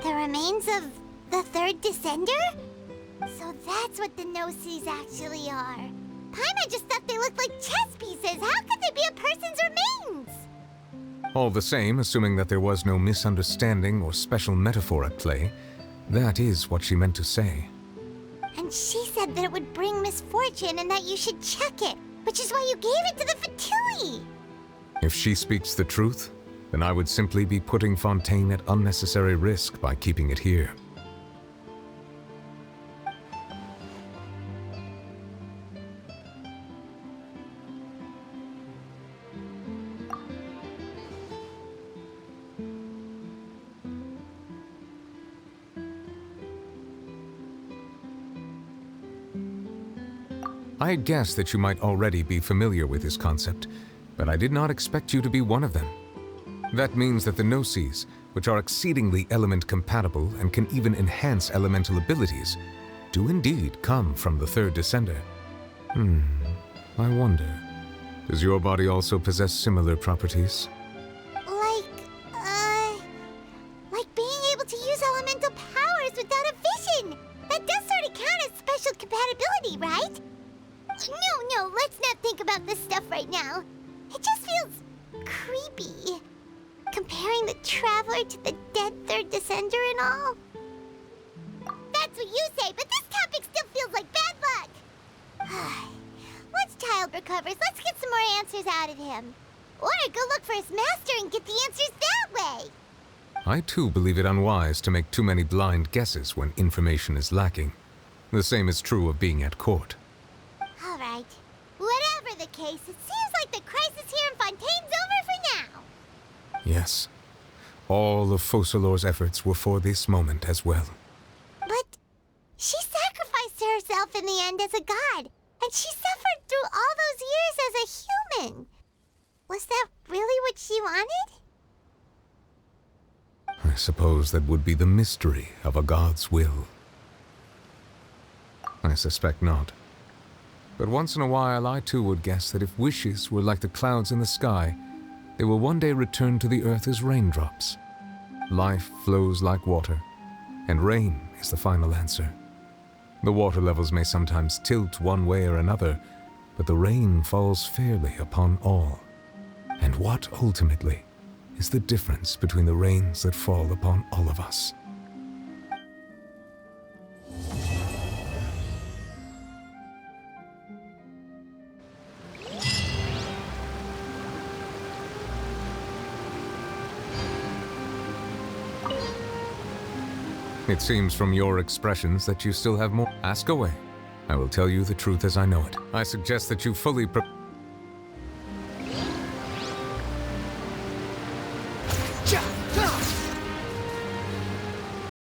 The remains of the third descender? So that's what the no-sees actually are. Paimon just thought they looked like chess pieces. How could they be a person's remains? All the same, assuming that there was no misunderstanding or special metaphor at play, that is what she meant to say. And she said that it would bring misfortune and that you should check it, which is why you gave it to the Fatui. If she speaks the truth, then I would simply be putting Fontaine at unnecessary risk by keeping it here. I had guessed that you might already be familiar with this concept, but I did not expect you to be one of them. That means that the no-sees, which are exceedingly element-compatible and can even enhance elemental abilities, do indeed come from the third descender. I wonder, does your body also possess similar properties? Like being able to use elemental powers without a vision. That does sort of count as special compatibility, right? No, let's not think about this stuff right now. It just feels creepy. Comparing the Traveler to the dead third descender and all. That's what you say, but this topic still feels like bad luck. Once Child recovers, let's get some more answers out of him. Or go look for his master and get the answers that way. I too believe it unwise to make too many blind guesses when information is lacking. The same is true of being at court. All right. Whatever the case, it seems like the crisis here in Fontaine's over for now. Yes. All of Focalor's efforts were for this moment as well. But she sacrificed herself in the end as a god, and she suffered through all those years as a human. Was that really what she wanted? I suppose that would be the mystery of a god's will. I suspect not. But once in a while, I too would guess that if wishes were like the clouds in the sky, they will one day return to the earth as raindrops. Life flows like water, and rain is the final answer. The water levels may sometimes tilt one way or another, but the rain falls fairly upon all. And what, ultimately, is the difference between the rains that fall upon all of us? It seems from your expressions that you still have more. Ask away. I will tell you the truth as I know it. I suggest that you fully prepare.